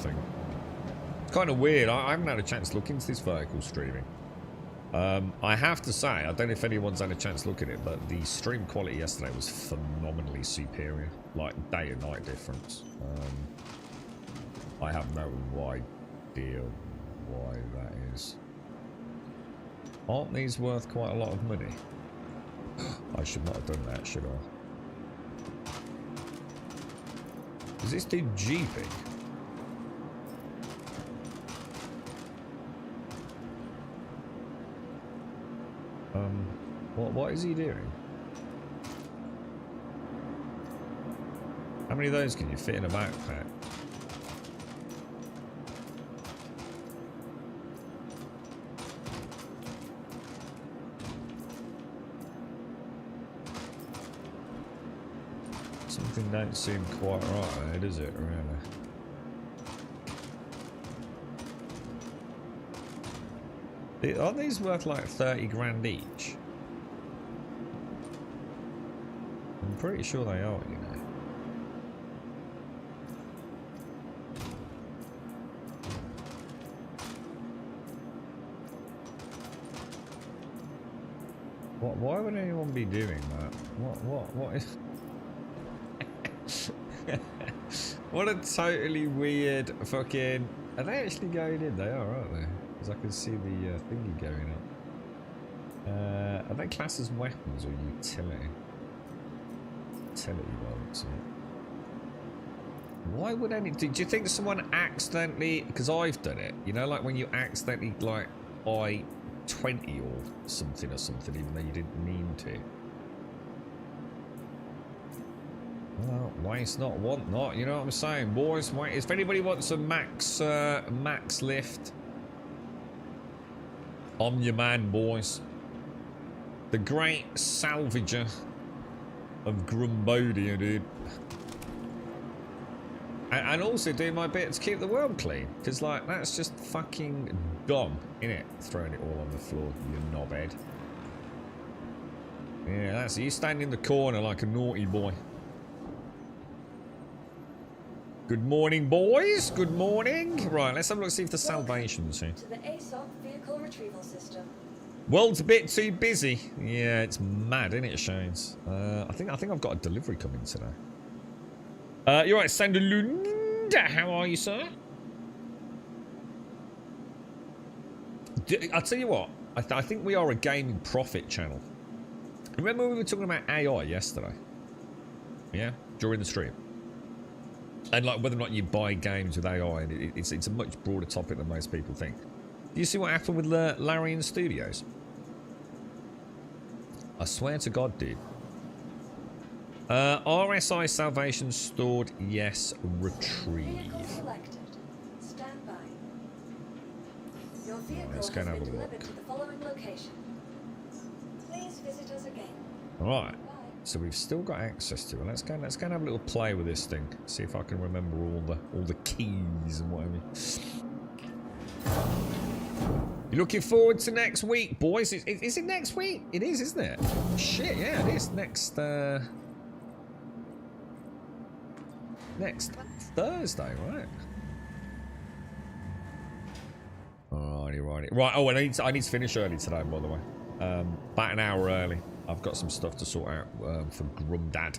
thing. It's kind of weird. I haven't had a chance to look into this vertical streaming. I have to say, I don't know if anyone's had a chance to look at it, but the stream quality yesterday was phenomenally superior. Like, day and night difference. I have no idea why that is. Aren't these worth quite a lot of money? I should not have done that, should I? Is this dude jeeping? What is he doing? How many of those can you fit in a backpack? Something don't seem quite right there, does it, really? Aren't these worth like 30 grand each? I'm pretty sure they are, you know. Why would anyone be doing that? What is... What a totally weird fucking... Are they actually going in? They are, aren't they? Because I can see the thingy going up. Are they classed as weapons or utility? Utility bolts. Why would any... Do you think someone accidentally... Because I've done it. You know, like when you accidentally, like, buy 20 or something, even though you didn't mean to. Well, waste not, want not. You know what I'm saying, boys? Wait, if anybody wants a max lift, I'm your man, boys. The great salvager of Grumbodia, dude. And also doing my bit to keep the world clean. Because, like, that's just fucking dumb, innit? Throwing it all on the floor, you knobhead. Yeah, that's it. You stand in the corner like a naughty boy. Good morning, boys. Good morning. Right, let's have a look, see if the salvation's here. To the ASOC vehicle retrieval system. World's a bit too busy. Yeah, it's mad, isn't it, Shanes? I think I've got a delivery coming today. You're right, Sanderlund. How are you, sir? I'll tell you what. I think we are a gaming profit channel. Remember we were talking about AI yesterday? Yeah, during the stream. And like whether or not you buy games with AI, and it's a much broader topic than most people think. Do you see what happened with Larian Studios? I swear to God, dude. RSI salvation stored, yes, retrieve. Selected. Stand by. Your vehicle Let's go and have a look. to the following location. Please visit us again. Alright. So we've still got access to it. Let's go and have a little play with this thing. See if I can remember all the keys and whatever. You looking forward to next week, boys? Is it next week? It is, isn't it? Shit, yeah, it is. Next Thursday, right? Alrighty. Right, oh, and I need to finish early today, by the way. About an hour early. I've got some stuff to sort out for Grumdad.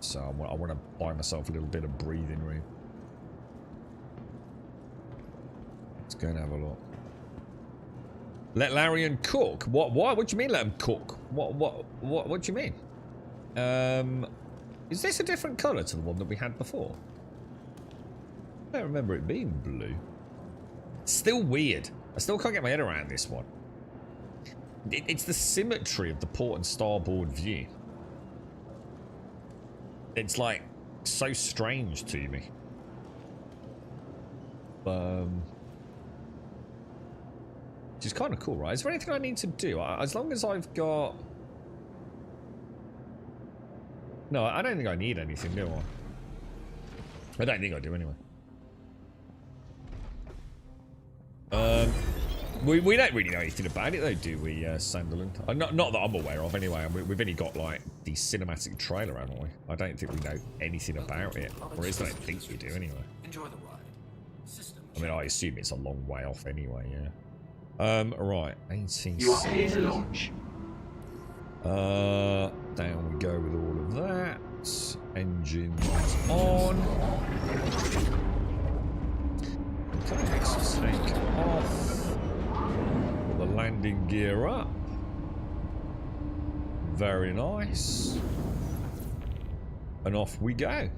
So I want to buy myself a little bit of breathing room. Let's go and have a look. Let Larian cook? What? What do you mean let him cook? What do you mean? Is this a different colour to the one that we had before? I don't remember it being blue. Still weird. I still can't get my head around this one. It's the symmetry of the port and starboard view. It's like so strange to me. Which is kind of cool, right? Is there anything I need to do? As long as I've got... No, I don't think I need anything, do I? I don't think I do anyway. We don't really know anything about it though, do we, Sunderland? Not that I'm aware of anyway. We've only got like the cinematic trailer, haven't we? I don't think we know anything about it. Or at least I don't think we do anyway. Enjoy the ride. I mean, I assume it's a long way off anyway, yeah. Right, ATC. You are clear to launch. Down we go with all of that. Engines on. Okay, let's take off. Put the landing gear up. Very nice. And off we go.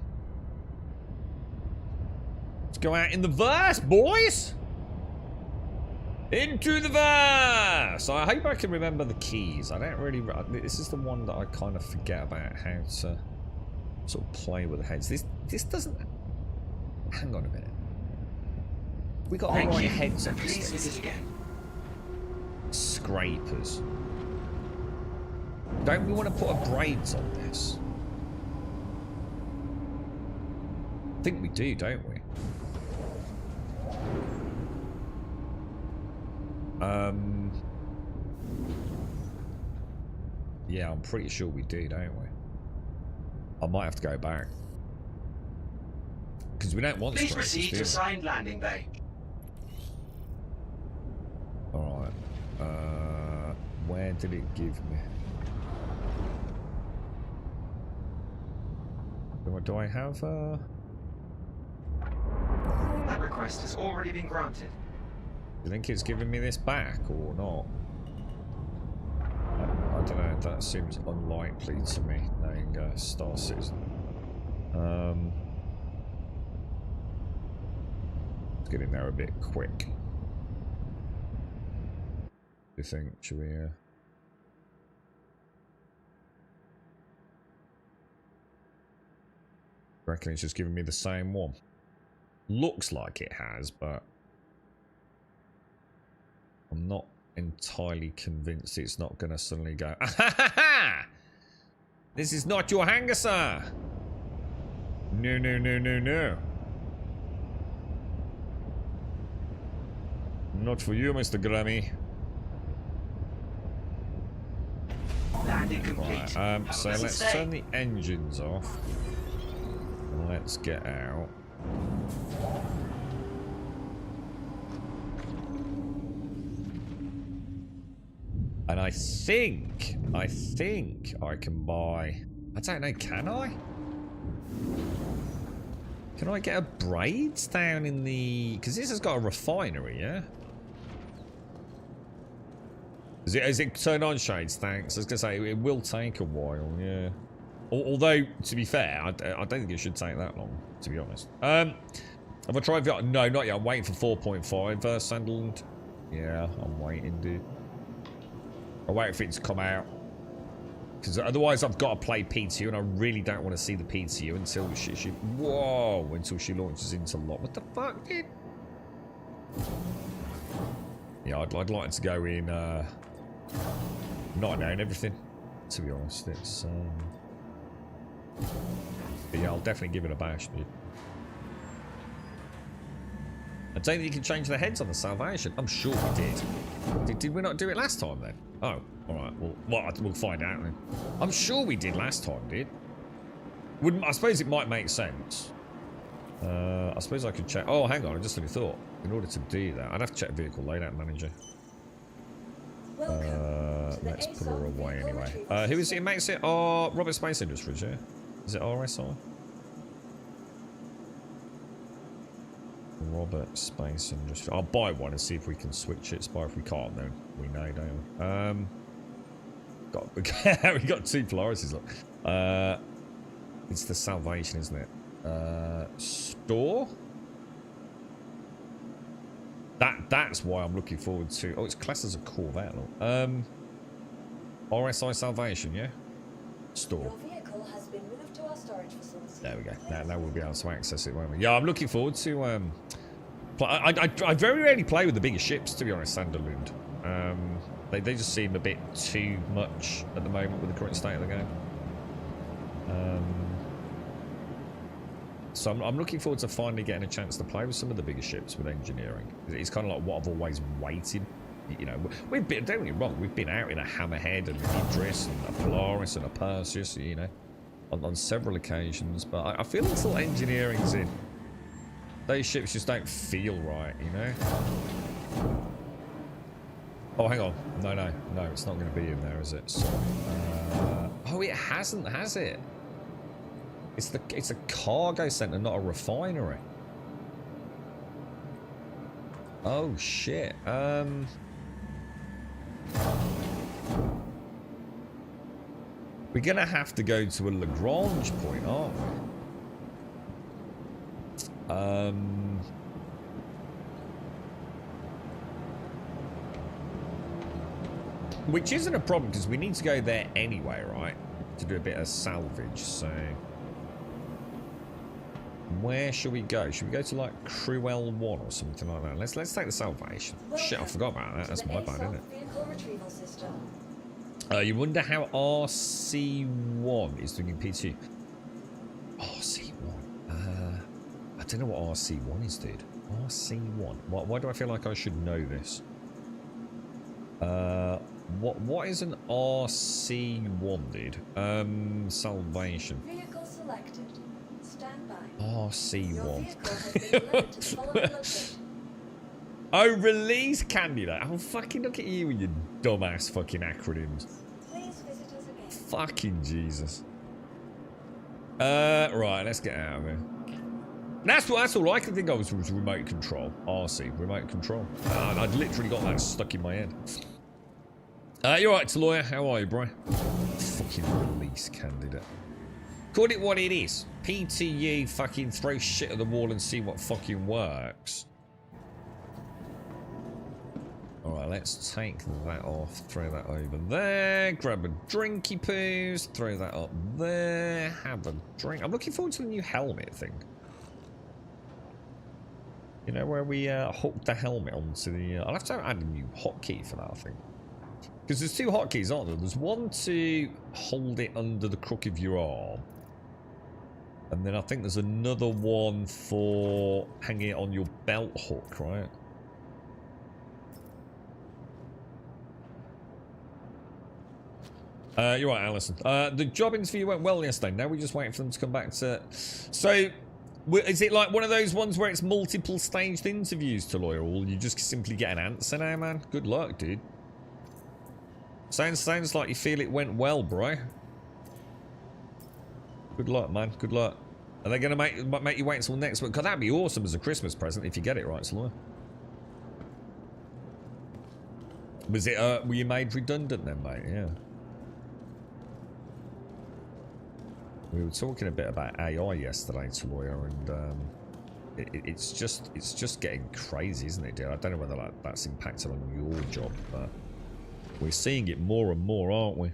Let's go out in the verse, boys! Into the verse! I hope I can remember the keys. I don't really... This is the one that I kind of forget about how to sort of play with the heads. This doesn't... Hang on a minute. We got the right heads on this thing. Scrapers. Don't we want to put a braids on this? I think we do, don't we? Yeah, I'm pretty sure we do, don't we? I might have to go back. Because we don't want Please proceed to assigned landing bay. Alright. Where did it give me? Do I have That request has already been granted. Do you think it's giving me this back or not? I don't know. That seems unlikely to me, knowing Star Citizen. Let's get in there a bit quick. Do you think? Should we? I reckon it's just giving me the same one. Looks like it has, but I'm not entirely convinced it's not going to suddenly go, ah-ha-ha-ha! This is not your hangar, sir! No, no, no, no, no. Not for you, Mr. Grammy. Landing complete. Right, so let's turn the engines off. And let's get out. And I think I can buy... I don't know, can I? Can I get a braids down in the... Because this has got a refinery, yeah? Is it turned on, Shades? Thanks. I was going to say, it will take a while, yeah. Although, to be fair, I don't think it should take that long, to be honest. Have I tried... No, not yet. I'm waiting for 4.5, Sunderland. Yeah, I'm waiting, dude. I'll wait for it to come out. Because otherwise I've got to play PTU, and I really don't want to see the PTU until she whoa, until she launches into lot. What the fuck, dude? Yeah, I'd like to go in, not knowing everything, to be honest. It's, but yeah, I'll definitely give it a bash, dude. I don't think you can change the heads on the Salvation. I'm sure we did. Did we not do it last time then? Oh, alright. Well, we'll find out then. I'm sure we did last time, dude. I suppose it might make sense. I suppose I could check. Oh, hang on. I just really thought. In order to do that, I'd have to check Vehicle Layout Manager. Let's put her away anyway. Who is it? It makes it Robert Space Industries, yeah? Is it RSI? Robert Space Industry. I'll buy one and see if we can switch it. But if we can't, then we know, don't we? We got two polarities. Look. It's the Salvation, isn't it? Store. That's why I'm looking forward to. Oh, it's classed as a Corvette. Look. RSI Salvation, yeah. Store. Your vehicle has been moved to our storage facility. There we go. Now we'll be able to access it, won't we? Yeah, I'm looking forward to. I very rarely play with the bigger ships, to be honest, Sunderland. They just seem a bit too much at the moment with the current state of the game. So I'm looking forward to finally getting a chance to play with some of the bigger ships with engineering. It's kind of like what I've always waited. You know, don't get me wrong, we've been out in a Hammerhead and an Idris and a Polaris and a Perseus, you know, on several occasions. But I feel until engineering's in, Those ships just don't feel right, you know? Oh, hang on. No, it's not going to be in there, is it? So, oh, it hasn't, has it? It's a cargo center, not a refinery. Oh, shit. We're going to have to go to a Lagrange point, aren't we? Which isn't a problem, because we need to go there anyway, right? To do a bit of salvage, so... Where should we go? Should we go to, like, Cruel 1 or something like that? Let's take the salvation. Shit, I forgot about that. That's my bad, isn't it? You wonder how RC1 is doing in P2. RC1? I don't know what RC1 is, dude. RC1. Why do I feel like I should know this? What is an RC1, dude? Salvation. Vehicle selected. Stand by. RC1. Oh, release candidate. Oh, fucking look at you with your dumbass fucking acronyms. Please visit us again. Fucking Jesus. Right, let's get out of here. That's all I can think of was remote control. RC, remote control. I'd literally got that stuck in my head. You're right, Taloya. How are you, bro? Fucking release candidate. Call it what it is. PTU fucking throw shit at the wall and see what fucking works. Alright, let's take that off. Throw that over there. Grab a drinky poos. Throw that up there. Have a drink. I'm looking forward to the new helmet thing. You know, where we hook the helmet onto the... I'll have to add a new hotkey for that, I think. Because there's two hotkeys, aren't there? There's one to hold it under the crook of your arm. And then I think there's another one for hanging it on your belt hook, right? You're right, Alison. The job interview went well yesterday. Now we're just waiting for them to come back to... So... Is it like one of those ones where it's multiple staged interviews to lawyer, or you just simply get an answer now, man? Good luck, dude. Sounds like you feel it went well, bro. Good luck, man. Good luck. Are they going to make you wait until next week? Because that'd be awesome as a Christmas present if you get it right, Slower. Was it, were you made redundant then, mate? Yeah. We were talking a bit about AI yesterday to Lawyer, and it's just getting crazy, isn't it, dear? I don't know whether that's impacted on your job, but we're seeing it more and more, aren't we?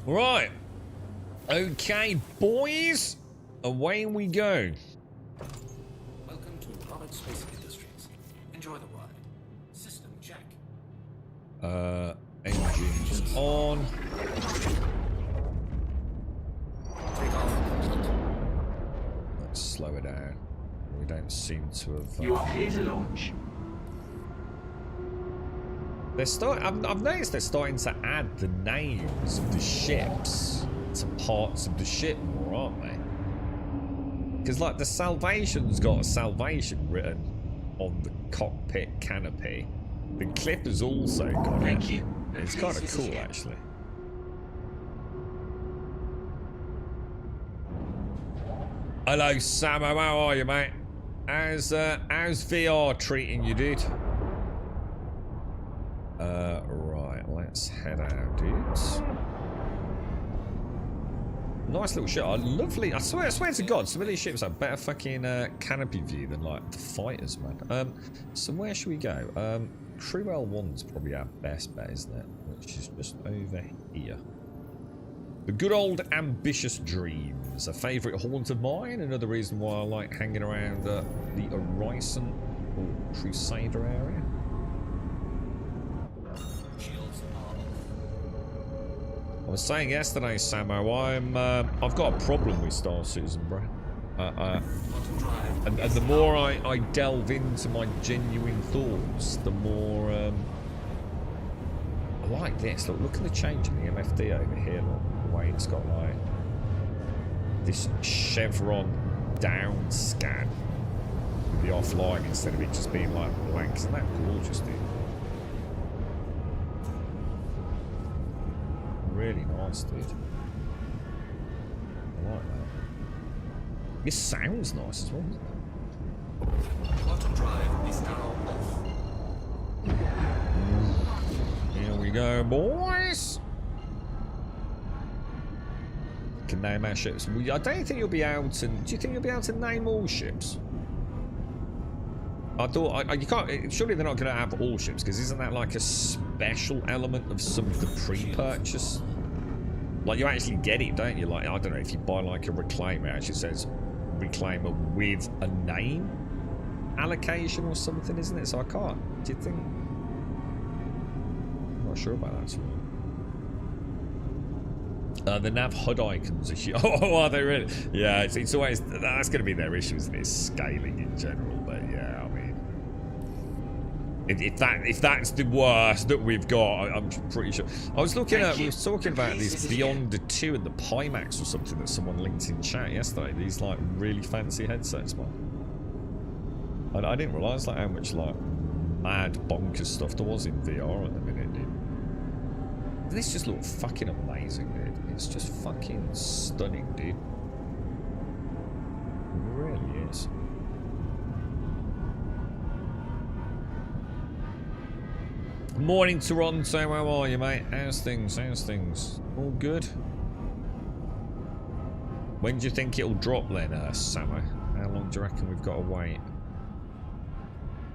Right. Okay, boys. Away we go. Welcome to Robert Space Industries. Enjoy the ride. System check. Engines on. Take off. Let's slow it down. We don't seem to have... You are clear to launch. I've noticed they're starting to add the names of the ships to parts of the ship more, aren't they? Because, like, the Salvation's got a Salvation written on the cockpit canopy. The Clipper's also got it. Thank you. It's kind of cool, actually. Hello, Samo. How are you, mate? How's VR treating you, dude? Right. Let's head out, dudes. Nice little ship. Lovely. I swear to God, some of these ships have better fucking canopy view than, like, the fighters, man. So where should we go? Cruel 1's probably our best bet, isn't it? Which is just over here. The good old Ambitious Dreams, a favourite haunt of mine. Another reason why I like hanging around the Horizon or Crusader area. I was saying yesterday, Samo, I've got a problem with Star Citizen, bro. And the more I delve into my genuine thoughts, the more I like this. Look at the change in the MFD over here. Look, the way it's got like this chevron down scan with the offline instead of it just being like blank. Isn't that gorgeous, dude? Really nice, dude. I like that. This sounds nice as well, doesn't it? Auto drive is now off. Here we go, boys. Can name our ships. I don't think you'll be able to. Do you think you'll be able to name all ships? I thought you can't. Surely they're not going to have all ships, because isn't that like a special element of some of the pre-purchase? Like you actually get it, don't you? Like I don't know, if you buy like a reclaimer, it actually says reclaimer with a name allocation or something, isn't it? So I can't. Do you think? I'm not sure about that. So. The nav HUD icons issue. Oh, are they really? Yeah, it's always, that's going to be their issue, isn't it? Scaling in general. But yeah, I mean, if that's the worst that we've got, I'm pretty sure. I was looking at, we were talking about this Beyond the 2 and the Pimax or something that someone linked in chat yesterday. These like really fancy headsets, man. I didn't realise like how much like mad bonkers stuff there was in VR at the minute, dude. This just looked fucking amazing, dude. It's just fucking stunning, dude. It really is. Morning, Toronto. How are you, mate? How's things? How's things? All good? When do you think it'll drop then, Samo? How long do you reckon we've got to wait?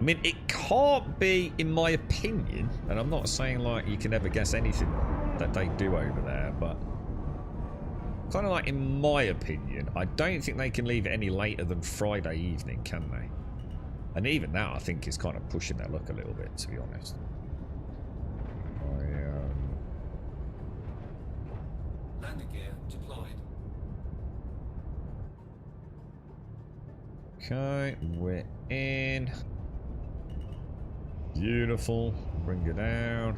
I mean, it can't be, in my opinion, and I'm not saying like you can never guess anything that they do over there, but kind of like in my opinion, I don't think they can leave it any later than Friday evening, can they? And even that, I think, is kind of pushing their luck a little bit, to be honest. Landing gear deployed. Okay, we're in. Beautiful. Bring it down.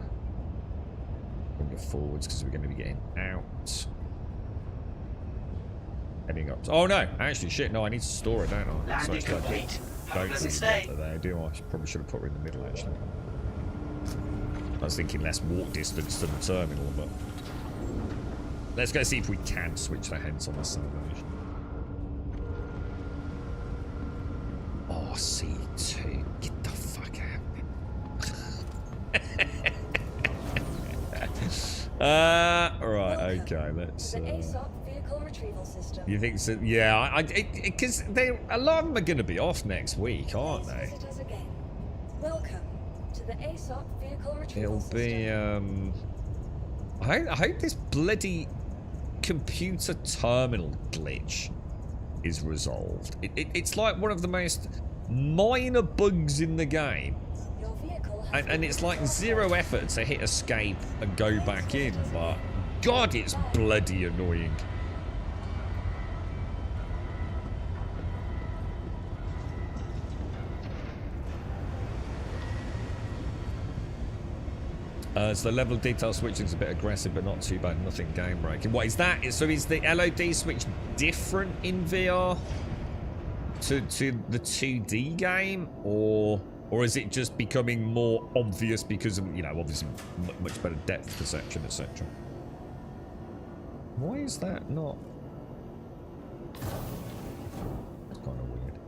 Bring it forwards because we're going to be getting out. Heading up. Oh no! Actually, shit. No, I need to store it, don't I? Landing So complete. don't Pleasant really stay. bother there, do I? Probably should have put her in the middle, actually. I was thinking less walk distance to the terminal, but let's go see if we can switch the heads on the salvation. Oh, C2. Get the fuck out. Right, okay, let's. The ASOP vehicle retrieval system. You think so? Yeah, because a lot of them are going to be off next week, aren't Please they? visit us again. Welcome to the ASOP vehicle retrieval It'll system. be, I hope this bloody computer terminal glitch is resolved. It's like one of the most minor bugs in the game. Your vehicle has And it's like zero effort to hit escape and go back in, but God, it's bloody annoying. So the level of detail switching is a bit aggressive, but not too bad. Nothing game breaking. What is that? So is the LOD switch different in VR to the 2D game, or is it just becoming more obvious because of, you know, obviously much better depth perception, etc.? Why is that not? That's kind of weird.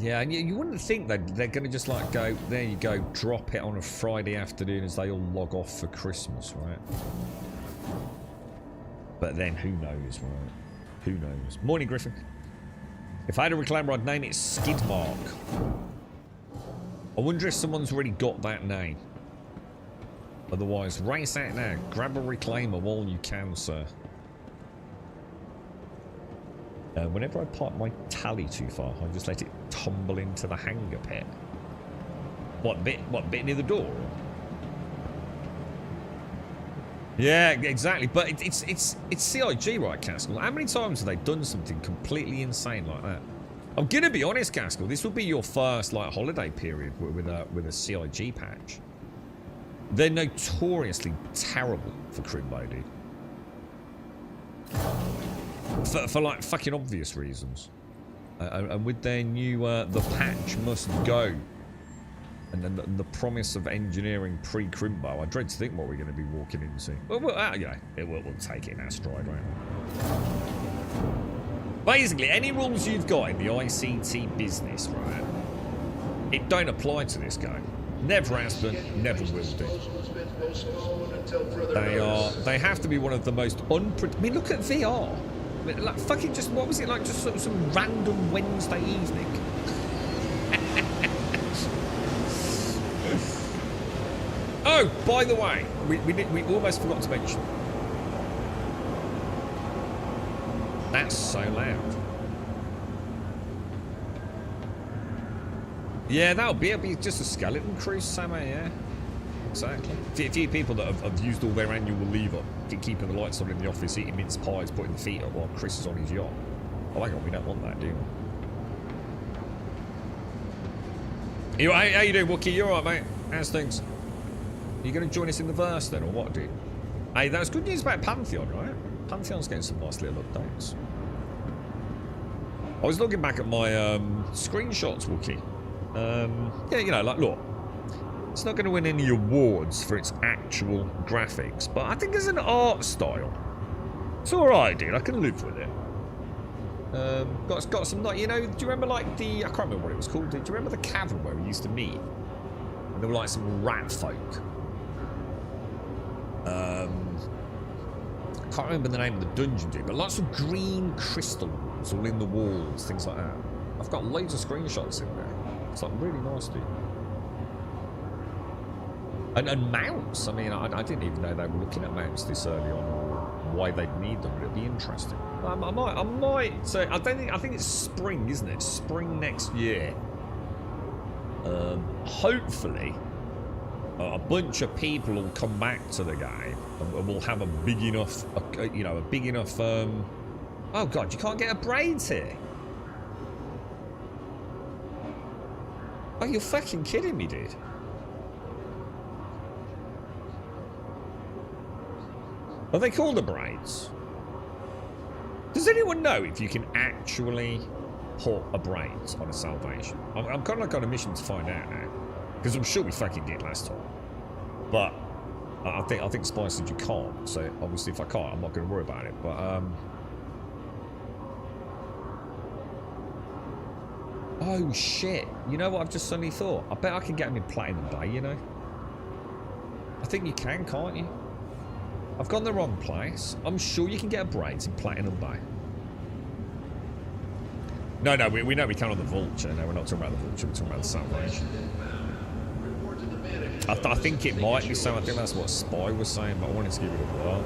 Yeah, and you wouldn't think that they're going to just like go, there you go, drop it on a Friday afternoon as they all log off for Christmas, right? But then who knows, right? Who knows? Morning, Griffin. If I had a reclaimer, I'd name it Skidmark. I wonder if someone's already got that name. Otherwise, race out now. Grab a reclaimer while you can, sir. Whenever I park my tally too far, I just let it tumble into the hangar pit. What bit near the door? Yeah, exactly. But it's CIG, right, Caskell? How many times have they done something completely insane like that? I'm gonna be honest, Caskell. This will be your first like holiday period with a CIG patch. They're notoriously terrible for Crimbo, dude. For like fucking obvious reasons. And with their new, the patch must go. And then the promise of engineering pre-Crimbo, I dread to think what we're going to be walking into. Well, we'll take it in our stride, right? Basically, any rules you've got in the ICT business, right, it don't apply to this game. Never has done, never will do. They have to be one of the most unpredictable. I mean, look at VR. I mean, like, fucking just, what was it like? Just some random Wednesday evening. Oh, by the way, we almost forgot to mention. That's so loud. Yeah, it'll be just a skeleton cruise, Sammy, yeah. Exactly. A few people that have used all their annual leave up, keeping the lights on in the office, eating mince pies, putting the feet up while Chris is on his yacht. Oh, hang on, we don't want that, do we? How you doing, Wookie? You alright, mate? How's things? Are you going to join us in the verse then, or what, dude? Hey, that was good news about Pantheon, right? Pantheon's getting some nice little updates. I was looking back at my screenshots, Wookie. Yeah, you know, like, look, it's not going to win any awards for its actual graphics, but I think as an art style, it's alright, dude. I can live with it. Got some, like, you know, do you remember, like, the, I can't remember what it was called, do you remember the cavern where we used to meet? And there were, like, some rat folk. I can't remember the name of the dungeon, dude, but lots of green crystals all in the walls, things like that. I've got loads of screenshots in there. It's like really nice, dude. And mounts. I mean, I didn't even know they were looking at mounts this early on, or why they'd need them. But it'd be interesting. I might. So I think it's spring, isn't it? Spring next year. Hopefully, a bunch of people will come back to the game, and we'll have a big enough, you know, a big enough. Oh God, you can't get a braids here. Oh, you're fucking kidding me, dude. Are they called the braids? Does anyone know if you can actually put a braids on a Salvation? I'm kind of like on a mission to find out now, because I'm sure we fucking did last time. But I think Spice said you can't. So obviously, if I can't, I'm not going to worry about it. But oh shit! You know what I've just suddenly thought? I bet I can get them in Platinum Bay. You know? I think you can, can't you? I've gone the wrong place. I'm sure you can get a braids in Platinum Bay. No, we know we can on the Vulture. No, we're not talking about the Vulture. We're talking about the Salvation. I think it might be so. I think that's what Spy was saying, but I wanted to give it a whirl.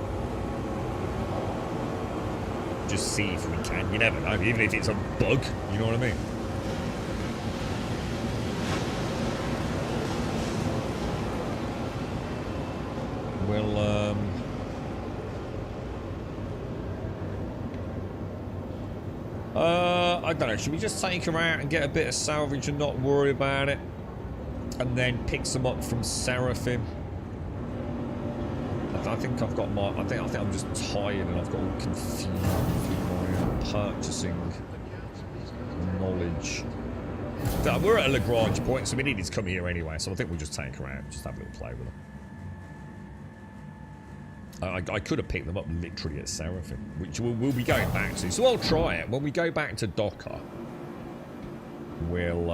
Just see if we can. You never know. Even if it's a bug, you know what I mean? Well, I don't know. Should we just take her out and get a bit of salvage and not worry about it, and then pick some up from Seraphim? I think I've got my. I think I'm just tired and I've got all confused with my purchasing knowledge. We're at a Lagrange point, so we needed to come here anyway. So I think we'll just take her out and just have a little play with her. I could have picked them up literally at Seraphim, which we'll be going back to. So I'll try it. When we go back to Docker, we'll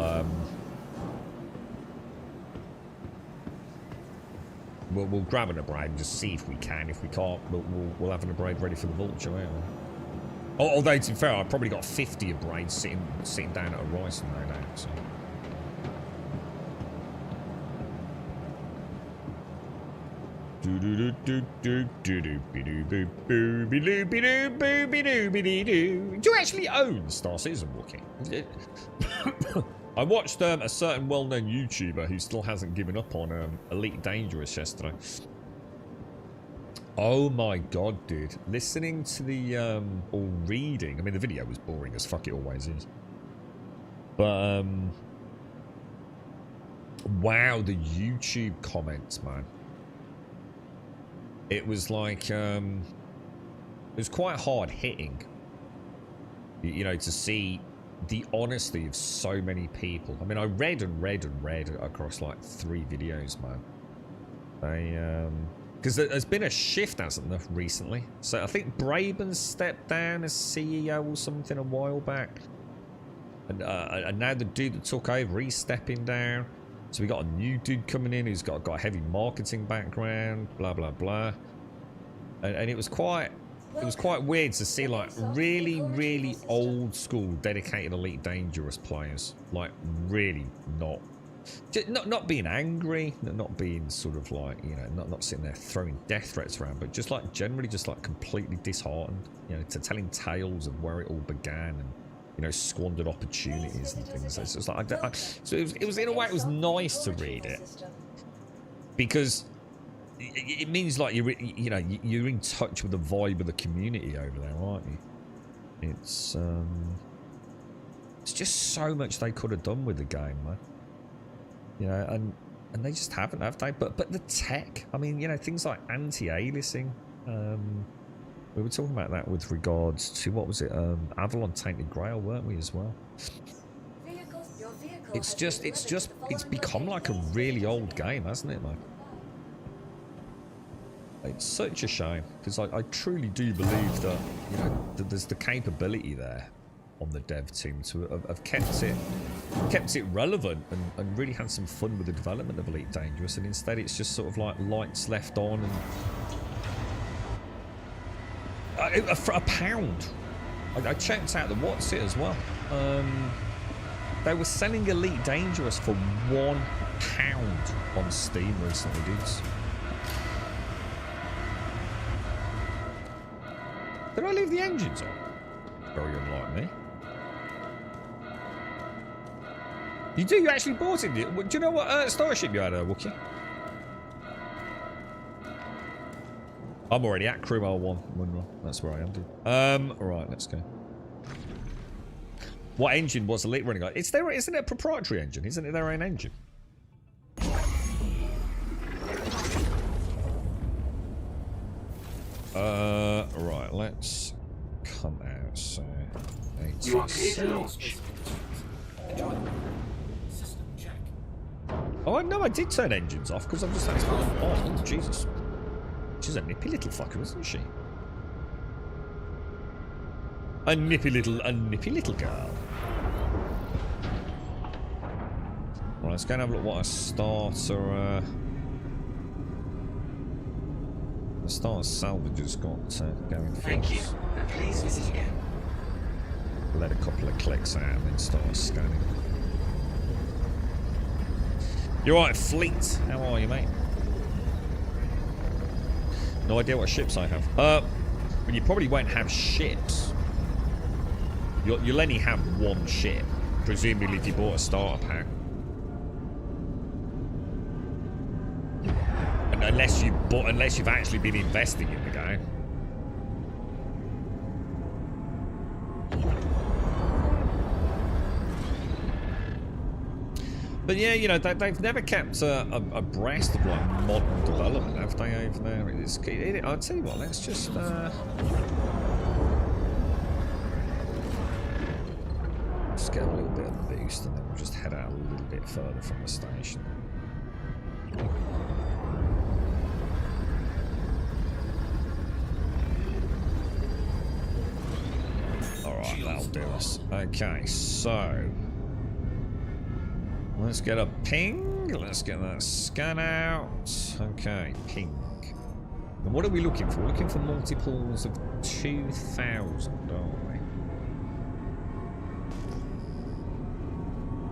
grab an abrade and just see if we can. If we can't, we'll have an abrade ready for the Vulture, won't we? Although, to be fair, I've probably got 50 abrades sitting down at a Ryson no doubt. So. Do you actually own Star Citizen Walking? I watched a certain well-known YouTuber who still hasn't given up on Elite Dangerous yesterday. Oh my god, dude. Listening to the, or reading, I mean the video was boring as fuck, it always is. But, wow, the YouTube comments, man. it was like, it was quite hard hitting, you know, to see the honesty of so many people. I mean, I read and read and read across like 3 videos, man. They, because there's been a shift, hasn't there, recently? So I think Braben stepped down as CEO or something a while back. And now the dude that took over, he's stepping down. So we got a new dude coming in who's got a heavy marketing background, blah, blah, blah. And it was quite weird to see like really old school dedicated Elite Dangerous players. Like really not being angry, not being sort of like, you know, not sitting there throwing death threats around, but just like generally just like completely disheartened, you know, to telling tales of where it all began and, you know, squandered opportunities and things. It's just like, so it was in a way, it was nice to read it because it means like you're in touch with the vibe of the community over there, aren't you? It's just so much they could have done with the game, man. You know, and they just haven't, have they? But the tech, I mean, you know, things like anti-aliasing. We were talking about that with regards to, what was it, Avalon Tainted Grail, weren't we, as well? It's become like a really old game, hasn't it, man? It's such a shame, because I truly do believe that, you know, that there's the capability there on the dev team to have kept it relevant and really had some fun with the development of Elite Dangerous, and instead it's just sort of like lights left on and for £1. I checked out the What's It as well. They were selling Elite Dangerous for £1 on Steam recently, dudes. Did I leave the engines on? Very unlike me. You actually bought it? Do you know what starship you had, Wookie? I'm already at Crew L1. That's where I am, dude. Alright, let's go. What engine was Elite running on? Isn't it a proprietary engine? Isn't it their own engine? Right, let's come out. So, you are clear to launch. System check. Oh, no, I did turn engines off because I'm just having to put them on. Oh, Jesus. She's a nippy little fucker, isn't she? A nippy little girl. Right, let's go and have a look what a starter salvage has got going for Thank you. us. And please visit again. Let a couple of clicks out and then start scanning. You're right, Fleet. How are you, mate? No idea what ships I have. But you probably won't have ships. You'll only have one ship, presumably if you bought a starter pack. And unless you've actually been investing in the game. But yeah, you know, they've never kept abreast of like modern development, have they, over there? I'll tell you what, let's just get a little bit of a boost and then we'll just head out a little bit further from the station. Alright, that'll do us. Okay, so let's get a ping. Let's get that scan out. Okay, ping. And what are we looking for? We're looking for multiples of 2,000, aren't we?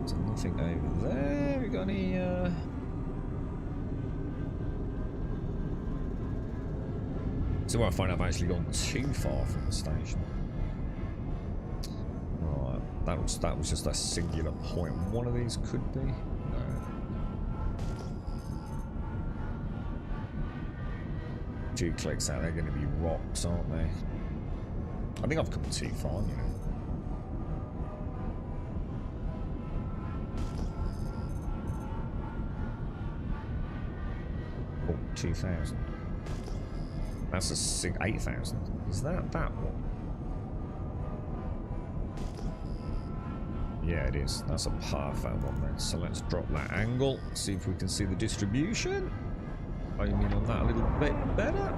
Is there nothing over there? We got any, So I find I've actually gone too far from the station. Right, that was just a singular point. One of these could be. No. Two clicks out, they're going to be rocks, aren't they? I think I've come too far, you know. Oh, 2,000. That's a 8,000. Is that that one? Yeah, it is. That's a perfect one then. So let's drop that angle. See if we can see the distribution. Home in on that a little bit better.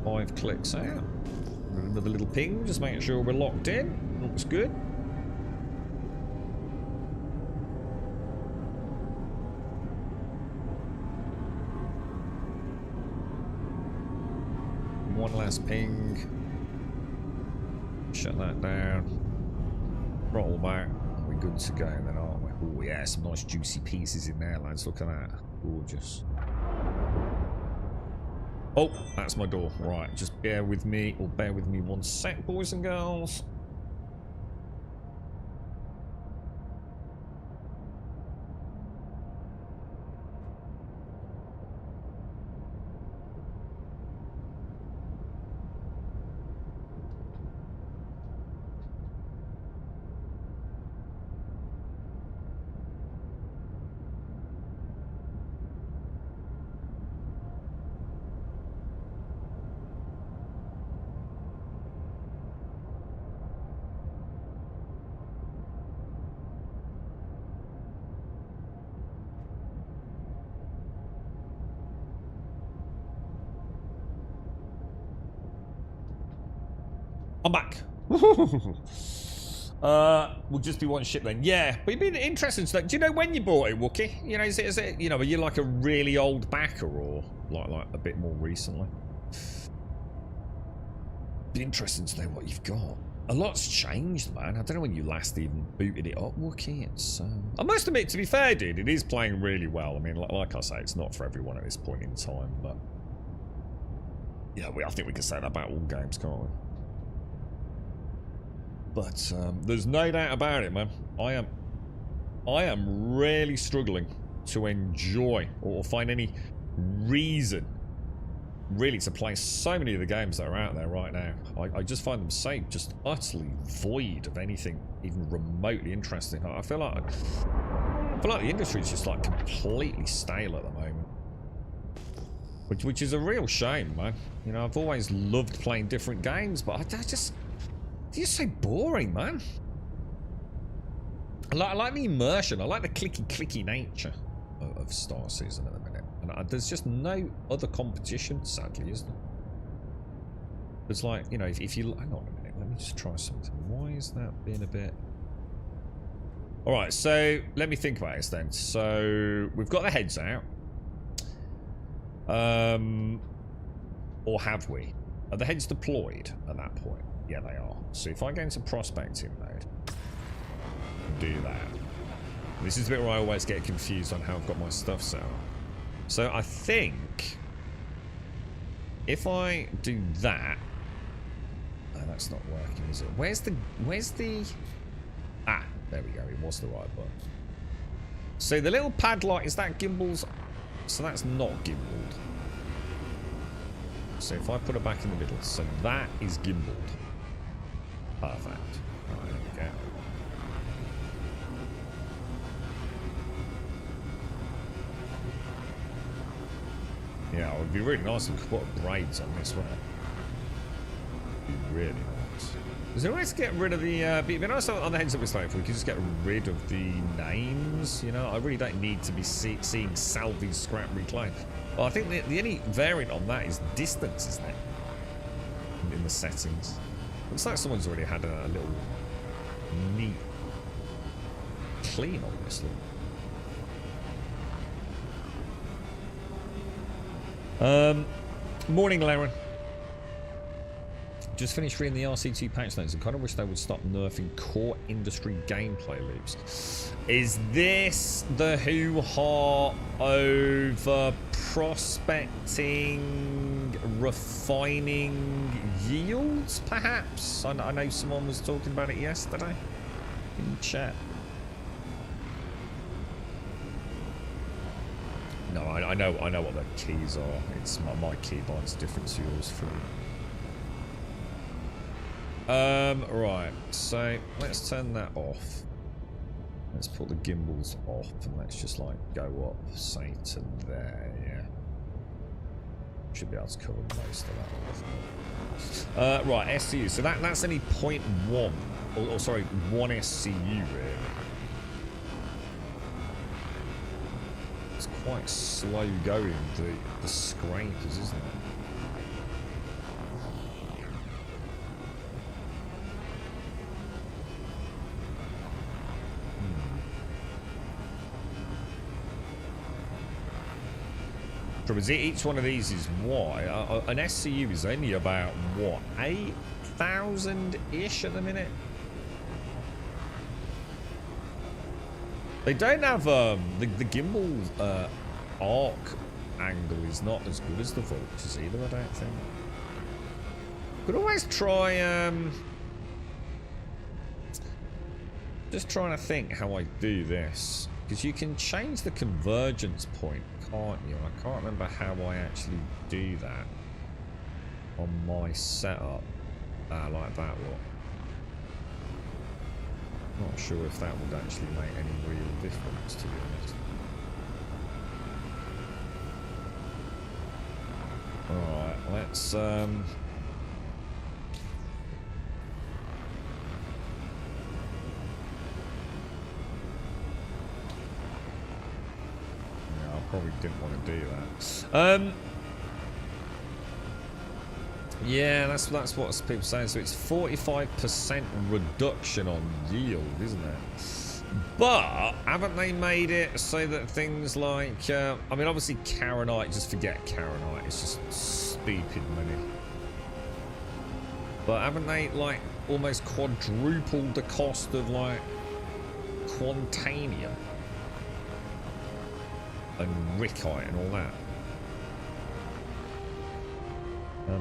5 clicks out. Another little ping, just making sure we're locked in. Looks good. One last ping. Shut that down. Throttle back. We're good to go then, aren't we? Oh yeah, some nice juicy pieces in there, lads. Look at that. Gorgeous. Oh, that's my door. Right, just bear with me, or bear with me 1 sec, boys and girls. I'm back. Will just be 1 ship then. Yeah, but it'd be interesting to know. Do you know when you bought it, Wookie? You know, is it, you know, are you like a really old backer or like a bit more recently? Be interesting to know what you've got. A lot's changed, man. I don't know when you last even booted it up, Wookie. It's I must admit, to be fair, dude, it is playing really well. I mean, like I say, it's not for everyone at this point in time, but yeah, I think we can say that about all games, can't we? But there's no doubt about it, man. I am really struggling to enjoy or find any reason really to play so many of the games that are out there right now. I just find them so just utterly void of anything even remotely interesting. I feel like the industry is just like completely stale at the moment, which is a real shame, man. You know, I've always loved playing different games, but I just. It's so boring, man. I like the immersion. I like the clicky nature of Star Season at the minute. And there's just no other competition, sadly, is there? It's like, you know, if you... Hang on a minute. Let me just try something. Why is that being a bit... Alright, so let me think about this then. So we've got the heads out. Or have we? Are the heads deployed at that point? Yeah, they are. So if I go into prospecting mode, do that. This is the bit where I always get confused on how I've got my stuff set up. So I think if I do that, oh, that's not working, is it? Where's the? Ah, there we go. It was the right button. So the little padlock, is that gimbals? So that's not gimbaled. So if I put it back in the middle, so that is gimbaled. Perfect. Right, there we go. Yeah, it would be really nice to put braids on this, wouldn't it? It'd be really nice. Is there a way to get rid of the... it'd be nice on the heads that we're starting if we could just get rid of the names, you know? I really don't need to be seeing salvage, scrap, reclaim. Well, I think the only variant on that is distance, isn't it? In the settings. Looks like someone's already had a little neat clean on this thing. Morning, Laren. Just finished reading the RC2 patch notes and kind of wish they would stop nerfing core industry gameplay loops. Is this the hoo-ha over prospecting, refining yields, perhaps? I know someone was talking about it yesterday in chat. No, I know what the keys are. It's my keybind's different to yours for. Right, so let's turn that off. Let's put the gimbals off and let's just like go up, say to there, yeah. Should be able to cover most of that. Right, SCU. So that's only 0.1. Or sorry, 1 SCU really. It's quite slow going, the scrapers, isn't it? Each one of these is what? An SCU is only about, what, 8,000-ish at the minute? They don't have, the gimbal arc angle is not as good as the Vultures either, I don't think. Could always try, just trying to think how I do this. Because you can change the convergence point, can't you? I can't remember how I actually do that on my setup. Like that look. Not sure if that would actually make any real difference, to be honest. Alright, let's probably didn't want to do that. Yeah, that's what people saying. So it's 45% reduction on yield, isn't it? But haven't they made it so that things like I mean, obviously Karenite, just forget Karenite. It's just stupid money. But haven't they like almost quadrupled the cost of like Quantanium and Rickite and all that?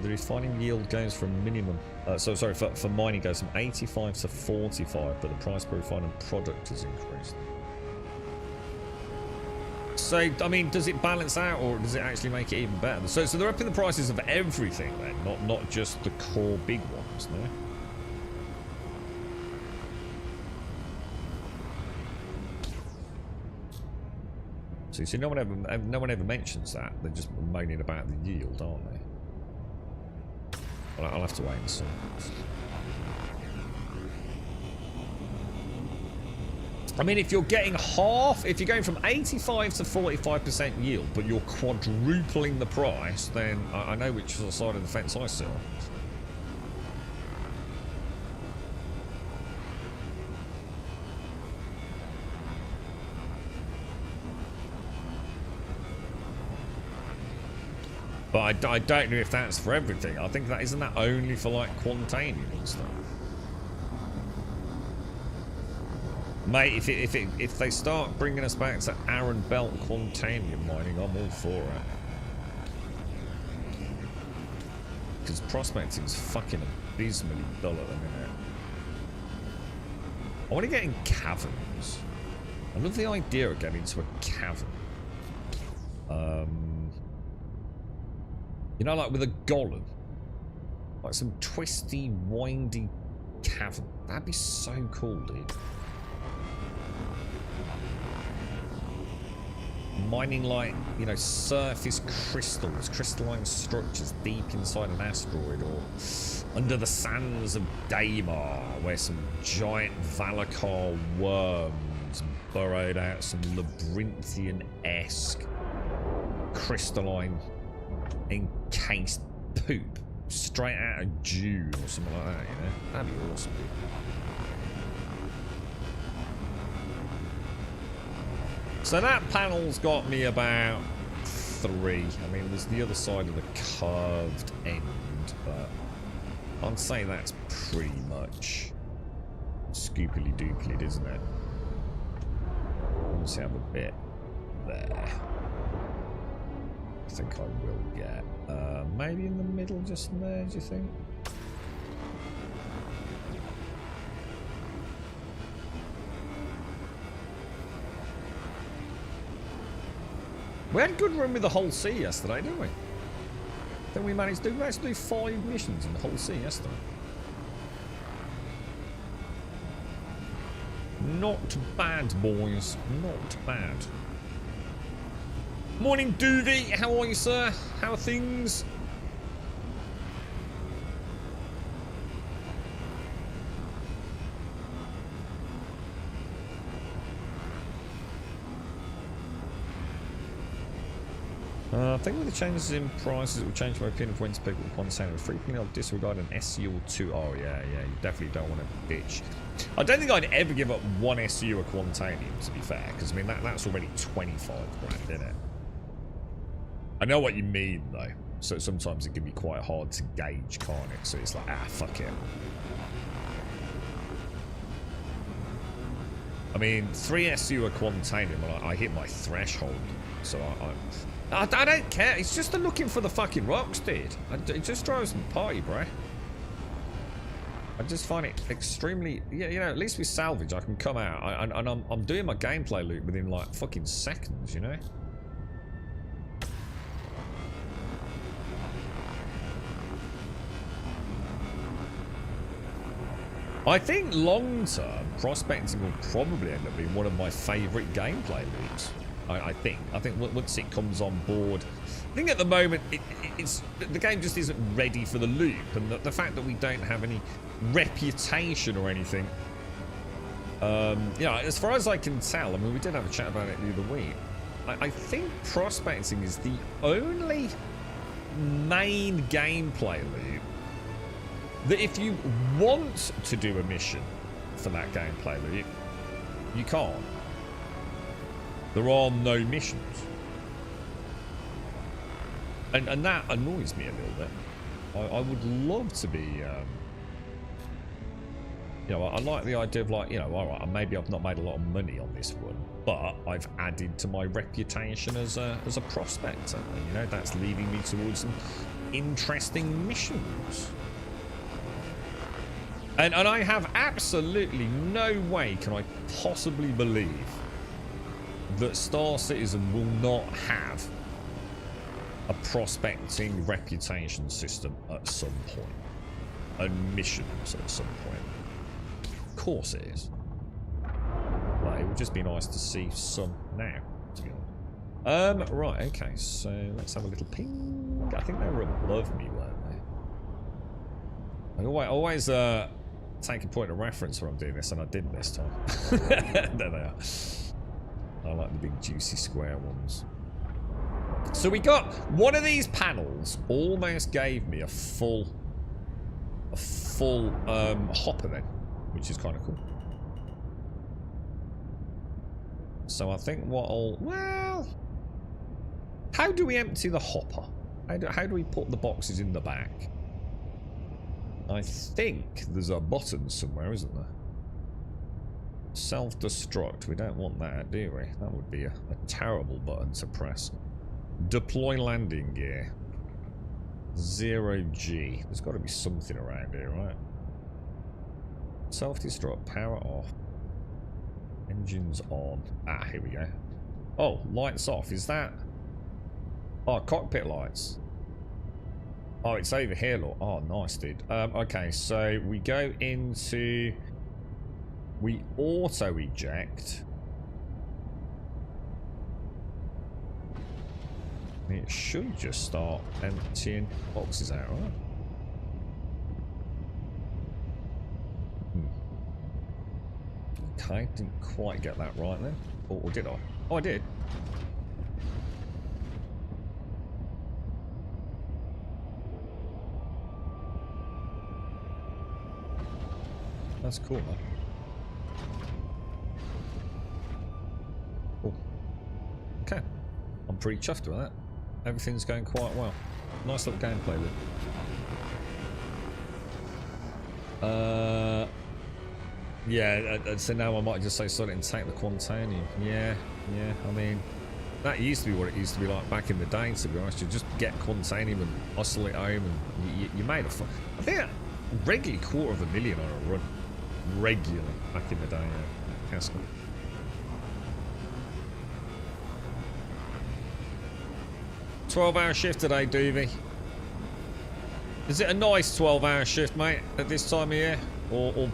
The refining yield goes from minimum, for mining goes from 85 to 45, but the price per refined product has increased. So, I mean, does it balance out, or does it actually make it even better? So they're upping the prices of everything then, not just the core big ones, no? So you see, no one ever mentions that. They're just moaning about the yield, aren't they? Well, I'll have to wait and see. I mean, if you're getting half, if you're going from 85 to 45% yield, but you're quadrupling the price, then I know which side of the fence I sit on. But I don't know if that's for everything. I think that isn't that only for like Quantanium and stuff. Mate, if they start bringing us back to Aaron Belt Quantanium mining, I'm all for it. Because prospecting is fucking abysmally dull at the minute. I want to get in caverns. I love the idea of getting into a cavern. You know, like with a golem. Like some twisty, windy cavern. That'd be so cool, dude. Mining like, you know, surface crystals, crystalline structures deep inside an asteroid, or under the sands of Daymar, where some giant Valakar worms burrowed out some labyrinthian-esque crystalline encased poop straight out of June or something like that, you know? That'd be awesome, dude. So that panel's got me about 3. I mean, there's the other side of the curved end, but I'd say that's pretty much scoopily dooply, isn't it? Let's have a bit there. I think I will get maybe in the middle just there, do you think? We had a good run with the whole sea yesterday, didn't we? Then we managed to do 5 missions in the whole sea yesterday. Not bad, boys. Not bad. Morning, Doovie. How are you, sir? How are things? I think with the changes in prices, it will change my opinion of when to pick up one sound. Frequently, I'll disregard an SU or two. Oh, yeah, you definitely don't want to bitch. I don't think I'd ever give up one SU or Quantanium, to be fair, because, I mean, that's already 25 grand, isn't it? I know what you mean, though. So sometimes it can be quite hard to gauge, can't it? So it's like, fuck it. I mean, 3 SU or Quantanium, and I hit my threshold. So I don't care. It's just the looking for the fucking rocks, dude. It just drives me party, bro. I just find it extremely... Yeah, you know, at least with salvage, I can come out. And I'm doing my gameplay loop within, like, fucking seconds, you know? I think long-term, prospecting will probably end up being one of my favourite gameplay loops. I think once it comes on board, I think at the moment it's the game just isn't ready for the loop, and the fact that we don't have any reputation or anything. You know, as far as I can tell, I mean, we did have a chat about it the other week. I think prospecting is the only main gameplay loop that if you want to do a mission for that gameplay loop, you can't. There are no missions. And that annoys me a little bit. I would love to be, you know, I like the idea of, like, you know, alright, maybe I've not made a lot of money on this run, but I've added to my reputation as a prospector. And, you know, that's leading me towards some interesting missions. And I have absolutely no way can I possibly believe that Star Citizen will not have a prospecting reputation system at some point. And missions at some point. Of course it is. But it would just be nice to see some now, to be honest. Right, okay, so let's have a little ping. I think they were above me, weren't they? I always take a point of reference when I'm doing this, and I didn't this time. There they are. I like the big juicy square ones. So we got one of these panels almost gave me a full hopper then, which is kind of cool. So I think well, how do we empty the hopper? How do we put the boxes in the back? I think there's a button somewhere, isn't there? Self-destruct. We don't want that, do we? That would be a terrible button to press. Deploy landing gear. 0G. There's got to be something around here, right? Self-destruct. Power off. Engines on. Ah, here we go. Oh, lights off. Is that... Oh, cockpit lights. Oh, it's over here, look. Oh, nice, dude. Okay, so we go into... We auto-eject. It should just start emptying boxes out, right? Okay, didn't quite get that right then. Or did I? Oh, I did. That's cool, man. Cool. Okay. I'm pretty chuffed with that. Everything's going quite well. Nice little gameplay loop. Yeah, so now I might just say sort it and take the Quantanium. Yeah, I mean, that used to be what it used to be like back in the day, to be honest. You just get Quantanium and hustle it home and you made a fun. I think regularly $250,000 on a run. Regularly back in the day, yeah. Castle. $12-hour shift today, Doovie. Is it a nice 12-hour shift, mate, at this time of year? Or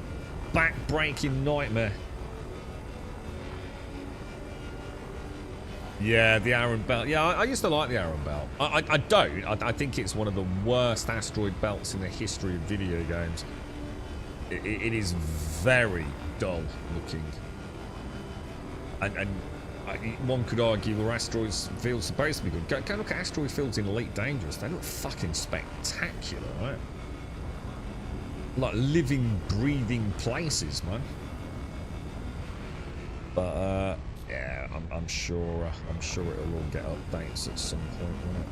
back-breaking nightmare? Yeah, the Aaron belt. Yeah, I used to like the Aaron belt. I don't. I think it's one of the worst asteroid belts in the history of video games. It is very dull looking. And one could argue where asteroids field's supposed to be good. Go look at asteroid fields in Elite Dangerous. They look fucking spectacular, right? Like living, breathing places, man. But yeah, I'm sure it'll all get updates at some point, won't it?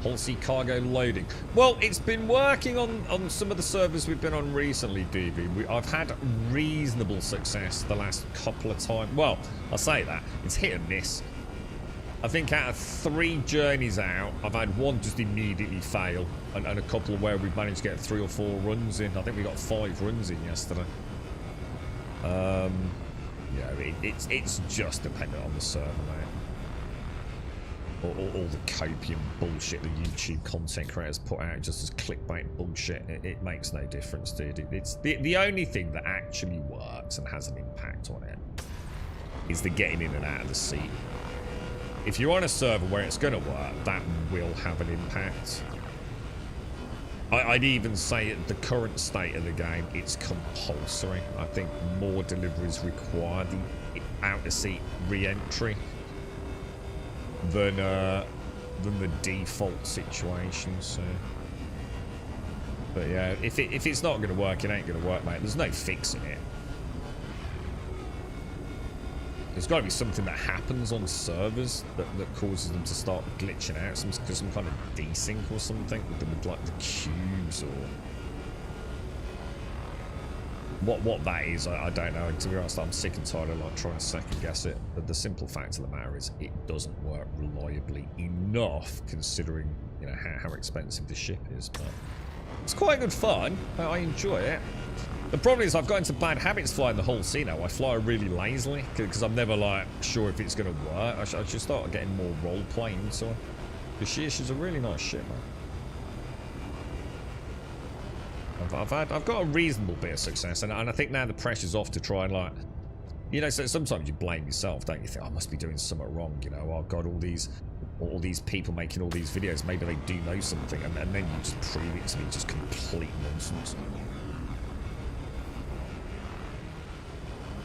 Halsey cargo loading. Well, it's been working on some of the servers we've been on recently, DV. I've had reasonable success the last couple of times. Well, I say that. It's hit and miss. I think out of 3 journeys out, I've had 1 just immediately fail, and a couple where we've managed to get 3 or 4 runs in. I think we got 5 runs in yesterday. Yeah, it's just dependent on the server, mate. All the copium bullshit the YouTube content creators put out just as clickbait bullshit, it makes no difference, dude. It's the only thing that actually works and has an impact on it is the getting in and out of the seat. If you're on a server where it's going to work, that will have an impact. I'd even say at the current state of the game, it's compulsory. I think more deliveries require the out-of-seat re-entry than the default situation. So, but yeah, if it's not going to work, it ain't going to work, mate. There's no fixing it. There's got to be something that happens on servers that causes them to start glitching out. Some kind of desync or something with like the cubes or what that is. I don't know. To be honest, I'm sick and tired of like trying to second guess it. But the simple fact of the matter is, it doesn't work reliably enough, considering how expensive the ship is. But it's quite good fun. I enjoy it. The problem is I've got into bad habits flying the whole sea now. I fly really lazily because I'm never like sure if it's going to work. I should start getting more role playing into it. Because she's a really nice ship, man. I've got a reasonable bit of success, and I think now the pressure's off to try and like, so sometimes you blame yourself, don't you? Think, I must be doing something wrong, oh god, all these people making all these videos, maybe they do know something, and then you just prove it to be just complete nonsense.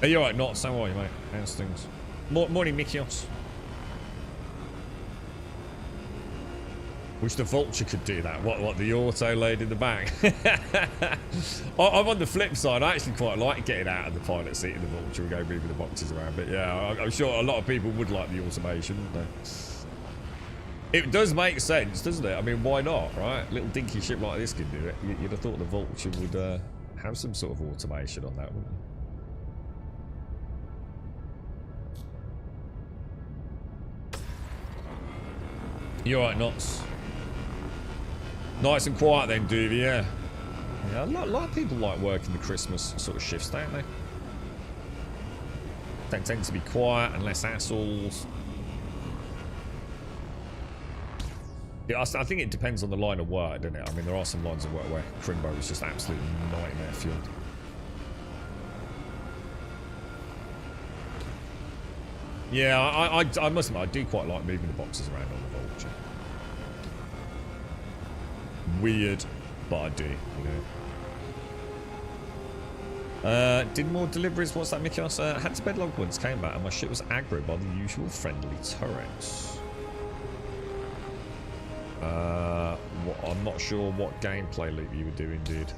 Are you alright, Knots? How are you, mate? How's things? Morning, Mikios. Wish the Vulture could do that. What the auto load in the back? I'm on the flip side. I actually quite like getting out of the pilot seat in the Vulture and go moving the boxes around. But yeah, I'm sure a lot of people would like the automation, wouldn't they? It does make sense, doesn't it? I mean, why not, right? Little dinky ship like this can do it. You'd have thought the Vulture would have some sort of automation on that, wouldn't it? You alright, Knots? Nice and quiet then, Doovie, yeah. A lot of people like working the Christmas sort of shifts, don't they? They tend to be quiet and less assholes. Yeah, I think it depends on the line of work, doesn't it? I mean, there are some lines of work where Crimbo is just absolute nightmare fueled. Yeah, I must admit, I do quite like moving the boxes around on the Vulture. Weird, but I do, did more deliveries. What's that, Mikios? Had to bed log once, came back, and my ship was aggro by the usual friendly turrets. I'm not sure what gameplay loop you were doing, dude.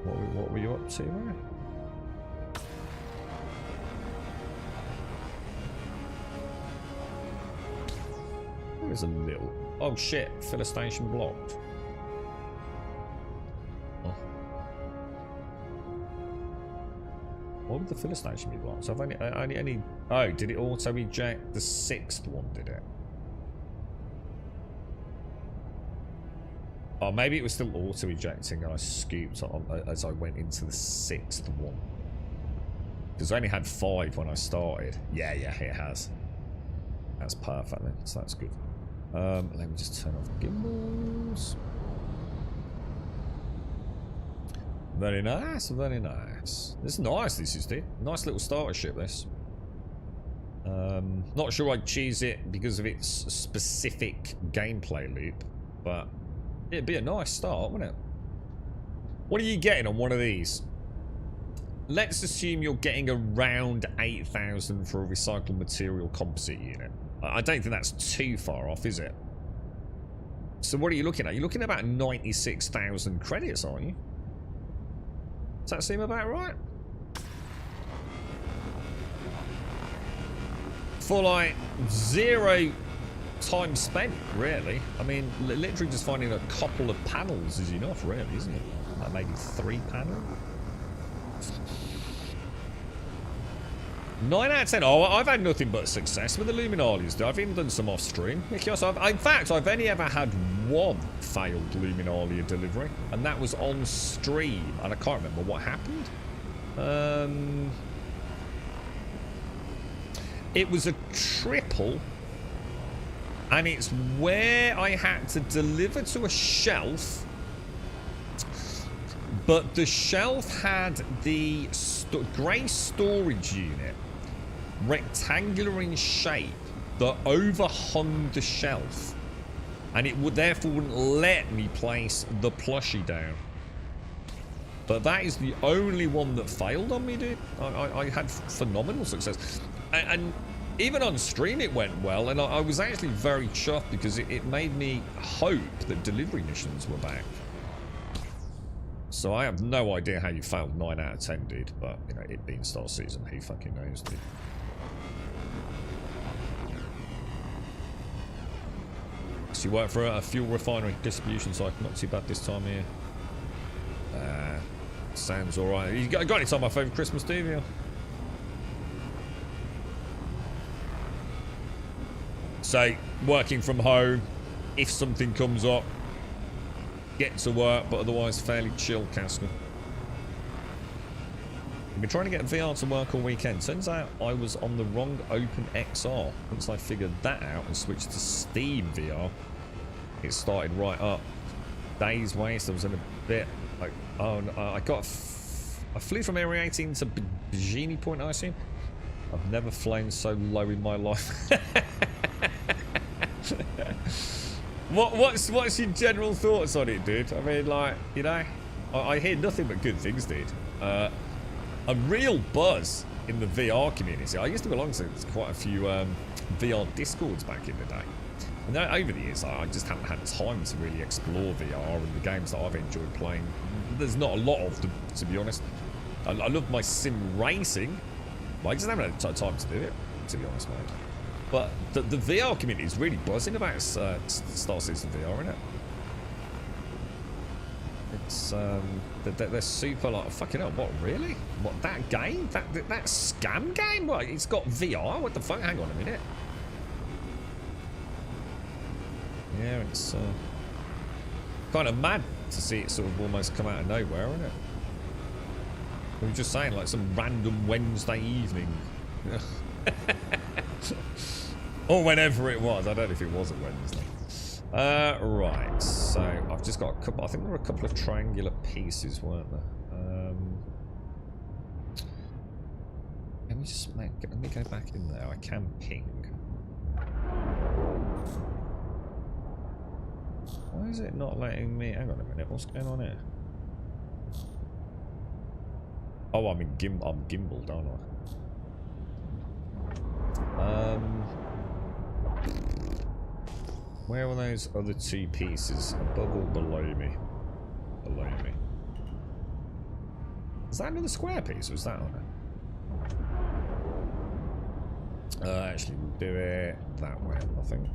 What were you up to, man? There's a little... Oh shit, fill a station blocked. Oh. Why would the filler station be blocked? So I've only... Oh, did it auto eject the 6th one, did it? Oh, maybe it was still auto ejecting and I scooped on as I went into the 6th one. Because I only had 5 when I started. Yeah, it has. That's perfect then, so that's good. Let me just turn off gimbals. Very nice, very nice. This is nice, this is it. Nice little starter ship, this. Not sure I'd choose it because of its specific gameplay loop, but it'd be a nice start, wouldn't it? What are you getting on one of these? Let's assume you're getting around 8,000 for a recycled material composite unit. I don't think that's too far off, is it? So what are you looking at? You're looking at about 96,000 credits, aren't you? Does that seem about right? For like 0 time spent, really. I mean, literally just finding a couple of panels is enough, really, isn't it? Like maybe 3 panels. 9 out of 10. Oh, I've had nothing but success with the Luminalis. I've even done some off stream. In fact, I've only ever had 1 failed Luminalia delivery, and that was on stream, and I can't remember what happened. It was a triple, and it's where I had to deliver to a shelf, but the shelf had the grey storage unit, rectangular in shape, that overhung the shelf, and it would therefore wouldn't let me place the plushie down. But that is the only one that failed on me, dude. I had phenomenal success, and even on stream it went well, and I was actually very chuffed because it made me hope that delivery missions were back. So I have no idea how you failed 9 out of 10, dude, but you know, it being start season, who fucking knows, dude. So you work for a fuel refinery distribution site, not too bad this time of year. Sounds alright. You got any time off over Christmas, do you? So, working from home, if something comes up, get to work, but otherwise fairly chill, Castle. I've been trying to get VR to work all weekend. Turns out I was on the wrong OpenXR. Once I figured that out and switched to Steam VR, it started right up. Days waste. I was in a bit like, oh, no, I flew from Area 18 to Bikini Point, I assume. I've never flown so low in my life. What's your general thoughts on it, dude? I mean, like, you know, I hear nothing but good things, dude. A real buzz in the VR community. I used to belong to quite a few VR discords back in the day. And then over the years, I just haven't had time to really explore VR and the games that I've enjoyed playing. There's not a lot of them, to be honest. I love my sim racing, but I just haven't had time to do it, to be honest, mate. But the VR community is really buzzing about Star Citizen VR, isn't it? It's they're super like, fucking hell, what, really? What, that game? That scam game? What, it's got VR? What the fuck? Hang on a minute. Yeah, it's kind of mad to see it sort of almost come out of nowhere, isn't it? We were just saying, like, some random Wednesday evening. Or whenever it was. I don't know if it was a Wednesday. Right, so I've just got a couple. I think there were a couple of triangular pieces, weren't there? Let me go back in there. I can ping. Why is it not letting me? Hang on a minute. What's going on here? Oh, I'm gimbaled, aren't I? Where were those other 2 pieces? Above or below me? Below me. Is that another square piece, or is that on it? Actually, we'll do it that way, I think.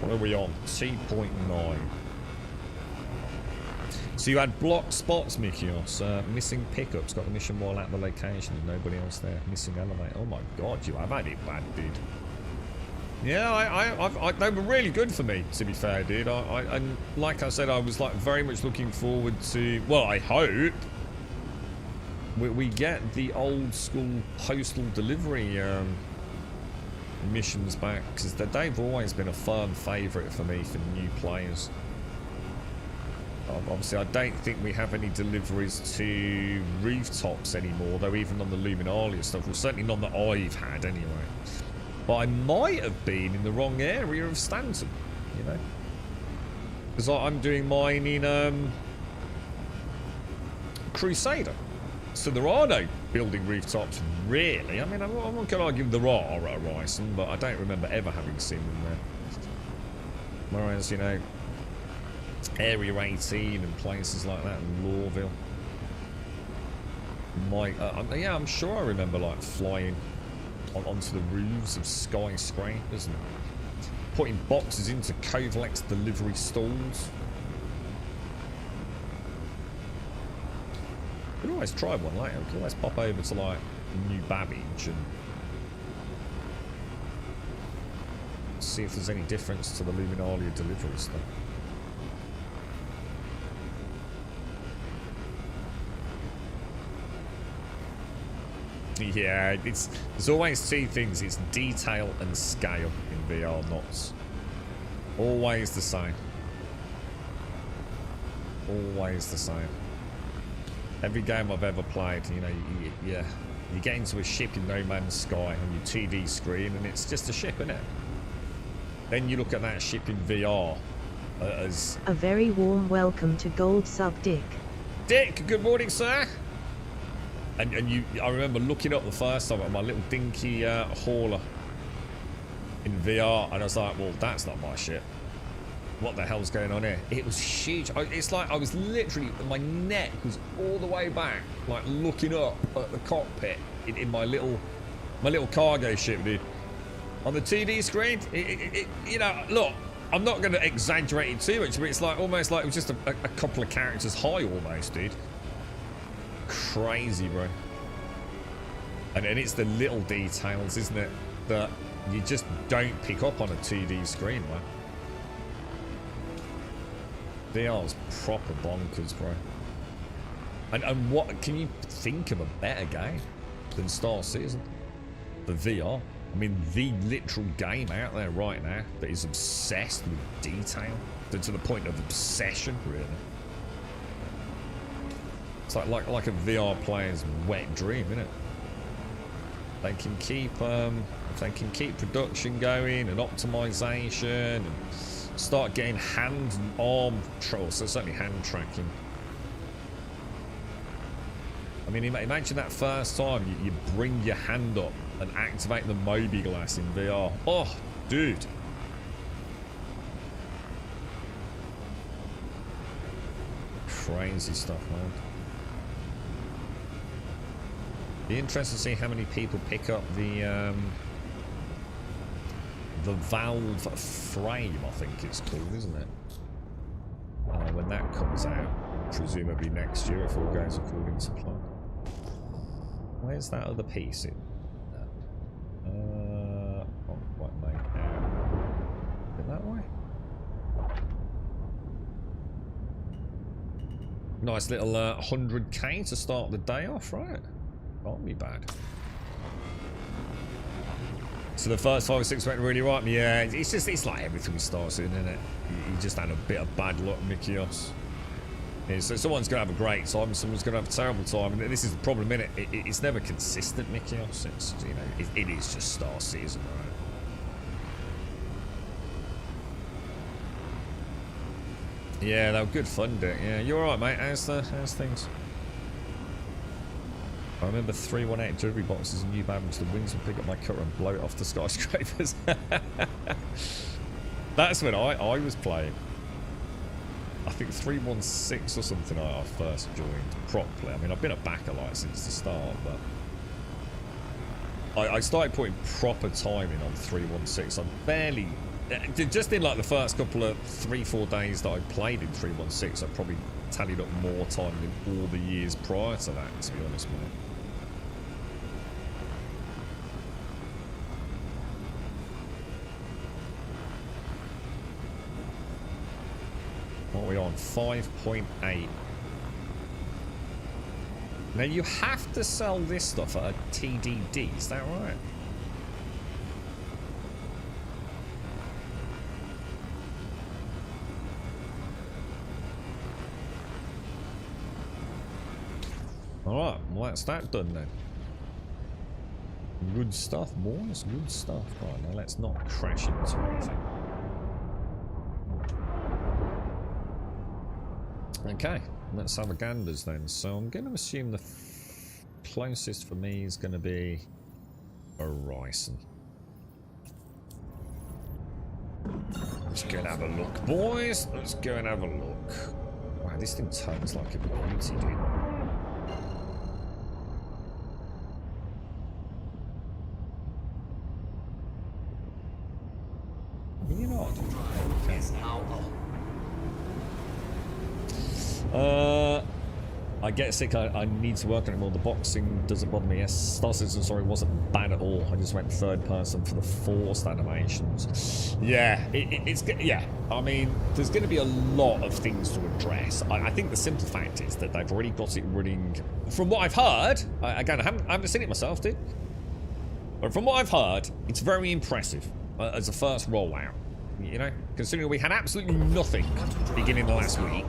What are we on? 2.9. So you had block spots, Mikios. Missing pickups. Got the mission while at the location. Nobody else there. Missing elevator. Oh my god, you have had it bad, dude. Yeah, they were really good for me, to be fair, dude. And like I said, I was like very much looking forward to. Well, I hope we get the old school postal delivery missions back, because they've always been a firm favourite for me for new players. Obviously, I don't think we have any deliveries to rooftops anymore, though even on the Luminalia stuff, well, certainly none that I've had anyway. But I might have been in the wrong area of Stanton, you know, because I'm doing mine in Crusader. So there are no building rooftops, really. I mean, I'm not going to argue there are at Ryson, but I don't remember ever having seen them there. Whereas, you know, Area 18 and places like that in Lawville. Yeah, I'm sure I remember, like, flying onto the roofs of skyscrapers and putting boxes into Kovalex delivery stalls. We could always try one later. We could always pop over to, like, New Babbage and see if there's any difference to the Luminalia delivery stuff. Yeah, there's always two things. It's detail and scale in VR knots. Always the same. Always the same. Every game I've ever played, you know, you get into a ship in No Man's Sky on your 2D screen, and it's just a ship, isn't it? Then you look at that ship in VR as... A very warm welcome to Gold Sub Dick. Dick, good morning, sir. And I remember looking up the first time at my little dinky hauler in VR, and I was like, well, that's not my ship. What the hell's going on here? It was huge. It's like I was literally, my neck was all the way back, like looking up at the cockpit in my little cargo ship, dude. On the 2D screen, you know, look, I'm not going to exaggerate it too much, but it's like almost like it was just a couple of characters high almost, dude. Crazy, bro. And it's the little details, isn't it, that you just don't pick up on a 2D screen, man. VR's proper bonkers, bro. And what can you think of a better game than Star Citizen? The VR. I mean, the literal game out there right now that is obsessed with detail to the point of obsession, really. It's like a VR player's wet dream, isn't it? They can keep production going and optimization and start getting hand and arm control, so certainly hand tracking. I mean, imagine that first time you bring your hand up and activate the Moby Glass in VR. Oh, dude. Crazy stuff, man. Be interested to see how many people pick up the Valve frame, I think it's called, isn't it? When that comes out, presumably next year if all goes according to plan. Where's that other piece in? What mate? Is it that way? Nice little 100k to start the day off, right? Can't be bad. So the first 5 or 6 went really right. Yeah, it's like everything starts in, isn't it? You just had a bit of bad luck, Mikios. Yeah, so someone's going to have a great time, someone's going to have a terrible time, and this is the problem, innit? It's never consistent, Mikios. It's, you know, it is just Star Citizen, right? Yeah, they were good fun, Dick. Yeah, you alright, mate? How's things? I remember 318 delivery boxes in New Babbage. The wings would pick up my cutter and blow it off the skyscrapers. That's when I was playing. I think 316 or something I first joined properly. I mean, I've been a backer like since the start, but I started putting proper timing on 316. I'm barely... Just in like the first couple of 3-4 days that I played in 316, I probably tallied up more time than all the years prior to that, to be honest, mate. What are we on? 5.8. Now you have to sell this stuff at a TDD, is that right? Alright, well that's that done then. Good stuff, boys. Good stuff. Right, now let's not crash into anything. Okay, let's have a ganders then. So I'm going to assume the closest for me is going to be Horizon. Let's go and have a look, boys. Let's go and have a look. Wow, this thing turns like a beauty, dude. You know I get sick. I need to work on it more. The boxing doesn't bother me. Yes, Star Citizen, sorry, wasn't bad at all. I just went third person for the forced animations. Yeah, it's yeah. I mean, there's going to be a lot of things to address. I think the simple fact is that they've already got it running. From what I've heard, again, I haven't seen it myself, dude. But from what I've heard, it's very impressive as a first rollout. You know, considering we had absolutely nothing beginning the last week.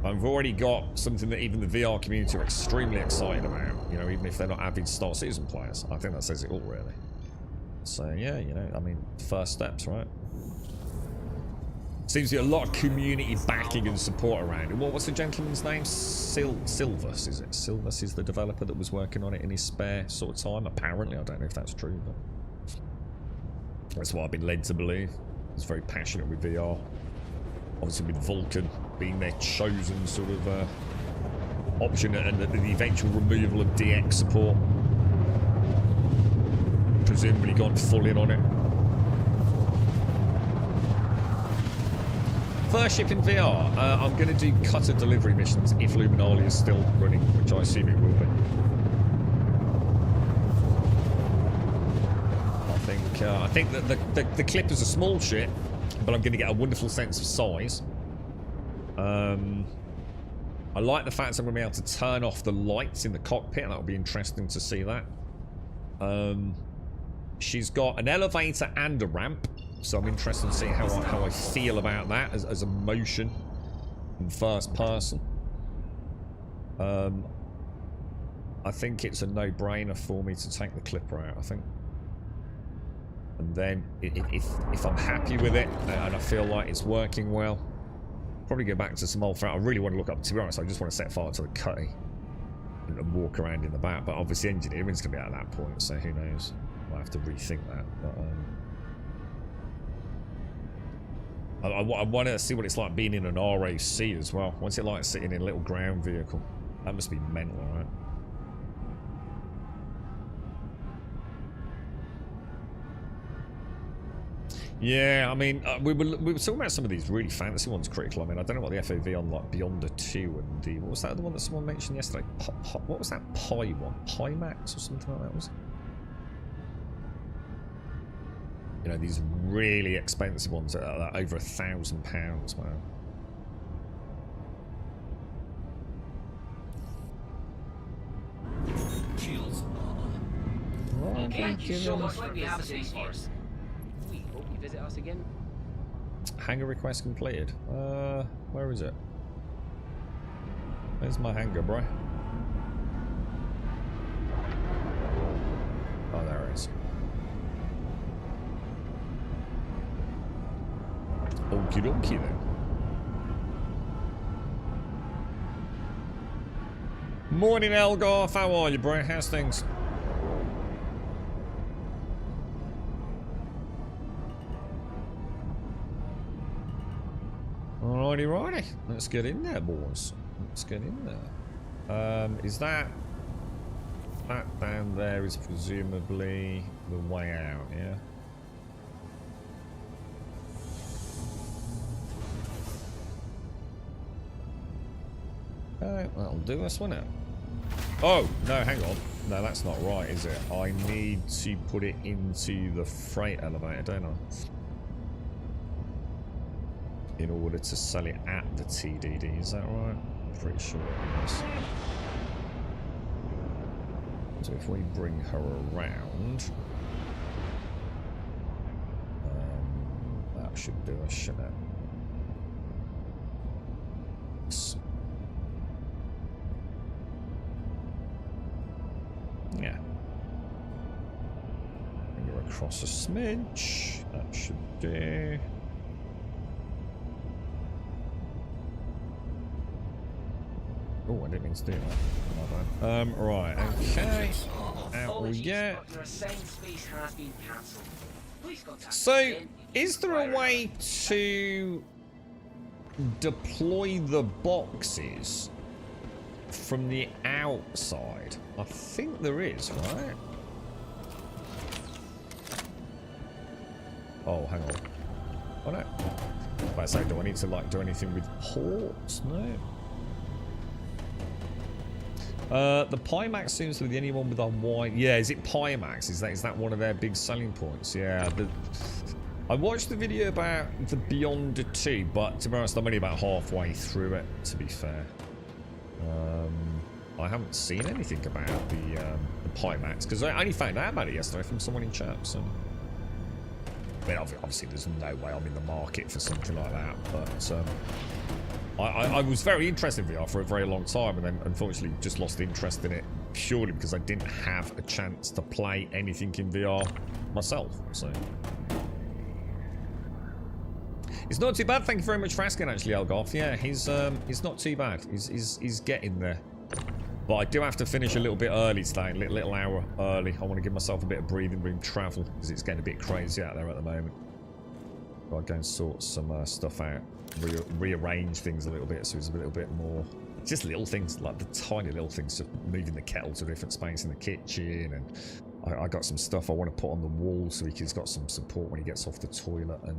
I've already got something that even the VR community are extremely excited about, you know, even if they're not avid Star Citizen players. I think that says it all, really. So, yeah, you know, I mean, first steps, right? Seems to be a lot of community backing and support around it. What's the gentleman's name? Silvus, is it? Silvus is the developer that was working on it in his spare sort of time. Apparently, I don't know if that's true, but that's what I've been led to believe. He's very passionate with VR. Obviously with Vulcan being their chosen sort of option, and the eventual removal of DX support. Presumably gone full in on it. First ship in VR, I'm going to do cutter delivery missions if Luminali is still running, which I assume it will be. I think that the clip is a small ship, but I'm going to get a wonderful sense of size. I like the fact I'm going to be able to turn off the lights in the cockpit, and that'll be interesting to see that. She's got an elevator and a ramp, so I'm interested to see how I feel about that as a motion in first person. I think it's a no-brainer for me to take the clipper out, I think. And then, if I'm happy with it, and I feel like it's working well, probably go back to some old I really want to look up, to be honest, I just want to set fire to the cutty and walk around in the back, but obviously engineering's going to be at that point, so who knows. I'll have to rethink that, but I want to see what it's like being in an RAC as well. What's it like sitting in a little ground vehicle? That must be mental, right? Yeah, I mean, we were talking about some of these really fancy ones, Critical. I mean, I don't know what the FOV on, like, Beyond the 2 and the... What was that, the one that someone mentioned yesterday? What was that Pi one? Pi Max or something like that, was it? You know, these really expensive ones that are over £1,000, man. Shields. Okay, so looks like we have a space force. We hope you visit us again. Hangar request completed. Where is it? Where's my hangar, bro? Oh, there it is. Okie dokie then. Morning, Elgoth. How are you, bro? How's things? Alrighty, righty. Let's get in there, boys. Let's get in there. Is that down there is presumably the way out, yeah? That'll do us, won't it? Oh, no, hang on. No, that's not right, is it? I need to put it into the freight elevator, don't I? In order to sell it at the TDD, is that right? I'm pretty sure it is. So if we bring her around, that should do us, shouldn't it? across a smidge. That should do. Oh, I didn't mean to do that. Right, okay. Out we get. So, is there a way to deploy the boxes from the outside? I think there is, right? Oh, hang on. Oh no. Wait, so do I need to like do anything with ports? No. The Pimax seems to be the only one with a wide. Yeah, is it Pimax? Is that one of their big selling points? Yeah. I watched the video about the Beyond 2, but to be honest, I'm only about halfway through it. To be fair, I haven't seen anything about the Pimax because I only found out about it yesterday from someone in chat. So, I mean, obviously, there's no way I'm in the market for something like that, but. I was very interested in VR for a very long time, and then unfortunately just lost interest in it purely because I didn't have a chance to play anything in VR myself. So it's not too bad. Thank you very much for asking. Actually, Elgoff, yeah, he's not too bad. He's getting there, but I do have to finish a little bit early today, a little hour early. I want to give myself a bit of breathing room travel because it's getting a bit crazy out there at the moment. I'll go and sort some stuff out. Rearrange things a little bit so it's a little bit more just little things like the tiny little things, just moving the kettle to a different space in the kitchen, and I got some stuff I want to put on the wall so he's got some support when he gets off the toilet. And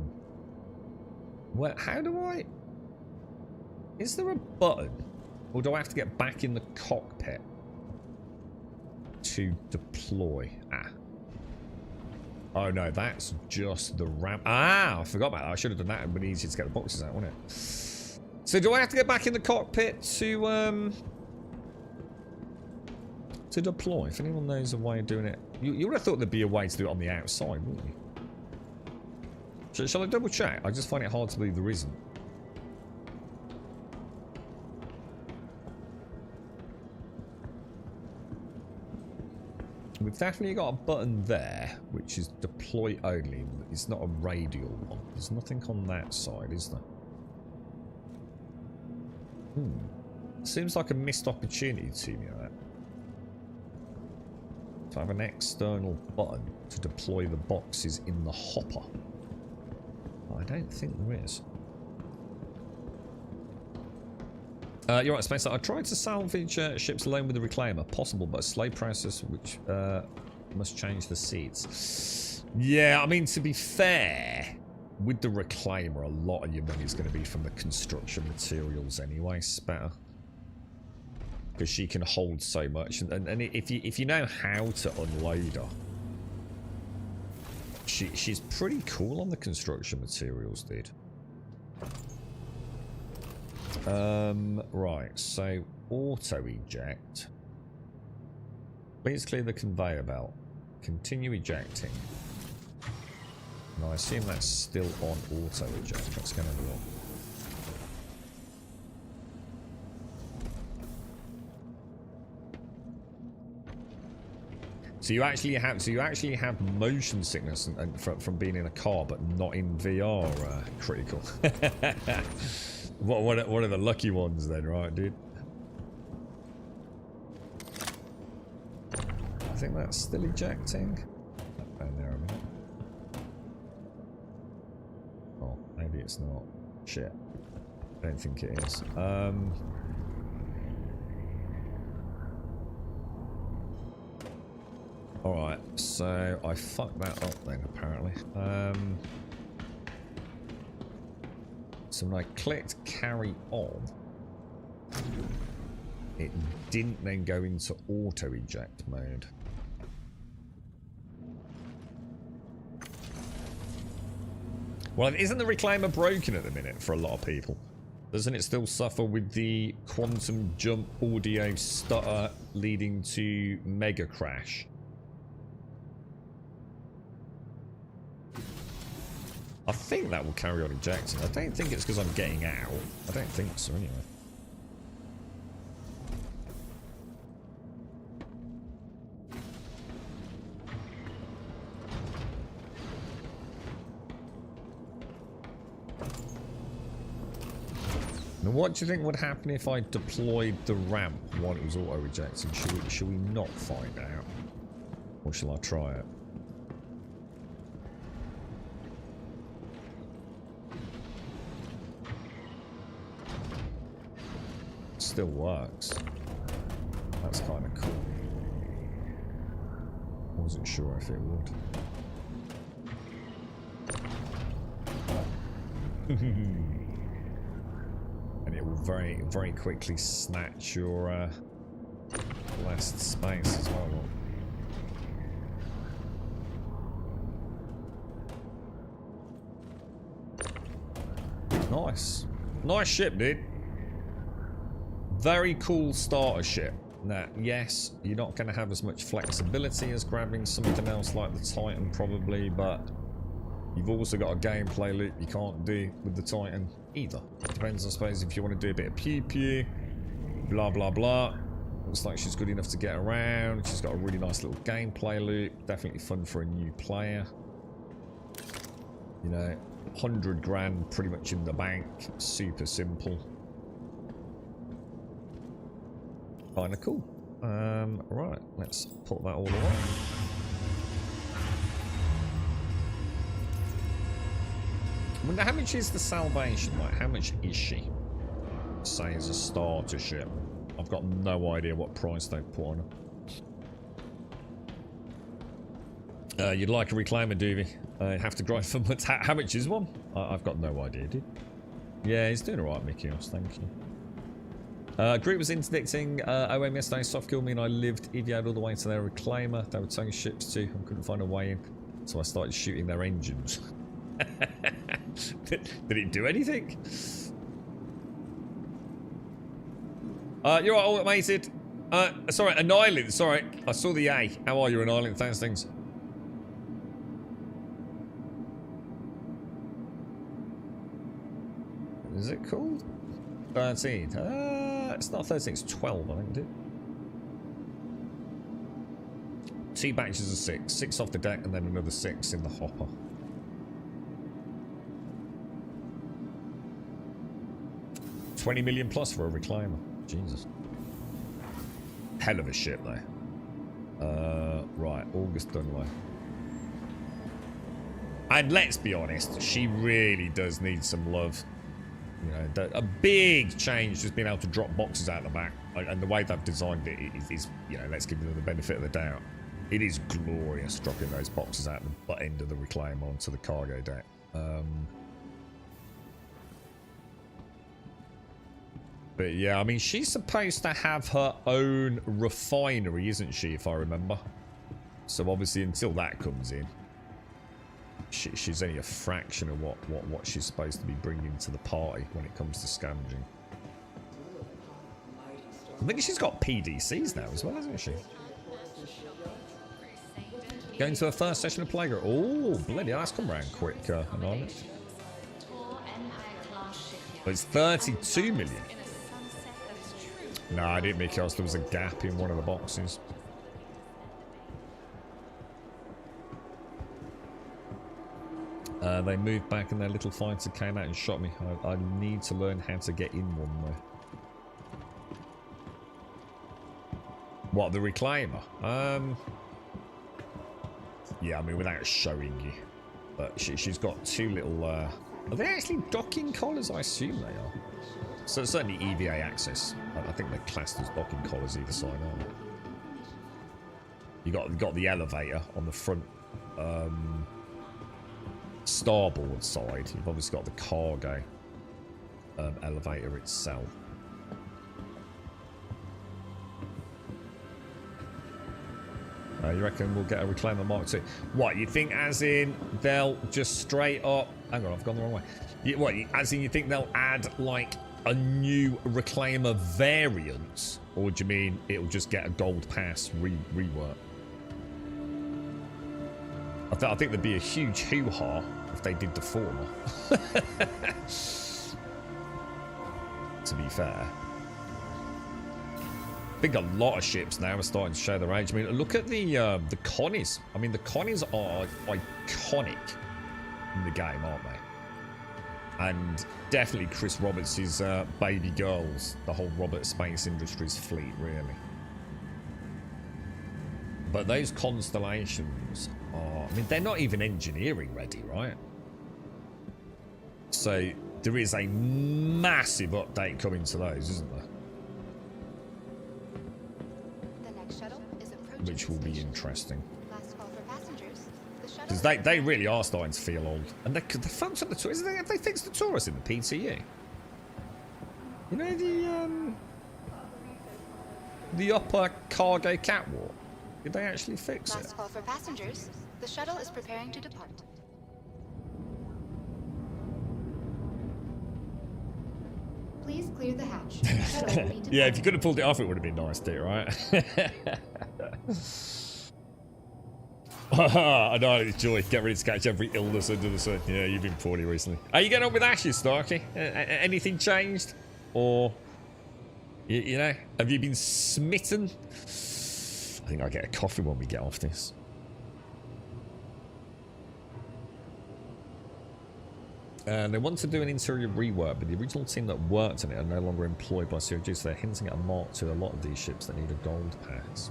well, how do I, is there a button or do I have to get back in the cockpit to deploy? Oh no, that's just the ramp. I forgot about that. I should have done that. It would be easier to get the boxes out, wouldn't it? So do I have to get back in the cockpit to deploy? If anyone knows a way of doing it, you would have thought there'd be a way to do it on the outside, wouldn't you? Shall I double check? I just find it hard to believe there isn't. We've definitely got a button there, which is deploy only. It's not a radial one. There's nothing on that side, is there? Seems like a missed opportunity to me, that. To have an external button to deploy the boxes in the hopper. I don't think there is. You're right, Spencer. I tried to salvage ships alone with the Reclaimer. Possible, but a slow process which must change the seats. Yeah, I mean, to be fair, with the Reclaimer, a lot of your money is going to be from the construction materials anyway, Spatter. Because she can hold so much. And if you know how to unload her, she's pretty cool on the construction materials, dude. Right, so auto eject. Please clear the conveyor belt. Continue ejecting. And I assume that's still on auto eject. Let's go and have a look. So you actually have motion sickness and from being in a car, but not in VR. Critical. What are the lucky ones then, right, dude? I think that's still ejecting. Down there a minute. Oh, maybe it's not. Shit. I don't think it is. Alright, so I fucked that up then, apparently. So when I clicked carry on, it didn't then go into auto eject mode. Well, isn't the Reclaimer broken at the minute for a lot of people? Doesn't it still suffer with the quantum jump audio stutter leading to mega crash? I think that will carry on ejecting. I don't think it's because I'm getting out. I don't think so anyway. What do you think would happen if I deployed the ramp while it was auto-rejecting? Should we not find out? Or shall I try it? Still works. That's kind of cool. Wasn't sure if it would. And it will very, very quickly snatch your last space as well. Nice. Nice ship, dude. Very cool starter ship. Now, yes, you're not going to have as much flexibility as grabbing something else like the Titan, probably, but you've also got a gameplay loop you can't do with the Titan either. Depends, I suppose, if you want to do a bit of pew-pew, blah, blah, blah. Looks like she's good enough to get around. She's got a really nice little gameplay loop. Definitely fun for a new player. You know, 100 grand pretty much in the bank. Super simple. Kind of cool. Right, let's put that all away. I wonder how much is the Salvation? Like, how much is she? Say as a starter ship. I've got no idea what price they've put on her. You'd like a reclaimer, Doovie? You have to grind for months. How much is one? I've got no idea, dude. Yeah, he's doing alright, Mickey. Thank you. Group was interdicting OM yesterday. Soft killed me and I lived EVA'd all the way to their reclaimer. They were towing ships too. I couldn't find a way in, so I started shooting their engines. Did it do anything? You're all automated. Sorry, an island. Sorry, I saw the A. How are you, an island? Thanks, things. Is it called 13? It's not 13. It's 12. I think, dude. 2 batches of 6. 6 off the deck, and then another 6 in the hopper. $20 million plus for a reclaimer. Jesus. Hell of a ship, though. Right, August Dunlay. And let's be honest, she really does need some love. You know, a big change just being able to drop boxes out the back. And the way they've designed it is, you know, let's give them the benefit of the doubt. It is glorious dropping those boxes out the butt end of the reclaimer onto the cargo deck. But yeah, I mean, she's supposed to have her own refinery, isn't she, if I remember? So obviously until that comes in, she's only a fraction of what she's supposed to be bringing to the party when it comes to scavenging. I think she's got PDCs now as well, hasn't she? Going to her first session of Plague. Oh, bloody hell, that's come around quick, Anonymous. But it's 32 million. No, I didn't make it. There was a gap in one of the boxes. They moved back and their little fighter came out and shot me. I need to learn how to get in one way. What, the reclaimer? Yeah, I mean, without showing you. But she's got 2 little... Are they actually docking collars? I assume they are. So certainly EVA access. I think they're classed as docking collars either side, aren't they? You got the elevator on the front starboard side. You've obviously got the cargo elevator itself. You reckon we'll get a reclaimer Mark II? What, you think as in they'll just straight up... Hang on, I've gone the wrong way. What, as in you think they'll add like a new reclaimer variant? Or do you mean it'll just get a gold pass rework? I think there'd be a huge hoo-ha if they did the former. To be fair. I think a lot of ships now are starting to show their age. I mean, look at the Connies. I mean, the Connies are iconic in the game, aren't they? And definitely Chris Roberts' baby girls, the whole Robert Space Industries fleet, really. But those constellations are, I mean, they're not even engineering ready, right? So there is a massive update coming to those, isn't there? The next shuttle is approaching Which will the be station. interesting. Last call for passengers. The shuttle Because they really are starting to feel old. And the folks on the tour, have they fixed the Taurus in the PTU? You know the upper cargo catwalk? Did they actually fix it? Last call for passengers. The shuttle is preparing to depart. Please clear the hatch. The shuttle will be Yeah, if you departing. could have pulled it off, it would have been nice, too, right? I know it's joy. Get ready to catch every illness under the sun. Yeah, you've been poorly recently. Are you getting on with Ashes, Starkey? Anything changed? Or, you know, have you been smitten? I think I'll get a coffee when we get off this. They want to do an interior rework, but the original team that worked on it are no longer employed by COG, so they're hinting at a mark to a lot of these ships that need a gold pass.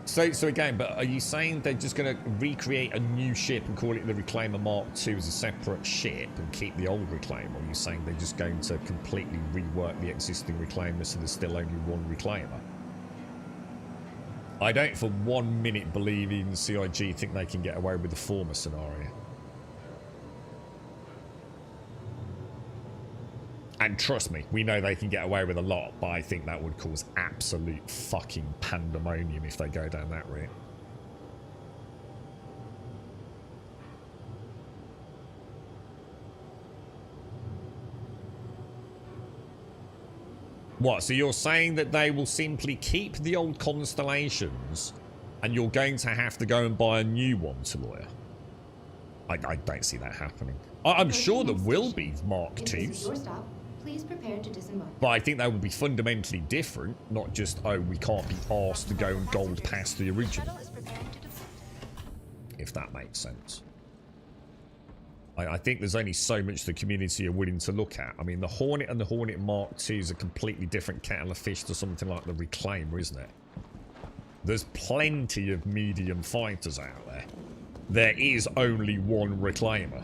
So again, but are you saying they're just going to recreate a new ship and call it the Reclaimer Mark II as a separate ship and keep the old Reclaimer? Or are you saying they're just going to completely rework the existing Reclaimer so there's still only one Reclaimer? I don't for 1 minute believe even CIG think they can get away with the former scenario. And trust me, we know they can get away with a lot, but I think that would cause absolute fucking pandemonium if they go down that route. What, so you're saying that they will simply keep the old constellations and you're going to have to go and buy a new one, Taloya? I don't see that happening. I'm sure there will be Mark In case of IIs. your stop, please prepare to disembark. But I think they will be fundamentally different, not just, oh, we can't be asked to go and gold past the The original, shuttle is preparing to depart. if that makes sense. I think there's only so much the community are willing to look at. I mean, the Hornet and the Hornet Mark II is a completely different kettle of fish to something like the Reclaimer, isn't it? There's plenty of medium fighters out there. There is only one Reclaimer.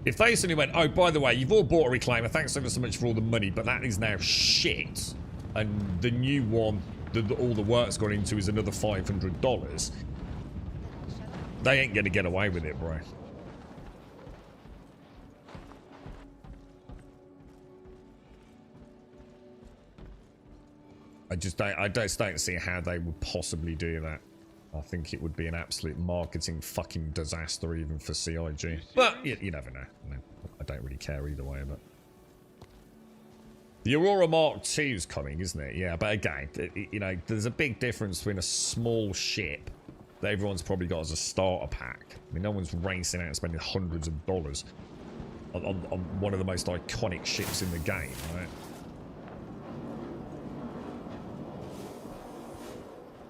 If they suddenly went, oh, by the way, you've all bought a Reclaimer, thanks ever so much for all the money, but that is now shit, and the new one that all the work's gone into is another $500, they ain't gonna get away with it, bro. I just don't see how they would possibly do that. I think it would be an absolute marketing fucking disaster even for CIG. But you never know. I don't really care either way, but... The Aurora Mark II is coming, isn't it? Yeah, but again, you know, there's a big difference between a small ship that everyone's probably got as a starter pack. I mean, no one's racing out and spending hundreds of dollars on one of the most iconic ships in the game, right?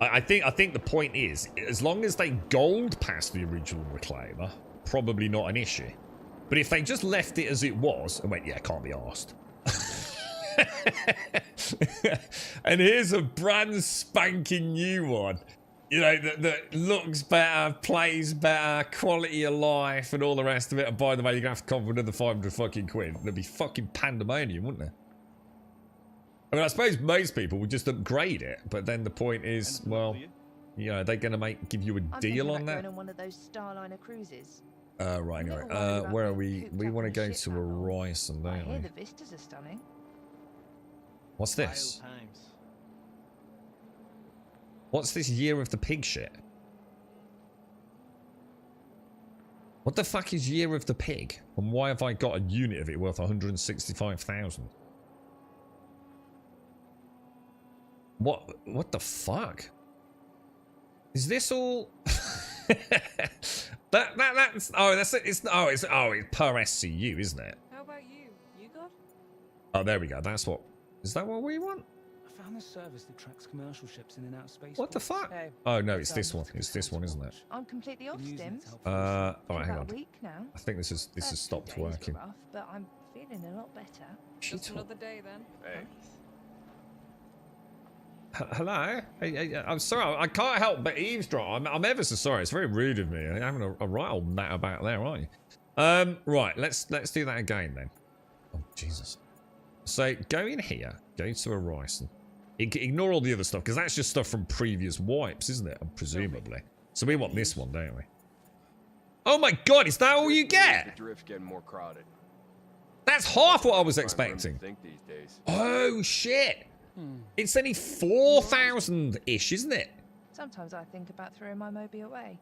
I think the point is, as long as they gold past the original Reclaimer, probably not an issue. But if they just left it as it was and went, yeah, can't be arsed. And here's a brand spanking new one, you know, that looks better, plays better, quality of life, and all the rest of it. And by the way, you're gonna have to come for another 500 fucking quid. There'd be fucking pandemonium, wouldn't there? I mean, I suppose most people would just upgrade it, but then the point is, well, you know, they're going to give you a deal on that? Going on one of those Starliner cruises. Right, anyway, where are we? We want to go to Horizon, I don't hear we? the vistas are stunning. What's this? What's this Year of the Pig shit? What the fuck is Year of the Pig? And why have I got a unit of it worth 165,000? What the fuck? Is this all? that's it's per SCU, isn't it? How about you? You got? Oh, there we go. That's what. Is that what we want? found this service that tracks commercial ships in and out of space. What the fuck? Hey, Oh no, it's this one. It's this one, isn't it? I'm completely off stims. All For right, hang about on. a week now. I think this has First few stopped days were working. rough, but I'm feeling a lot better. Just another day then. Hey. Hello? I'm sorry, I can't help but eavesdrop. I'm ever so sorry. It's very rude of me. You're having a right old nat about there, aren't you? Right, let's do that again then. Oh Jesus. So go in here, go to Horizon. Ignore all the other stuff, because that's just stuff from previous wipes, isn't it? Presumably. So we want this one, don't we? Oh my god, is that all you get? The drift's getting more crowded. That's half what I was expecting. Think these days. Oh shit. It's only 4,000-ish, isn't it? Sometimes I think about throwing my Moby away.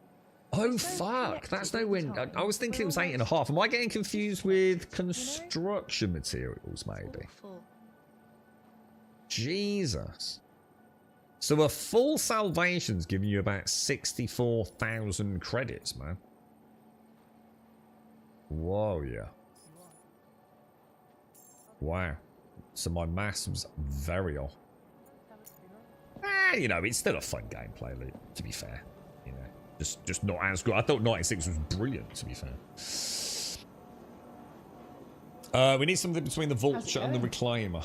Oh fuck, that's no win. I was thinking it was 8.5. Am I getting confused with construction materials, maybe? Awful. Jesus. So a full salvation's giving you about 64,000 credits, man. Whoa, yeah. Wow. So my maths was very off. You know, it's still a fun gameplay loop, to be fair. You know, just not as good. I thought 96 was brilliant, to be fair. We need something between the Vulture and the Reclaimer.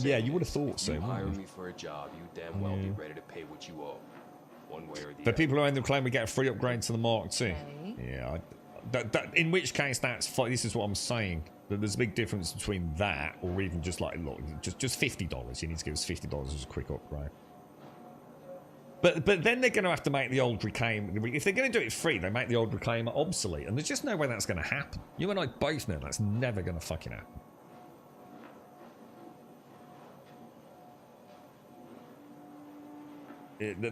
Yeah, you would have thought so. You hire wouldn't you? me for a job, you damn well be ready to pay what you owe, one way or the The other. people who own the Reclaimer get a free upgrade to the Mark II. Okay. Yeah, in which case that's fine. This is what I'm saying. That there's a big difference between that or even just like, look, just $50. You need to give us $50 as a quick upgrade. But then they're going to have to make the old Reclaimer. If they're going to do it free, they make the old Reclaimer obsolete, and there's just no way that's going to happen. You and I both know that's never going to fucking happen.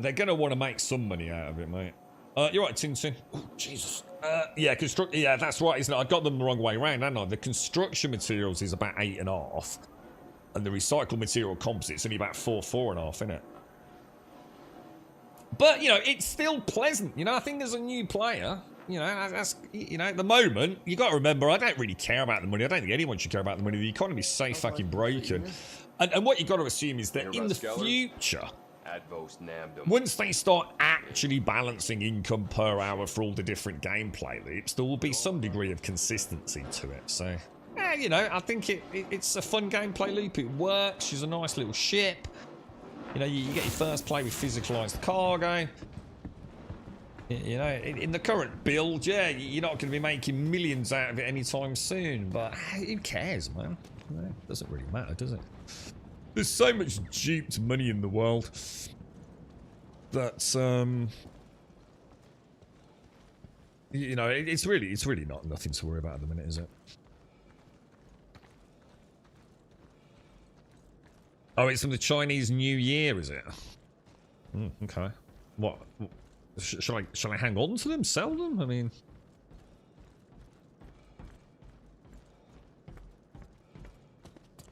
They're going to want to make some money out of it, mate. You're right, Tintin. Oh, Jesus. Yeah, yeah, that's right, isn't it? I got them the wrong way around, haven't I? The construction materials is about 8.5, and the recycled material composite's only about 4.5, isn't it? But, you know, it's still pleasant. You know, I think as a new player, you know, that's, you know, at the moment, you got to remember, I don't really care about the money. I don't think anyone should care about the money. The economy's so fucking broken. And what you got to assume is that in the future, once they start actually balancing income per hour for all the different gameplay loops, there will be some degree of consistency to it. So, yeah, you know, I think it's a fun gameplay loop. It works. She's a nice little ship. You know, you get your first play with physicalized cargo. You know, in the current build, yeah, you're not going to be making millions out of it anytime soon. But who cares, man? It doesn't really matter, does it? There's so much duped money in the world that, you know, it's really not nothing to worry about at the minute, is it? Oh, it's from the Chinese New Year, is it? Okay. What? Shall I hang on to them? Sell them? I mean,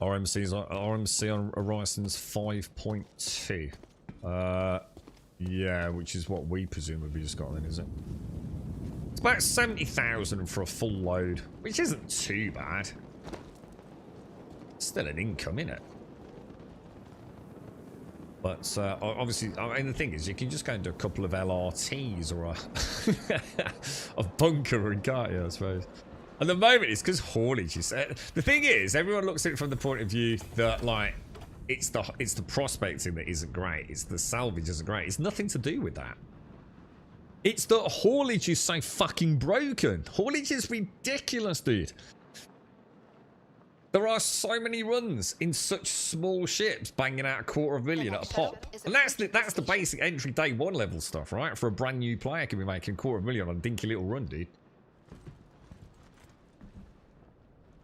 RMC on Horizon's 5.2. Yeah, which is what we presumably just got then, is it? It's about 70,000 for a full load, which isn't too bad. Still an income, innit? But obviously, I mean, the thing is, you can just go and do a couple of LRTs or a bunker and car, yeah, I suppose. At the moment, it's because haulage is. The thing is, everyone looks at it from the point of view that, like, it's the prospecting that isn't great. It's the salvage isn't great. It's nothing to do with that. It's the haulage is so fucking broken. Haulage is ridiculous, dude. There are so many runs in such small ships banging out $250,000 at a pop. And that's the basic entry day one level stuff, right? For a brand new player can be making $250,000 on a dinky little run, dude.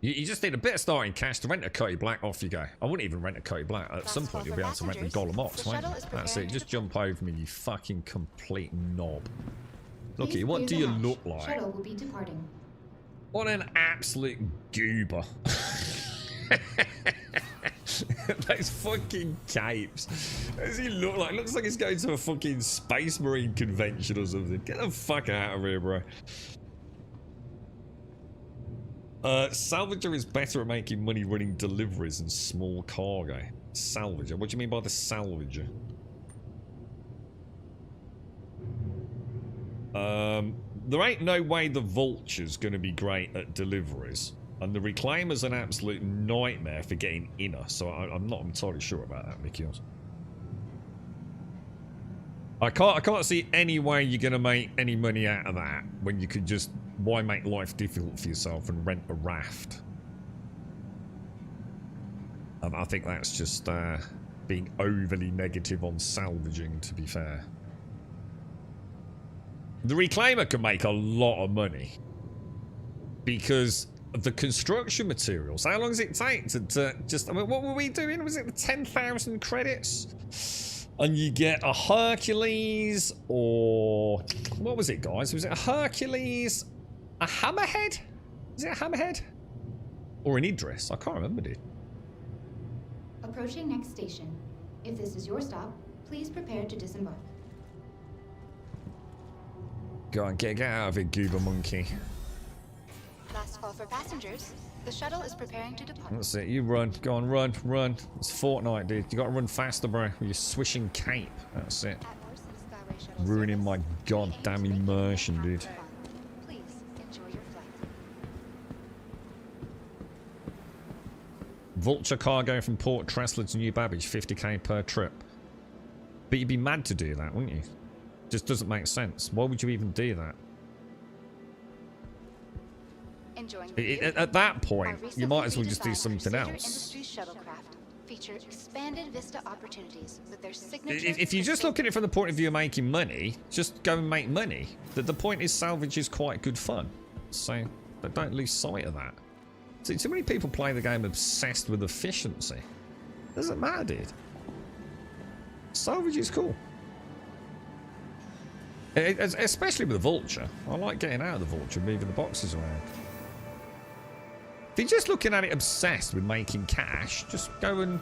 You just need a bit of starting cash to rent a Cody Black, off you go. I wouldn't even rent a Cody Black. At some point you'll be able to rent the Golem Ox, won't you? That's it, just jump over me, you fucking complete knob. Look at you, what do you look like? Shuttle will be departing. What an absolute goober. Those fucking capes. What does he look like? Looks like he's going to a fucking Space Marine convention or something. Get the fuck out of here, bro. Salvager is better at making money running deliveries and small cargo. Salvager. What do you mean by the salvager? There ain't no way the Vulture's going to be great at deliveries. And the Reclaimer's an absolute nightmare for getting inner. So I'm not entirely sure about that, Mickey. I can't see any way you're going to make any money out of that when you could just... Why make life difficult for yourself and rent a raft? I think that's just being overly negative on salvaging, to be fair. The Reclaimer can make a lot of money because of the construction materials. How long does it take to just... I mean, what were we doing? Was it the 10,000 credits? And you get a Hercules or... What was it, guys? Was it a Hercules? A Hammerhead? Is it a Hammerhead? Or an Idris? I can't remember, dude. Approaching next station. If this is your stop, please prepare to disembark. Go on, get out of it, Goober Monkey. Last call for passengers. The shuttle is preparing to depart. That's it, you run. Go on, run, run. It's Fortnite, dude. You gotta run faster, bro. With your swishing cape. That's it. Ruining my goddamn immersion, dude. Please enjoy your flight. Vulture cargo from Port Tressler to New Babbage, 50k per trip. But you'd be mad to do that, wouldn't you? Just doesn't make sense. Why would you even do that? At that point, you might as well just do something else. If you just look at it from the point of view of making money, just go and make money. The point is salvage is quite good fun. So, but don't lose sight of that. See, too many people play the game obsessed with efficiency. Doesn't matter, dude. Salvage is cool. Especially with the Vulture. I like getting out of the Vulture, moving the boxes around. If you're just looking at it obsessed with making cash, just go and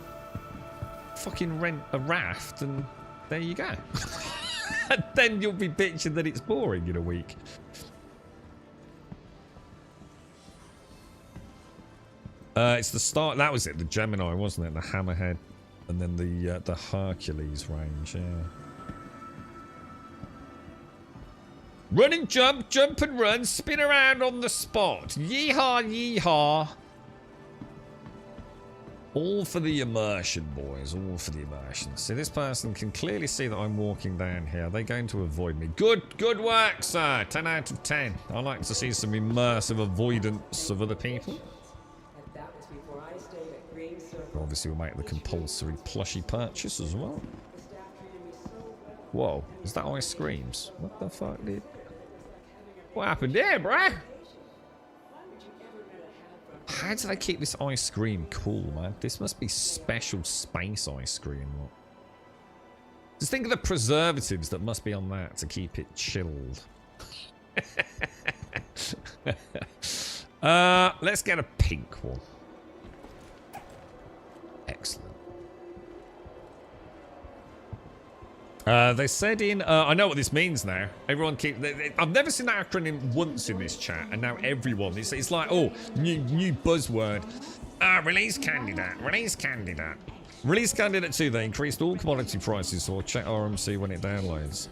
fucking rent a raft and there you go. And then you'll be bitching that it's boring in a week. It's the start. That was it. The Gemini, wasn't it? The Hammerhead, and then the Hercules range. Yeah. Run and jump, jump and run, spin around on the spot. Yeehaw, yeehaw. All for the immersion, boys. All for the immersion. See, this person can clearly see that I'm walking down here. They're going to avoid me. Good work, sir. 10 out of 10. I like to see some immersive avoidance of other people. Obviously, we'll make the compulsory plushie purchase as well. Whoa, is that ice creams? What the fuck, dude? What happened there, bruh? How do they keep this ice cream cool, man? This must be special space ice cream. Just think of the preservatives that must be on that to keep it chilled. Let's get a pink one. Excellent. They said in... I know what this means now. Everyone keep... I've never seen that acronym once in this chat, and now everyone... It's like, oh, new buzzword. Release candidate. Release candidate. Release candidate 2. They increased all commodity prices, so check RMC when it downloads.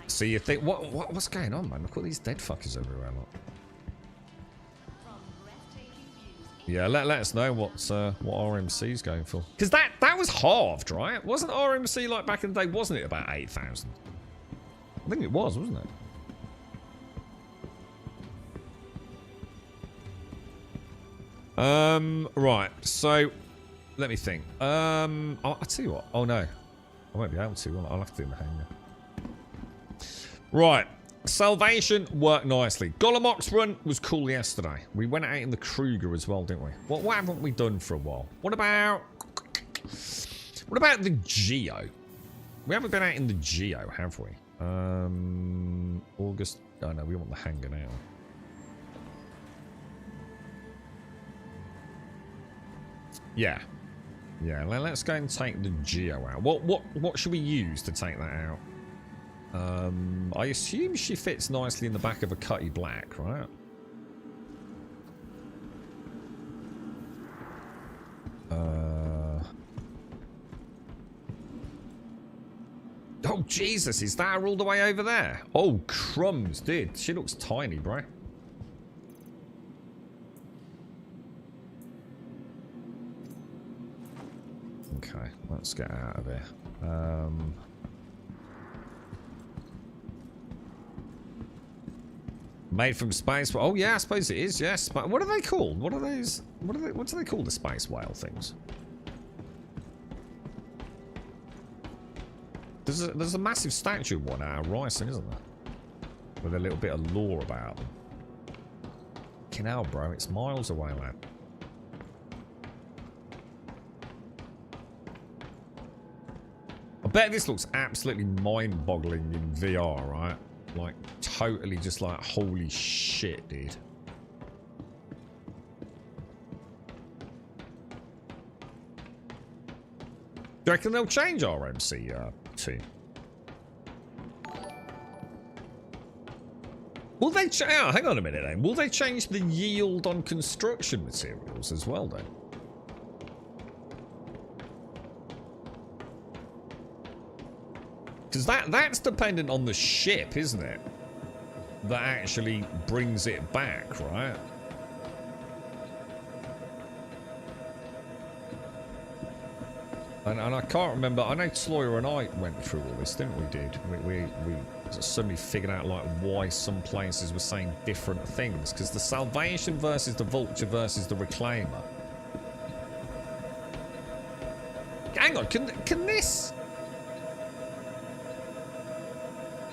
So you think... What's going on, man? Look at these dead fuckers everywhere, look. Yeah, let us know what RMC's going for. Because that was halved, right? Wasn't RMC like back in the day, wasn't it about 8,000? I think it was, wasn't it? Right, so let me think. I'll tell you what. Oh no. I won't be able to, will I? I'll have to do the hangar. Right. Salvation worked nicely. Golomox run was cool yesterday. We went out in the Kruger as well, didn't we? What haven't we done for a while? What about the Geo? We haven't been out in the Geo, have we? August. Oh no, we want the hangar now. Yeah. Yeah, let's go and take the Geo out. What should we use to take that out? I assume she fits nicely in the back of a Cutty Black, right? Oh, Jesus, is that her all the way over there? Oh, crumbs, dude. She looks tiny, bro. Okay, let's get out of here. Made from space. Oh, yeah, I suppose it is, yes. But what are they called? What are those? What do they call the space whale things? There's a massive statue of one out of Ryson, isn't there? With a little bit of lore about them. Fucking hell, bro. It's miles away, man. I bet this looks absolutely mind-boggling in VR, right? Like, totally just like, holy shit, dude. Do you reckon they'll change RMC2? Will they hang on a minute then. Will they change the yield on construction materials as well then? Because that's dependent on the ship, isn't it? That actually brings it back, right? And I can't remember. I know Sloyer and I went through all this, didn't we, dude? We suddenly figured out like why some places were saying different things. Because the Salvation versus the Vulture versus the Reclaimer. Hang on, can this?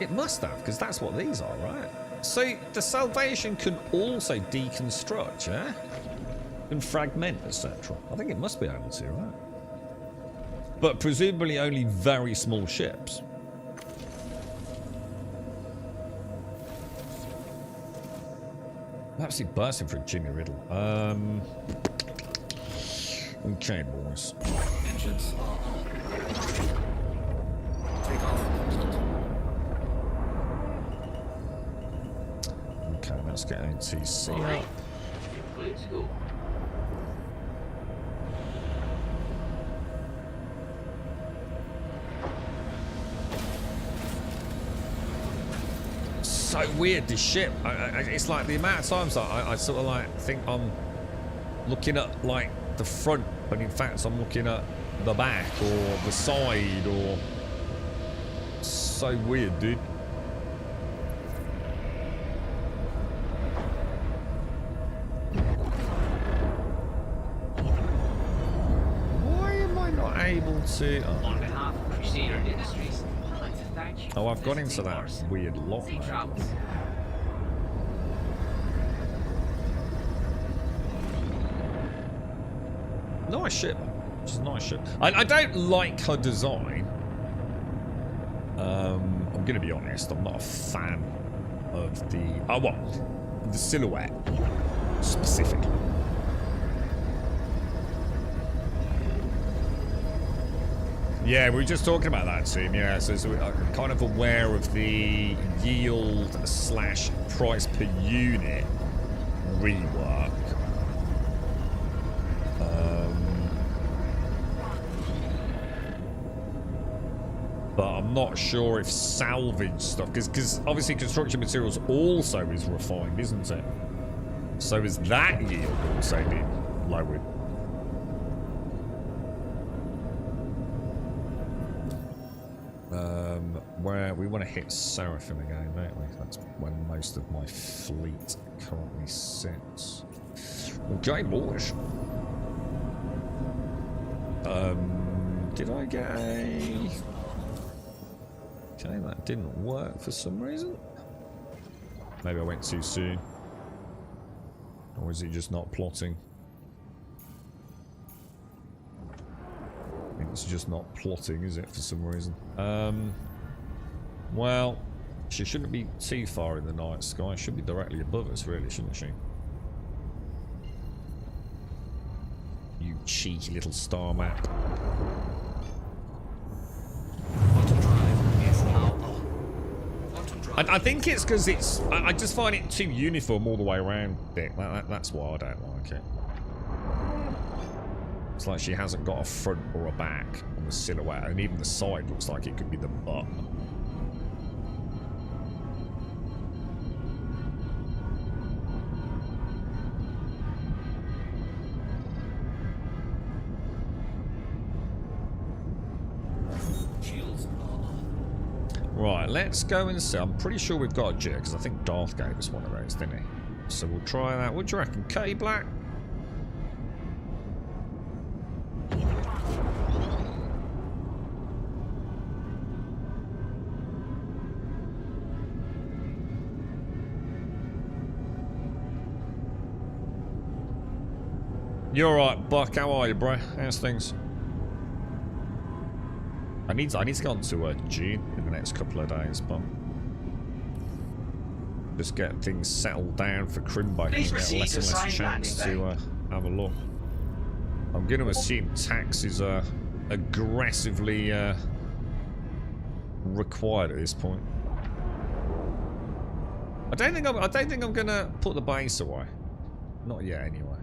It must have, because that's what these are, right? So the Salvation can also deconstruct, yeah? And fragment, etc. I think it must be able to, right? But presumably only very small ships. I'm absolutely bursting for a Jimmy Riddle. Okay, boys. Engines are on. Take off. Okay, let's get ATC up. Clear to go. So weird, this ship. It's like the amount of times I sort of like think I'm looking at like the front, but in fact I'm looking at the back or the side, or so weird, dude. Why am I not able to? On behalf of Crusader Industries, I'd like to thank you. Oh, I've for got into visiting that ours. weird lock. Safe mode. travels. Nice ship. Just a nice ship. I don't like her design. I'm going to be honest. I'm not a fan of the... Oh, well, the silhouette specifically. Yeah, we were just talking about that, team. Yeah, so I'm kind of aware of the yield / price per unit rework. But I'm not sure if salvage stuff, because obviously construction materials also is refined, isn't it? So is that yield also been lowered? Where we want to hit Seraphim again, don't we? That's where most of my fleet currently sits. Okay, boys. Did I get a... Okay, that didn't work for some reason. Maybe I went too soon. Or is it just not plotting? I think it's just not plotting, is it, for some reason? Well, she shouldn't be too far in the night sky. She should be directly above us, really, shouldn't she? You cheeky little star map. I think it's because it's... I just find it too uniform all the way around, Dick. That's why I don't like it. It's like she hasn't got a front or a back on the silhouette, and even the side looks like it could be the butt. Right, let's go and see. I'm pretty sure we've got a jig, because I think Darth gave us one of those, didn't he? So we'll try that. What do you reckon? K Black? You're alright, Buck. How are you, bro? How's things? I need to go on to June in the next couple of days, but just get things settled down for Crimbo and get less and less chance to have a look. I'm going to assume tax is aggressively required at this point. I don't think I'm gonna put the base away. Not yet, anyway.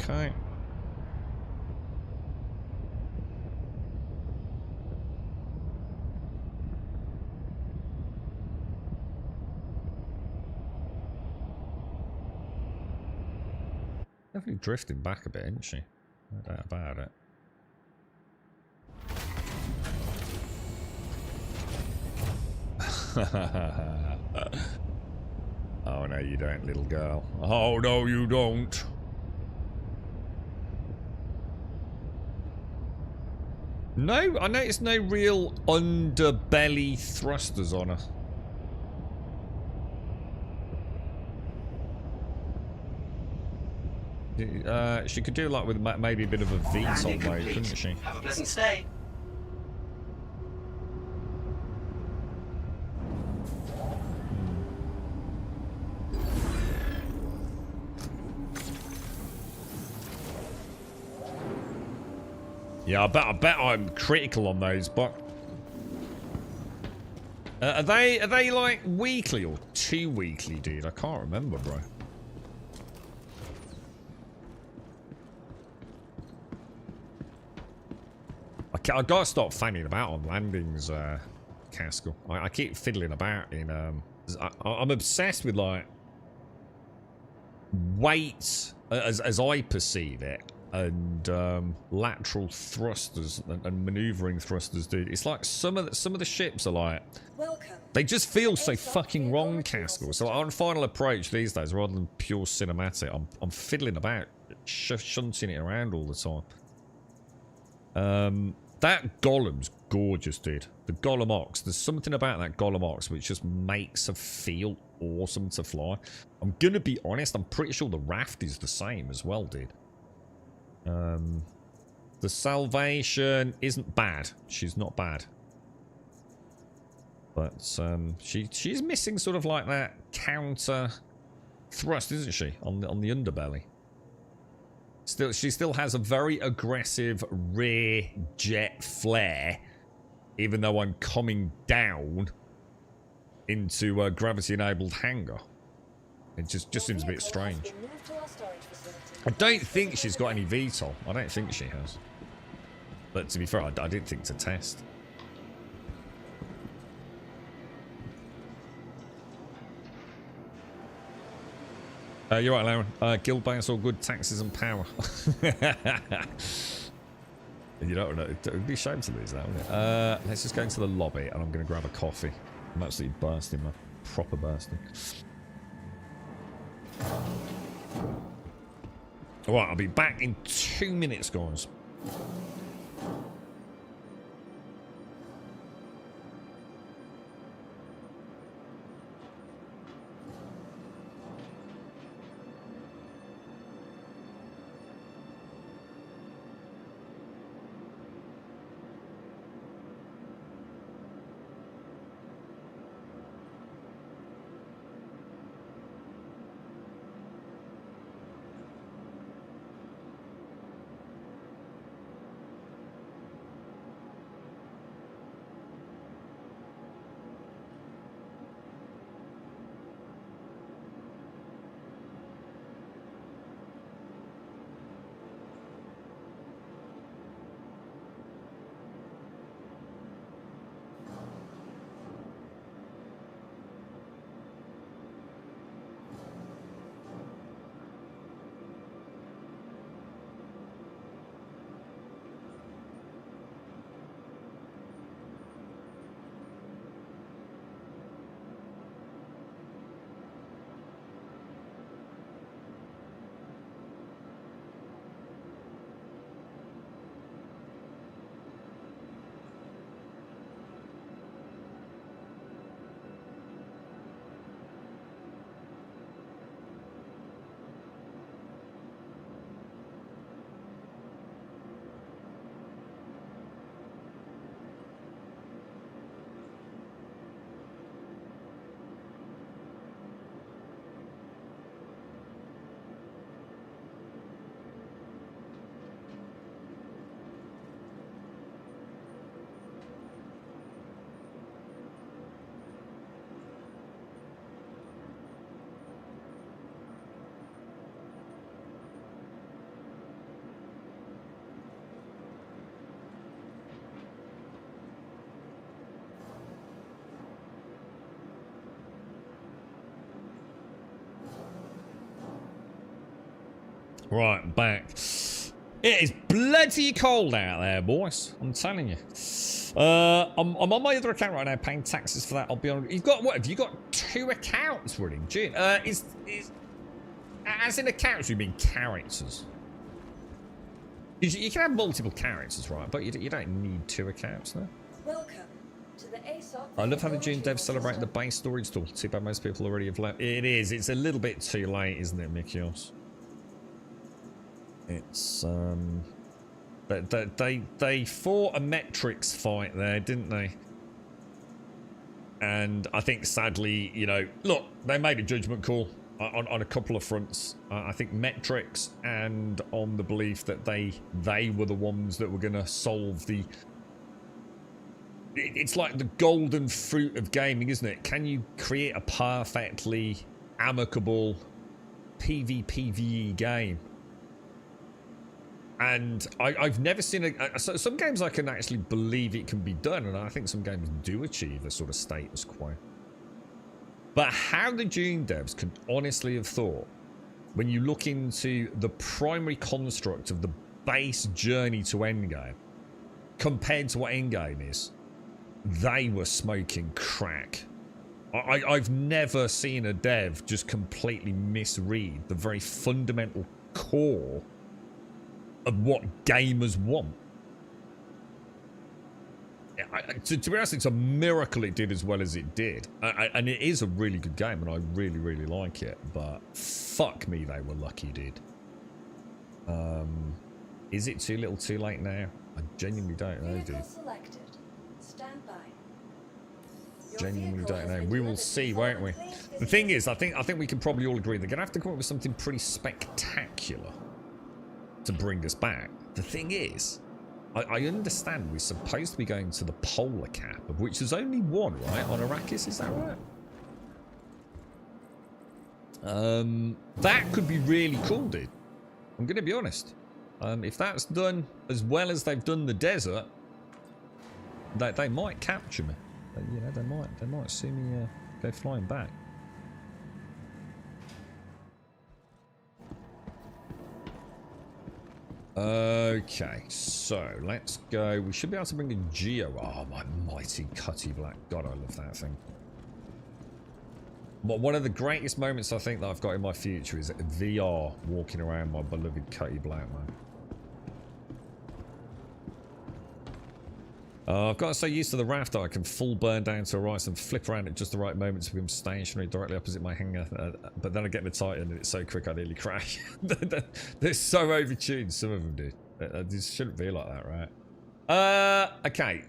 Okay. Definitely drifting back a bit, isn't she? No doubt about it. Oh no, you don't, little girl. Oh no, you don't. No, I noticed no real underbelly thrusters on her. She could do like with maybe a bit of a VTOL mode, couldn't she? Have a pleasant stay. Yeah, I bet I'm critical on those, but are they like weekly or 2 weekly, dude? I can't remember, bro. I gotta stop fanning about on landings, Caskell. I keep fiddling about in I'm obsessed with like weight as I perceive it. And lateral thrusters and maneuvering thrusters, dude. It's like some of the ships are like, they just feel so fucking wrong, Caskell. So on Final Approach these days, rather than pure cinematic, I'm fiddling about, shunting it around all the time. That Golem's gorgeous, dude. The Golem Ox. There's something about that Golem Ox which just makes her feel awesome to fly. I'm gonna be honest, I'm pretty sure the Raft is the same as well, dude. The Salvation isn't bad. She's not bad. But she's missing sort of like that counter thrust, isn't she? On the underbelly. She still has a very aggressive rear jet flare, even though I'm coming down into a gravity enabled hangar. It just seems a bit strange. I don't think she's got any VTOL. I don't think she has. But to be fair, I didn't think to test. You're right, Lauren. Guild base all good, taxes and power. You don't know. It would be a shame to lose that, wouldn't it? Let's just go into the lobby and I'm going to grab a coffee. I'm absolutely bursting, man. Proper bursting. Alright, I'll be back in 2 minutes, guys. Right, back. It is bloody cold out there, boys. I'm telling you. I'm on my other account right now, paying taxes for that. I'll be on. You've got what? Have you got 2 accounts running? Gee, is as in accounts? You mean characters? You can have multiple characters, right? But you don't need 2 accounts, no. Welcome to the ASOP. I love having June devs celebrating the base storage tool. Too bad most people already have left. It is. It's a little bit too late, isn't it, Mikios? It's but they fought a metrics fight there, didn't they? And I think sadly, you know, look, they made a judgment call on a couple of fronts. I think metrics and on the belief that they were the ones that were going to solve the. It's like the golden fruit of gaming, isn't it? Can you create a perfectly amicable PvPvE game? And I've never seen some games I can actually believe it can be done, and I think some games do achieve a sort of status quo. But how the June devs can honestly have thought, when you look into the primary construct of the base journey to endgame, compared to what endgame is, they were smoking crack. I've never seen a dev just completely misread the very fundamental core of what gamers want. To be honest, it's a miracle it did as well as it did. And it is a really good game, and I really, really like it. But fuck me, they were lucky, dude. Is it too little too late now? I genuinely don't know, dude. Selected. Stand by. Genuinely don't know. We will see, won't we? The thing is, I think we can probably all agree they're going to have to come up with something pretty spectacular to bring us back. The thing is, I understand we're supposed to be going to the polar cap, of which there's only one, right, on Arrakis, is that right? That could be really cool, dude. I'm going to be honest. If that's done as well as they've done the desert, they might capture me. You know, they might see me go flying back. Okay, so let's go. We should be able to bring a Geo. Oh, my mighty Cutty Black. God, I love that thing. But one of the greatest moments I think that I've got in my future is VR walking around my beloved Cutty Black, man. I've got so used to the raft that I can full burn down to the right and flip around at just the right moment to become stationary directly opposite my hangar. But then I get the Titan and it's so quick I nearly crash. They're so overtuned, some of them do. This shouldn't be like that, right? Okay,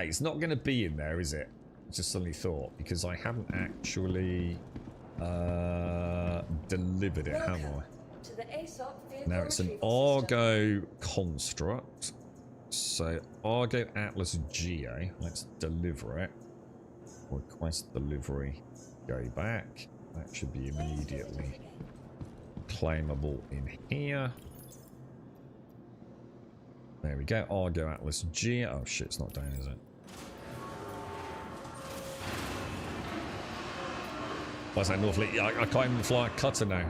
it's not going to be in there, is it? Just suddenly thought, because I haven't actually delivered it, have I? To the ASOP Now it's an Argo construct. So Argo Atlas Geo, let's deliver it. Request delivery, go back. That should be immediately claimable in here. There we go, Argo Atlas Geo. Oh shit, it's not down, is it? Why's that Northly? I can't even fly a cutter now.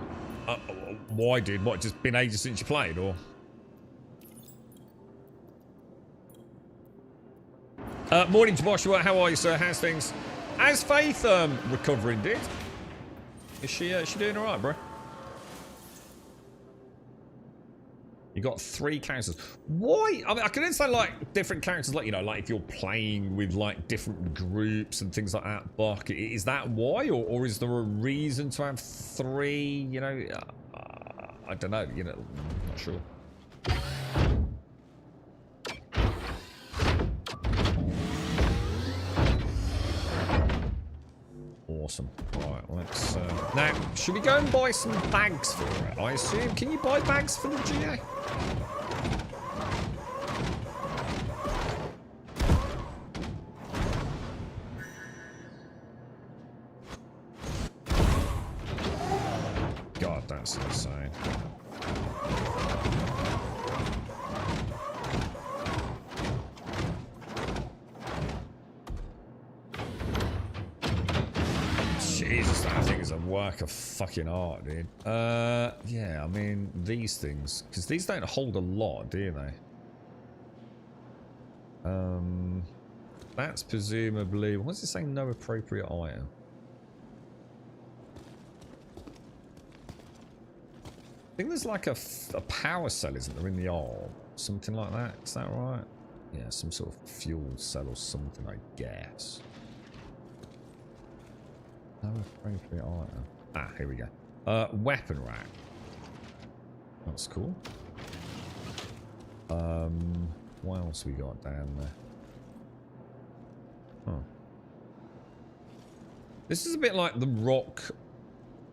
Why, dude? What, just been ages since you played, or? Morning, Joshua. How are you, sir? How's things? How's Faith recovering, dude? Is she doing all right, bro? You got 3 characters. Why? I mean, I can understand like different characters, like, you know, like if you're playing with like different groups and things like that. Buck, is that why, or is there a reason to have 3? You know, I don't know. You know, I'm not sure. Awesome. Alright, let's... Now, should we go and buy some bags for it? I assume. Can you buy bags for the GA? God, that's insane. Jesus, that thing is a work of fucking art, dude. Yeah, I mean, these things, because these don't hold a lot, do they? That's presumably, what's it saying? No appropriate item. I think there's like a power cell, isn't there, in the arm? Something like that. Is that right? Yeah, some sort of fuel cell or something, I guess. No appropriate item. Ah, here we go. Weapon rack. That's cool. What else we got down there? Huh. This is a bit like the rock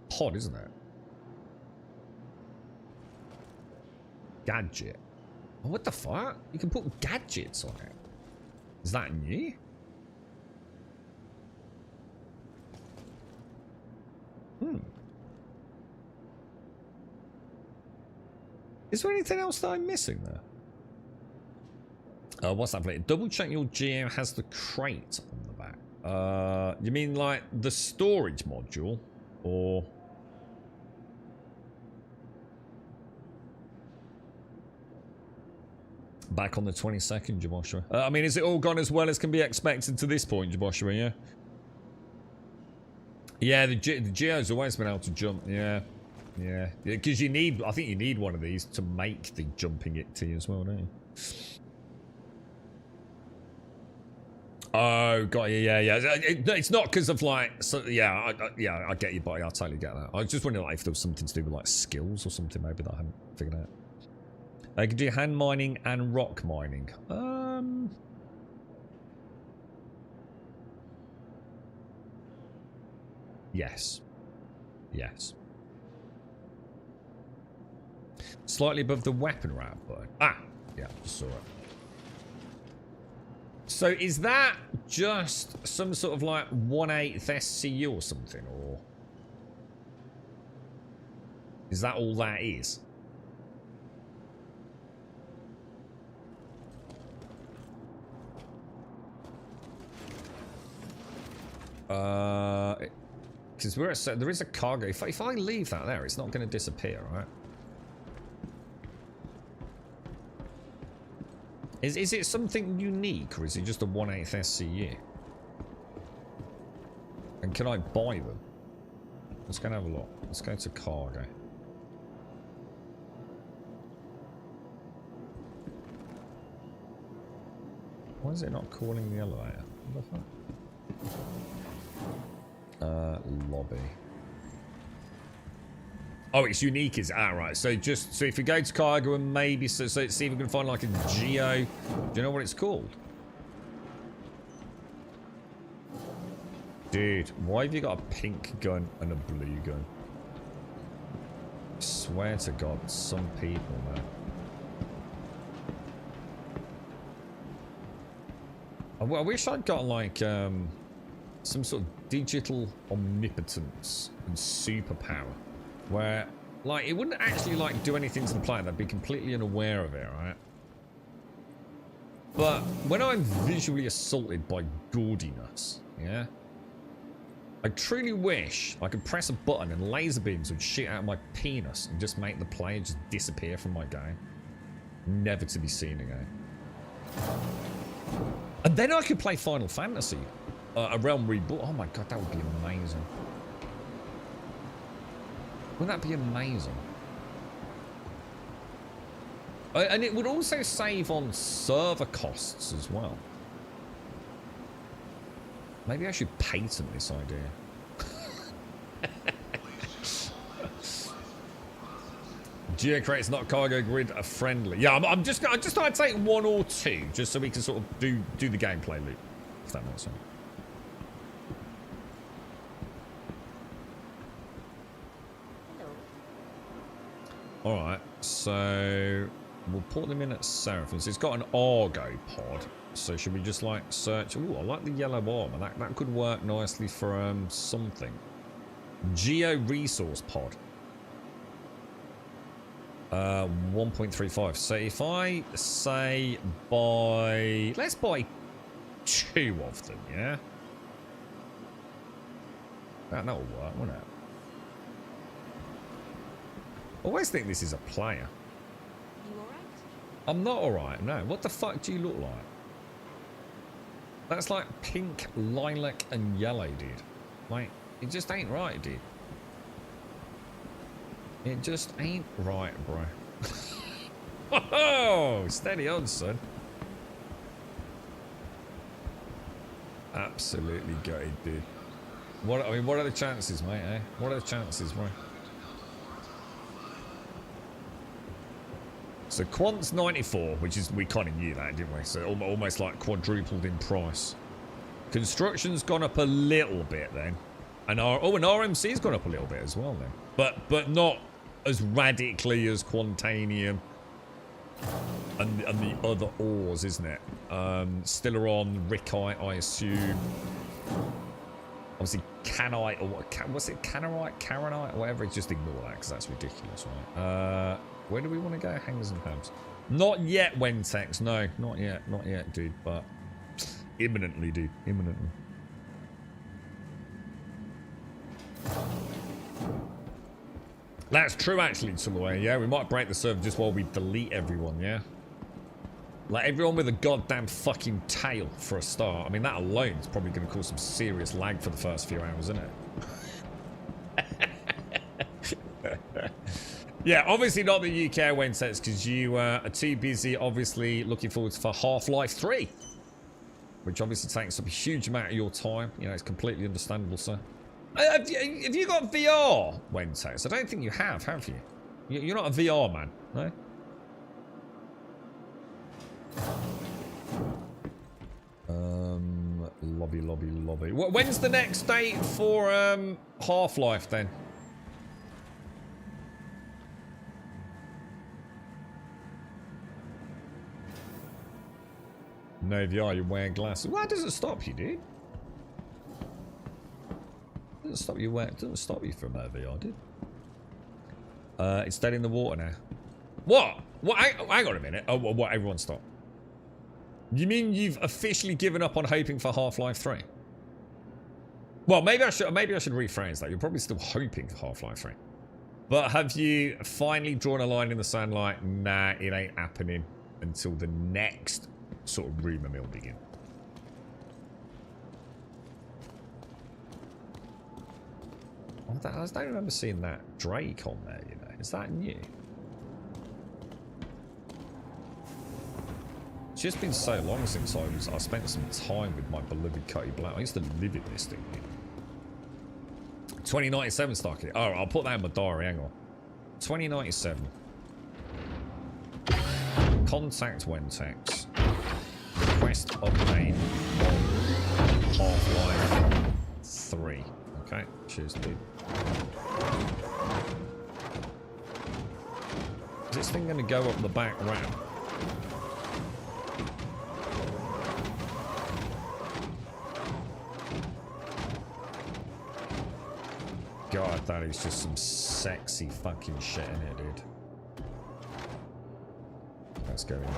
pod, isn't it? Gadget. Oh, what the fuck? You can put gadgets on it. Is that new? Is there anything else that I'm missing there? What's that plate? Double check your GM has the crate on the back. You mean like the storage module? Or... Back on the 22nd, Joshua. I mean, is it all gone as well as can be expected to this point, Joshua, yeah? Yeah, the Geo's always been able to jump, yeah. Yeah, because you need, I think you need one of these to make the jumping it to you as well, don't you? Oh, got you, yeah. It's not because of like, so, yeah, I get your body, I totally get that. I was just wondering like, if there was something to do with like skills or something maybe that I haven't figured out. I can do hand mining and rock mining. Yes. Yes. Slightly above the weapon rack button. Ah! Yeah, just saw it. So is that just some sort of like 1/8 SCU or something? Or is that all that is? Because we're at, there is a cargo. If I leave that there, it's not going to disappear, right? Is it something unique, or is it just a 1/8 SCU? And can I buy them? Let's go and have a look. Let's go to cargo. Why is it not calling the elevator? What the fuck? Lobby. Oh, it's unique, is right. So if you go to cargo and maybe so see if we can find like a geo. Do you know what it's called? Dude, why have you got a pink gun and a blue gun? I swear to God, some people, man. I wish I'd got like some sort of digital omnipotence and superpower. Where, like, it wouldn't actually, like, do anything to the planet. I'd be completely unaware of it, right? But when I'm visually assaulted by gaudiness, yeah? I truly wish I could press a button and laser beams would shoot out of my penis and just make the player just disappear from my game. Never to be seen again. And then I could play Final Fantasy. A Realm Reborn. Oh my God, that would be amazing. Wouldn't that be amazing? And it would also save on server costs as well. Maybe I should patent this idea. Geocrate's not cargo grid are friendly. Yeah, I'm just going to take one or two, just so we can sort of do the gameplay loop, if that makes sense. Alright, so we'll put them in at Seraphim's. It's got an Argo pod, so should we just like search? Ooh, I like the yellow armor. That could work nicely for something. Geo resource pod. 1.35. So if I say buy, let's buy 2 of them, yeah? That'll work, won't it? always think this is a player. You alright? I'm not alright, no. What the fuck do you look like? That's like pink, lilac, and yellow, dude. Like, it just ain't right, dude. It just ain't right, bro. Oh, steady on, son. Absolutely gutted, dude. What are the chances, mate, eh? What are the chances, bro? So Quant's 94, which is, we kind of knew that, didn't we? So almost like quadrupled in price. Construction's gone up a little bit then. And RMC's gone up a little bit as well then. But not as radically as Quantanium and the other ores, isn't it? Still are on Rickite, I assume. Obviously Canite, or what's it? Canarite, Caronite, or whatever. Just ignore that because that's ridiculous, right? Where do we want to go? Hangers and Pabs. Not yet, Wentex. No, not yet, dude. But imminently, dude. Imminently. That's true, actually, Tulaway. Yeah, we might break the server just while we delete everyone, yeah? Like, everyone with a goddamn fucking tail for a start. I mean, that alone is probably going to cause some serious lag for the first few hours, isn't it? Yeah, obviously not the UK Wentex, because you are too busy, obviously, looking forward for Half-Life 3. Which obviously takes up a huge amount of your time. You know, it's completely understandable, sir. Have you got VR, Wentex? I don't think you have you? You're not a VR man, no? Lobby. When's the next date for Half-Life then? No VR, you're wearing glasses. Well, that doesn't stop you, dude. Doesn't stop you from VR, dude. It's dead in the water now. What? Hang on a minute. Oh, what? Everyone stop. You mean you've officially given up on hoping for Half-Life 3? Well, maybe I should rephrase that. You're probably still hoping for Half-Life 3. But have you finally drawn a line in the sand like, nah, it ain't happening until the next sort of rumour mill begin? I don't remember seeing that Drake on there, you know. Is that new? It's just been so long since I spent some time with my beloved Cody Black. I used to live in this thing. 2097 Starkey. Alright, I'll put that in my diary, hang on. 2097. Contact Wentex. Request update on Half-Life 3. Okay, cheers, dude. Is this thing going to go up the back ramp? God, that is just some sexy fucking shit in here, dude. Let's go in there.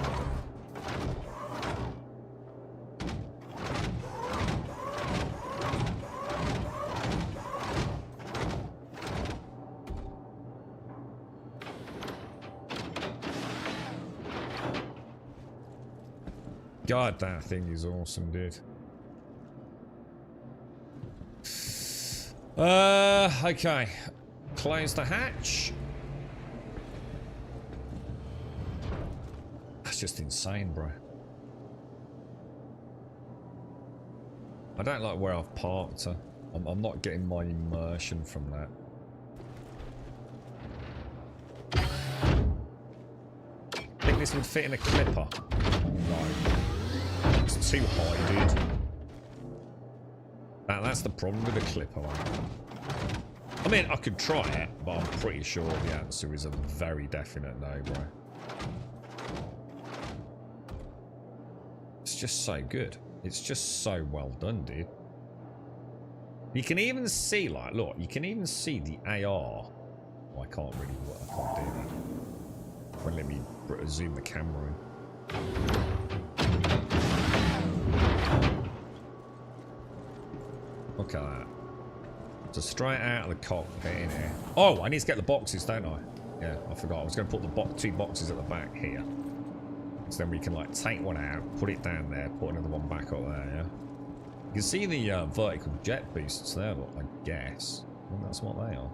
God, that thing is awesome, dude. Okay. Close the hatch. That's just insane, bro. I don't like where I've parked her. I'm not getting my immersion from that. Think this would fit in a clipper? No. It's too high, dude. That's the problem with the clipper. I mean, I could try it, but I'm pretty sure the answer is a very definite no, bro. It's just so good. It's just so well done, dude. You can even see, like, look, you can even see the AR. Oh, I can't do that. Well, let me zoom the camera in. Look at that. So straight out of the cockpit in here. Oh, I need to get the boxes, don't I? Yeah, I forgot. I was going to put the 2 boxes at the back here. So then we can like take one out, put it down there, put another one back up there, yeah? You can see the vertical jet boosts there, but I guess. Well, that's what they are.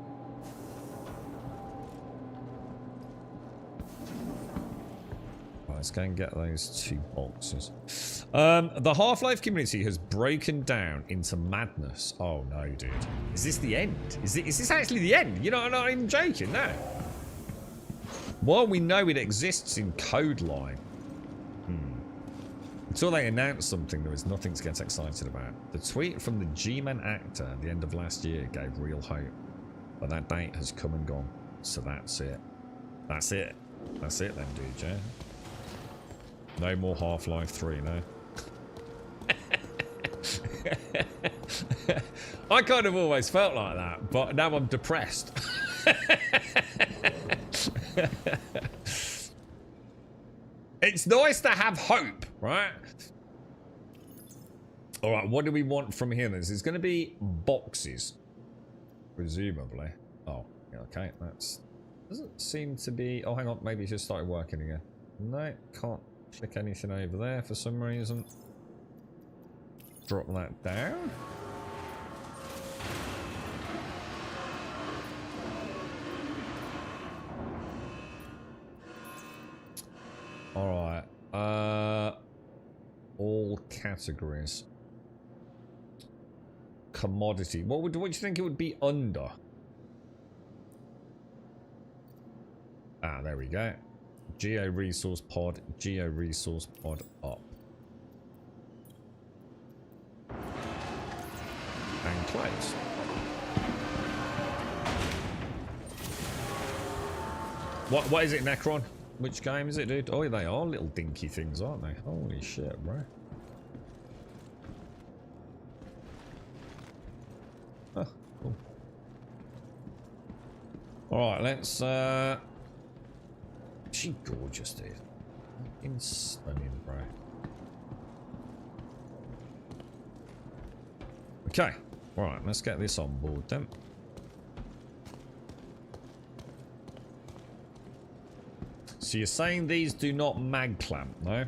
Right, let's go and get those 2 boxes. The Half-Life community has broken down into madness. Oh no, dude. Is this the end? Is this actually the end? You know, I'm not even joking, no. While we know it exists in code line, until they announce something, there is nothing to get excited about. The tweet from the G-Man actor at the end of last year gave real hope. But that date has come and gone. So that's it. That's it. That's it then, dude, yeah? No more Half-Life 3, no? I kind of always felt like that, but now I'm depressed. It's nice to have hope, right? All right, what do we want from here? There's going to be boxes, presumably. Oh, yeah, okay, that's... Doesn't seem to be... Oh, hang on, maybe it's just started working again. No, can't click anything over there for some reason. Drop that down. All right. All categories. Commodity. What do you think it would be under? Ah, there we go. Geo resource pod up. And close. What is it, Necron? Which game is it, dude? Oh, they are little dinky things, aren't they? Holy shit, bro. Huh, cool. Alright, let's she gorgeous, dude. Fucking stunning, bro. Okay. Alright, let's get this on board then. So you're saying these do not mag clamp, no?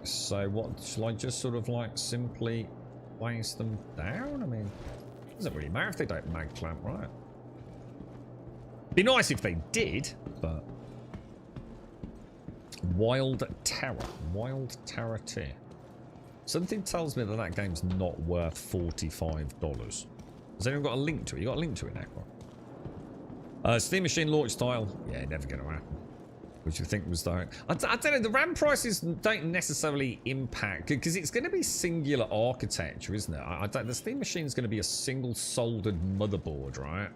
So what, shall I just sort of like simply place them down? I mean, it doesn't really matter if they don't mag clamp, right? Be nice if they did, but... Wild Terror tier. Something tells me that that game's not worth $45. Has anyone got a link to it? You got a link to it, Necron? Steam Machine launch style. Yeah, never gonna happen. Which you think was the... I don't know, the RAM prices don't necessarily impact, because it's going to be singular architecture, isn't it? I don't, the Steam Machine is going to be a single soldered motherboard, right?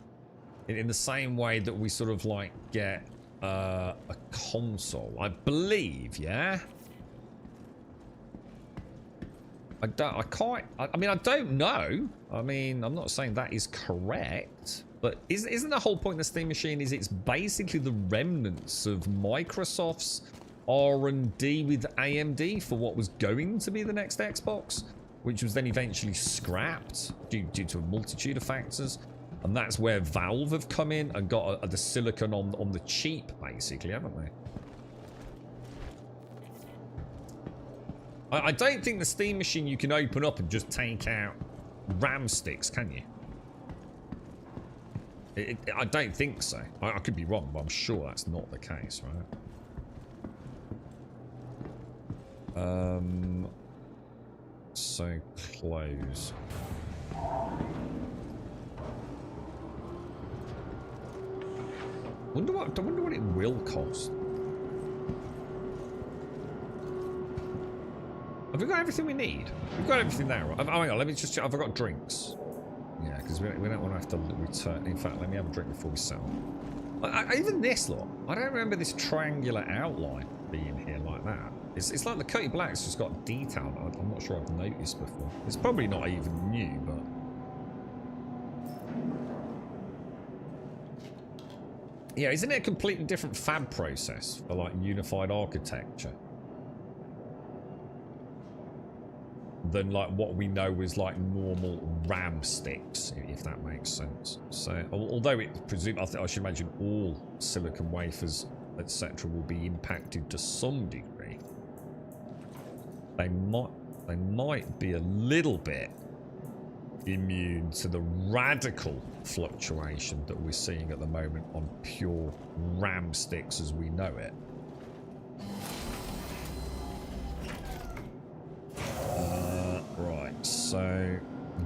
In the same way that we sort of like get a console, I believe, yeah? I mean, I don't know. I mean, I'm not saying that is correct, but isn't the whole point of the Steam Machine is it's basically the remnants of Microsoft's R&D with AMD for what was going to be the next Xbox, which was then eventually scrapped due to a multitude of factors. And that's where Valve have come in and got the silicon on the cheap, basically, haven't they? I don't think the Steam Machine you can open up and just take out RAM sticks, can you? I don't think so. I could be wrong, but I'm sure that's not the case, right? So close. I wonder what it will cost. Have we got everything we need? We've got everything there, right? Oh, hang on, let me just check. Have I got drinks? Yeah, because we don't want to have to return. In fact, let me have a drink before we sell. Even this lot, I don't remember this triangular outline being here like that. It's like the Cody Black's just got detail. I'm not sure I've noticed before. It's probably not even new, but... Yeah, isn't it a completely different fab process for like unified architecture? than like what we know is like normal RAM sticks, if that makes sense. So although it presume, I should imagine all silicon wafers, etc., will be impacted to some degree. They might be a little bit immune to the radical fluctuation that we're seeing at the moment on pure RAM sticks as we know it. Right, so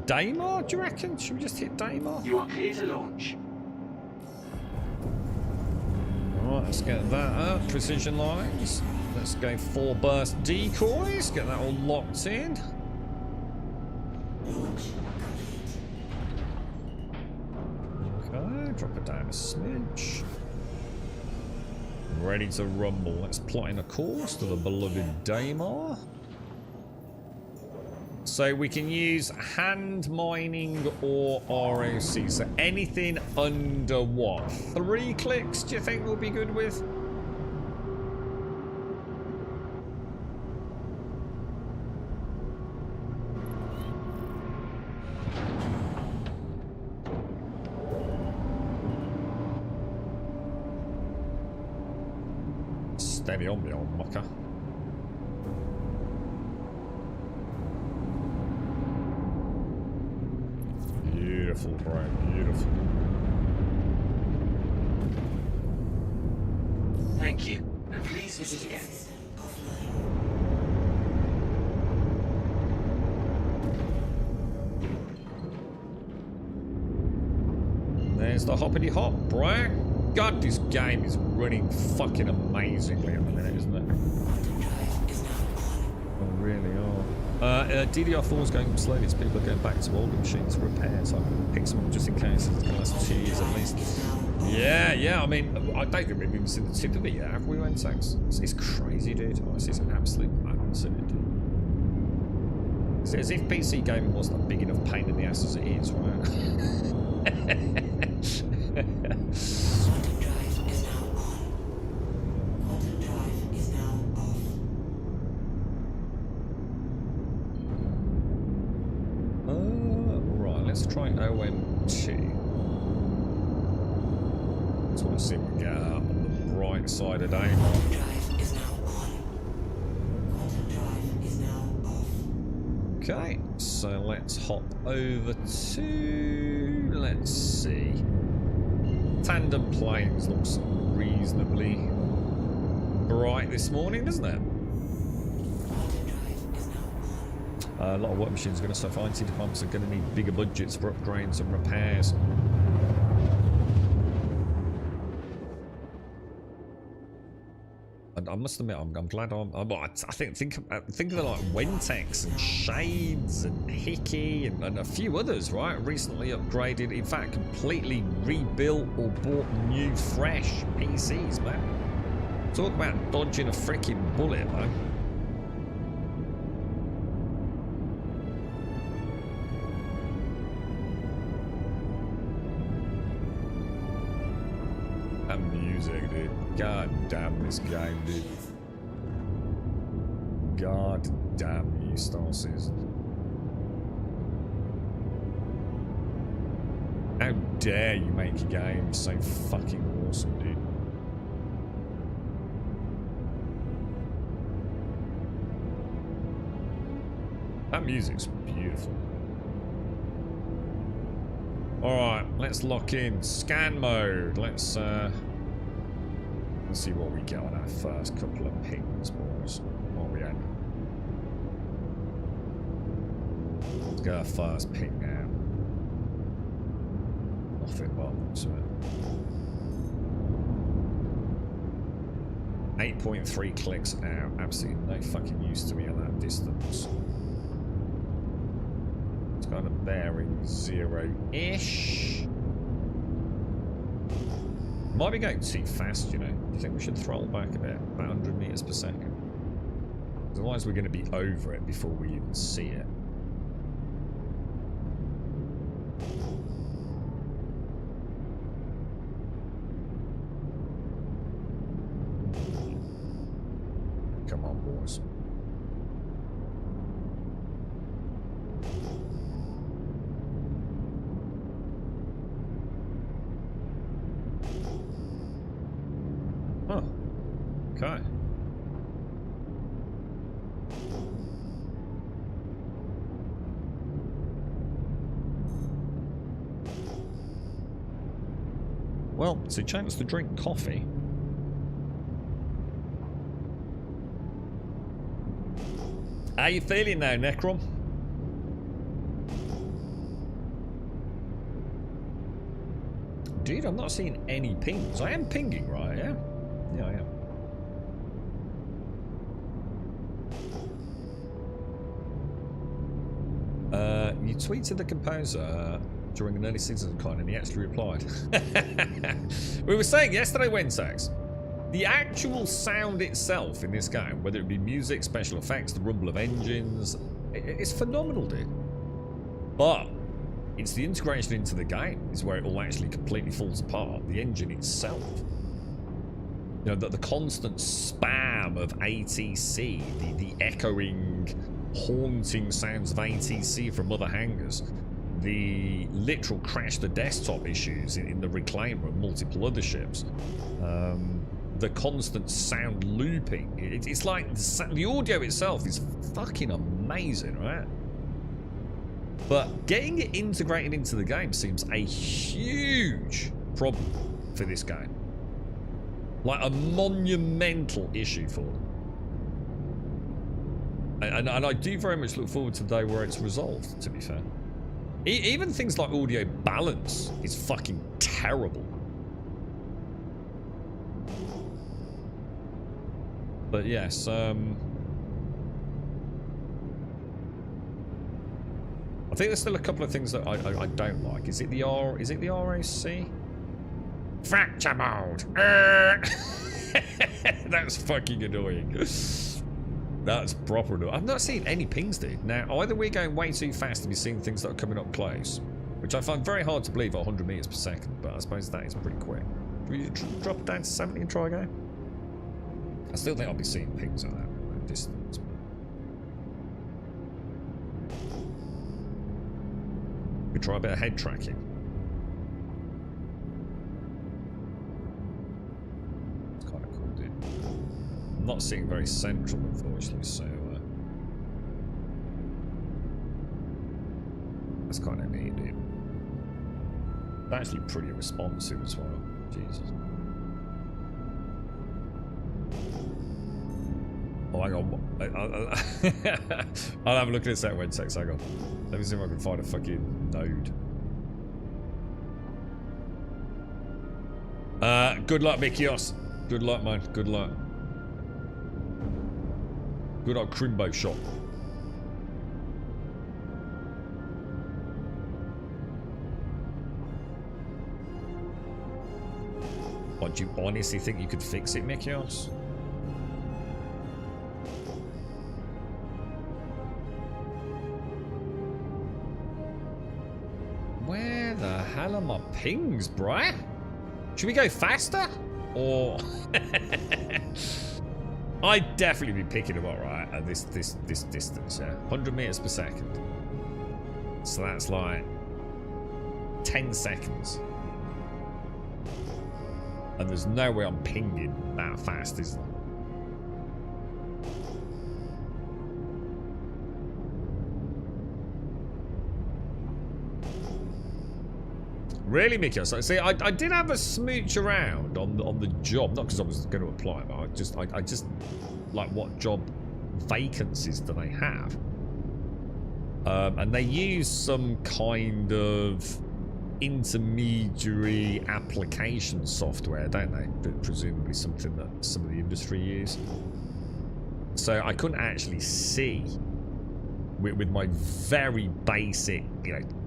Daymar, do you reckon? Should we just hit Daymar? You are clear to launch. Alright, let's get that up. Precision lines. Let's go 4 burst decoys. Get that all locked in. Okay, drop it down a smidge. Ready to rumble. Let's plot in a course to the beloved Daymar. So we can use hand mining or ROC. So anything under what? 3 clicks do you think we'll be good with? Steady on me, old mucker. Beautiful, bro. Beautiful. Thank you. And please visit again. There's the hoppity hop, bro. God, this game is running fucking amazingly at the minute, isn't it? Oh, really are. DDR4 is going slowly as people are going back to older machines for repairs. So I can pick some up just in case it's the last 2 years at least. Yeah. I mean, I don't think we've even seen the tip of it yet, have we, Wentex? It's crazy, dude. Honestly, it's absolute madness, isn't it, dude? It's as if PC gaming wasn't a big enough pain in the ass as it is, right? Right, let's try OM2. Just want to see if we can get out on the bright side of day. Okay, so let's hop over to, let's see. Tandem planes looks reasonably bright this morning, doesn't it? A lot of work machines are going to suffer. IT departments are going to need bigger budgets for upgrades and repairs. And I must admit, I'm glad I think of the like Wentex and Shades and Hickey and a few others, right? Recently upgraded, in fact, completely rebuilt or bought new, fresh PCs, man. Talk about dodging a freaking bullet, man. That music, dude. God damn this game, dude. God damn you, Star Citizen. How dare you make a game so fucking awesome, dude. That music's beautiful. Alright, let's lock in. Scan mode. Let's see what we get on our first couple of pings, boys. What are we at? Let's go our first ping now. Nothing well to it. 8.3 clicks out. Absolutely no fucking use to me at that distance. It's got a bearing 0-ish. Might be going too fast, you know. Do you think we should throttle back a bit? About 100 meters per second. Otherwise we're going to be over it before we even see it. Come on, boys. Okay. Well, it's a chance to drink coffee. How you feeling now, Necrom? Dude, I'm not seeing any pings. I am pinging, right? Yeah? Yeah, I am. You tweeted the composer during an early season con and he actually replied. We were saying yesterday, Wensax, the actual sound itself in this game, whether it be music, special effects, the rumble of engines, it's phenomenal, dude. But it's the integration into the game is where it all actually completely falls apart. The engine itself. You know, the constant spam of ATC, the echoing, haunting sounds of ATC from other hangars, the literal crash the desktop issues in the Reclaimer and multiple other ships, the constant sound looping. It's like the audio itself is fucking amazing, right? But getting it integrated into the game seems a huge problem for this game. Like a monumental issue for them. And I do very much look forward to the day where it's resolved, to be fair. Even things like audio balance is fucking terrible. But yes, I think there's still a couple of things that I don't like. Is it the RAC? Fracture mode. That's fucking annoying. That's proper annoying. I've not seen any pings, dude. Now, either we're going way too fast to be seeing things that are coming up close, which I find very hard to believe at 100 meters per second, but I suppose that is pretty quick. Do we drop it down to 70 and try again? I still think I'll be seeing pings at that distance. We try a bit of head tracking. It's kind of cool, dude. I'm not seeing very central, unfortunately, so that's kind of neat, dude. It's actually pretty responsive as well. Jesus. Oh, hang on. I'll have a look at this at one sec. Hang on. Let me see if I can find a fucking node. Good luck, Mikios. Good luck, man. Good luck. Good old Crimbo shot. What, do you honestly think you could fix it, Mikios? Where the hell are my pings, bruh? Should we go faster? Or I'd definitely be picking them up right at this distance, yeah. 100 meters per second. So that's like 10 seconds. And there's no way I'm pinging that fast, is there? Really, Mickey? See, I did have a smooch around on the job, not because I was going to apply, but I just like what job vacancies do they have? And they use some kind of intermediary application software, don't they? Presumably something that some of the industry use. So I couldn't actually see with my very basic,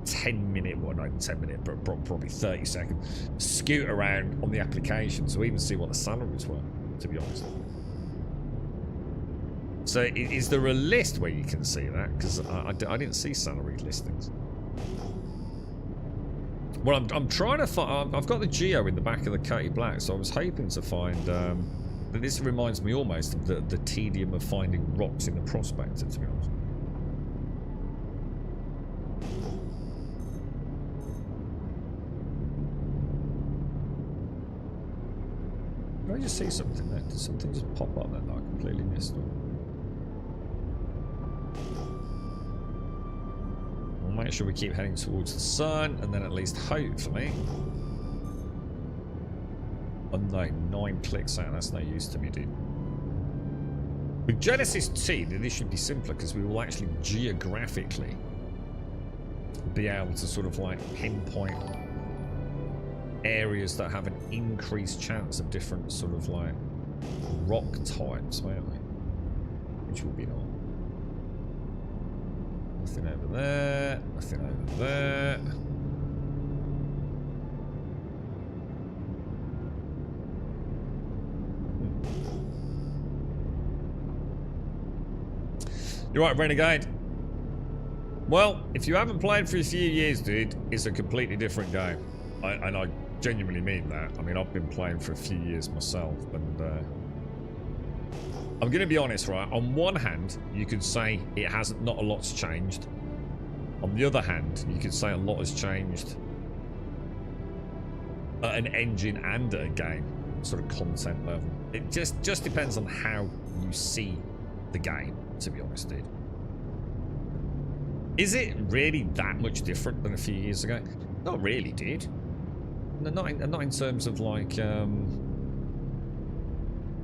10-minute, well, not 10 minute, but probably 30 second scoot around on the application to even see what the salaries were, to be honest. So is there a list where you can see that? Because I didn't see salary listings. Well, I'm trying to find. I've got the Geo in the back of the Cutty Black, so I was hoping to find. But this reminds me almost of the tedium of finding rocks in the Prospector, to be honest. Did I just see something there? Did something just pop up there that I completely missed? We'll make sure we keep heading towards the sun, and then at least hopefully... Oh no, 9 clicks out. That's no use to me, dude. With Genesis T, this should be simpler because we will actually geographically be able to sort of like pinpoint areas that have an increased chance of different sort of like rock types, won't we? Which will be nice. Nothing over there, nothing over there. You're right, Renegade. Well, if you haven't played for a few years, dude, it's a completely different game. And I genuinely mean that. I mean, I've been playing for a few years myself, and I'm going to be honest, right? On one hand, you could say it hasn't, not a lot's changed. On the other hand, you could say a lot has changed at an engine and at a game sort of content level. It just depends on how you see the game, to be honest, dude. Is it really that much different than a few years ago? Not really, dude. Not in terms of like, you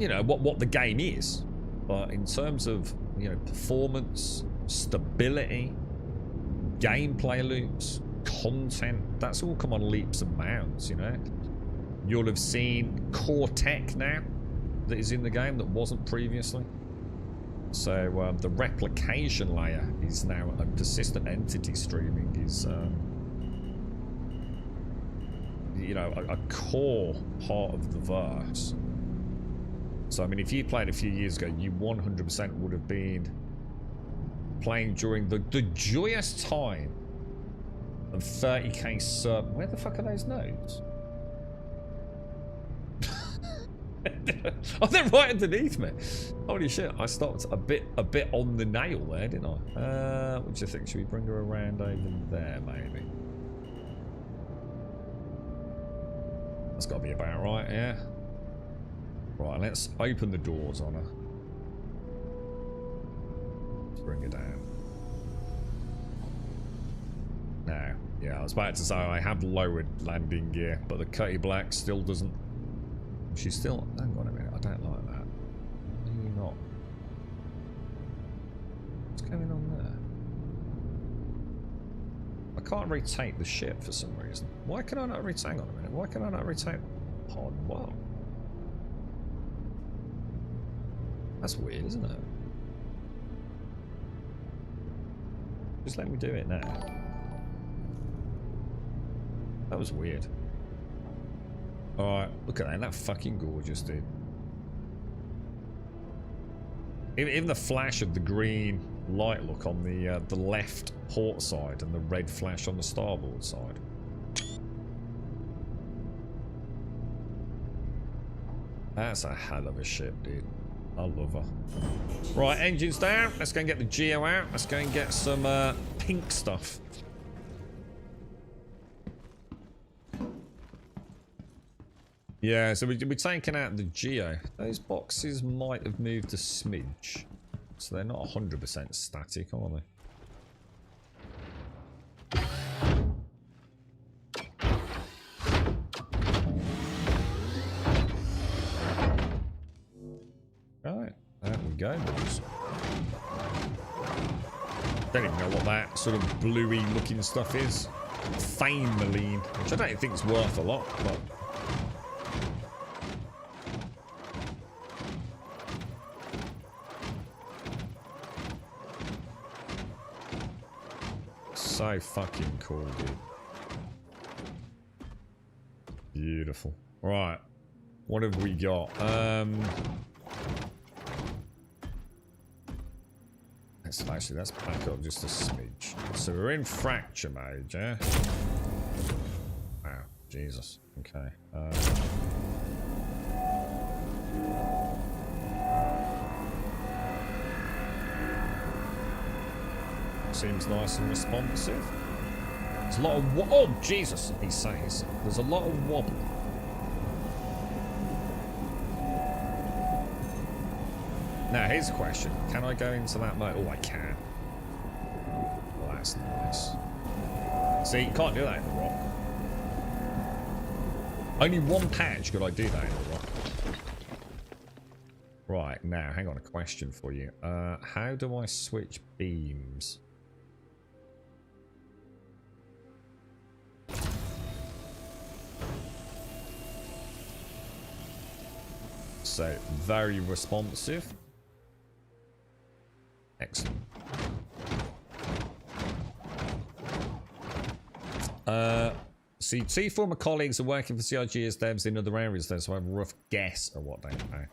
know, what the game is, but in terms of, you know, performance, stability, gameplay loops, content, that's all come on leaps and bounds, you know. You'll have seen core tech now that is in the game that wasn't previously. So the replication layer is now a persistent entity streaming is, you know, a core part of the verse. So I mean, if you played a few years ago, you 100% would have been playing during the joyous time of 30k sub. Where the fuck are those nodes? Oh, they're right underneath me. Holy shit, I stopped a bit on the nail there, didn't I? What do you think? Should we bring her around over there, maybe? That's got to be about right, yeah? Right, let's open the doors on her. Let's bring her down. Now, yeah, I was about to say I have lowered landing gear, but the Cutty Black still doesn't... She's still... Hang on a minute, I don't like that. Are you not? What's going on there? I can't retake the ship for some reason. Why can I not retake... Hang on a minute. Why can I not retake... Pod? Whoa. That's weird, isn't it? Just let me do it now. That was weird. Alright, look at that. That fucking gorgeous, dude. Even the flash of the green light look on the left port side and the red flash on the starboard side. That's a hell of a ship, dude. I love her. Right, engines down. Let's go and get the Geo out. Let's go and get some pink stuff. Yeah, so we're taking out the Geo. Those boxes might have moved a smidge. So they're not 100% static, are they? Right, there we go, boys. Don't even know what that sort of bluey looking stuff is. Fame Maline, which I don't think is worth a lot, but... So fucking cool, dude. Beautiful. Right. What have we got? Let's back up just a smidge. So we're in fracture mode, yeah? Wow, Jesus. Okay. Seems nice and responsive. There's a lot of oh Jesus, he says. There's a lot of wobble. Now, here's a question. Can I go into that mode? Oh, I can. Well, that's nice. See, you can't do that in the rock. Only one patch could I do that in the rock. Right, now, hang on, a question for you. How do I switch beams? So, very responsive. Excellent. See, two former colleagues are working for CIG as devs in other areas, though, so I have a rough guess of what they know.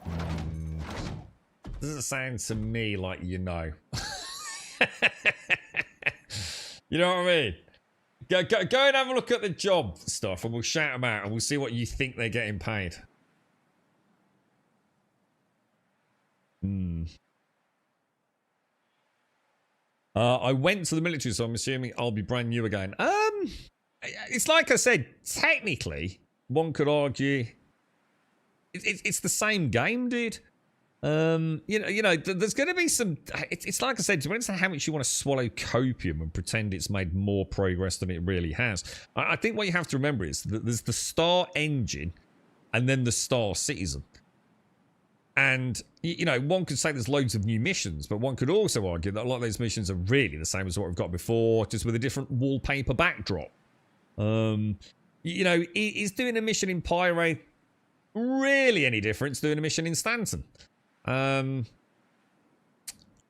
Doesn't sound to me like you know. You know what I mean? Go and have a look at the job stuff, and we'll shout them out, and we'll see what you think they're getting paid. I went to the military, so I'm assuming I'll be brand new again. It's like I said, technically, one could argue it's the same game, dude. You know, there's going to be some. It's like I said, it depends on how much you want to swallow copium and pretend it's made more progress than it really has. I think what you have to remember is that there's the Star engine, and then the Star Citizen. And, you know, one could say there's loads of new missions, but one could also argue that a lot of those missions are really the same as what we've got before, just with a different wallpaper backdrop. You know, is doing a mission in Pyre really any different to doing a mission in Stanton?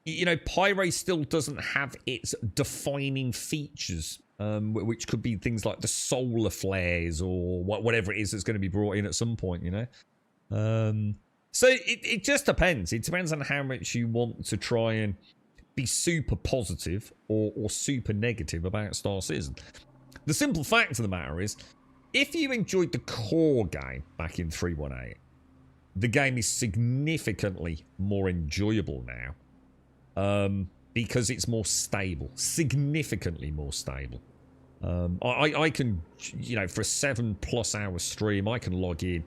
You know, Pyre still doesn't have its defining features, which could be things like the solar flares or whatever it is that's going to be brought in at some point, you know? So it just depends. It depends on how much you want to try and be super positive or super negative about Star Citizen. The simple fact of the matter is, if you enjoyed the core game back in 318, the game is significantly more enjoyable now because it's more stable, significantly more stable. I can, you know, for a 7+ hour stream, I can log in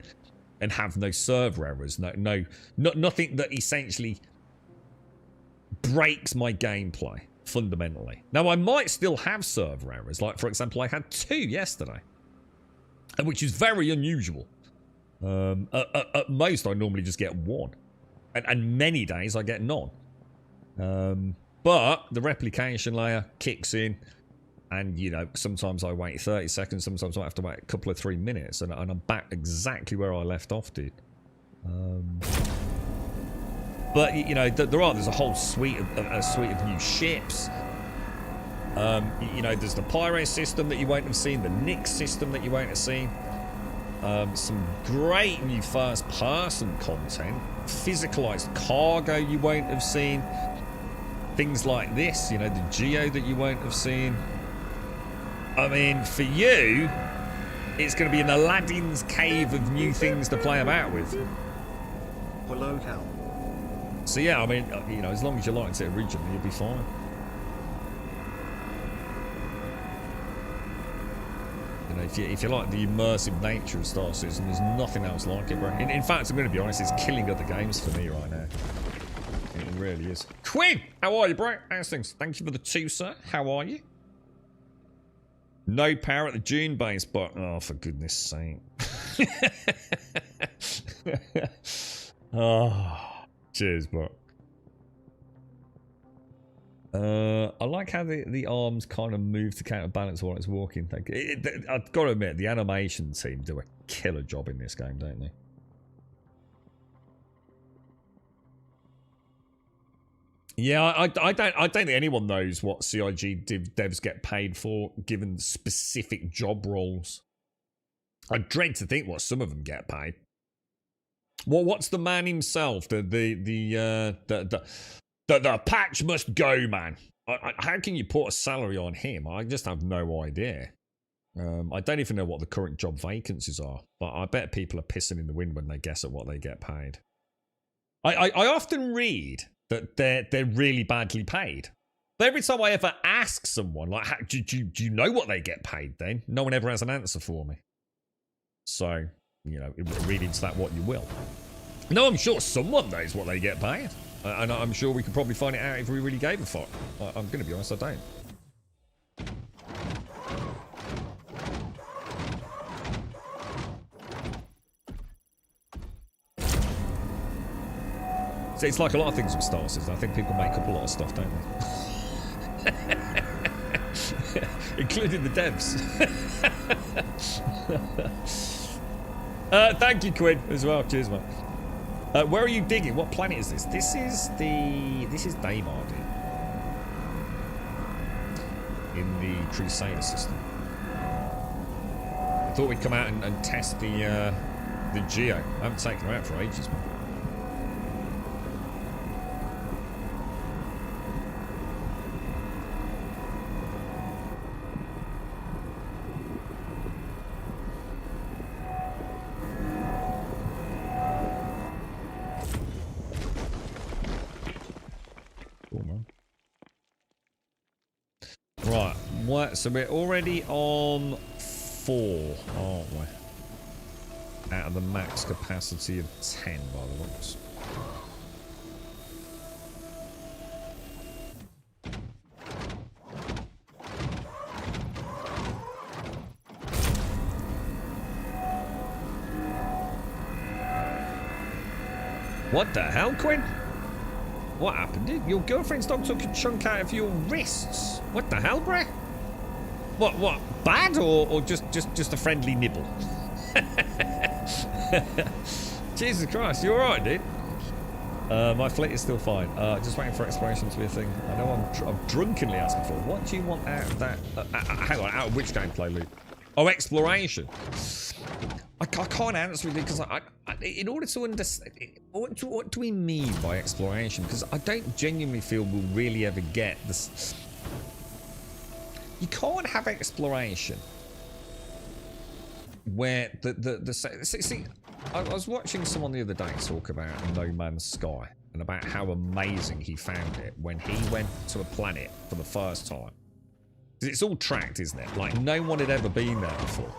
and have no server errors, nothing that essentially breaks my gameplay fundamentally. Now, I might still have server errors, like for example, I had 2 yesterday, which is very unusual. At most, I normally just get 1, and many days I get none. But the replication layer kicks in. And, you know, sometimes I wait 30 seconds, sometimes I have to wait a couple of 3 minutes, and I'm back exactly where I left off, dude. But, you know, there's a whole suite of new ships. You know, there's the Pyre system that you won't have seen, the Nyx system that you won't have seen. Some great new first-person content, physicalized cargo you won't have seen. Things like this, you know, the Geo that you won't have seen. I mean, for you, it's going to be an Aladdin's cave of new things to play about with. Hello, Cal. So yeah, I mean, you know, as long as you liked it originally, you'll be fine. You know, if you like the immersive nature of Star Citizen, there's nothing else like it, bro. In fact, I'm going to be honest, it's killing other games for me right now. It really is. Quinn, how are you, bro? How's things? Thank you for the 2, sir. How are you? No power at the Dune base, but oh, for goodness sake. Oh, cheers, bro. I like how the arms kind of move to counterbalance while it's walking. I've got to admit, the animation team do a killer job in this game, don't they? Yeah, I don't think anyone knows what CIG devs get paid for, given specific job roles. I dread to think what some of them get paid. Well, what's the man himself? The patch must go, man. How can you put a salary on him? I just have no idea. I don't even know what the current job vacancies are, but I bet people are pissing in the wind when they guess at what they get paid. I often read that they're really badly paid. But every time I ever ask someone, like, do you know what they get paid then? No one ever has an answer for me. So, you know, read into that what you will. No, I'm sure someone knows what they get paid. And I'm sure we could probably find it out if we really gave a fuck. I'm going to be honest, I don't. So it's like a lot of things with Star Citizen. I think people make up a lot of stuff, don't they? Including the devs. Thank you, Quinn, as well. Cheers, mate. Where are you digging? What planet is this? This is Daymar, dude. In the Crusader system. I thought we'd come out and test the Geo. I haven't taken her out for ages, man. So we're already on 4, aren't we? Out of the max capacity of 10 by the looks. What the hell, Quinn? What happened? Your girlfriend's dog took a chunk out of your wrists. What the hell, bruh? What? Bad or just a friendly nibble? Jesus Christ, you alright, dude? My fleet is still fine. Just waiting for exploration to be a thing. I know I'm drunkenly asking for. What do you want out of that? Hang on, out of which gameplay loop? Oh, exploration. I can't answer it because in order to understand what do we mean by exploration? Because I don't genuinely feel we'll really ever get this. You can't have exploration where see, I was watching someone the other day talk about No Man's Sky and about how amazing he found it when he went to a planet for the first time. It's all tracked, isn't it? Like no one had ever been there before.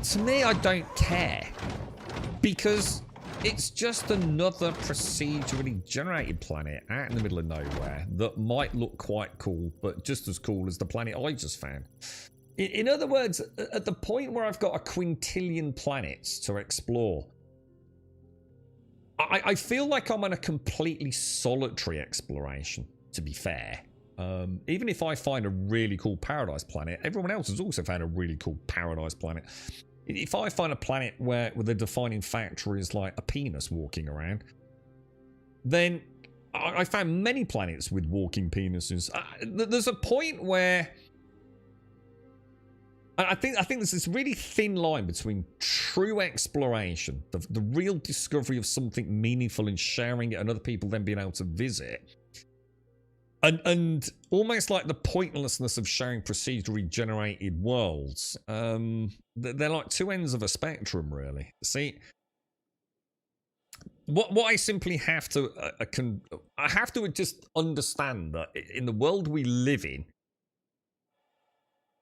To me, I don't care because it's just another procedurally generated planet out in the middle of nowhere that might look quite cool, but just as cool as the planet I just found. In other words, at the point where I've got a quintillion planets to explore, I feel like I'm on a completely solitary exploration, to be fair. Even if I find a really cool paradise planet, everyone else has also found a really cool paradise planet. If I find a planet where the defining factor is like a penis walking around, then I found many planets with walking penises. There's a point where I think there's this really thin line between true exploration, the real discovery of something meaningful and sharing it and other people then being able to visit, and almost like the pointlessness of sharing procedurally generated worlds. They're like two ends of a spectrum, really. See, what I simply have to I have to just understand that in the world we live in,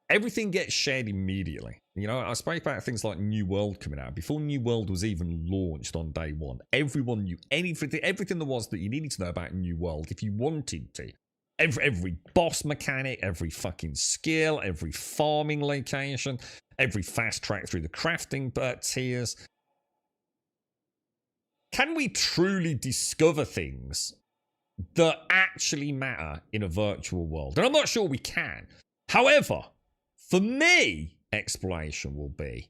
everything gets shared immediately. You know, I spoke about things like New World coming out. Before New World was even launched on day one, everyone knew everything there was that you needed to know about New World if you wanted to. Every boss mechanic, every fucking skill, every farming location, every fast track through the crafting tiers. Can we truly discover things that actually matter in a virtual world? And I'm not sure we can. However, for me, exploration will be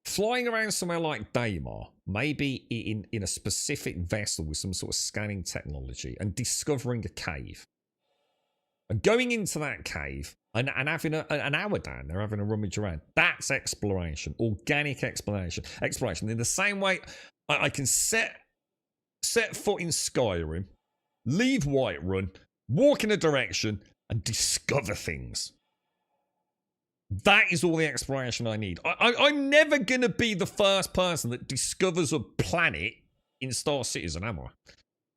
flying around somewhere like Daymar, maybe in a specific vessel with some sort of scanning technology, and discovering a cave. And going into that cave and having an hour down there, having a rummage around. That's exploration. Organic exploration. In the same way I can set foot in Skyrim, leave Whiterun, walk in a direction, and discover things. That is all the exploration I need. I'm never going to be the first person that discovers a planet in Star Citizen, am I?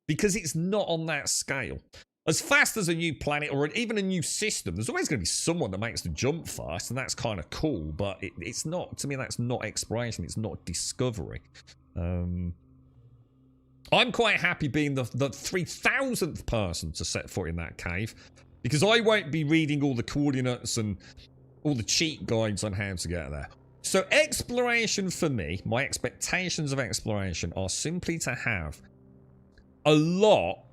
Because it's not on that scale. As fast as a new planet or even a new system, there's always going to be someone that makes the jump first, and that's kind of cool, but it's not, to me, that's not exploration, it's not discovery. I'm quite happy being the 3,000th person to set foot in that cave, because I won't be reading all the coordinates and all the cheat guides on how to get there. So exploration for me, my expectations of exploration are simply to have a lot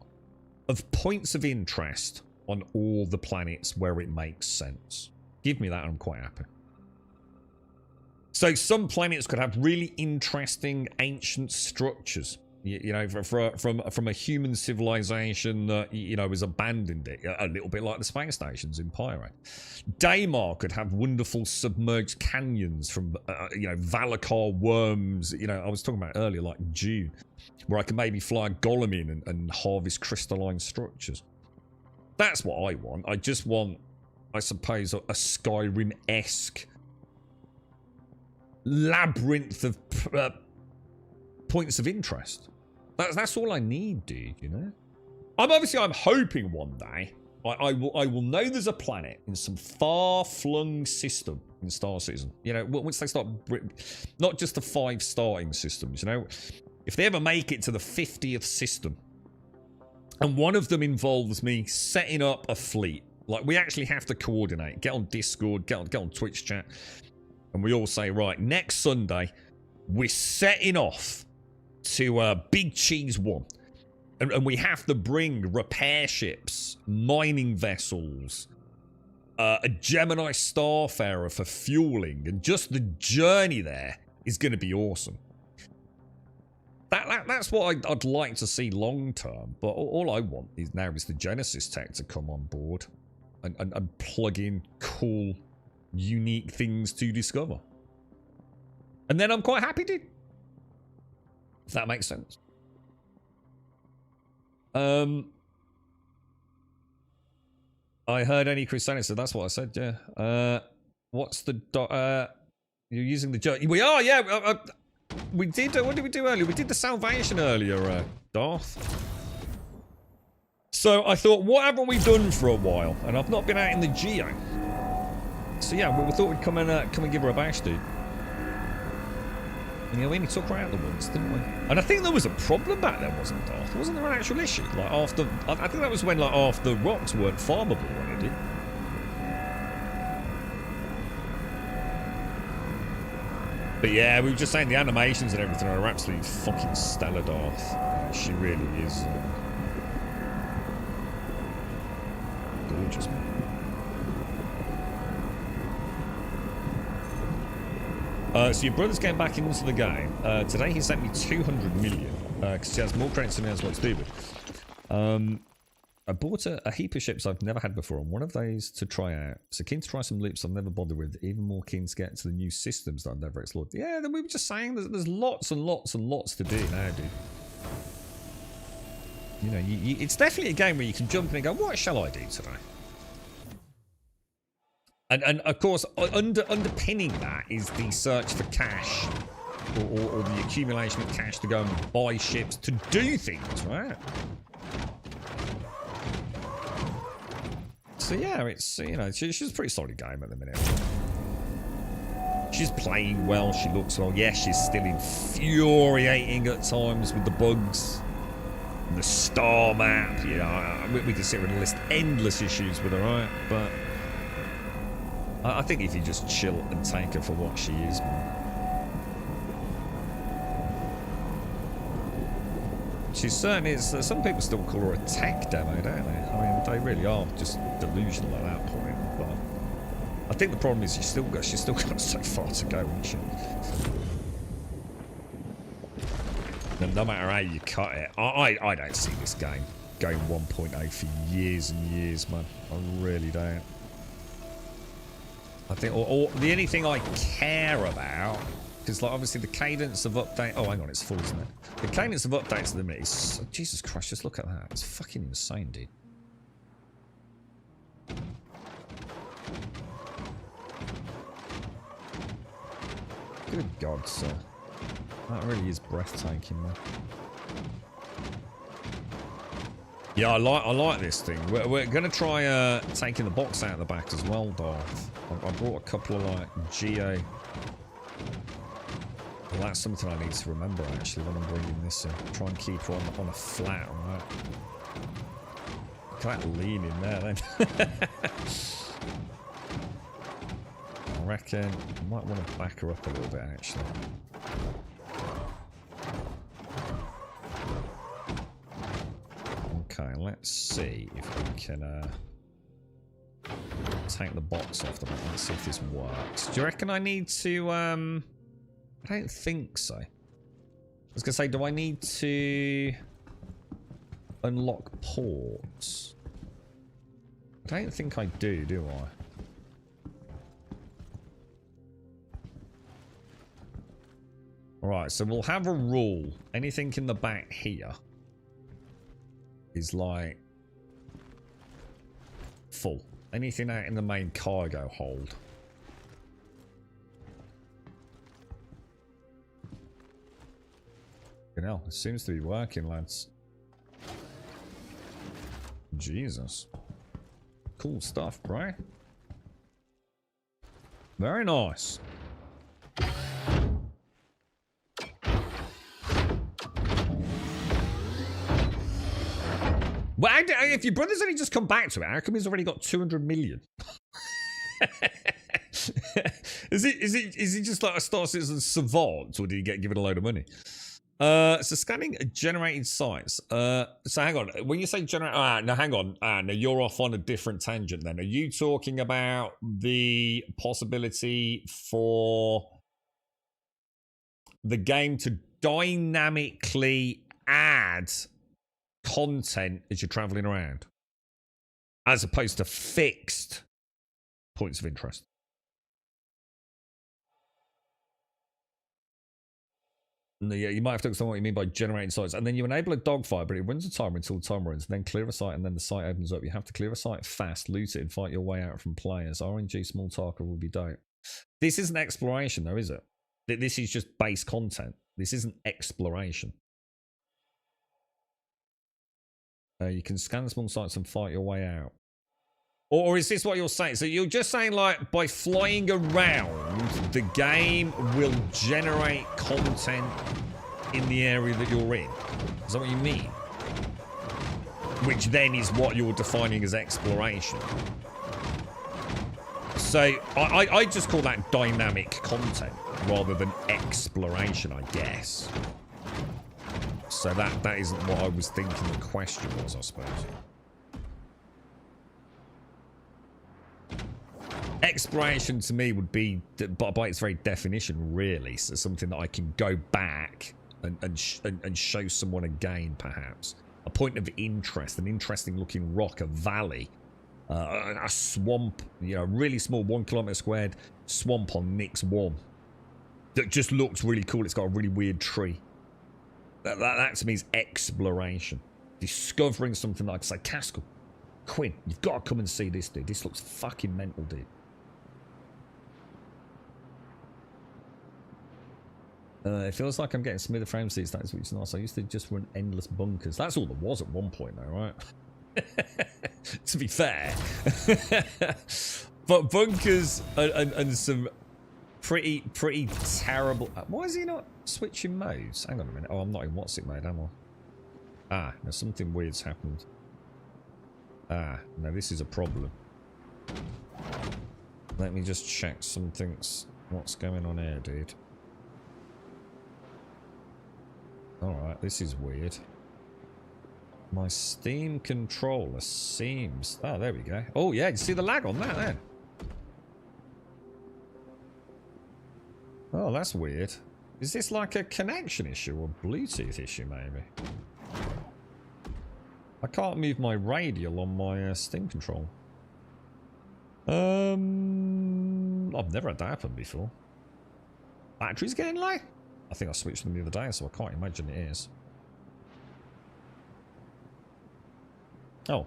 of points of interest on all the planets where it makes sense. Give me that and I'm quite happy. So some planets could have really interesting ancient structures. You know, from a human civilization that, you know, has abandoned it. A little bit like the space stations in Pyro. Daymar could have wonderful submerged canyons from, you know, Valakar worms. You know, I was talking about earlier, like June, where I can maybe fly a golem in and harvest crystalline structures. That's what I want. I just want, I suppose, a Skyrim-esque labyrinth of points of interest. That's all I need, dude, you know? I'm hoping one day I will know there's a planet in some far-flung system in Star Citizen. You know, once they start, not just the 5 starting systems, you know? If they ever make it to the 50th system, and one of them involves me setting up a fleet, like we actually have to coordinate, get on Discord, get on Twitch chat, and we all say, right, next Sunday, we're setting off to Big Cheese 1. And we have to bring repair ships, mining vessels, a Gemini Starfarer for fueling, and just the journey there is going to be awesome. That's what I'd like to see long term, but all I want is now is the Genesis tech to come on board and plug in cool, unique things to discover. And then I'm quite happy, dude. If that makes sense. I heard any Crusader, so that's what I said, yeah. What's the... you're using the... We are, yeah. We did... what did we do earlier? We did the Salvation earlier, Darth. So I thought, what haven't we done for a while? And I've not been out in the Geo. So yeah, we thought we'd come and give her a bash, dude. You know, we only took her out the once, didn't we? And I think there was a problem back then, wasn't there? Wasn't there an actual issue? Like after, I think that was when like half the rocks weren't farmable when it did. But yeah, we were just saying the animations and everything are absolutely fucking stellar, Darth. She really is gorgeous, man. So your brother's getting back into the game. Today he sent me 200 million because he has more credits than he has what to do with. I bought a heap of ships I've never had before, and one of those to try out. So keen to try some loops I've never bothered with. Even more keen to get to the new systems that I've never explored. Yeah, then we were just saying there's lots and lots and lots to do now, dude. You know, it's definitely a game where you can jump in and go, what shall I do today? And of course, underpinning that is the search for cash, or the accumulation of cash to go and buy ships to do things, right? So yeah, it's, you know, she's a pretty solid game at the minute. She's playing well, she looks well. Yes, she's still infuriating at times with the bugs. And the star map, you know, we could sit here and list endless issues with her, right? But I think if you just chill and take her for what she is, man. She certainly is. Some people still call her a tech demo, don't they? I mean, they really are just delusional at that point. But I think the problem is she's still got so far to go, isn't she? And no matter how you cut it, I don't see this game going 1.0 for years and years, man. I really don't. I think, or the only thing I care about, because like obviously the cadence of update. Oh, hang on, it's full, isn't it? The cadence of updates to the minute is, Jesus Christ, just look at that. It's fucking insane, dude. Good God, sir. That really is breathtaking, man. Yeah, I like this thing. We're gonna try taking the box out of the back as well, Darth. I brought a couple of like Well, that's something I need to remember, actually, when I'm bringing this in. Try and keep her on a flat, right? Can't lean in there, then. I reckon I might want to back her up a little bit, actually. Okay, let's see if we can take the box off the back. Let's see if this works. Do you reckon I need to... I don't think so. I was going to say, do I need to unlock ports? I don't think I do I? Alright, so we'll have a rule. Anything in the back here is like full. Anything out in the main cargo hold. You know, it seems to be working, lads. Jesus. Cool stuff, bro. Very nice. Well, if your brother's only just come back to it, how come he's already got 200 million? Is he just like a Star Citizen savant, or did he get given a load of money? So scanning generated sites. So hang on, when you say generate, no, hang on. No, you're off on a different tangent. Then are you talking about the possibility for the game to dynamically add content as you're traveling around, as opposed to fixed points of interest? No, yeah, you might have to understand what you mean by generating sites. And then you enable a dogfight, but it runs a timer until the timer runs. Then clear a site, and then the site opens up. You have to clear a site fast, loot it, and fight your way out from players. RNG small talker will be dope. This isn't exploration, though, is it? This is just base content. This isn't exploration. You can scan small sites and fight your way out. Or is this what you're saying? So you're just saying, like, by flying around, the game will generate content in the area that you're in. Is that what you mean? Which then is what you're defining as exploration. So I just call that dynamic content rather than exploration, I guess. So that isn't what I was thinking the question was, I suppose. Exploration to me would be, by its very definition, really, so something that I can go back and show someone again, perhaps. A point of interest, an interesting looking rock, a valley, a swamp, you know, really small 1 kilometer squared swamp on Nix 1 that just looks really cool. It's got a really weird tree. That to me is exploration. Discovering something like, say, Caskell, Quinn, you've got to come and see this, dude. This looks fucking mental, dude. It feels like I'm getting smoother frame seats. That is what's nice. I used to just run endless bunkers. That's all there was at one point, though, right? To be fair. But bunkers and some pretty terrible... Why is he not switching modes? Hang on a minute. Oh, I'm not in what's it mode, am I? Ah, no, something weird's happened. Ah, no, this is a problem. Let me just check something's... What's going on here, dude? Alright, this is weird. My Steam controller seems... Oh, there we go. Oh, yeah, you see the lag on that, then? Oh, that's weird. Is this like a connection issue or Bluetooth issue, maybe? I can't move my radial on my Steam controller. I've never had that happen before. Battery's getting low? I think I switched them the other day, so I can't imagine it is. Oh.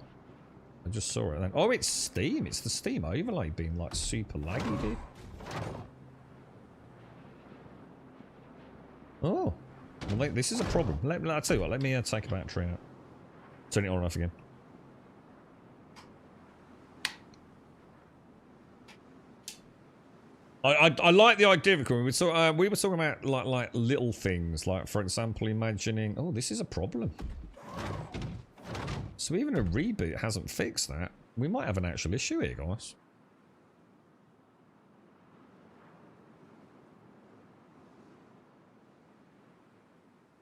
I just saw it then. Oh, it's Steam. It's the Steam overlay being like super laggy, dude. Oh. Well, this is a problem. I'll tell you what, let me take a battery out. Turn it on and off again. I like the idea of it. We were talking about like little things, like for example, imagining. Oh, this is a problem. So even a reboot hasn't fixed that. We might have an actual issue here, guys.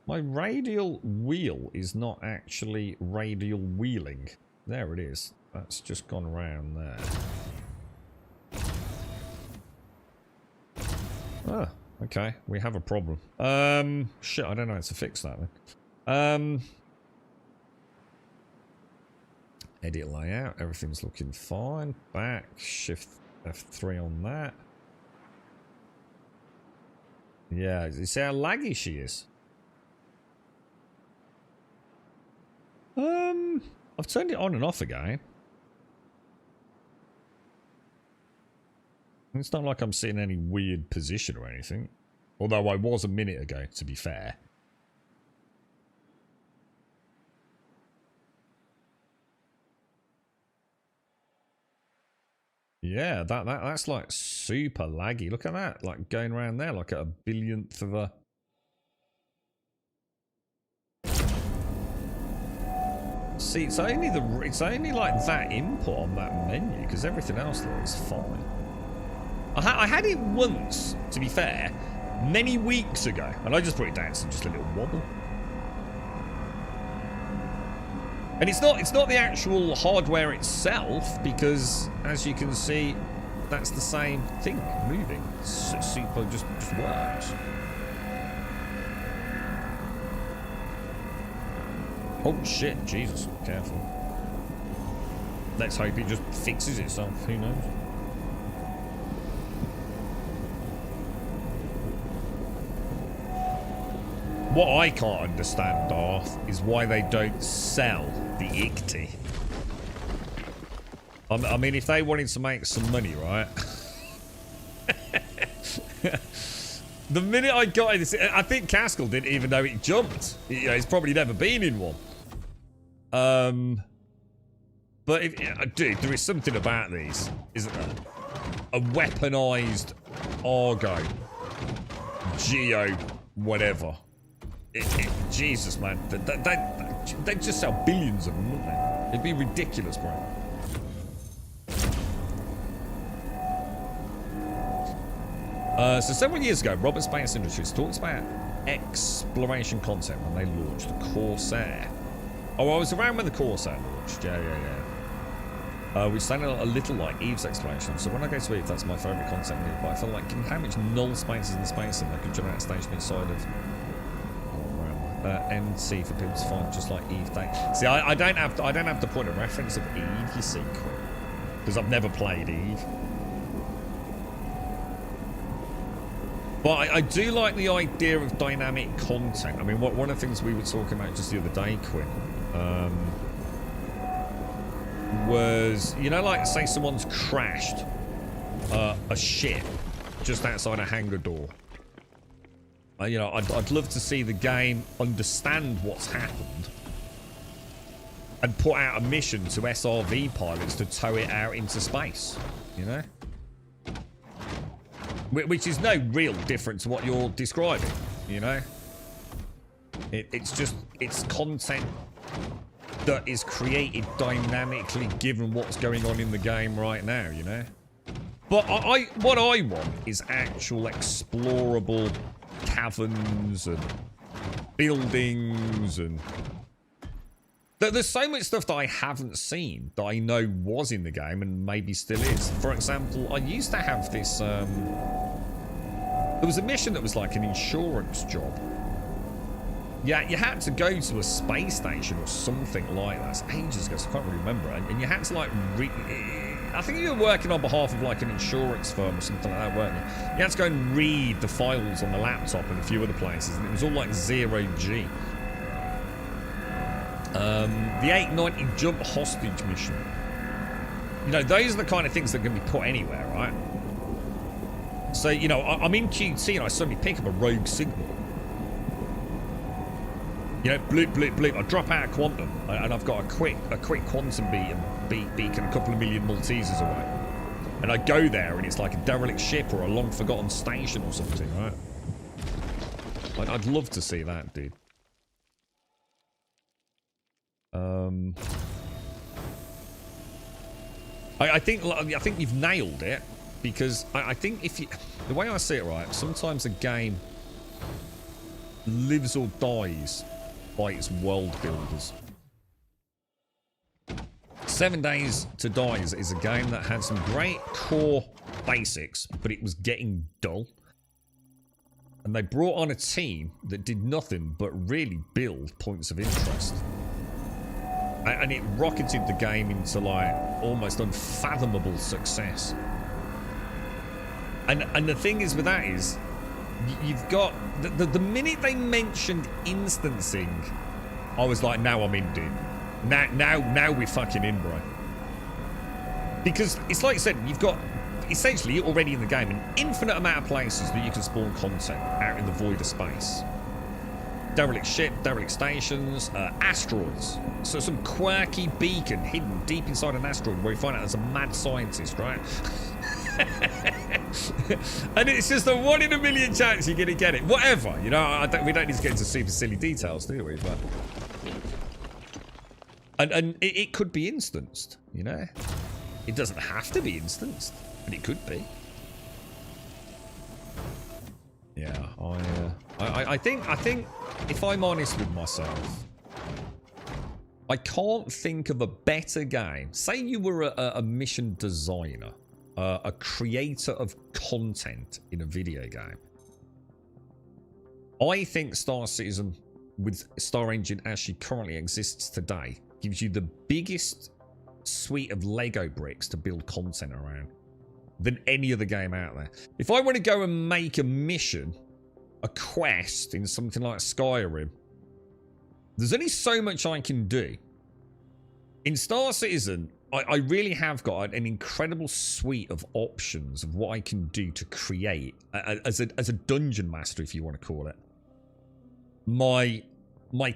My radial wheel is not actually radial wheeling. There it is. That's just gone around there. Ah, okay. We have a problem. Shit, I don't know how to fix that then. Edit layout. Everything's looking fine. Back. Shift F3 on that. Yeah, you see how laggy she is? I've turned it on and off again. It's not like I'm sitting in any weird position or anything. Although I was a minute ago, to be fair. Yeah, that's like super laggy. Look at that, like going around there like at a billionth of a... See, it's only like that input on that menu, because everything else looks fine. I had it once, to be fair, many weeks ago, and I just put it down to just a little wobble. And it's not the actual hardware itself, because as you can see, that's the same thing moving. Super just works. Oh shit, Jesus, careful. Let's hope it just fixes itself, who knows? What I can't understand, Darth, is why they don't sell the ICTY. I mean, if they wanted to make some money, right? The minute I got in this, I think Caskell didn't even know it jumped. You know, he's probably never been in one. But dude, there is something about these, isn't there? A weaponized Argo, Geo, whatever. Jesus, man, they'd just sell billions of them, wouldn't they? It'd be ridiculous, bro. So several years ago, Robert Space Industries talked about exploration concept when they launched the Corsair. Oh, I was around when the Corsair launched. Yeah. We sounded a little like Eve's exploration. So when I go to Eve, that's my favourite concept move. But I feel like, given how much null space is in the space, and I could jump out station inside of MC for people to find, just like Eve Day. See, I don't have the point of reference of Eve, you see, because I've never played Eve. But I do like the idea of dynamic content. I mean, one of the things we were talking about just the other day, Quinn, was, you know, like, say someone's crashed a ship just outside a hangar door. You know, I'd love to see the game understand what's happened and put out a mission to SRV pilots to tow it out into space, you know? Which is no real different to what you're describing, you know? It's content that is created dynamically given what's going on in the game right now, you know? But what I want is actual explorable caverns and buildings, and there's so much stuff that I haven't seen that I know was in the game and maybe still is. For example, I used to have this there was a mission that was like an insurance job. Yeah, you had to go to a space station or something like that. It's ages ago, so I can't really remember. And you had to like I think you were working on behalf of like an insurance firm or something like that, weren't you? You had to go and read the files on the laptop and a few other places, and it was all like 0G. The 890 jump hostage mission. You know, those are the kind of things that can be put anywhere, right? So, you know, I'm in QT and I suddenly pick up a rogue signal. You know, bloop, bloop, bloop. I drop out of quantum, and I've got a quick quantum beacon a couple of million Maltesers away. And I go there and it's like a derelict ship or a long forgotten station or something, right? I'd love to see that, dude. I think you've nailed it, because I think if you, the way I see it, right, sometimes a game lives or dies by its world builders. 7 Days to Die is a game that had some great core basics, but it was getting dull. And they brought on a team that did nothing but really build points of interest. And it rocketed the game into like almost unfathomable success. And the thing is with that is, you've got the minute they mentioned instancing, I was like, now I'm in, dude. Now we're fucking in, bro. Because it's like you said, you've got essentially already in the game an infinite amount of places that you can spawn content out in the void of space. Derelict ship, derelict stations, asteroids. So some quirky beacon hidden deep inside an asteroid where you find out there's a mad scientist, right? And it's just a 1 in a million chance you're gonna get it. Whatever, you know. We don't need to get into super silly details, do we? But and it could be instanced, you know. It doesn't have to be instanced, but it could be. Yeah, I think if I'm honest with myself, I can't think of a better game. Say you were a mission designer, a creator of content in a video game. I think Star Citizen, with Star Engine as she currently exists today, gives you the biggest suite of Lego bricks to build content around than any other game out there. If I want to go and make a mission, a quest in something like Skyrim, there's only so much I can do. In Star Citizen, I really have got an incredible suite of options of what I can do to create, as a dungeon master, if you want to call it, my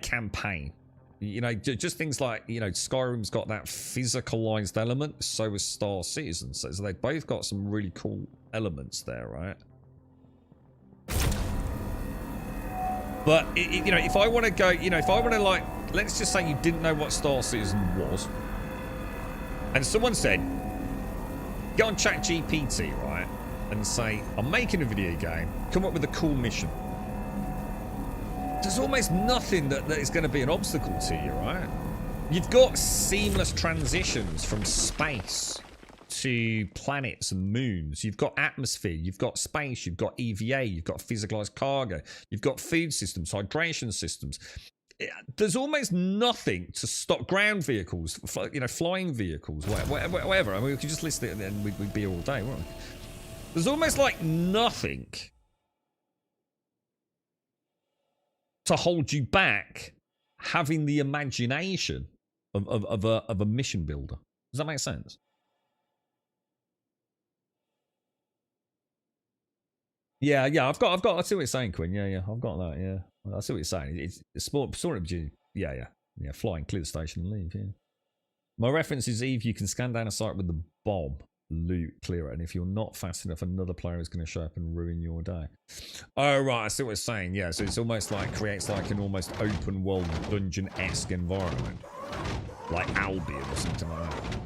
campaign. You know, just things like, you know, Skyrim's got that physicalized element, so has Star Citizen. So they've both got some really cool elements there, right? But, you know, if I want to go, you know, if I want to, like, let's just say you didn't know what Star Citizen was, and someone said, go on ChatGPT, right, and say, I'm making a video game, come up with a cool mission. There's almost nothing that is going to be an obstacle to you, right? You've got seamless transitions from space to planets and moons. You've got atmosphere, you've got space, you've got EVA, you've got physicalized cargo, you've got food systems, hydration systems. There's almost nothing to stop ground vehicles, you know, flying vehicles, whatever. I mean, we could just list it and then we'd be here all day, wouldn't we? There's almost like nothing to hold you back having the imagination of a mission builder. Does that make sense? Yeah, I see what you're saying, Quinn. Yeah, I've got that, yeah. I see what you're saying. It's sort of, yeah, flying, clear the station and leave, yeah. My reference is Eve, you can scan down a site with the bomb, loot, clear it, and if you're not fast enough, another player is going to show up and ruin your day. Oh, right, I see what you're saying, yeah. So it's almost like, creates like an almost open world dungeon-esque environment. Like Albion or something like that.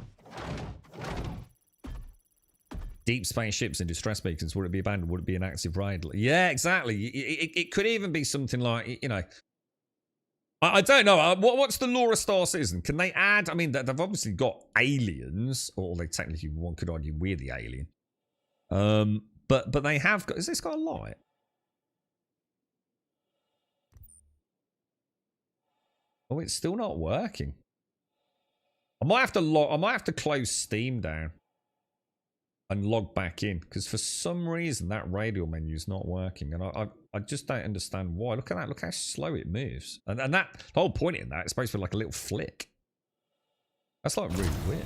Deep space ships and distress beacons, would it be abandoned? Would it be an active raid? Yeah, exactly. It could even be something like, you know, I don't know. What's the lore of Star Citizen? Can they add? I mean, they've obviously got aliens, or they technically, one could argue we're the alien. But they have got. Has this got a light? Oh, it's still not working. I might have to close Steam down and log back in, because for some reason that radial menu is not working, and I just don't understand why. Look at that, look how slow it moves, and that the whole point in that is supposed to be like a little flick. That's like really weird.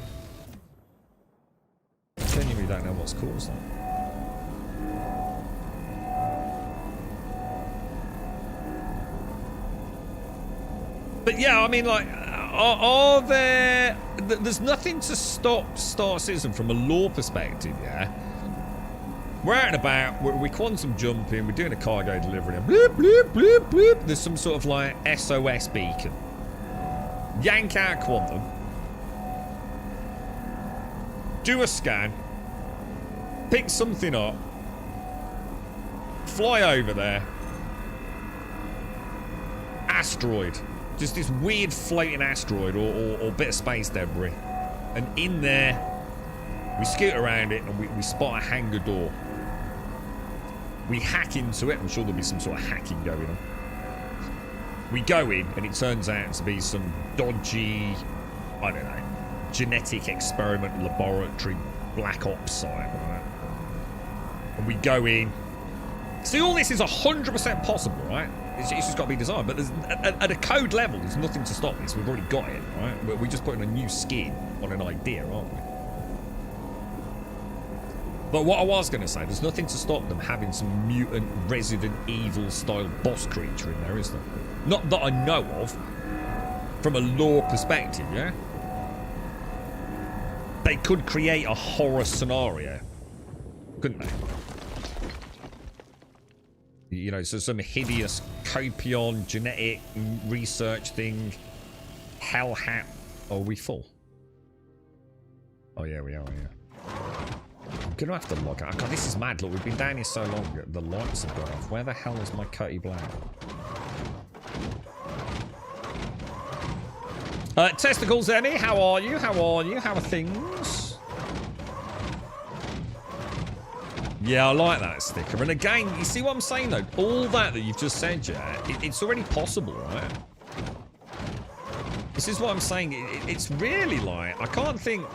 I genuinely don't know what's caused that. But yeah, I mean, like, are there there's nothing to stop Star Citizen from a lore perspective, yeah? We're out and about, we're quantum jumping, we're doing a cargo delivery, and bloop, bloop, bloop, bloop. There's some sort of like SOS beacon. Yank out quantum. Do a scan. Pick something up. Fly over there. Asteroid. Just this weird floating asteroid or bit of space debris. And in there, we scoot around it and we spot a hangar door. We hack into it. I'm sure there'll be some sort of hacking going on. We go in and it turns out to be some dodgy, I don't know, genetic experiment laboratory black ops site. Right? And we go in. See, all this is 100% possible, right? It's just got to be designed. But there's, at a code level, there's nothing to stop this. We've already got it, right? We're just putting a new skin on an idea, aren't we? But what I was going to say, there's nothing to stop them having some mutant Resident Evil style boss creature in there, is there? Not that I know of. From a lore perspective, yeah? They could create a horror scenario. Couldn't they? You know, so some hideous copion genetic research thing. Hell hat. Oh, are we full? Oh yeah, we are, yeah. I'm gonna have to log out. God, this is mad. Look, we've been down here so long that the lights have gone off. Where the hell is my Cutty Black? Testicles, Emmy, how are you? How are you? How are things? Yeah, I like that sticker. And again, you see what I'm saying though? All that you've just said, yeah, it's already possible, right? This is what I'm saying. It's really like, I can't think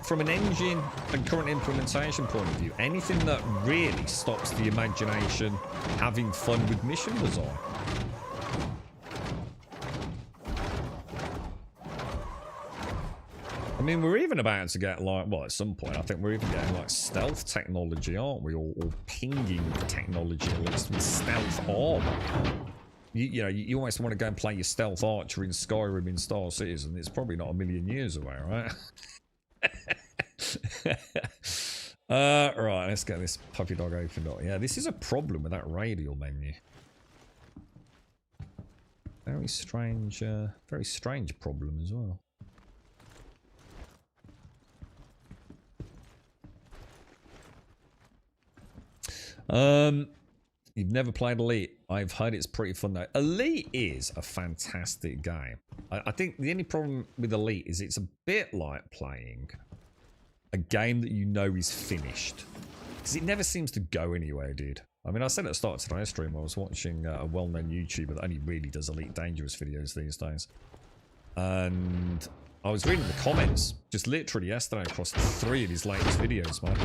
from an engine and current implementation point of view, anything that really stops the imagination having fun with mission design. I mean, we're even about to get like, well, at some point, I think we're even getting like stealth technology, aren't we? Or pinging technology, at least with stealth armor. You know, you almost want to go and play your stealth archer in Skyrim in Star Citizen. It's probably not a million years away, right? Right, let's get this puppy dog opened up. Yeah, this is a problem with that radial menu. Very strange problem as well. You've never played Elite. I've heard it's pretty fun though. Elite is a fantastic game. I think the only problem with Elite is it's a bit like playing a game that you know is finished. Because it never seems to go anywhere, dude. I mean, I said at the start of today's stream, I was watching a well-known YouTuber that only really does Elite Dangerous videos these days. And I was reading the comments just literally yesterday across 3 of his latest videos, man.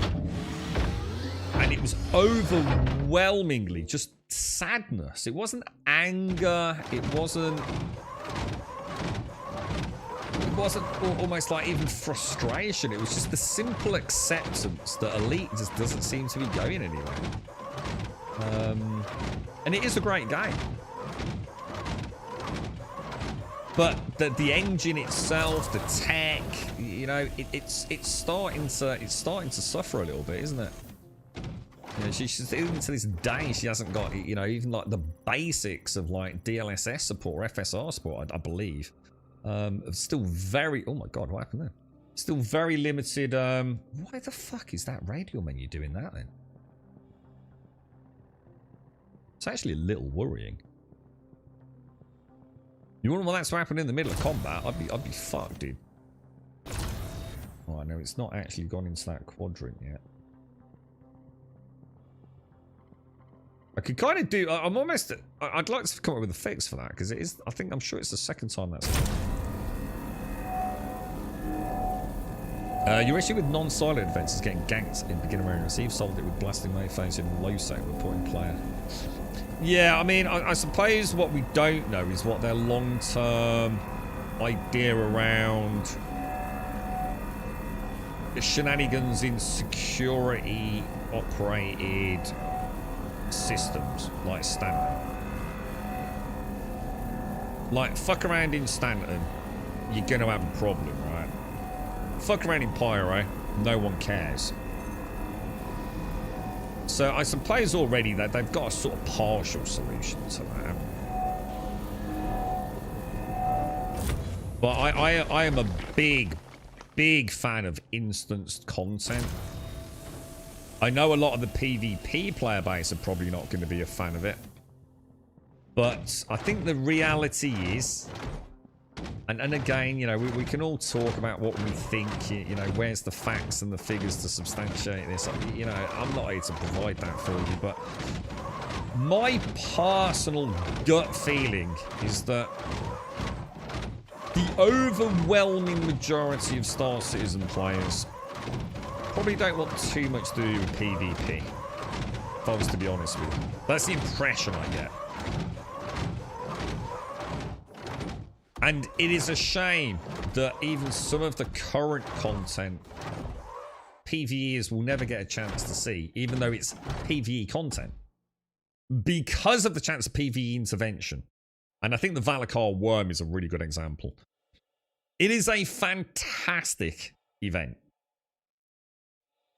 And it was overwhelmingly just sadness. It wasn't anger. It wasn't almost like even frustration. It was just the simple acceptance that Elite just doesn't seem to be going anywhere. And it is a great game. But the engine itself, the tech, you know, it's starting to suffer a little bit, isn't it? You know, she's even to this day she hasn't got, you know, even like the basics of like DLSS support or FSR support, I believe. Still very, oh my god, what happened there? Still very limited. Why the fuck is that radial menu doing that then? It's actually a little worrying. You wouldn't want that to happen in the middle of combat. I'd be fucked, dude. Oh, no, it's not actually gone into that quadrant yet. I could kind of do. I'm almost. I'd like to come up with a fix for that because it is. I'm sure it's the second time that's. Your issue with non-silo defense is getting ganked in beginner areas. You've solved it with blasting mofos in low sec reporting player. Yeah, I mean, I suppose what we don't know is what their long-term idea around the shenanigans in security operated systems like Stanton. Like, fuck around in Stanton, you're gonna have a problem, right? fuck around in Pyro, no one cares. So I suppose already that they've got a sort of partial solution to that. But I am a big fan of instanced content. I know a lot of the PvP player base are probably not going to be a fan of it. But I think the reality is, and again, you know, we can all talk about what we think, you know, where's the facts and the figures to substantiate this. You know, I'm not here to provide that for you, but my personal gut feeling is that the overwhelming majority of Star Citizen players probably don't want too much to do with PvP, if I was to be honest with you. That's the impression I get. And it is a shame that even some of the current content PvEers will never get a chance to see, even though it's PvE content, because of the chance of PvE intervention. And I think the Valakar Worm is a really good example. It is a fantastic event.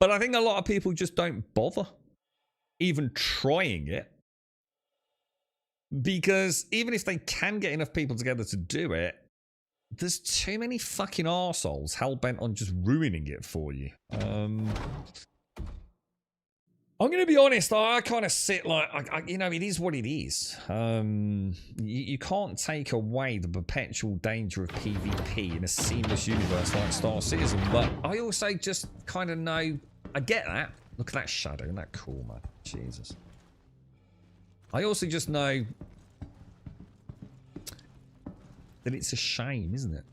But I think a lot of people just don't bother even trying it. Because even if they can get enough people together to do it, there's too many fucking arseholes hell-bent on just ruining it for you. I'm going to be honest, I kind of sit like, you know, it is what it is. You can't take away the perpetual danger of PvP in a seamless universe like Star Citizen, but I also just kind of know, I get that. Look at that shadow, isn't that cool, man? Jesus. I also just know that it's a shame, isn't it?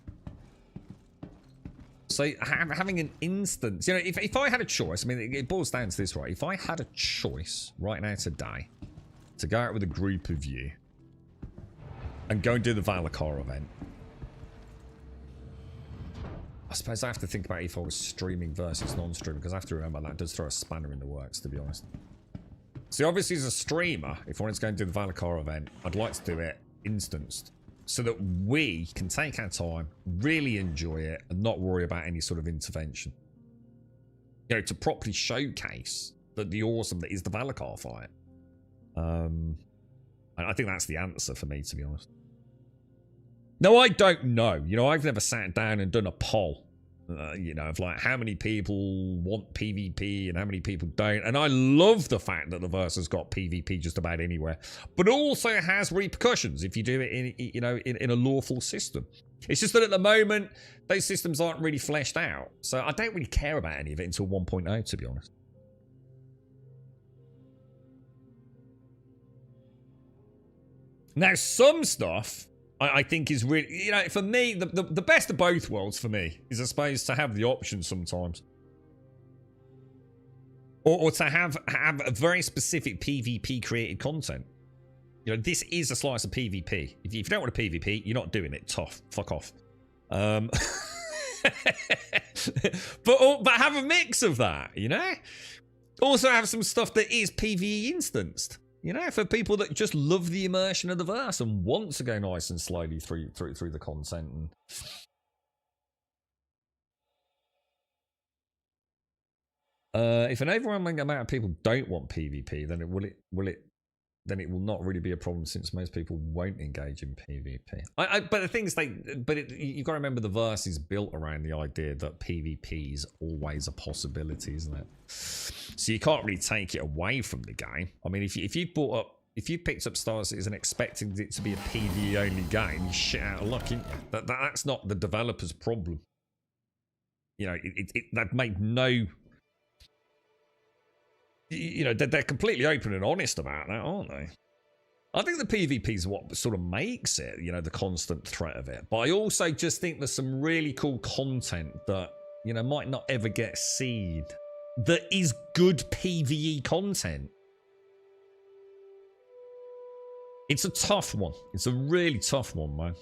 So having an instance, you know, if I had a choice, I mean, it boils down to this, right? If I had a choice right now today to go out with a group of you and go and do the Valakar event, I suppose I have to think about if I was streaming versus non-streaming, because I have to remember that does throw a spanner in the works, to be honest. See, obviously as a streamer, if I wanted to go and do the Valakar event, I'd like to do it instanced, so that we can take our time, really enjoy it, and not worry about any sort of intervention. You know, to properly showcase the awesome that is the Valakar fight. And I think that's the answer for me, to be honest. No, I don't know. You know, I've never sat down and done a poll. You know, of like how many people want PvP and how many people don't. And I love the fact that the verse has got PvP just about anywhere, but also has repercussions if you do it in, you know, in a lawful system. It's just that at the moment those systems aren't really fleshed out, so I don't really care about any of it until 1.0, to be honest. Now, some stuff I think is really, you know, for me, the best of both worlds for me is, I suppose, to have the option sometimes. Or to have a very specific PvP created content. You know, this is a slice of PvP. If you don't want a PvP, you're not doing it. Tough. Fuck off. But have a mix of that, you know? Also have some stuff that is PvE instanced. You know, for people that just love the immersion of the verse and want to go nice and slowly through the content. And if an overwhelming amount of people don't want PvP, then it will not really be a problem, since most people won't engage in PvP. But the thing is, you've got to remember the verse is built around the idea that PvP is always a possibility, isn't it? So you can't really take it away from the game. I mean, if you picked up Star Citizen expecting it to be a PvE only game, you're shit out of luck, isn't you? That's not the developer's problem. You know, they've made no. You know, they're completely open and honest about that, aren't they? I think the PvP is what sort of makes it, you know, the constant threat of it. But I also just think there's some really cool content that, you know, might not ever get seen, that is good PvE content. It's a tough one. It's a really tough one, man.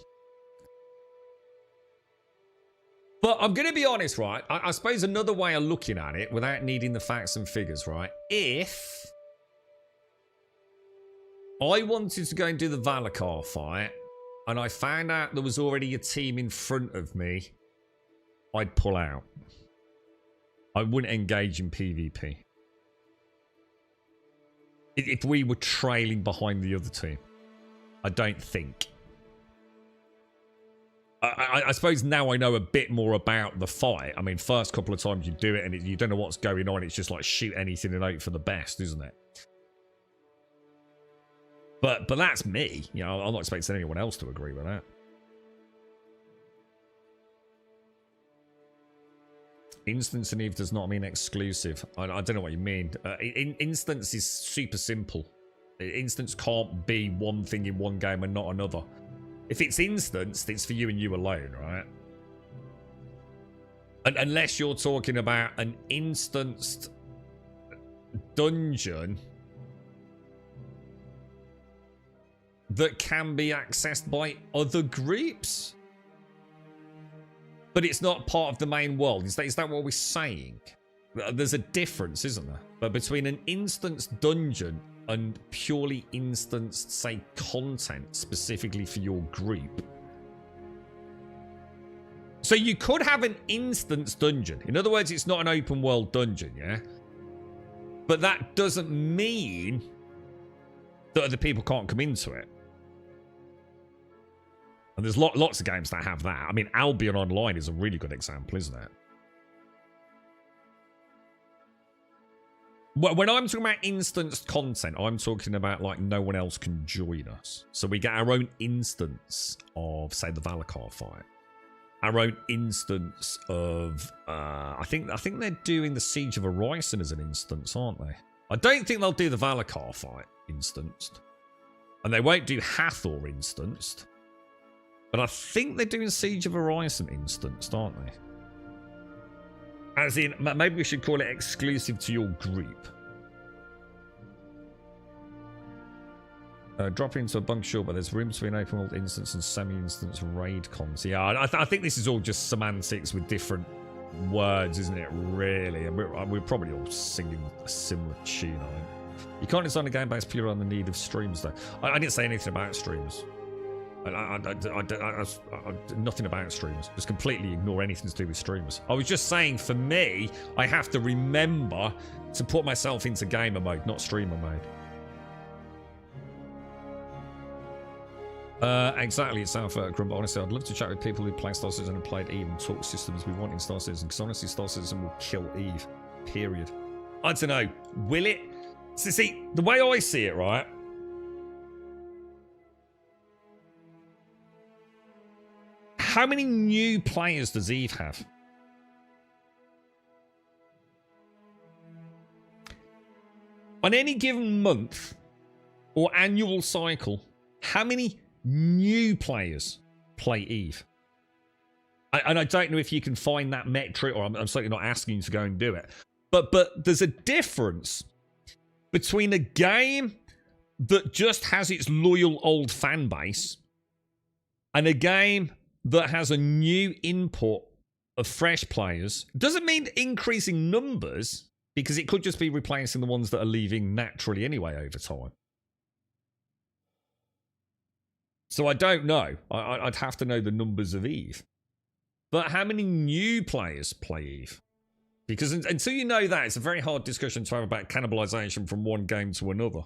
But I'm going to be honest, right? I suppose another way of looking at it, without needing the facts and figures, right? If I wanted to go and do the Valakar fight, and I found out there was already a team in front of me I'd pull out. I wouldn't engage in PvP. If we were trailing behind the other team. I don't think. I suppose now I know a bit more about the fight. I mean, first couple of times you do it and you don't know what's going on. It's just like shoot anything and hope for the best, isn't it? But that's me. You know, I'm not expecting anyone else to agree with that. Instance and Eve does not mean exclusive. I don't know what you mean. Instance is super simple. Instance can't be one thing in one game and not another. If it's instanced, it's for you and you alone, right? And unless you're talking about an instanced dungeon that can be accessed by other groups. But it's not part of the main world. Is that what we're saying? There's a difference, isn't there? But between an instanced dungeon and purely instanced, say, content specifically for your group. So you could have an instance dungeon. In other words, it's not an open world dungeon, yeah? But that doesn't mean that other people can't come into it. And there's lots of games that have that. I mean, Albion Online is a really good example, isn't it? When I'm talking about instanced content, I'm talking about like no one else can join us. So we get our own instance of, say, the Valakar fight. Our own instance of, I think they're doing the Siege of Orison as an instance, aren't they? I don't think they'll do the Valakar fight instanced. And they won't do Hathor instanced. But I think they're doing Siege of Orison instanced, aren't they? As in, maybe we should call it exclusive to your group. Drop into a bunk short, but there's room between open world instance and semi-instance raid cons. Yeah, I think this is all just semantics with different words, isn't it? Really, and we're probably all singing a similar tune. I think. You can't design a game based purely on the need of streams, though. I didn't say anything about streams. Nothing about streamers. Just completely ignore anything to do with streamers. I was just saying, for me, I have to remember to put myself into gamer mode, not streamer mode. Exactly, it's Alpha Crumble. Honestly, I'd love to chat with people who play Star Citizen and played Eve and talk systems we want in Star Citizen, because honestly, Star Citizen will kill Eve. Period. I don't know. Will it? So, see, the way I see it, right? How many new players does Eve have? On any given month or annual cycle, how many new players play Eve? And I don't know if you can find that metric, or I'm certainly not asking you to go and do it. But there's a difference between a game that just has its loyal old fan base and a game that has a new input of fresh players. Doesn't mean increasing numbers, because it could just be replacing the ones that are leaving naturally anyway over time. So I don't know. I'd have to know the numbers of Eve. But how many new players play Eve? Because until you know that, it's a very hard discussion to have about cannibalization from one game to another.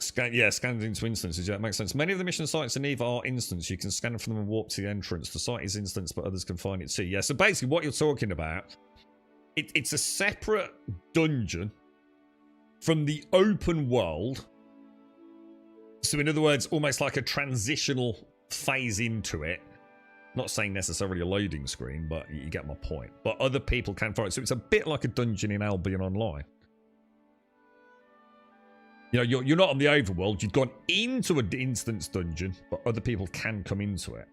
Scanned into instances. Yeah, it makes sense. Many of the mission sites in Eve are instance. You can scan from them and warp to the entrance. The site is instance, but others can find it too. Yeah, so basically what you're talking about, it's a separate dungeon from the open world. So in other words, almost like a transitional phase into it. Not saying necessarily a loading screen, but you get my point. But other people can find it. So it's a bit like a dungeon in Albion Online. You know, you're not on the overworld. You've gone into an instance dungeon, but other people can come into it.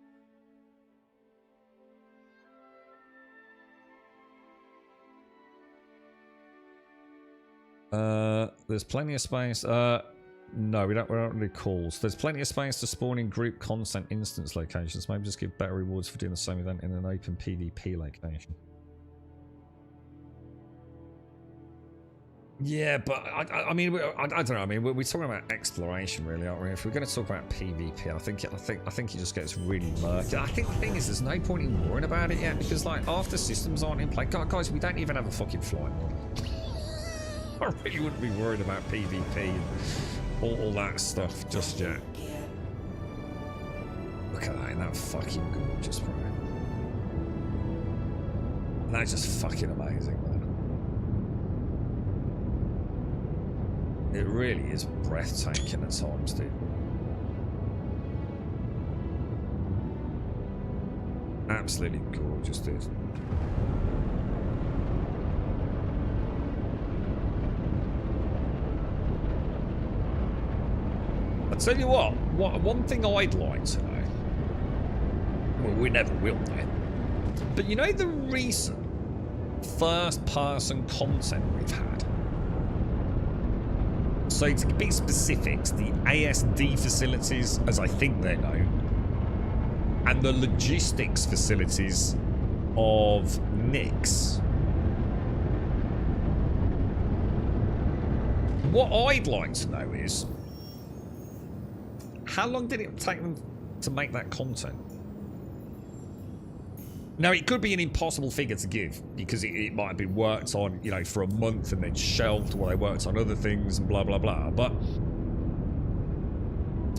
There's plenty of space. No, we don't really calls. There's plenty of space to spawn in group content instance locations. Maybe just give better rewards for doing the same event in an open PvP location. Yeah, but I mean, I don't know. I mean, we're talking about exploration, really, aren't we? If we're going to talk about PvP, I think it just gets really murky. I think the thing is, there's no point in worrying about it yet because, like, after systems aren't in play, guys, we don't even have a fucking flight model. I really wouldn't be worried about PvP and all that stuff just yet. Look at that, ain't that fucking gorgeous, bro? That's just fucking amazing, man. It really is breathtaking at times, dude. Absolutely gorgeous, dude. I'll tell you what, one thing I'd like to know, well, we never will know, but you know the recent first-person content we've had? So to be specifics, the ASD facilities, as I think they're known, and the logistics facilities of NICS. What I'd like to know is, how long did it take them to make that content? Now, it could be an impossible figure to give because it might have been worked on, you know, for a month and then shelved while they worked on other things and blah, blah, blah. But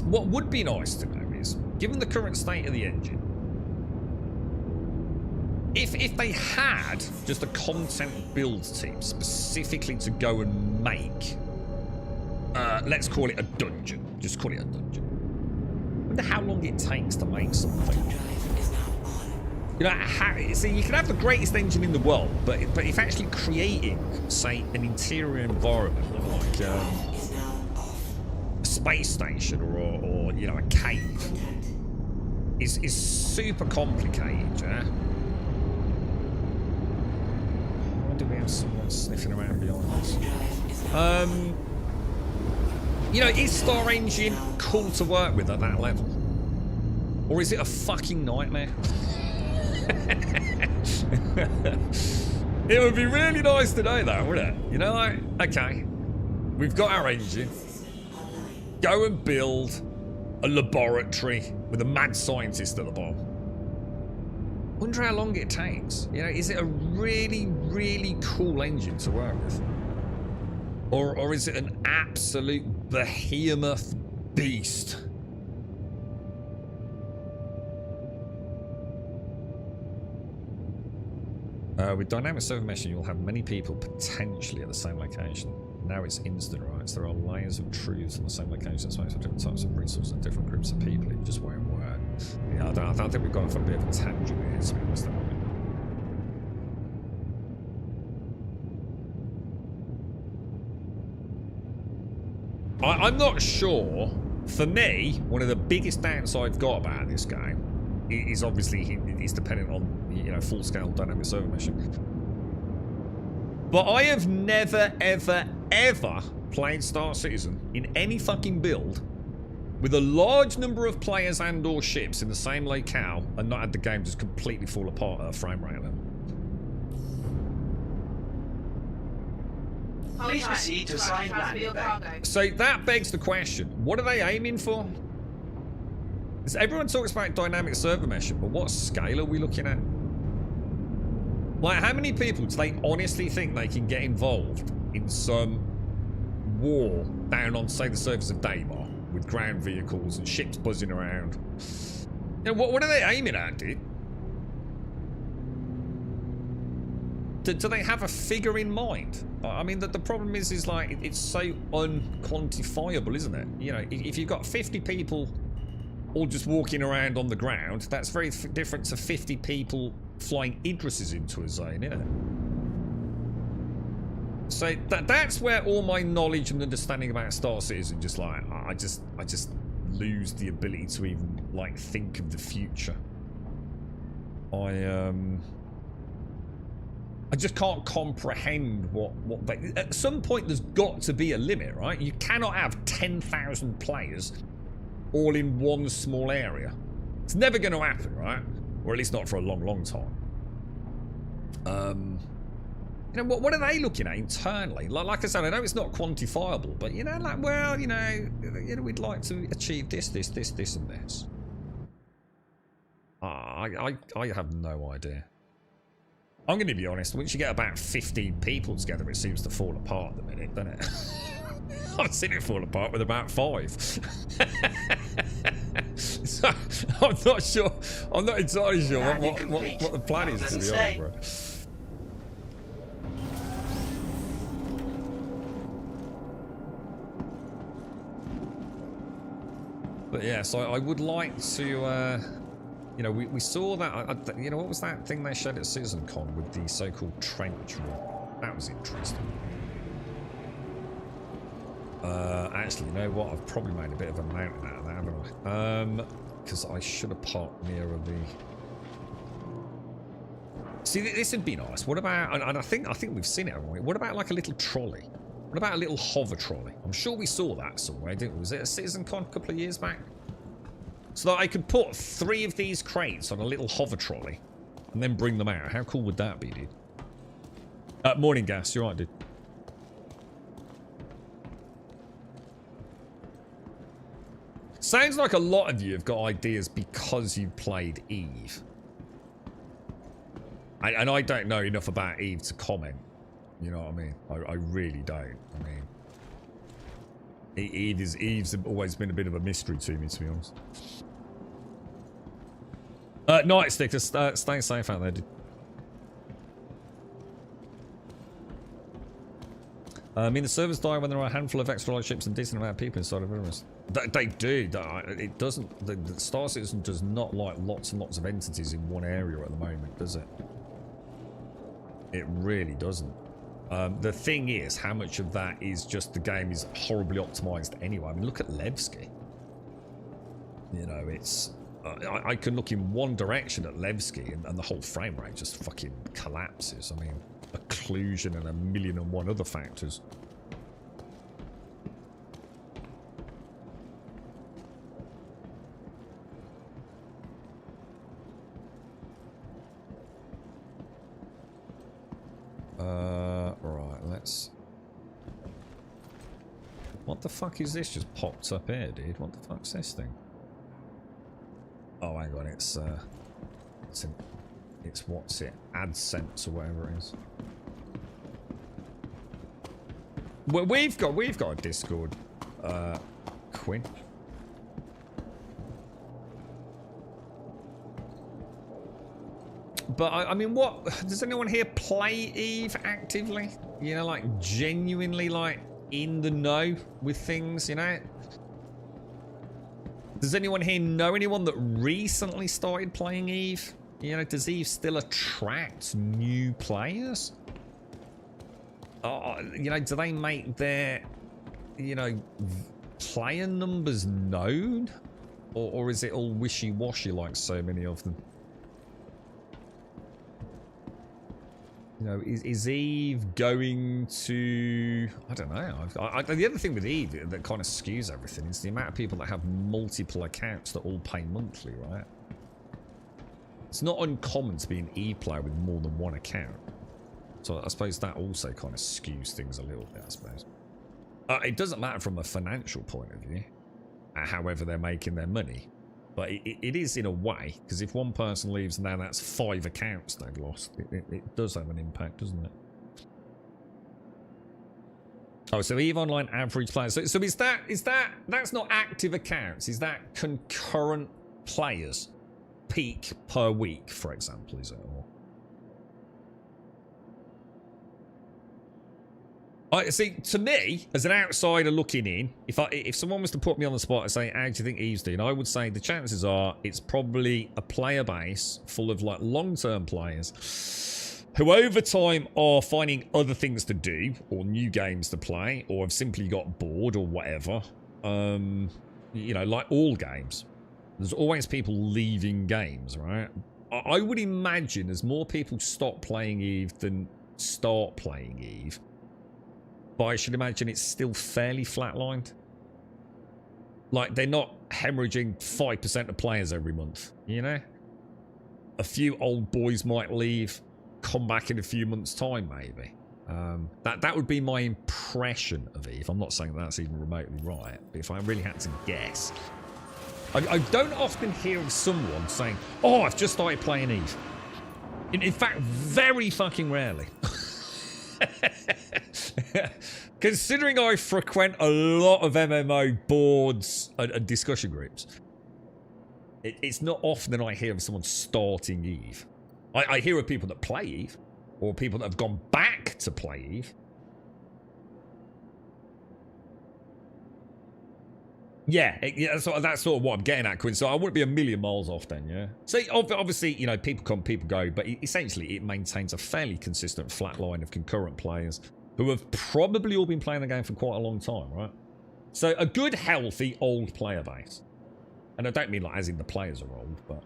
what would be nice to know is, given the current state of the engine, if they had just a content build team specifically to go and make, let's call it a dungeon. Just call it a dungeon. I wonder how long it takes to make something. You know, see, you can have the greatest engine in the world, but if actually creating, say, an interior environment like a space station or you know, a cave is super complicated, yeah? Why do we have someone sniffing around behind us? You know, is Star Engine cool to work with at that level? Or is it a fucking nightmare? It would be really nice to know that, wouldn't it? You know, like, okay, we've got our engine. Go and build a laboratory with a mad scientist at the bottom. Wonder how long it takes. You know, is it a really, really cool engine to work with? Or is it an absolute behemoth beast? With dynamic server meshing, you'll have many people potentially at the same location. Now it's instant, right? So there are layers of truths on the same location, so different types of resources and different groups of people. It just won't work. Yeah, I don't think we've got a bit of a tangent here, to be honest. I'm not sure. For me, one of the biggest doubts I've got about this game is obviously it's dependent on, you know, full-scale dynamic server meshing. But I have never, ever, ever played Star Citizen in any fucking build with a large number of players and or ships in the same locale and not had the game just completely fall apart at a frame rate level. Please proceed to side landing bay. So that begs the question, what are they aiming for? Everyone talks about dynamic server meshing, but what scale are we looking at? Like, how many people do they honestly think they can get involved in some war down on, say, the surface of Daymar with ground vehicles and ships buzzing around? You know, what are they aiming at, dude? Do they have a figure in mind? I mean, the problem is like, it's so unquantifiable, isn't it? You know, if you've got 50 people all just walking around on the ground, that's very different to 50 people flying Idrises into a zone, isn't it? So that's where all my knowledge and understanding about Star Citizen just like, I just lose the ability to even like think of the future. I just can't comprehend what they... At some point, there's got to be a limit, right? You cannot have 10,000 players all in one small area. It's never going to happen, right? Or at least not for a long, long time. You know, what are they looking at internally? Like I said, I know it's not quantifiable, but, you know, like, well, you know, we'd like to achieve this, and this. I have no idea. I'm going to be honest, once you get about 15 people together, it seems to fall apart at the minute, doesn't it? I've seen it fall apart with about 5. So, I'm not sure, I'm not entirely sure what the plan is, to be honest, bro. But yeah, so I would like to, you know, we saw that, you know, what was that thing they showed at CitizenCon with the so-called trench room? That was interesting. Actually, you know what? I've probably made a bit of a mountain out of that, haven't I? Because I should have parked nearer the... See, this would be nice. What about, and I think we've seen it, haven't we? What about like a little trolley? What about a little hover trolley? I'm sure we saw that somewhere, didn't we? Was it a CitizenCon a couple of years back? So that I could put 3 of these crates on a little hover trolley and then bring them out. How cool would that be, dude? Morning, Gas. You're right, dude. Sounds like a lot of you have got ideas because you played Eve. And I don't know enough about Eve to comment. You know what I mean? I really don't. I mean, Eve's always been a bit of a mystery to me, to be honest. Nightstick, stay safe out there, dude. I mean, the servers die when there are a handful of extra large ships and decent amount of people inside of Everest. They do. It doesn't. The Star Citizen does not like lots and lots of entities in one area at the moment, does it? It really doesn't. The thing is, how much of that is just the game is horribly optimized anyway? I mean, look at Levski. You know, it's... I can look in one direction at Levski and the whole frame rate just fucking collapses. I mean, occlusion and 1,000,001 other factors. Right, let's... What the fuck is this just popped up here, dude? What the fuck's this thing? Oh, hang on, it's what's it? AdSense or whatever it is. Well, we've got a Discord, Quinn. But I mean, what does anyone here play Eve actively? You know, like genuinely, like in the know with things. You know. Does anyone here know anyone that recently started playing Eve? You know, does Eve still attract new players? You know, do they make their, you know, player numbers known? Or is it all wishy-washy like so many of them? You know, is Eve going to... I don't know. The other thing with Eve that kind of skews everything is the amount of people that have multiple accounts that all pay monthly, right? It's not uncommon to be an Eve player with more than one account. So I suppose that also kind of skews things a little bit, I suppose. It doesn't matter from a financial point of view, however they're making their money. But it is in a way, because if one person leaves, now that's 5 accounts they've lost. It does have an impact, doesn't it? Oh, so EVE Online average players. So is that's not active accounts? Is that concurrent players? Peak per week, for example, is it? Or... see, to me, as an outsider looking in, if someone was to put me on the spot and say, how do you think Eve's doing? I would say the chances are it's probably a player base full of like long-term players who over time are finding other things to do or new games to play or have simply got bored or whatever. You know, like all games. There's always people leaving games, right? I would imagine as more people stop playing Eve than start playing Eve, but I should imagine it's still fairly flatlined. Like, they're not hemorrhaging 5% of players every month, you know? A few old boys might leave, come back in a few months' time, maybe. That would be my impression of Eve. I'm not saying that's even remotely right, but if I really had to guess, I don't often hear of someone saying, "Oh, I've just started playing Eve." In fact, very fucking rarely. Considering I frequent a lot of MMO boards and discussion groups, it's not often that I hear of someone starting Eve. I hear of people that play Eve, or people that have gone back to play Eve. Yeah, that's sort of what I'm getting at, Quinn. So I wouldn't be a million miles off then, yeah? So obviously, you know, people come, people go, but essentially it maintains a fairly consistent flat line of concurrent players who have probably all been playing the game for quite a long time, right? So a good, healthy, old player base. And I don't mean like as in the players are old, but...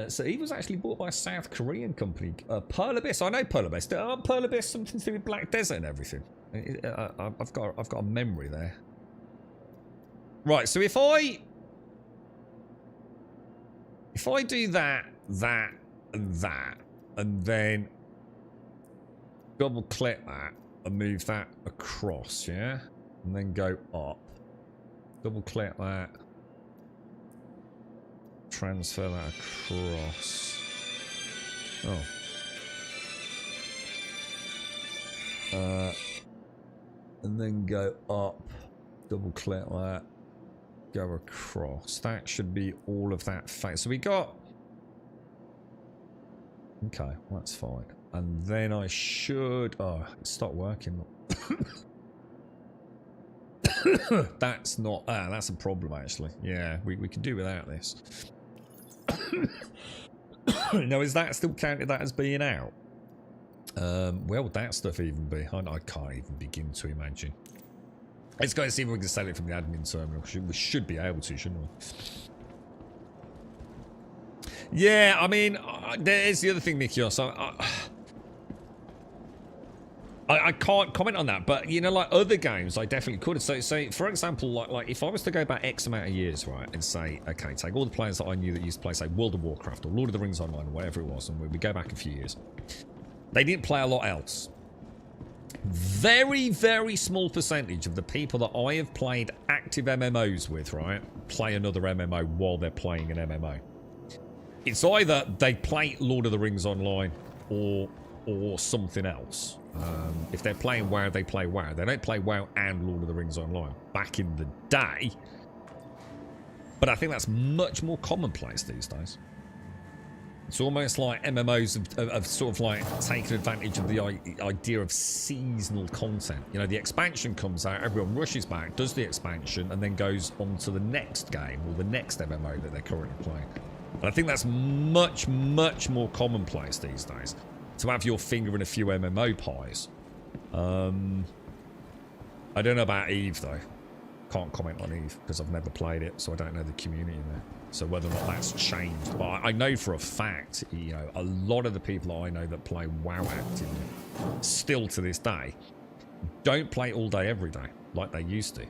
so he was actually bought by a South Korean company, Pearl Abyss. I know Pearl Abyss. Pearl Abyss something to do with Black Desert and everything. I've got a memory there. Right, so if I do that, and then double click that and move that across, yeah, and then go up, double click that. Transfer that across. Oh. And then go up. Double click that. Go across. That should be all of that face. So we got... Okay, that's fine. And then I should... Oh, it stopped working. That's not... Ah, that's a problem, actually. Yeah, we can do without this. Now, is that still counted that as being out? Where would that stuff even be? I can't even begin to imagine. Let's go and see if we can sell it from the admin terminal. We should be able to, shouldn't we? Yeah, I mean, there's the other thing, Mikios. I can't comment on that, but you know, like other games, I definitely could. So for example, like if I was to go back X amount of years, right, and say, okay, take all the players that I knew that used to play, say, World of Warcraft or Lord of the Rings Online or whatever it was, and we go back a few years, they didn't play a lot else. Very, very small percentage of the people that I have played active MMOs with, right, play another MMO while they're playing an MMO. It's either they play Lord of the Rings Online or something else. If they're playing WoW, they play WoW. They don't play WoW and Lord of the Rings Online back in the day. But I think that's much more commonplace these days. It's almost like MMOs have sort of like taken advantage of the idea of seasonal content. You know, the expansion comes out, everyone rushes back, does the expansion, and then goes on to the next game or the next MMO that they're currently playing. And I think that's much, much more commonplace these days. To have your finger in a few MMO pies. I don't know about Eve, though. Can't comment on Eve, because I've never played it, so I don't know the community there. So whether or not that's changed. But I know for a fact, you know, a lot of the people I know that play WoW actively, still to this day, don't play all day, every day, like they used to.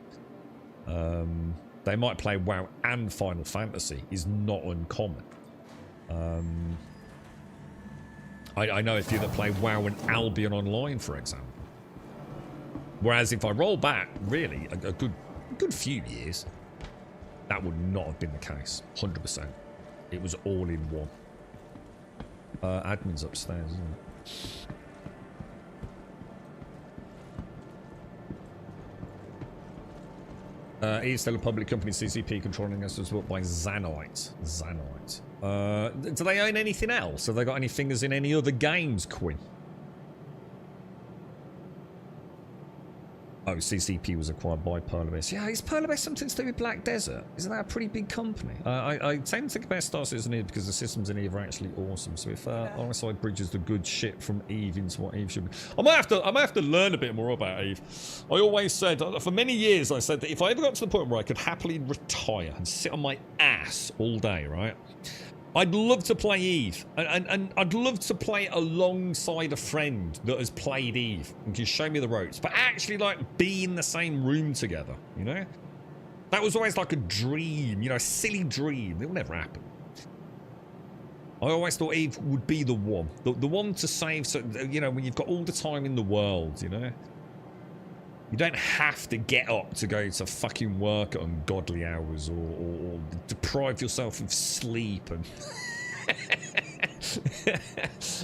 They might play WoW and Final Fantasy, is not uncommon. I know a few that play WoW and Albion Online, for example. Whereas if I roll back, really, a good few years, that would not have been the case. 100%. It was all in one. Admin's upstairs, isn't it? He's still a public company, CCP, controlling us as well by Zanite. Do they own anything else? Have they got any fingers in any other games, Quinn? Oh, CCP was acquired by Pearl Abyss. Yeah, is Pearl Abyss something to do with Black Desert? Isn't that a pretty big company? I tend to compare Star Citizen Eve because the systems in Eve are actually awesome. So if RSI bridges the good shit from Eve into what Eve should be, I might have to learn a bit more about Eve. I always said, for many years, I said that if I ever got to the point where I could happily retire and sit on my ass all day, right? I'd love to play Eve, and I'd love to play alongside a friend that has played Eve and can show me the ropes, but actually, like, be in the same room together, you know? That was always like a dream, you know, a silly dream. It will never happen. I always thought Eve would be the one. The one to save, so, you know, when you've got all the time in the world, you know? You don't have to get up to go to fucking work at ungodly hours or deprive yourself of sleep and...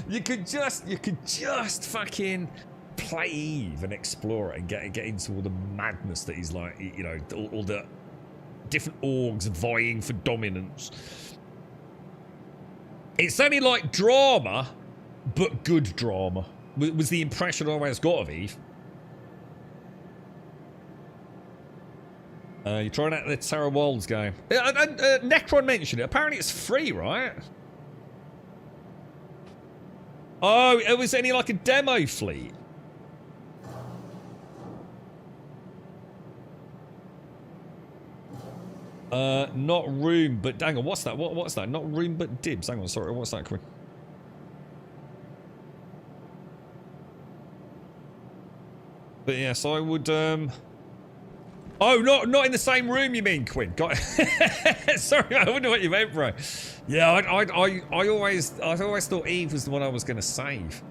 you could just fucking play Eve and explore it and get into all the madness that is like, you know, all the different orgs vying for dominance. It's only like drama, but good drama. Was the impression I always got of Eve. You're trying out the Terra Worlds game. Necron mentioned it. Apparently it's free, right? Oh, it was only like a demo fleet. Not room, but hang on, what's that? What's that? Not room, but dibs. Hang on, sorry, what's that? But yes, I would. Oh, not in the same room, you mean, Quinn? Got sorry, I wonder what you meant, bro. Yeah, I always thought Eve was the one I was going to save.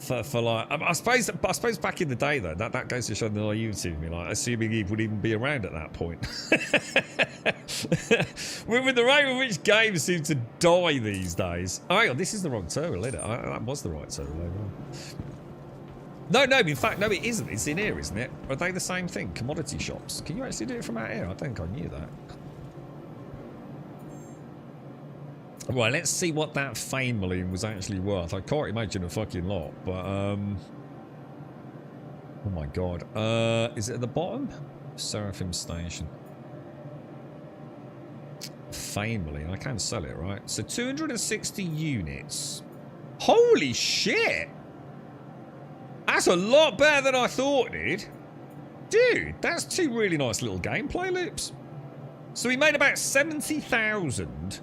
For like, I suppose back in the day though, that goes to show the naivety of me, like assuming Eve would even be around at that point. with the rate in which games seem to die these days. Oh, hang on, this is the wrong terminal, isn't it? That was the right terminal. No, in fact, no, it isn't. It's in here, isn't it? Are they the same thing? Commodity shops. Can you actually do it from out here? I think I knew that. Right, let's see what that Fane Balloon was actually worth. I can't imagine a fucking lot, but, oh my god. Is it at the bottom? Seraphim Station. Fane Balloon. I can sell it, right? So 260 units. Holy shit! That's a lot better than I thought, dude. Dude, that's two really nice little gameplay loops. So we made about 70,000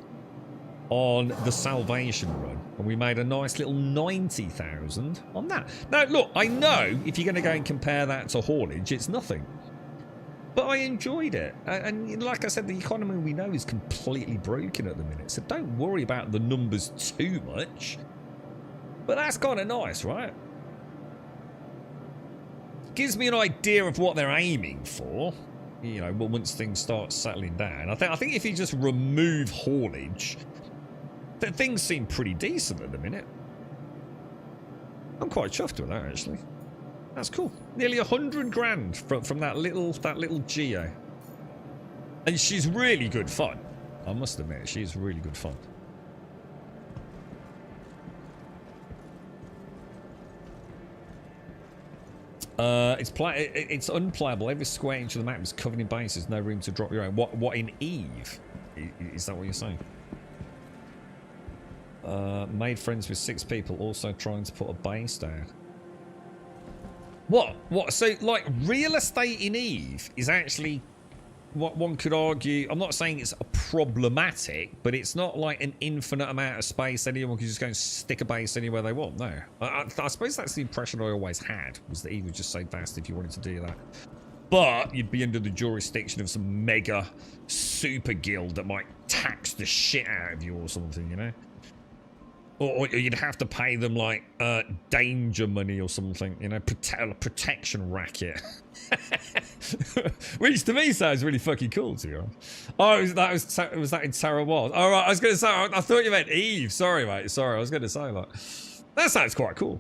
on the Salvation run. And we made a nice little 90,000 on that. Now, look, I know if you're going to go and compare that to haulage, it's nothing. But I enjoyed it. And like I said, the economy we know is completely broken at the minute. So don't worry about the numbers too much. But that's kind of nice, right? Gives me an idea of what they're aiming for, you know, once things start settling down. I think if you just remove haulage, things seem pretty decent at the minute. I'm quite chuffed with that, actually. That's cool. Nearly 100 grand from that little Geo. And she's really good fun. I must admit, she's really good fun. It's unplayable. Every square inch of the map is covered in bases. No room to drop your own. What in Eve? Is that what you're saying? Made friends with 6 people. Also trying to put a base down. What? So, like, real estate in Eve is actually what one could argue. I'm not saying it's problematic, but it's not like an infinite amount of space. Anyone can just go and stick a base anywhere they want. No. I suppose that's the impression I always had, was that Eve was just so vast if you wanted to do that. But you'd be under the jurisdiction of some mega super guild that might tax the shit out of you or something, you know? Or you'd have to pay them, like, danger money or something, you know, protection racket. Which, to me, sounds really fucking cool, to be honest. Oh, was that in Terra Worlds? Oh, right, I was going to say, I thought you meant Eve. Sorry, mate, sorry, I was going to say, like, that sounds quite cool.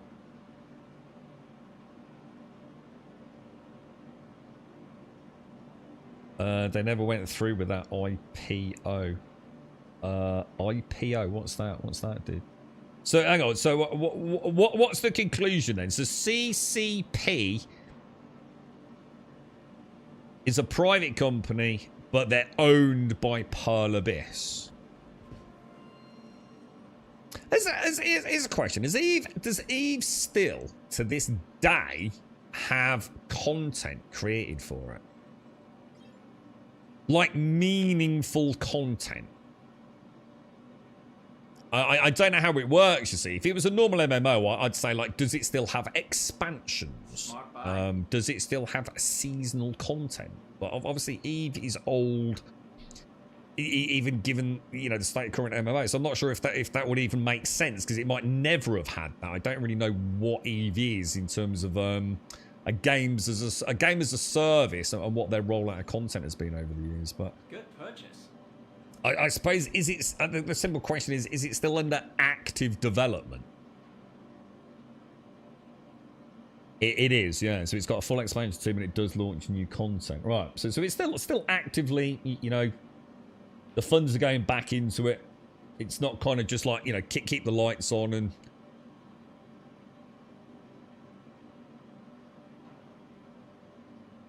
They never went through with that IPO. IPO, what's that? What's that, dude? So hang on. So what's the conclusion then? So CCP is a private company, but they're owned by Pearl Abyss. Here's a question: does Eve still, to this day, have content created for it? Like meaningful content? I don't know how it works, you see. If it was a normal MMO, I'd say, like, does it still have expansions? Does it still have seasonal content? But obviously, Eve is old. even given, you know, the state of current MMO. So I'm not sure if that would even make sense, because it might never have had that. I don't really know what EVE is in terms of a game as a service and what their rollout of content has been over the years. But Good purchase. I suppose, is it, the simple question is it still under active development? It is, yeah. So it's got a full expansion team and it does launch new content, right? So it's still actively, you know, the funds are going back into it. It's not kind of just like, you know, keep the lights on and.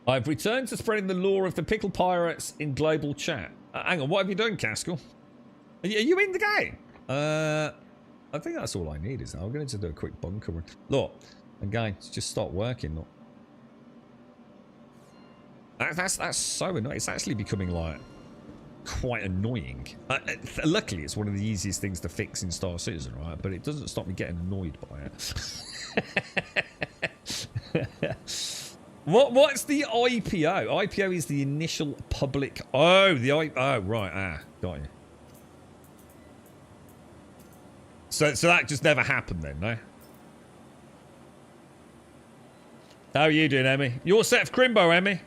I've returned to spreading the lore of the pickle pirates in global chat. Hang on, what have you done, Caskell? Are you in the game? I think that's all I need, is I'm going to do a quick bunker run. Look, again, just start working. Look. That's so annoying. It's actually becoming like quite annoying. Luckily, it's one of the easiest things to fix in Star Citizen, right? But it doesn't stop me getting annoyed by it. What's the IPO? IPO is the initial public. Oh, right. Got you. So that just never happened then, no? How are you doing, Emmy? You're set for Crimbo, Emmy.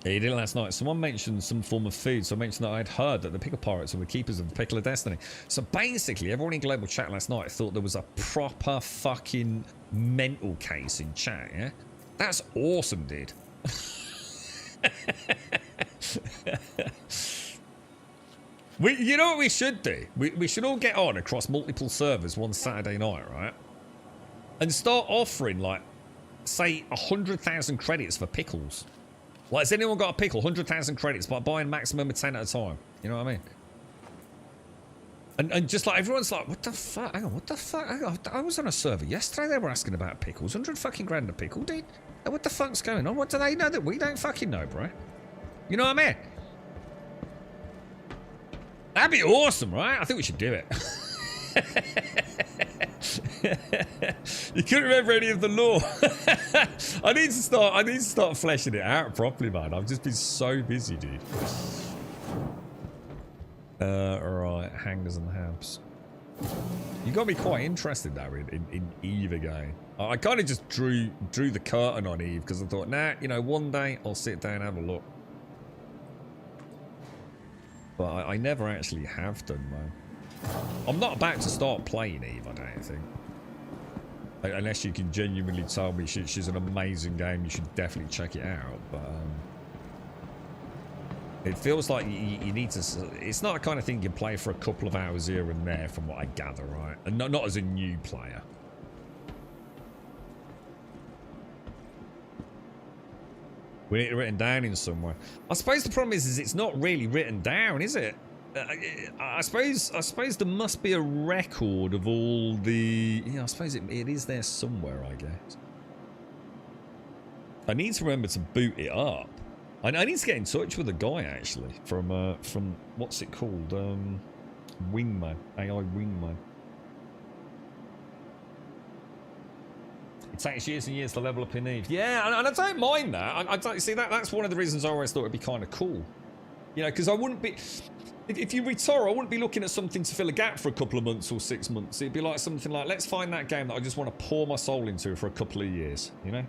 Yeah, you did it last night. Someone mentioned some form of food, so I mentioned that I'd heard that the Pickle Pirates were the keepers of the Pickle of Destiny. So basically, everyone in Global Chat last night thought there was a proper fucking mental case in chat, yeah? That's awesome, dude. You know what we should do? We should all get on across multiple servers one Saturday night, right? And start offering, like, say, 100,000 credits for pickles. Like, has anyone got a pickle? 100,000 credits by buying maximum of 10 at a time. You know what I mean? And just like, everyone's like, what the fuck? Hang on, what the fuck? Hang on, I was on a server yesterday, they were asking about pickles. 100 fucking grand a pickle, dude. What the fuck's going on? What do they know that we don't fucking know, bro? You know what I mean? That'd be awesome, right? I think we should do it. You couldn't remember any of the lore. I need to start fleshing it out properly, man. I've just been so busy, dude. Right, hangers and habs. You got me quite interested now in Eve again. I kind of just drew the curtain on Eve because I thought, nah, you know, one day I'll sit down and have a look. But I never actually have done, man. I'm not about to start playing Eve, I don't think. Unless you can genuinely tell me she's an amazing game, you should definitely check it out. But it feels like you need to. It's not the kind of thing you can play for a couple of hours here and there, from what I gather, right? And not as a new player. We need it written down in somewhere. I suppose the problem is it's not really written down, is it? I suppose there must be a record of all the. Yeah, I suppose it is there somewhere, I guess. I need to remember to boot it up. I need to get in touch with a guy actually from what's it called? Wingman, AI Wingman. It takes years and years to level up in Eve. Yeah, and I don't mind that. I don't see that. That's one of the reasons I always thought it'd be kind of cool. You know, because I wouldn't be. If you retire, I wouldn't be looking at something to fill a gap for a couple of months or 6 months. It'd be like something like, let's find that game that I just want to pour my soul into for a couple of years, you know?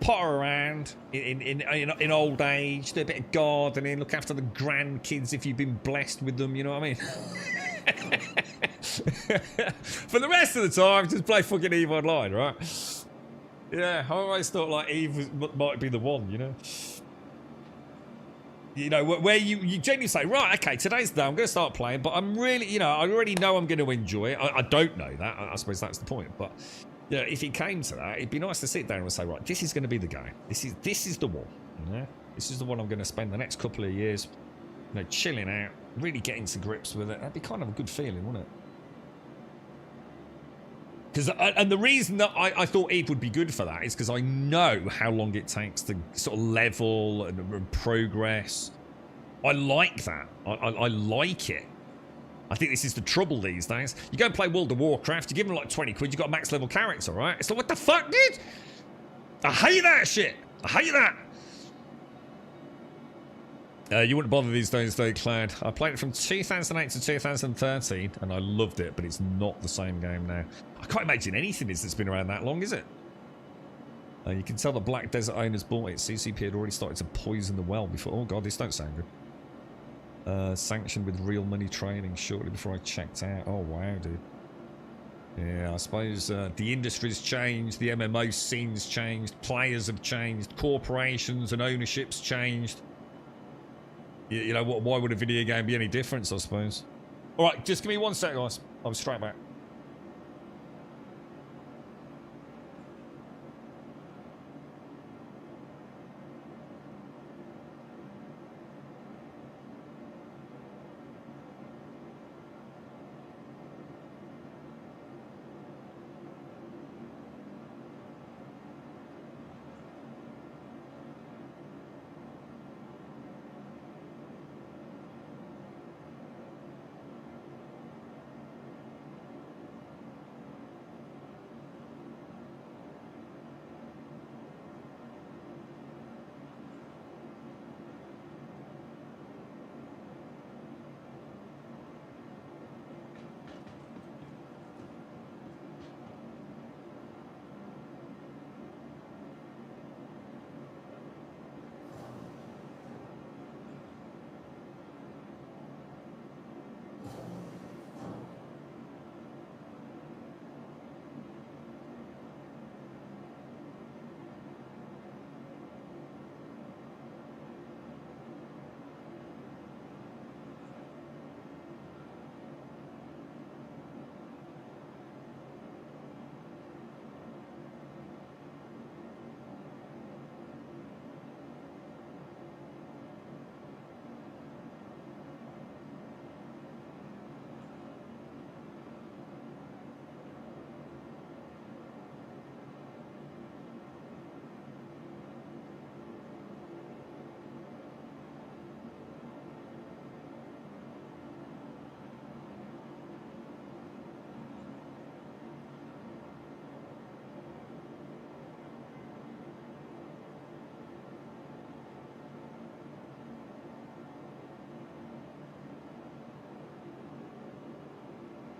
Potter around in old age, do a bit of gardening, look after the grandkids if you've been blessed with them, you know what I mean? For the rest of the time, just play fucking EVE Online, right? Yeah, I always thought like EVE might be the one, you know? You know, where you genuinely say, right, okay, today's the day, I'm going to start playing, but I'm really, you know, I already know I'm going to enjoy it. I don't know that. I suppose that's the point. But, you know, if it came to that, it'd be nice to sit down and say, right, this is going to be the game. This is the one, you know? This is the one I'm going to spend the next couple of years, you know, chilling out, really getting to grips with it. That'd be kind of a good feeling, wouldn't it? And the reason that I thought EVE would be good for that is because I know how long it takes to sort of level and progress. I like that. I like it. I think this is the trouble these days. You go and play World of Warcraft, you give them like 20 quid, you got a max level character, right? It's like, what the fuck, dude? I hate that shit. I hate that. You wouldn't bother these days though, Cloud. I played it from 2008 to 2013 and I loved it, but it's not the same game now. I can't imagine anything that's been around that long, is it? You can tell the Black Desert owners bought it. CCP had already started to poison the well before. Oh god, this don't sound good. Sanctioned with real money training shortly before I checked out. Oh wow, dude. Yeah, I suppose the industry's changed, the MMO scene's changed, players have changed, corporations and ownership's changed. You know, why would a video game be any different, I suppose? Alright, just give me 1 sec, guys. I'll be straight back.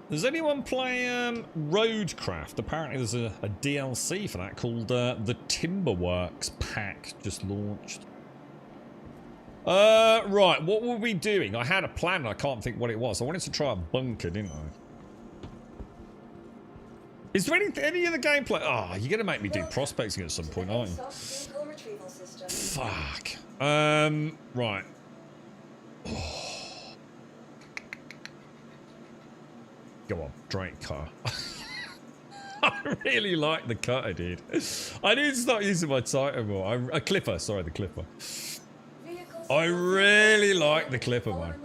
Does anyone play Roadcraft? Apparently there's a DLC for that called the Timberworks pack just launched. Right, what were we doing? I had a plan and I can't think what it was. I wanted to try a bunker, didn't I? Is there any other gameplay? Oh, you're gonna make me do prospecting at some point, aren't you? Fuck. Right. Oh. Go on, Drake car. I really like the cutter, dude. I need to start using my title more. A clipper, sorry, the clipper. I really like the clipper, man.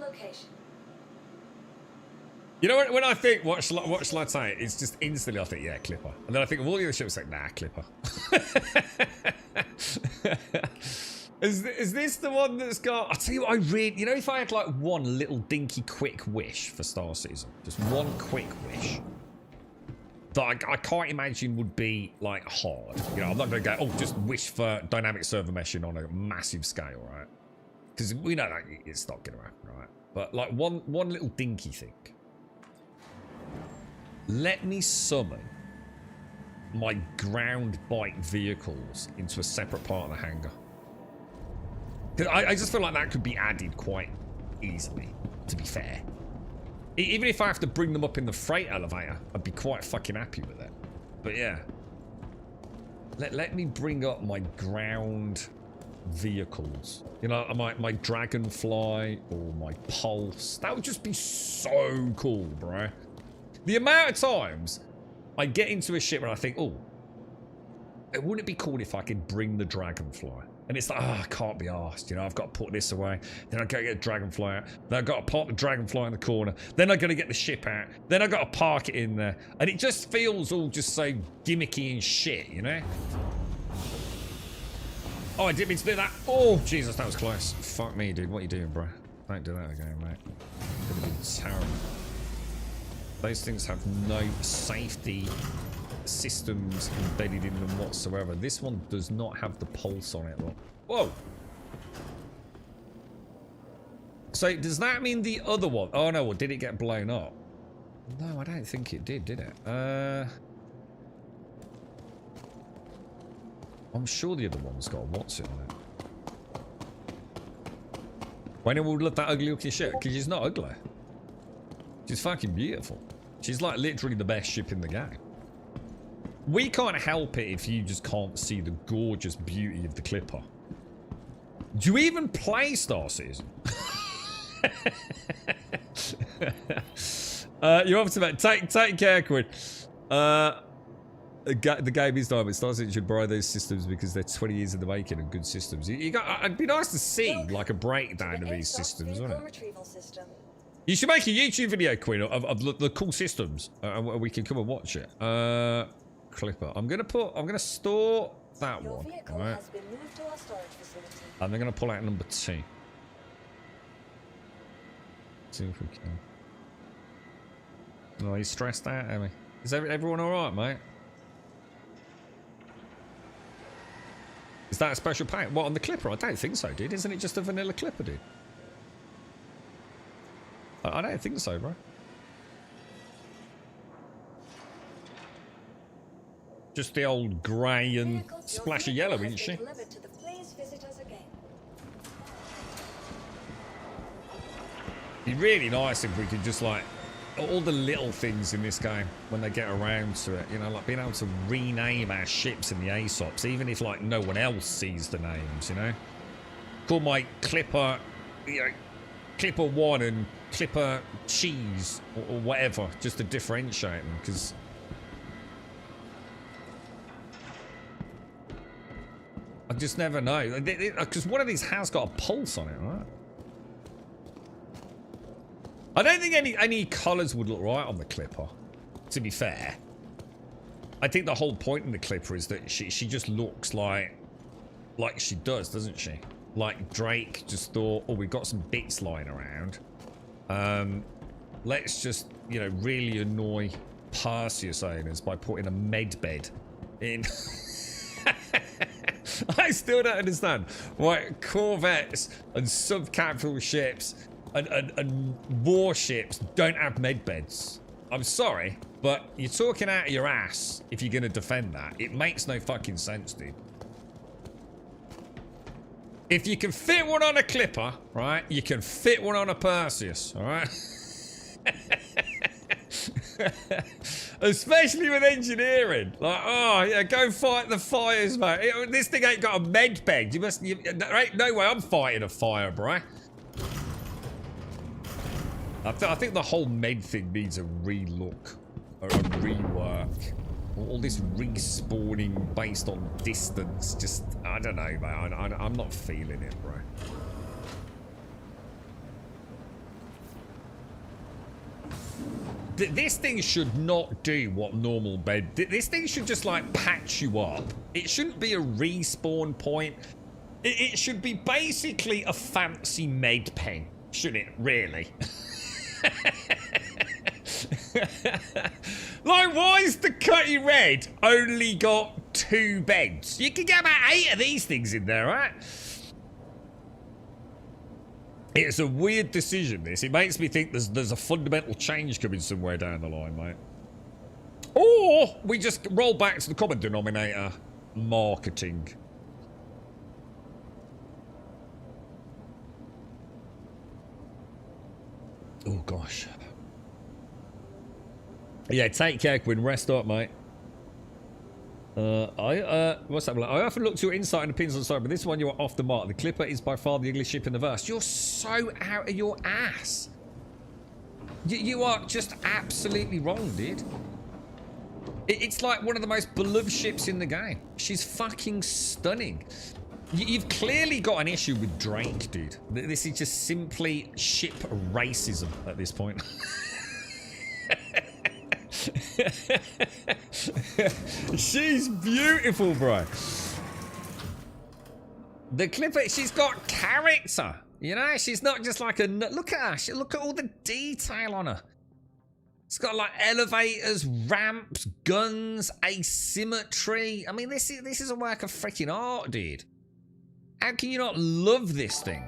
You know, when I think, what shall I say? It's just instantly I think, yeah, clipper. And then I think of all the other ships, like, nah, clipper. Is this the one that's got... I'll tell you what, I really... You know, if I had like one little dinky quick wish for Star Season, just one quick wish, that I can't imagine would be like hard. You know, I'm not going to go, oh, just wish for dynamic server meshing on a massive scale, right? Because we know that it's not going to happen, right? But like one little dinky thing. Let me summon my ground bike vehicles into a separate part of the hangar. I just feel like that could be added quite easily, to be fair. Even if I have to bring them up in the freight elevator, I'd be quite fucking happy with it. But yeah. Let me bring up my ground vehicles. You know, my Dragonfly or my Pulse. That would just be so cool, bro. The amount of times I get into a ship and I think, oh, wouldn't it be cool if I could bring the Dragonfly? And it's like, oh, I can't be arsed, you know, I've got to put this away. Then I've got to get the Dragonfly out. Then I've got to park the Dragonfly in the corner. Then I've got to get the ship out. Then I've got to park it in there. And it just feels all just so gimmicky and shit, you know? Oh, I didn't mean to do that. Oh, Jesus, that was close. Fuck me, dude. What are you doing, bro? Don't do that again, mate. It's going to be terrible. Those things have no safety systems embedded in them whatsoever. This one does not have the pulse on it, though. Whoa! So does that mean the other one? Oh no, well, did it get blown up? No, I don't think it did it? I'm sure the other one's got a what's it on it. When will love that ugly looking ship? Because she's not ugly. She's fucking beautiful. She's like literally the best ship in the game. We can't help it if you just can't see the gorgeous beauty of the Clipper. Do you even play Star Citizen? You're off to that. Take care, Quinn. The game is done, but Star Citizen should borrow those systems because they're 20 years in the making and good systems. It'd be nice to see like a breakdown of these systems, wouldn't it? You should make a YouTube video, Quinn, of the cool systems, and we can come and watch it. Clipper. I'm gonna store that one. All right. And I'm gonna pull out number 2. See if we can. Oh, he's stressed out, Emmy. Is everyone all right, mate? Is that a special pack? What, on the Clipper? I don't think so, dude. Isn't it just a vanilla Clipper, dude? I don't think so, bro. Just the old grey and splash of yellow, isn't she? It'd be really nice if we could just like all the little things in this game when they get around to it, you know, like being able to rename our ships in the ASOPs, even if like no one else sees the names, you know. Call my Clipper, you know, Clipper 1 and Clipper Cheese or whatever, just to differentiate them, because I just never know. Because one of these has got a pulse on it, right? I don't think any colours would look right on the Clipper, to be fair. I think the whole point in the Clipper is that she just looks like she does, doesn't she? Like Drake just thought, oh, we've got some bits lying around. Let's just, you know, really annoy Perseus owners by putting a med bed in. I still don't understand why corvettes and subcapital ships and warships don't have med beds. I'm sorry, but you're talking out of your ass if you're going to defend that. It makes no fucking sense, dude. If you can fit one on a Clipper, right, you can fit one on a Perseus, all right? Especially with engineering. Like, oh, yeah, go fight the fires, mate. This thing ain't got a med bed. There ain't no way I'm fighting a fire, bro. I think the whole med thing needs a relook or a rework. All this respawning based on distance, just, I don't know, mate. I'm not feeling it, bro. This thing should not do what normal bed. This thing should just like patch you up. It shouldn't be a respawn point. It should be basically a fancy med pen, shouldn't it? Really? Like, why is the Cutty Red only got 2 beds? You can get about 8 of these things in there, right? It's a weird decision, this. It makes me think there's a fundamental change coming somewhere down the line, mate. Or we just roll back to the common denominator. Marketing. Oh, gosh. Yeah, take care, Quinn. Rest up, mate. What's that? I often look to your insight and opinions on the side, but this one you are off the mark. The Clipper is by far the ugliest ship in the verse. You're so out of your ass. You are just absolutely wrong, dude. It's like one of the most beloved ships in the game. She's fucking stunning. You've clearly got an issue with Drake, dude. This is just simply ship racism at this point. She's beautiful, bro. The Clipper, she's got character. You know, she's not just like a... Look at her. Look at all the detail on her. It's got like elevators, ramps, guns, asymmetry. I mean, this is a work of freaking art, dude. How can you not love this thing?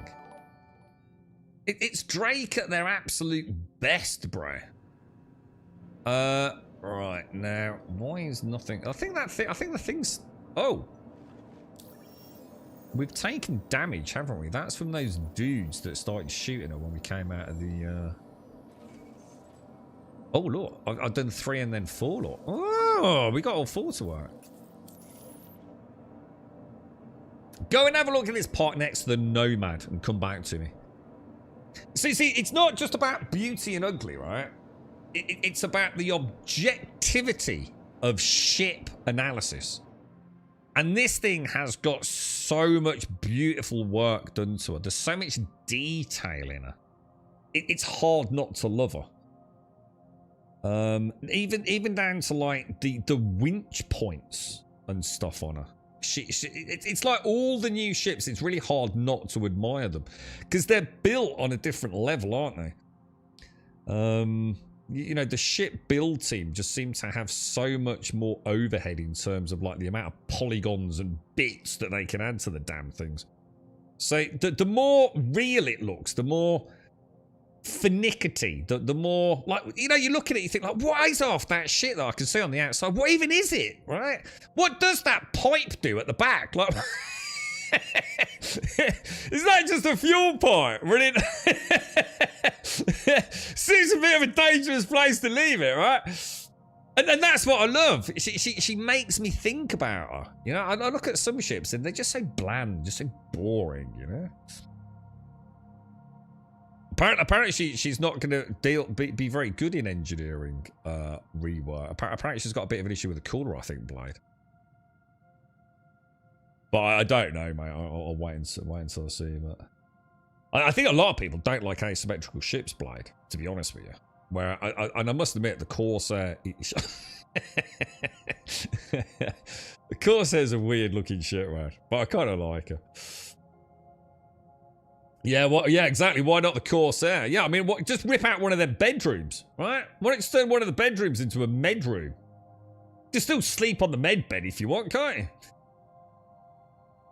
It's Drake at their absolute best, bro. Right now, why is nothing? I think the thing's. Oh, we've taken damage, haven't we? That's from those dudes that started shooting her when we came out of the. Oh look, I've done 3 and then 4. Look. Oh, we got all 4 to work. Go and have a look at this part next to the Nomad and come back to me. See, it's not just about beauty and ugly, right? It's about the objectivity of ship analysis. And this thing has got so much beautiful work done to her. There's so much detail in her. It's hard not to love her. Even down to like the winch points and stuff on her. It's like all the new ships. It's really hard not to admire them because they're built on a different level, aren't they? You know, the ship build team just seems to have so much more overhead in terms of like the amount of polygons and bits that they can add to the damn things. So the more real it looks, the more finicky, the more like, you know, you look at it, you think like, what is half that shit that I can see on the outside? What even is it, right? What does that pipe do at the back? Like, is that just a fuel pipe? Really? Seems a bit of a dangerous place to leave it, right? And that's what I love. She makes me think about her. You know, I look at some ships and they're just so bland, just so boring, you know? Apparently she's not going to be very good in engineering rework. Apparently she's got a bit of an issue with the cooler, I think, blade. But I don't know, mate. I'll wait until I see. But I think a lot of people don't like asymmetrical ships, blade, to be honest with you. Where I must admit, the Corsair... the Corsair's a weird-looking ship, man. But I kind of like her. Yeah, yeah, exactly. Why not the Corsair? Yeah, I mean, just rip out one of their bedrooms, right? Why don't you turn one of the bedrooms into a medroom? Just still sleep on the med bed if you want, can't you?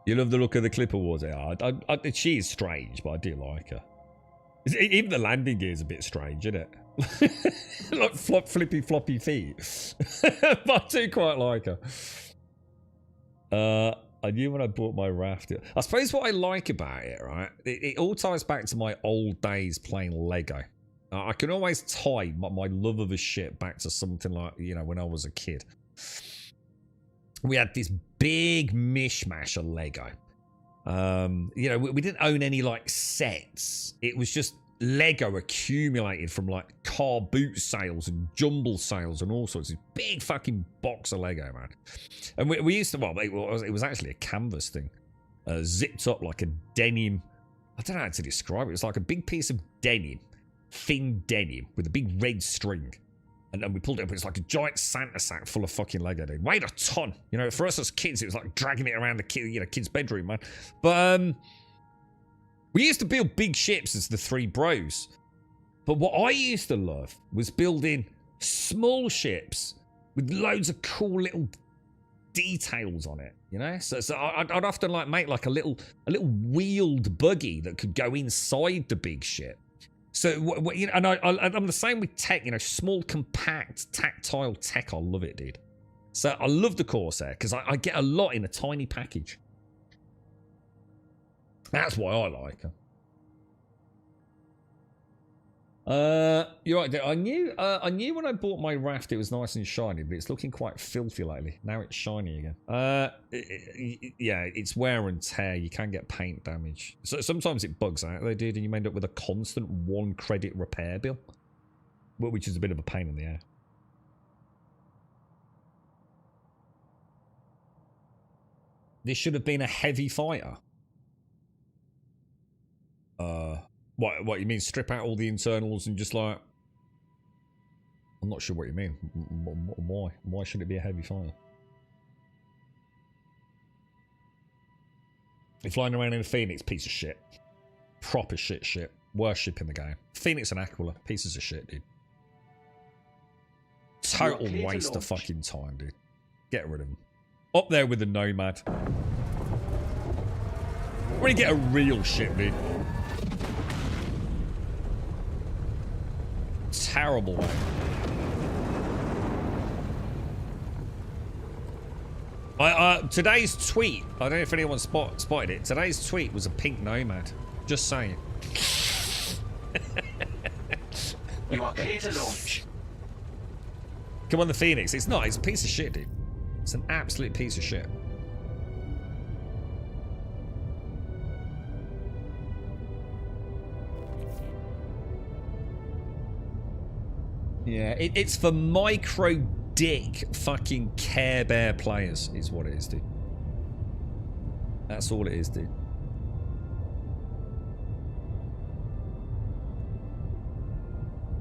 You love the look of the Clipper Wars. Yeah, she is strange, but I do like her. Even the landing gear is a bit strange, isn't it? Like flippy floppy feet. But I do quite like her. I knew when I bought my raft. I suppose what I like about it, right? It all ties back to my old days playing Lego. I can always tie my love of a ship back to something like, you know, when I was a kid. We had this big mishmash of Lego. You know, we didn't own any like sets. It was just Lego accumulated from like car boot sales and jumble sales and all sorts. This big fucking box of Lego, man. And we used to, well, it was actually a canvas thing, zipped up like a denim. I don't know how to describe it. It's like a big piece of denim, thin denim with a big red string. And then we pulled it up, and it's like a giant Santa sack full of fucking Lego, dude. Weighed a ton. You know, for us as kids, it was like dragging it around the kid's bedroom, man. But we used to build big ships as the three bros. But what I used to love was building small ships with loads of cool little details on it, you know? So I'd often like make like a little wheeled buggy that could go inside the big ship. So, you know, and I'm the same with tech, you know, small, compact, tactile tech. I love it, dude. So I love the Corsair because I get a lot in a tiny package. That's why I like her. You're right. I knew when I bought my raft it was nice and shiny, but it's looking quite filthy lately. Now it's shiny again. Yeah, it's wear and tear. You can get paint damage. So sometimes it bugs out, they did, and you end up with a constant 1 credit repair bill, which is a bit of a pain in the air. This should have been a heavy fighter. What you mean? Strip out all the internals and just like... I'm not sure what you mean. Why? Why should it be a heavy fighter? You're flying around in a Phoenix, piece of shit. Proper shit. Worst ship in the game. Phoenix and Aquila, pieces of shit, dude. Total waste of fucking time, dude. Get rid of them. Up there with the Nomad. When you get a real ship, dude. terrible way. Today's tweet, I don't know if anyone spotted it. Today's tweet was a pink nomad. Just saying. You are clear to launch. Come on, the Phoenix. It's not. It's a piece of shit, dude. It's an absolute piece of shit. Yeah, it's for micro dick fucking Care Bear players is what it is, dude. That's all it is, dude.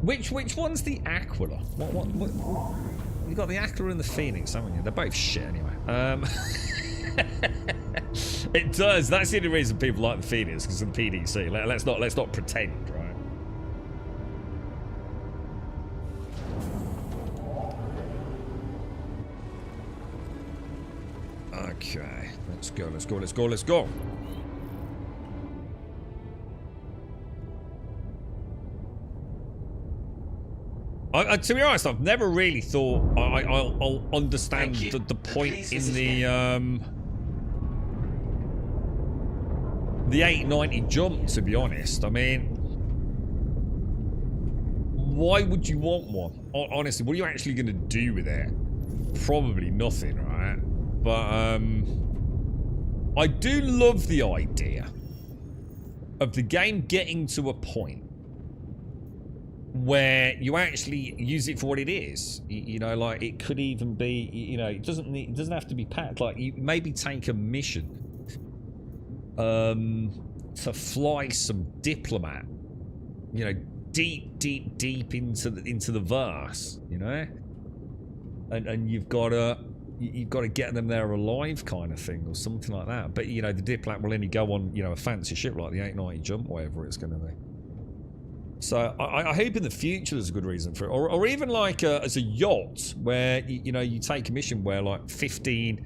Which one's the Aquila? What? You got the Aquila and the Phoenix, haven't you? They're both shit anyway. It does. That's the only reason people like the Phoenix, because of the PDC. Let's not pretend, right? Okay, let's go. To be honest, I've never really thought I'll understand the point in the 890 jump, to be honest. I mean, why would you want one? Honestly, what are you actually going to do with it? Probably nothing, right? But I do love the idea of the game getting to a point where you actually use it for what it is. You know, like it could even be, you know, it doesn't have to be packed. Like you maybe take a mission to fly some diplomat, you know, deep into the verse, you know, and you've got to get them there alive, kind of thing, or something like that. But you know, the diplomat will only go on, you know, a fancy ship like the 890 jump, whatever it's going to be. So I hope in the future there's a good reason for it, or even like as a yacht where you know you take a mission where like 15.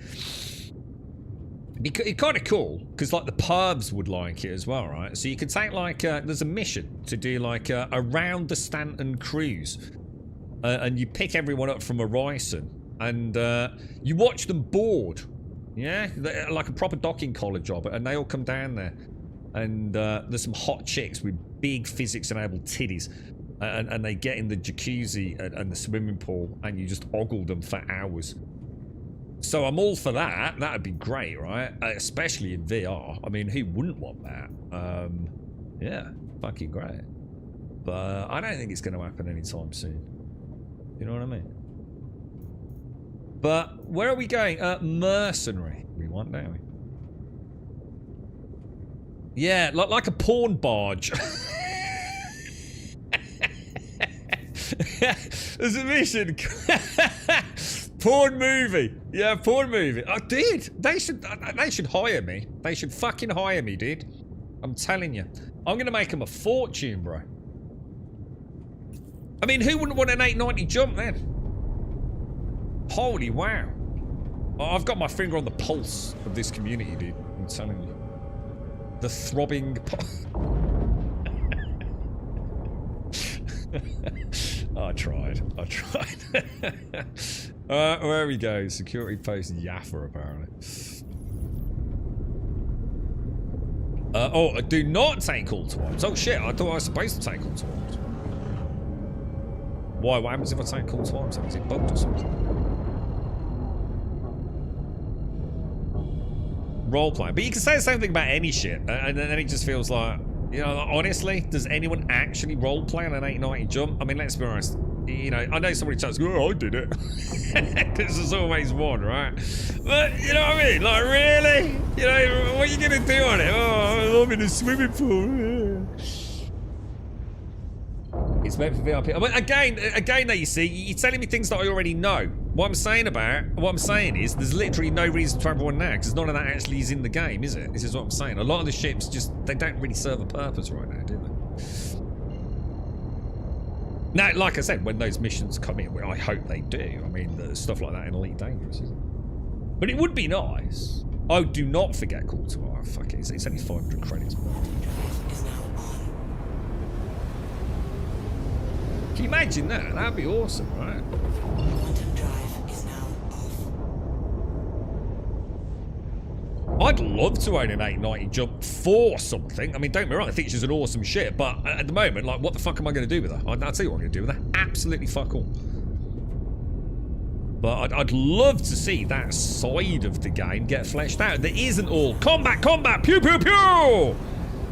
It's kind of cool because like the pervs would like it as well, right? So you could take like there's a mission to do like around the Stanton cruise, and you pick everyone up from Horizon and you watch them board, yeah, like a proper docking collar job, and they all come down there. And there's some hot chicks with big physics-enabled titties, and they get in the jacuzzi and the swimming pool, and you just ogle them for hours. So I'm all for that. That'd be great, right? Especially in VR. I mean, who wouldn't want that? Yeah, fucking great. But I don't think it's going to happen anytime soon. You know what I mean? But where are we going? Mercenary. We want, don't we? Yeah, like a porn barge. There's a mission. Porn movie. Yeah, porn movie. I did. They should hire me. They should fucking hire me, dude. I'm telling you. I'm going to make them a fortune, bro. I mean, who wouldn't want an 890 jump then? Holy wow. I've got my finger on the pulse of this community, dude. I'm telling you. The throbbing I tried. Where we go? Security post Yaffa, apparently. Oh, do not take call to arms. Oh shit, I thought I was supposed to take call to arms. Why? What happens if I take call to arms? Is it bugged or something? Roleplay, but you can say the same thing about any shit, and then it just feels like, you know, honestly, does anyone actually roleplay on an 890 jump? I mean, let's be honest. You know, I know somebody tells me, oh, I did it. Because there's always one, right? But you know what I mean? Like, really? You know, what are you gonna do on it? Oh, I'm in a swimming pool. It's meant for VIP. But again, though, you see, you're telling me things that I already know. What I'm saying is, there's literally no reason to have one now, because none of that actually is in the game, is it? This is what I'm saying. A lot of the ships they don't really serve a purpose right now, do they? Now, like I said, when those missions come in, I hope they do. I mean, there's stuff like that in Elite Dangerous, isn't it? But it would be nice. Oh, do not forget call to arm. Fuck it, it's only 500 credits. Can you imagine that? That'd be awesome, right? Quantum drive is now off. I'd love to own an 890 jump for something. I mean, don't get me wrong, I think she's an awesome ship, but at the moment, like, what the fuck am I going to do with her? I'll tell you what I'm going to do with her. Absolutely fuck all. But I'd love to see that side of the game get fleshed out. That isn't all combat, pew, pew, pew!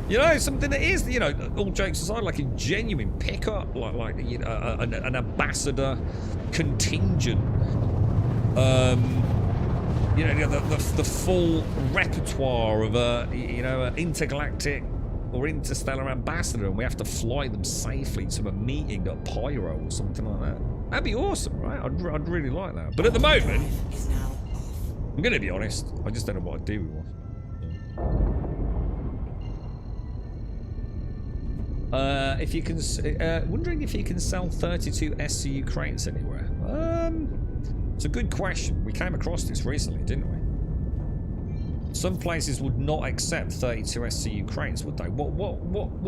You know, something that is, you know, all jokes aside, like a genuine pickup, like you know, an ambassador contingent. You know, the full repertoire of a, you know, an intergalactic or interstellar ambassador, and we have to fly them safely to a meeting at Pyro or something like that. That'd be awesome, right? I'd really like that. But at the moment, I'm going to be honest, I just don't know what I'd do with one. If you can, wondering if you can sell 32 SCU crates anywhere. It's a good question. We came across this recently, didn't we? Some places would not accept 32 SCU crates, would they? What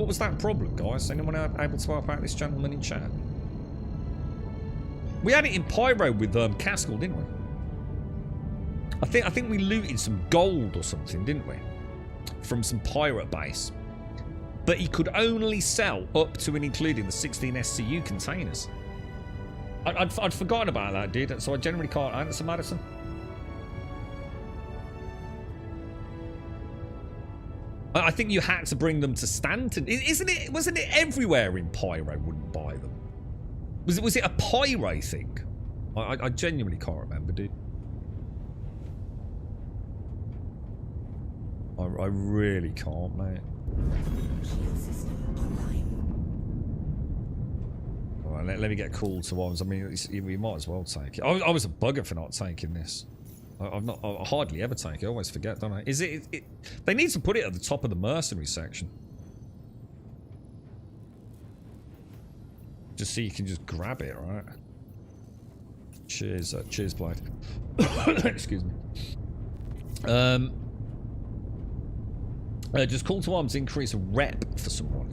was that problem, guys? Anyone able to help out this gentleman in chat? We had it in Pyro with Caskell, didn't we? I think we looted some gold or something, didn't we? From some pirate base. But he could only sell up to and including the 16 SCU containers. I'd forgotten about that, dude. So I generally can't answer, Madison. I think you had to bring them to Stanton. Wasn't it everywhere in Pyro wouldn't buy them? Was it a Pyro thing? I genuinely can't remember, dude. I really can't, mate. Alright, let me get cool to arms. I mean, we might as well take it. I was a bugger for not taking this. I hardly ever take it. I always forget, don't I? Is it? They need to put it at the top of the mercenary section. Just so you can just grab it, right? Cheers, cheers, Blade. Excuse me. Just call to arms increase rep for someone.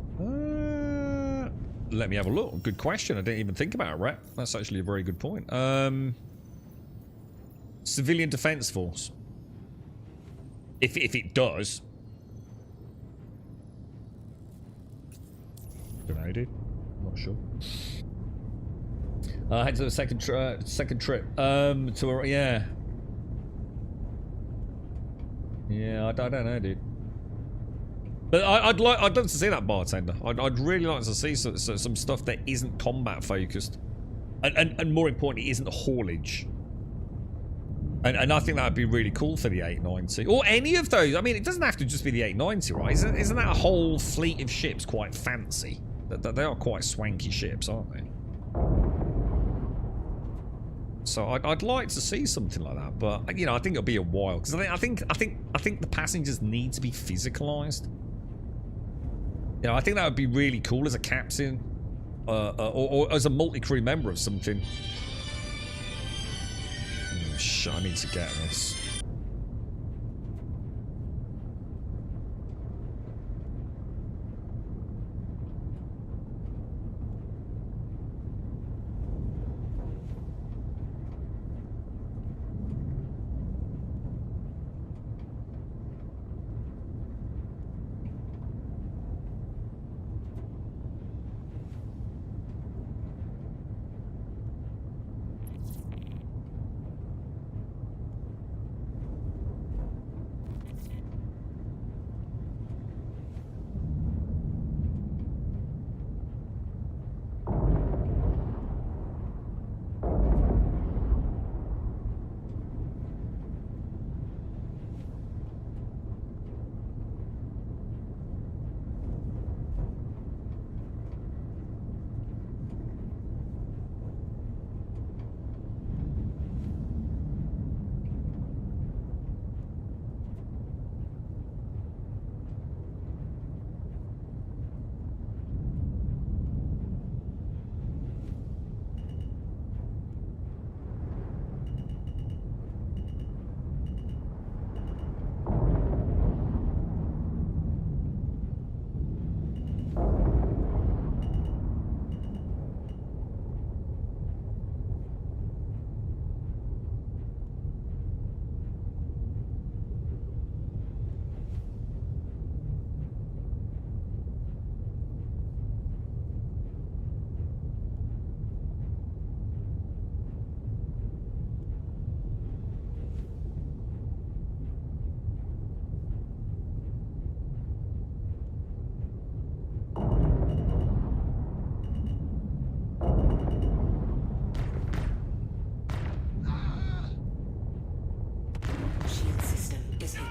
Let me have a look. Good question. I didn't even think about rep. That's actually a very good point. Civilian Defense Force. If it does. Don't know, dude. Not sure. Head to the second trip. To a, yeah. Yeah, I don't know, dude. But I'd love to see that, bartender. I'd really like to see some stuff that isn't combat focused, and more importantly, isn't haulage. And I think that would be really cool for the 890 or any of those. I mean, it doesn't have to just be the 890, right? Isn't that a whole fleet of ships quite fancy? They are quite swanky ships, aren't they? So I'd like to see something like that, but you know, I think it'll be a while because I think the passengers need to be physicalized. You know, I think that would be really cool as a captain, or as a multi-crew member of something. Oh, shit, I need to get this. is hit.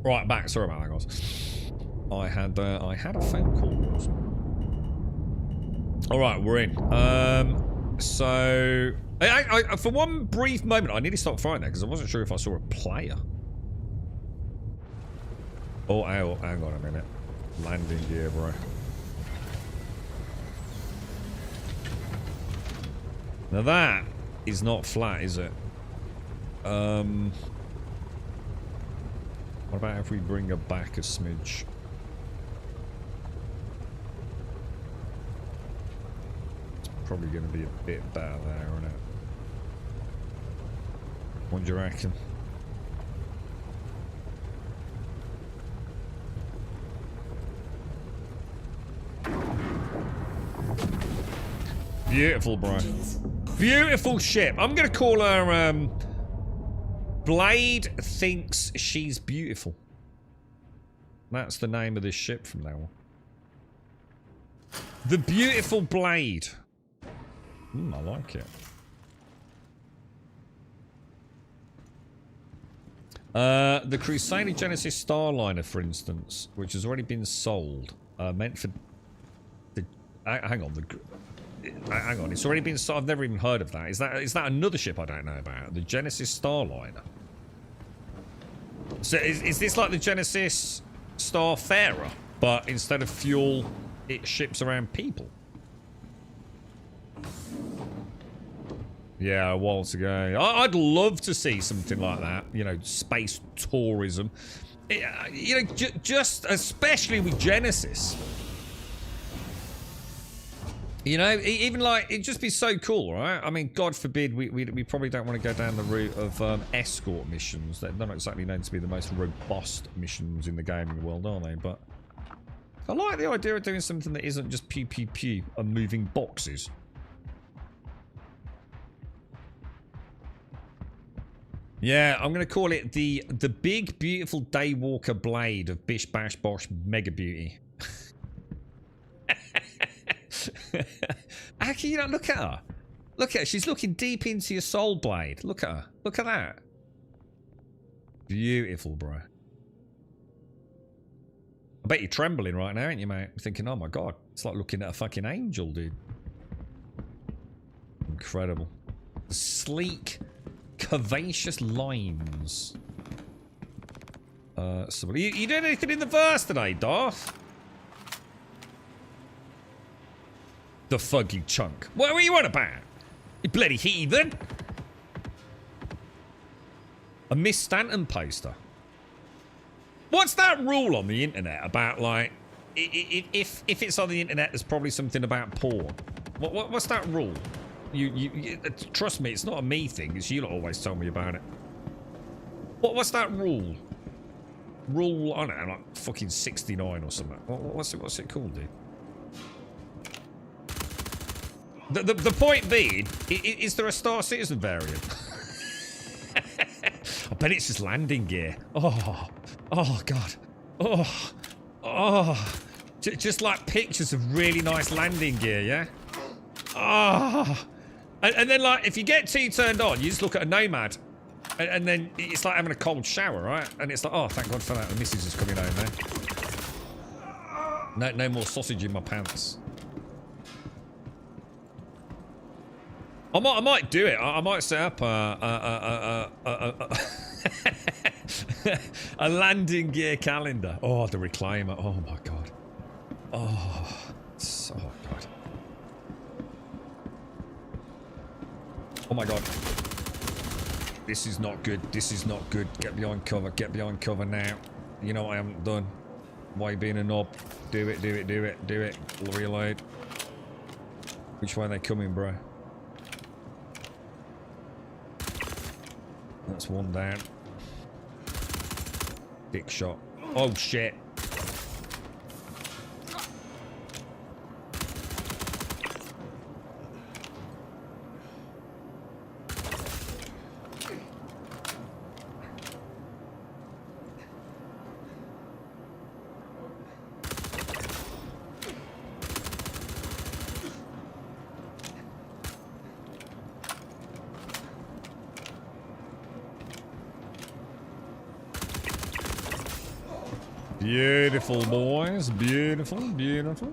Right, back. Sorry about that, guys. I had a phone call. All right, we're in. So I for one brief moment, I nearly stopped firing there because I wasn't sure if I saw a player. Oh, hang on a minute. Landing gear, bro. Now that is not flat, is it? What about if we bring her back a smidge? It's probably going to be a bit better there, isn't it? What do you reckon? Beautiful, bro. Beautiful ship. I'm going to call her, Blade Thinks She's Beautiful. That's the name of this ship from now on. The Beautiful Blade. I like it. The Crusader Genesis Starliner, for instance, which has already been sold, meant for the... hang on, hang on, it's already been sold. I've never even heard of that. Is that another ship I don't know about? The Genesis Starliner. So is this like the Genesis Starfarer, but instead of fuel, it ships around people? Yeah, a while to go. I'd love to see something like that. You know, space tourism. You know, just especially with Genesis. You know, even like, it'd just be so cool, right? I mean, God forbid, we probably don't want to go down the route of escort missions. They're not exactly known to be the most robust missions in the gaming world, are they? But I like the idea of doing something that isn't just pew pew pew and moving boxes. Yeah, I'm going to call it the big, beautiful Daywalker Blade of Bish Bash Bosh Mega Beauty. How can you not look at her? Look at her. She's looking deep into your soul, Blade. Look at her. Look at that. Beautiful, bro. I bet you're trembling right now, aren't you, mate? Thinking, oh my god, it's like looking at a fucking angel, dude. Incredible. Sleek, curvaceous lines. So, you doing anything in the verse today, Darth? The fugly chunk. What were you on about? You bloody heathen. A Miss Stanton poster. What's that rule on the internet about, like, if it's on the internet, there's probably something about porn. What's that rule? You trust me, it's not a me thing. It's you that always tell me about it. What's that rule? Rule, I don't know, like fucking 69 or something. What's it called, dude? The point being, is there a Star Citizen variant? I bet it's just landing gear. Oh god. Oh. Just like pictures of really nice landing gear, yeah? Oh. And then, like, if you get T turned on, you just look at a Nomad, and then it's like having a cold shower, right? And it's like, oh, thank God for that. The missus is coming home there. No more sausage in my pants. I might do it. I might set up a landing gear calendar. Oh, the reclaimer. Oh my god. Oh, Oh, God. Oh, my God. This is not good. This is not good. Get behind cover. Get behind cover now. You know what I haven't done. Why you being a knob? Do it, do it, do it, do it. Reload. Which way are they coming, bro? That's one down. Big shot. Oh, shit. Beautiful, boys. Beautiful, beautiful.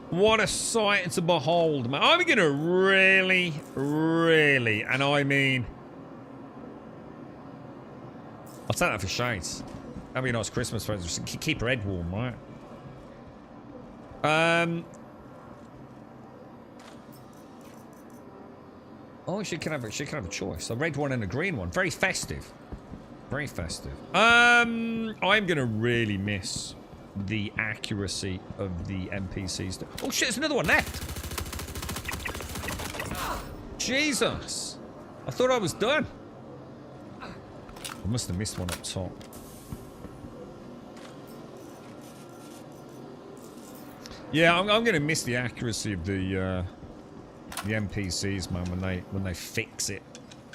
What a sight to behold, man. I'm gonna really, and I mean... I'll take that for shades. That'd be a nice Christmas present. Just keep her head warm, right? Oh, she can have a choice. A red one and a green one. Very festive. Very festive. I'm gonna really miss the accuracy of the NPCs. Oh shit, there's another one left. Jesus. I thought I was done. I must have missed one up top. Yeah, I'm gonna miss the accuracy of the NPCs, man, when they fix it.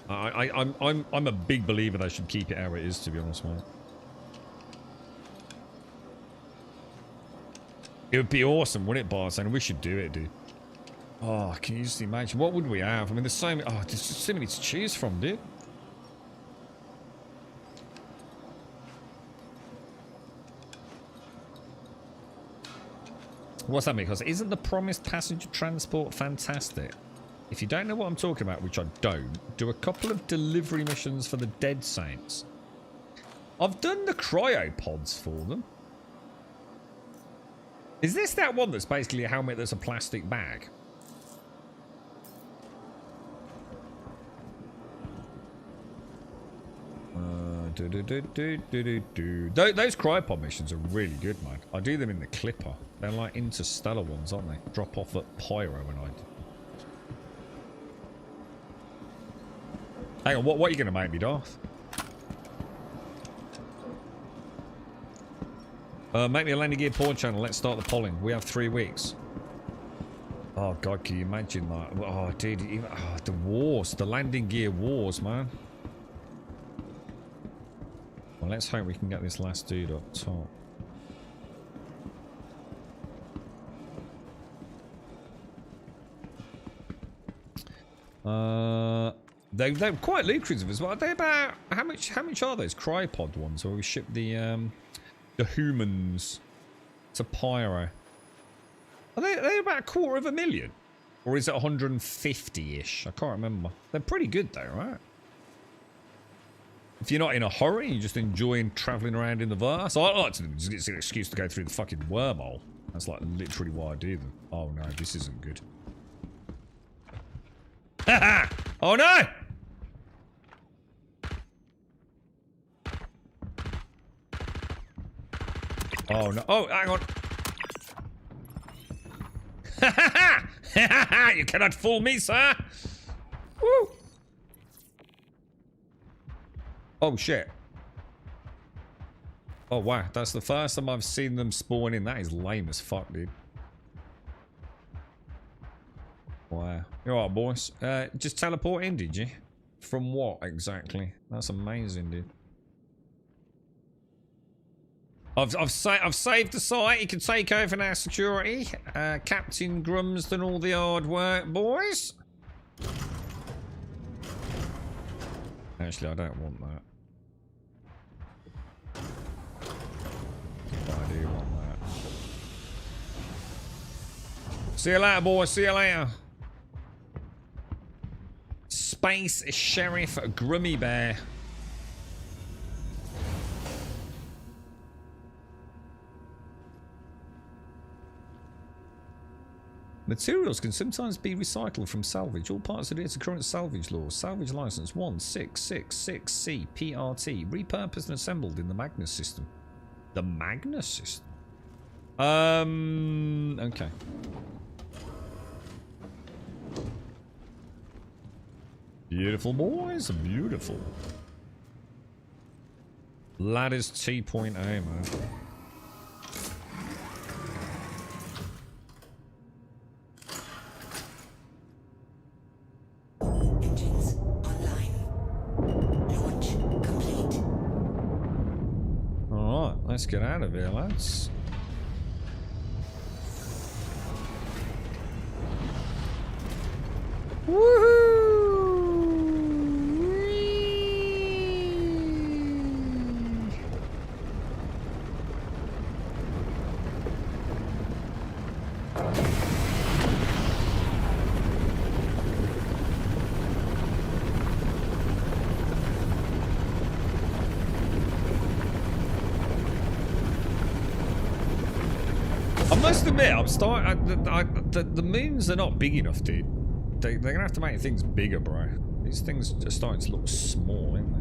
I'm a big believer they should keep it how it is, to be honest, man. It would be awesome, wouldn't it, Bart? And we should do it, dude. Oh, can you just imagine? What would we have? I mean, there's so many. Oh, there's just so many to choose from, dude. What's that mean? Because isn't the promised passenger transport fantastic? If you don't know what I'm talking about, which I don't, do a couple of delivery missions for the Dead Saints. I've done the cryopods for them. Is this that one that's basically a helmet that's a plastic bag? Those cryopod missions are really good, man. I do them in the Clipper. They're like interstellar ones, aren't they? Drop off at Pyro when I do. Hang on, what are you going to make me, Darth? Make me a landing gear porn channel. Let's start the polling. We have 3 weeks. Oh, God, can you imagine that? Oh, dude. The wars. The landing gear wars, man. Well, let's hope we can get this last dude up top. They're quite lucrative as well. Are they about how much are those cryopod ones where we ship the humans to Pyro? Are they about $250,000? Or is it 150-ish? I can't remember. They're pretty good though, right? If you're not in a hurry, you're just enjoying travelling around in the verse. I like to just get an excuse to go through the fucking wormhole. That's like literally why I do them. Oh no, this isn't good. Haha! Oh no! Oh no! Oh, hang on! Ha ha ha! You cannot fool me, sir! Woo! Oh shit! Oh wow, that's the first time I've seen them spawn in. That is lame as fuck, dude. Wow. You alright, boys? Just teleport in, did you? From what exactly? That's amazing, dude. I've saved the site. You can take over now, security. Captain Grum's done all the hard work, boys. Actually, I don't want that. I do want that. See you later, boys. See you later. Space Sheriff Grummy Bear. Materials can sometimes be recycled from salvage. All parts adhere to current salvage laws. Salvage license 1666C PRT. Repurposed and assembled in the Magnus system. The Magnus system? Okay. Beautiful, boys. Beautiful. Ladders T.A, man. Engines online. Launch complete. Alright, let's get out of here, lads. I must admit, I'm starting. The moons are not big enough, dude. They're gonna have to make things bigger, bro. These things are starting to look small, aren't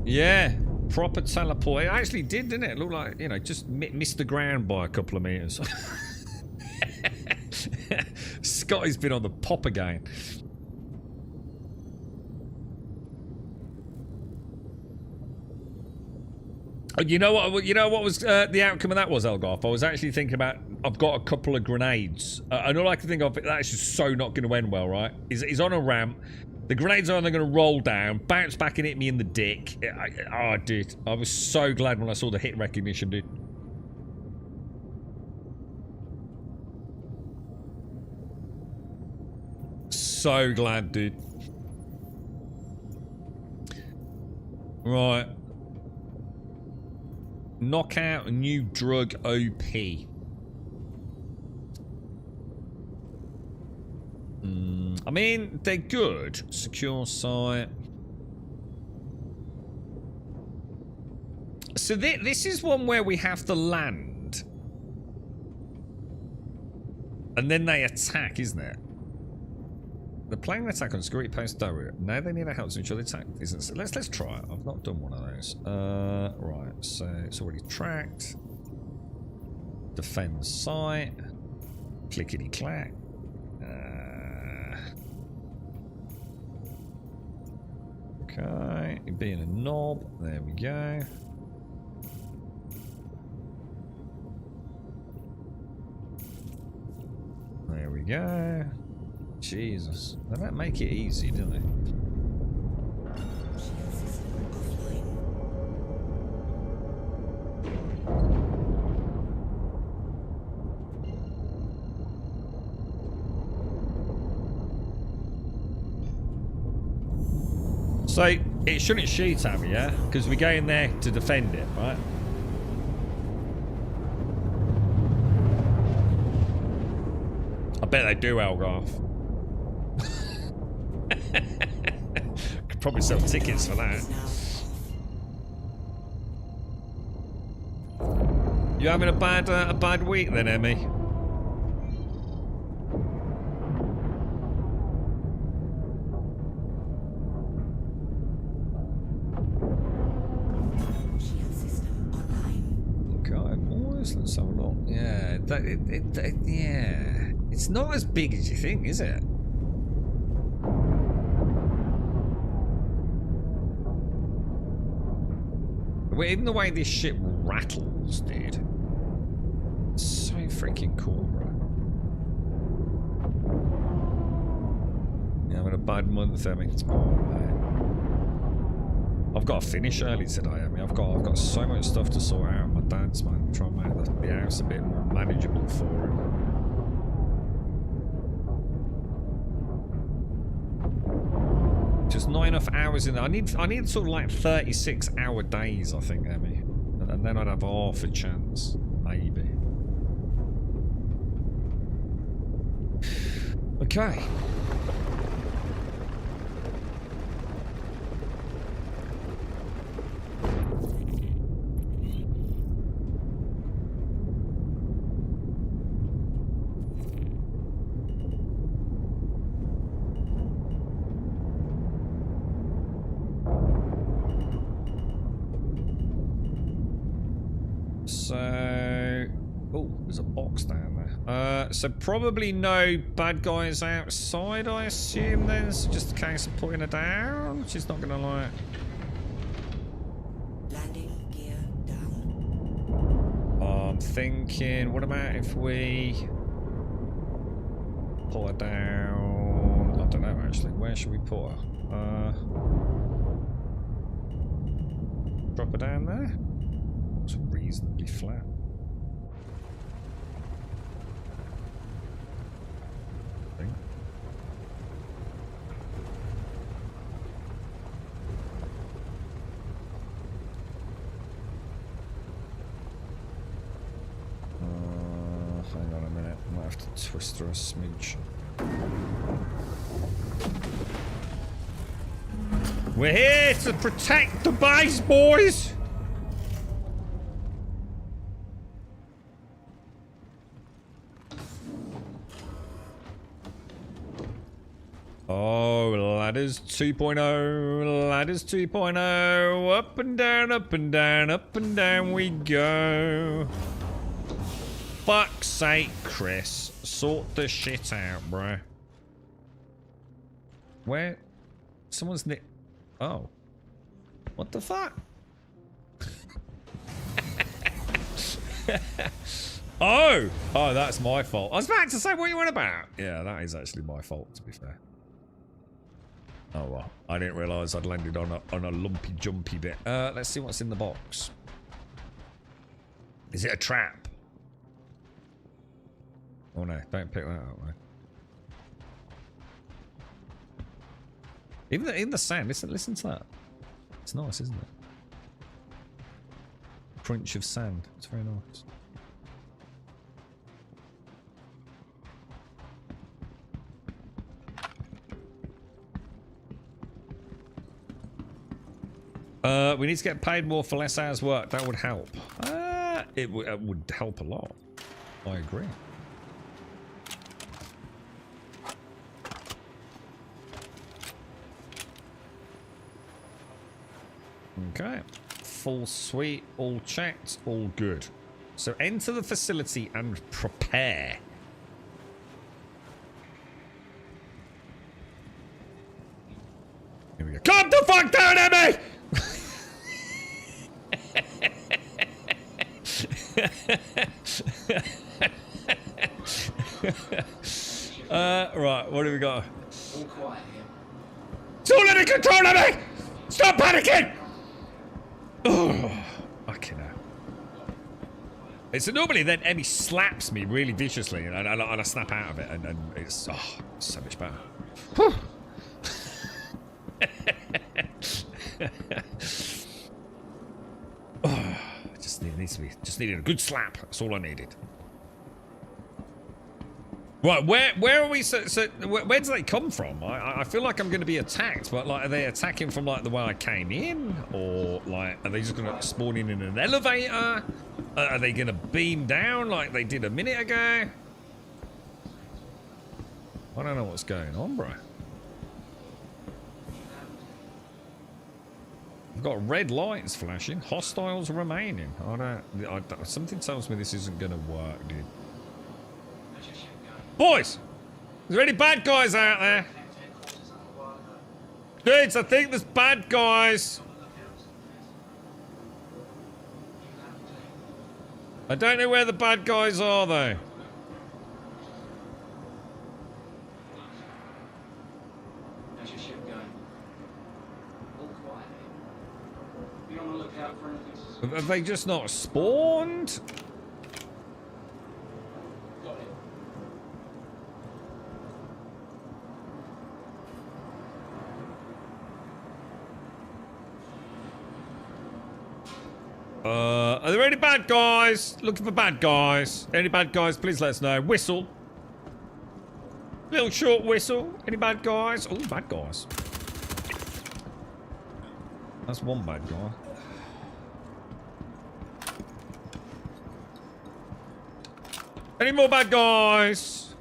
they? Yeah, proper teleport. It actually did, didn't it? It looked like, you know, just missed the ground by a couple of meters. Scotty's been on the pop again. You know what? You know what was the outcome of that was, Elgarth? I was actually thinking about. I've got a couple of grenades, and all I can think of that's just so not going to end well, right? He's on a ramp. The grenades are going to roll down, bounce back and hit me in the dick. Oh, dude, I was so glad when I saw the hit recognition, dude. So glad, dude. Right. Knockout a new drug OP. I mean, they're good. Secure site. So this is one where we have to land. And then they attack, isn't it? They're planning an attack on security post Daria. Now they need our help to ensure the attack isn't. Let's try it. I've not done one of those. Right. So it's already tracked. Defend site. Clickety clack. Okay. Being a knob. There we go. There we go. Jesus. They don't make it easy, do they? So, it shouldn't shoot at me, yeah? Because we go in there to defend it, right? I bet they do, Algarth. Could probably sell tickets for that. You having a bad week then, Emmy? Let's have a look. Yeah, yeah. It's not as big as you think, is it? Even the way this ship rattles, dude. It's so freaking cool, bro. Yeah, I'm in a bad month, Emmy. Oh, man. I've got to finish early today, I mean, I've got so much stuff to sort out. My dad's, man, trying to make the house a bit more manageable for him. Just not enough hours in there. I need sort of like 36-hour days, I think, Emmy, and then I'd have half a chance, maybe. Okay. So... Oh, there's a box down there. So probably no bad guys outside, I assume then. So just a case of putting her down. She's not gonna like... Landing gear down. I'm thinking, what about if we... pull her down? I don't know actually. Where should we put her? Drop her down there? It's reasonably flat. Hang on a minute, I might have to twist her a smidge. We're here to protect the base, boys! Oh, ladders 2.0, ladders 2.0, up and down, up and down, up and down we go. Fuck's sake, Chris. Sort the shit out, bro. Where? Someone's nick. Oh. What the fuck? Oh! Oh, that's my fault. I was about to say what you went about. Yeah, that is actually my fault, to be fair. Oh, well. I didn't realise I'd landed on a lumpy jumpy bit. Let's see what's in the box. Is it a trap? Oh no, don't pick that up, man. Even the sound, listen to that. It's nice, isn't it? Crunch of sand. It's very nice. We need to get paid more for less hours work. That would help. It would help a lot. I agree. Okay. Full suite, all checked, all good. So enter the facility and prepare. Here we go. Come the fuck down at me! Right, what do we got? All quiet here. It's all under control of me! Stop panicking! Oh, fucking hell. It's normally then Emmy slaps me really viciously and I snap out of it and it's so much better. Whew. Oh, just needed a good slap. That's all I needed. Right, where are we? So where do they come from? I feel like I'm going to be attacked, but like, are they attacking from like the way I came in, or like, are they just going to spawn in an elevator? Are they going to beam down like they did a minute ago? I don't know what's going on, bro. I've got red lights flashing. Hostiles remaining. Something tells me this isn't going to work, dude. Boys! Is there any bad guys out there? Dudes, I think there's bad guys. I don't know where the bad guys are, though. How's your ship going? All quiet here. Be on the lookout for anything. Have they just not spawned? Got it. Are there any bad guys? Looking for bad guys. Any bad guys, please let us know. Whistle. Little short whistle. Any bad guys? Oh, bad guys. That's one bad guy. Any more bad guys?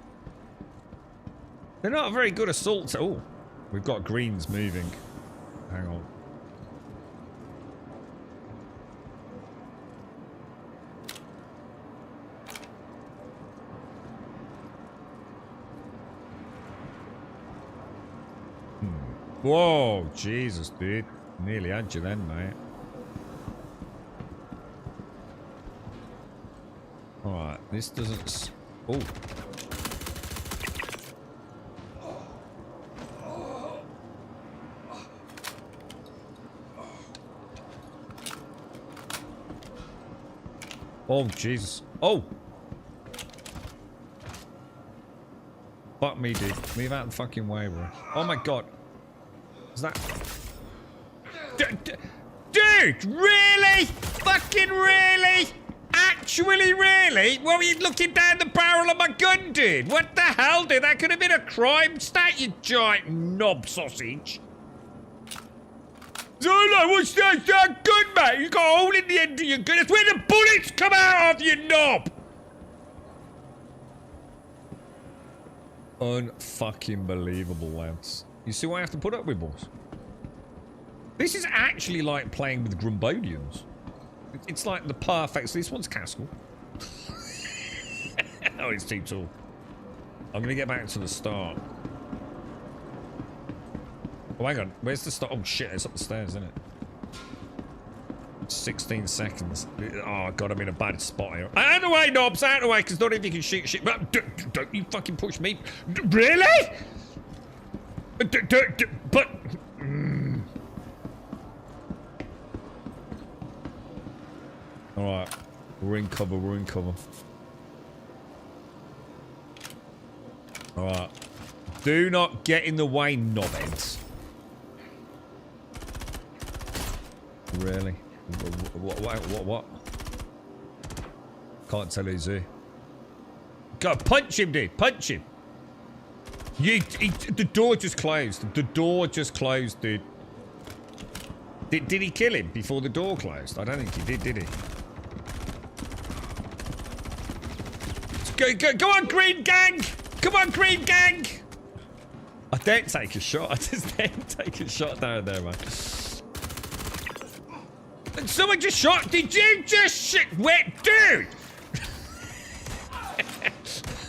They're not a very good assault. Oh, we've got greens moving. Hang on. Whoa, Jesus, dude. Nearly had you then, mate. Alright, this doesn't... Oh. Oh, Jesus. Oh! Fuck me, dude. Move out the fucking way, bro. Oh my god. Is that... Dude! Really? Fucking really? Actually, really? What were you looking down the barrel of my gun, dude? What the hell, dude? That could have been a crime stat, you giant knob sausage. Oh no, what's that gun, mate? You got a hole in the end of your gun. That's where the bullets come out of, you knob! Unfucking believable, lads. You see what I have to put up with, boys? This is actually like playing with Grumbodians. It's like the perfect... So this one's Castle. Oh, it's too tall. I'm going to get back to the start. Oh, hang on. Where's the start? Oh, shit. It's up the stairs, isn't it? 16 seconds. Oh, God, I'm in a bad spot here. Out of the way, knobs. Out of the way, because not if you can shoot shit. But don't you fucking push me. Really? But... Alright. We're in cover. We're in cover. Alright. Do not get in the way, knobheads. Really? What? Can't tell who's who. Go, punch him, dude. Punch him. The door just closed. The door just closed, dude. Did he kill him before the door closed? I don't think he did he? Go on, green gang! Come on, green gang! I don't take a shot. I just don't take a shot down there, man. Someone just shot. Did you just shit? Wet dude!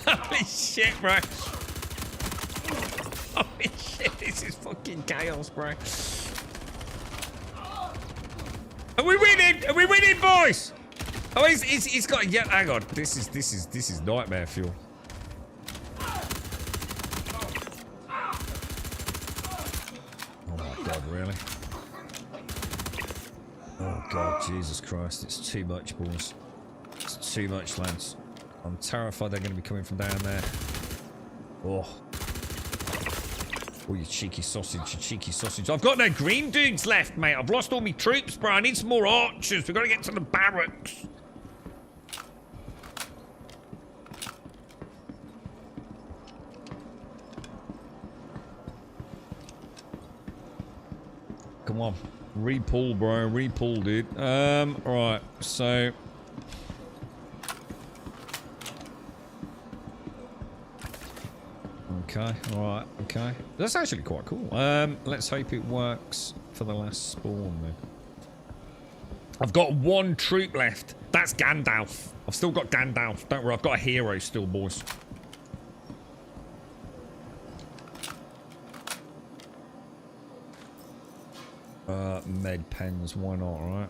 Holy shit, bro. Holy shit, this is fucking chaos, bro. Are we winning? Are we winning, boys? Oh, he's got... Yeah, hang on. This is nightmare fuel. Oh my god, really? Oh god, Jesus Christ. It's too much, boys. It's too much, lads. I'm terrified they're going to be coming from down there. Oh. Oh, you cheeky sausage, you cheeky sausage. I've got no green dudes left, mate. I've lost all my troops, bro. I need some more archers. We've got to get to the barracks. Come on. Repull, bro. Repull, dude. Alright. So... Okay, alright, okay. That's actually quite cool. Let's hope it works for the last spawn then. I've got one troop left. That's Gandalf. I've still got Gandalf. Don't worry, I've got a hero still, boys. Med pens, why not, right?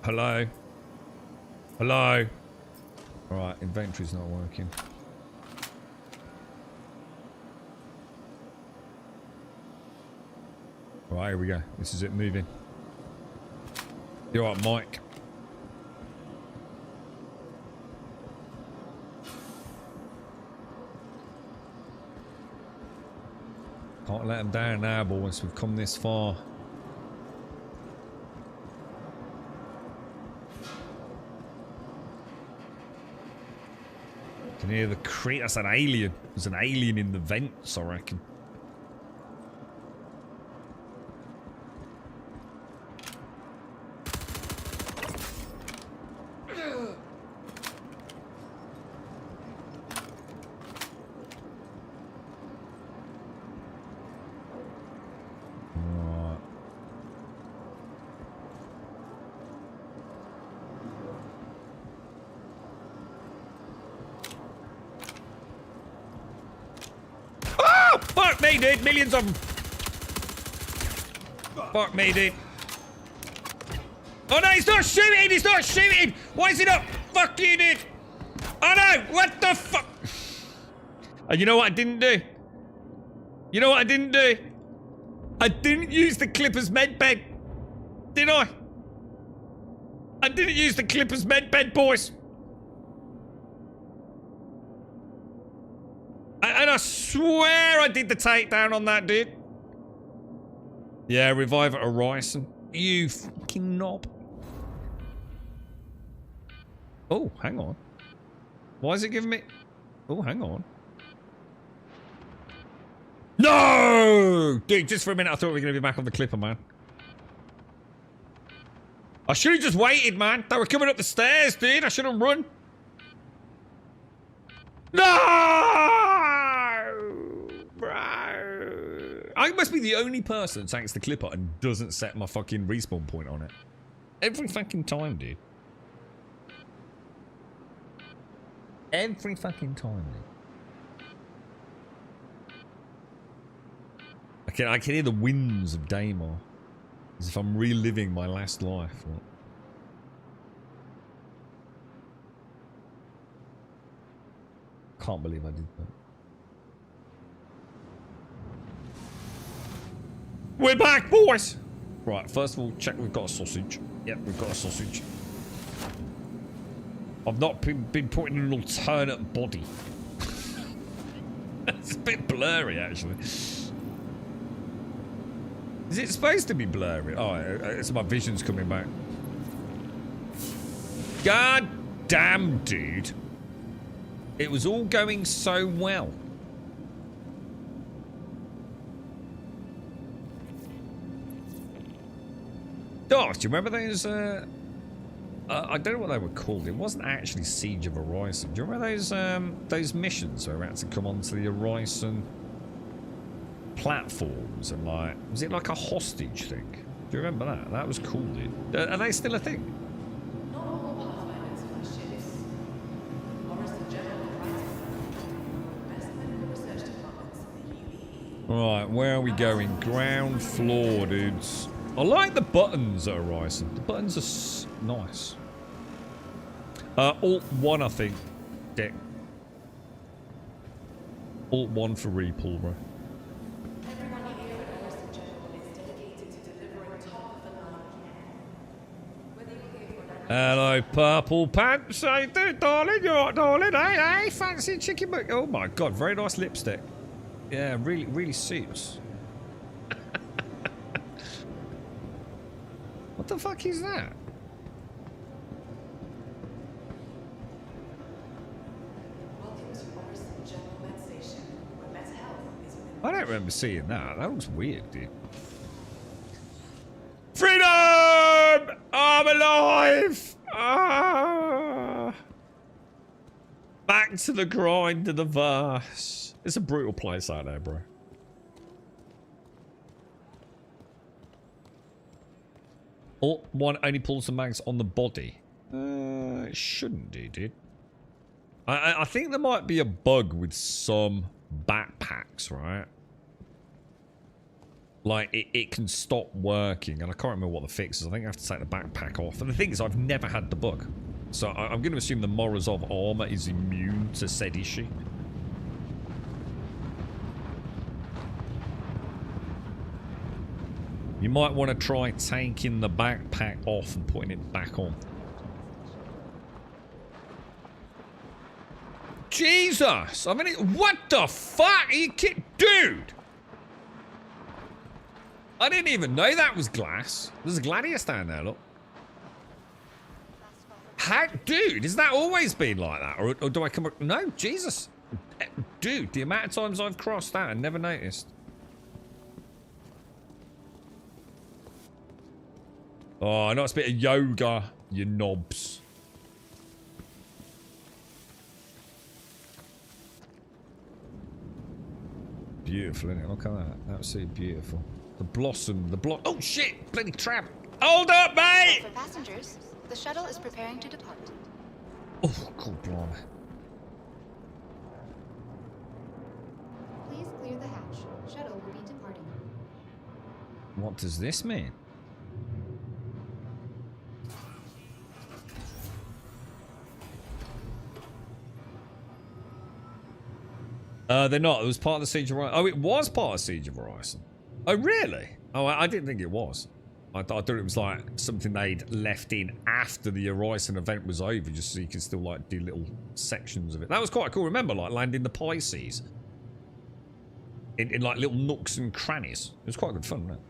Hello? Hello? Alright, inventory's not working. Right, here we go. This is it moving. You're right, Mike. Can't let them down now, boys. We've come this far. Can hear the creak. That's an alien. There's an alien in the vents, I reckon. Fuck me, dude. Millions of them. Fuck me, dude. Oh, no, he's not shooting. He's not shooting. Why is he not? Fuck you, dude. Oh, no. What the fuck? And you know what I didn't do? You know what I didn't do? I didn't use the Clippers medbed. Did I? I didn't use the Clippers medbed, boys. And I swear I did the takedown on that dude. Yeah, revive at Horizon. You fucking knob. Oh, hang on. Why is it giving me... Oh, hang on. No! Dude, just for a minute I thought we were going to be back on the Clipper, man. I should have just waited, man. They were coming up the stairs, dude. I should have run. No! Bro. I must be the only person that takes the Clipper and doesn't set my fucking respawn point on it. Every fucking time, dude. Every fucking time, dude. I can hear the winds of Daymar. As if I'm reliving my last life. Right? Can't believe I did that. We're back, boys! Right, first of all, check we've got a sausage. Yep, we've got a sausage. I've not been put in an alternate body. It's a bit blurry, actually. Is it supposed to be blurry? Oh, it's my vision's coming back. God damn, dude. It was all going so well. Gosh, do you remember those, I don't know what they were called. It wasn't actually Siege of Horizon. Do you remember those missions where we had to come onto the Horizon platforms and like, was it like a hostage thing? Do you remember that? That was cool, dude. Are they still a thing? Right, where are we going? Ground floor, dudes. I like the buttons at Horizon. The buttons are nice. Alt 1, I think. Dick. Alt 1 for repull, bro. Hello, purple pants. How you doing, darling? You alright, darling? Hey, fancy chicken butt. Oh my god, very nice lipstick. Yeah, really suits. What the fuck is that? I don't remember seeing that. That looks weird, dude. Freedom! I'm alive! Ah! Back to the grind of the verse. It's a brutal place out there, bro. Alt 1 only pulls the mags on the body. It shouldn't do, dude. I think there might be a bug with some backpacks, right? Like, it can stop working, and I can't remember what the fix is. I think I have to take the backpack off. And the thing is, I've never had the bug. So I'm going to assume the Morozov armor is immune to said issue. You might want to try taking the backpack off and putting it back on. Jesus! I mean, what the fuck? Are you kidding? Dude! I didn't even know that was glass. There's a Gladius down there, look. How, dude, has that always been like that? Or do I come... No, Jesus. Dude, the amount of times I've crossed that and never noticed. Oh, nice bit of yoga, you knobs. Beautiful, isn't it? Look at that. Absolutely beautiful. The blossom, oh shit! Bloody trap! Hold up, mate! For passengers, the shuttle is preparing to depart. Oh, God, blimey. Please clear the hatch. What does this mean? They're not. It was part of the Siege of Horizon. Oh, it was part of Siege of Horizon. Oh, really? Oh, I didn't think it was. I thought it was like something they'd left in after the Horizon event was over, just so you could still like do little sections of it. That was quite cool. Remember, like landing the Pisces in like little nooks and crannies. It was quite good fun, wasn't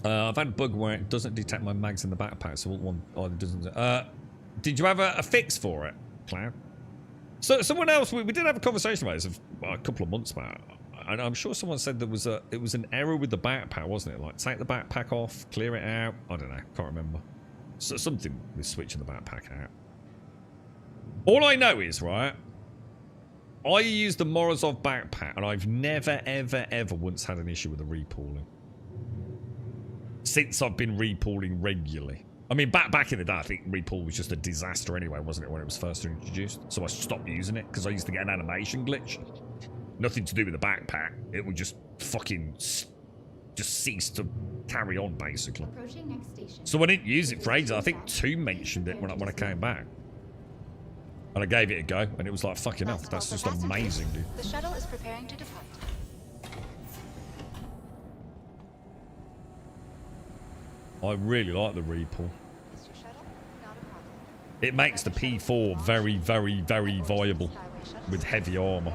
it? I've had a bug where it doesn't detect my mags in the backpack, so one. Oh, it doesn't. Did you have a fix for it, Cloud? So someone else, we did have a conversation about this a couple of months back, and I'm sure someone said it was an error with the backpack, wasn't it? Like take the backpack off, clear it out. I don't know, can't remember. So something with switching the backpack out. All I know is, right, I use the Morozov backpack, and I've never, ever once had an issue with the repooling since I've been repooling regularly. I mean, back in the day, I think repool was just a disaster anyway, wasn't it, when it was first introduced? So I stopped using it because I used to get an animation glitch. Nothing to do with the backpack. It would just fucking just cease to carry on, basically. Approaching next station. So I didn't use it for ages. I think 2 mentioned it when I came back. And I gave it a go, and it was like, fucking hell, that's just amazing, dude. The shuttle is preparing to depart. I really like the repool. It makes the P4 very, very viable with heavy armor.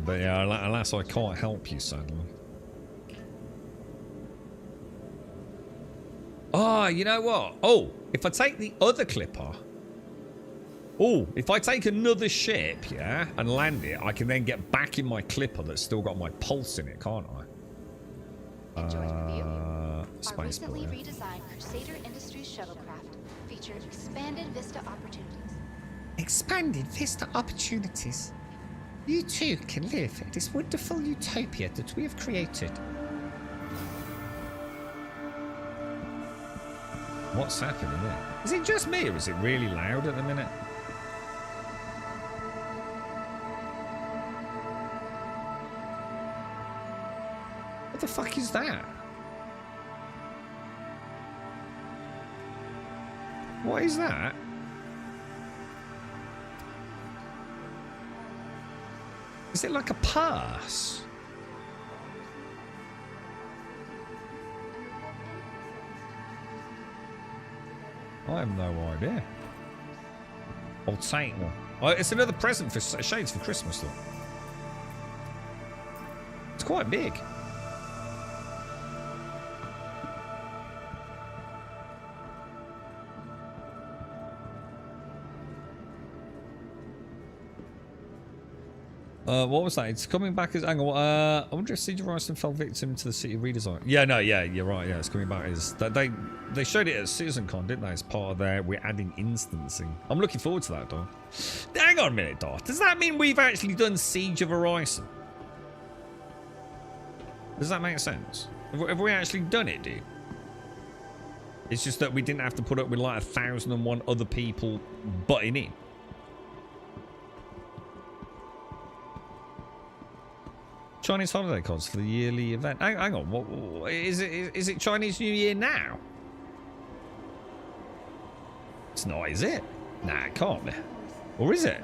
But yeah, alas, I can't help you, sadly. Ah, you know what? Oh, if I take the other clipper. Oh, if I take another ship, yeah, and land it, I can then get back in my clipper that's still got my pulse in it, can't I? Our Spaceport, recently yeah. redesigned Crusader Industries shuttlecraft features expanded vista opportunities. Expanded vista opportunities. You too can live in this wonderful utopia that we have created. What's happening there? Is it just me, or is it really loud at the minute? What the fuck is that? What is that? Is it like a purse? I have no idea. I'll take one. Oh, it's another present for Shades for Christmas, though. It's quite big. What was that? It's coming back as... Hang on, I wonder if Siege of Horizon fell victim to the city redesign. Yeah, no, yeah, you're right. Yeah, it's coming back as... They showed it at CitizenCon, didn't they? As part of their... We're adding instancing. I'm looking forward to that, Dom. Hang on a minute, Dom. Does that mean we've actually done Siege of Horizon? Does that make sense? Have we actually done it, dude? It's just that we didn't have to put up with like 1,001 other people butting in. Chinese holiday cards for the yearly event. Hang on, what is it? Is it Chinese New Year now? It's not, is it? Nah, it can't be. Or is it?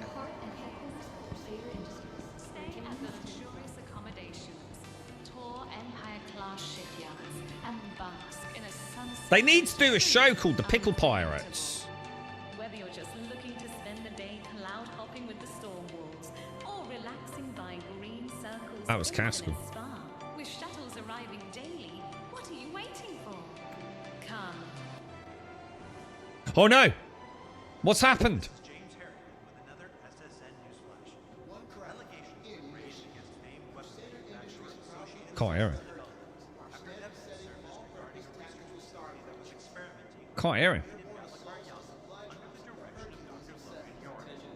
Stay at the luxurious accommodations, tour Empire-class shipyards, and bask in a sunset. They need to do a show called The Pickle Pirates. Whether you're just looking to spend the day cloud hopping with the storm wolves, or relaxing by green circles. That was Castle. With shuttles arriving daily, what are you waiting for? Come. Oh no! What's happened? Can't hear him. Can't hear him.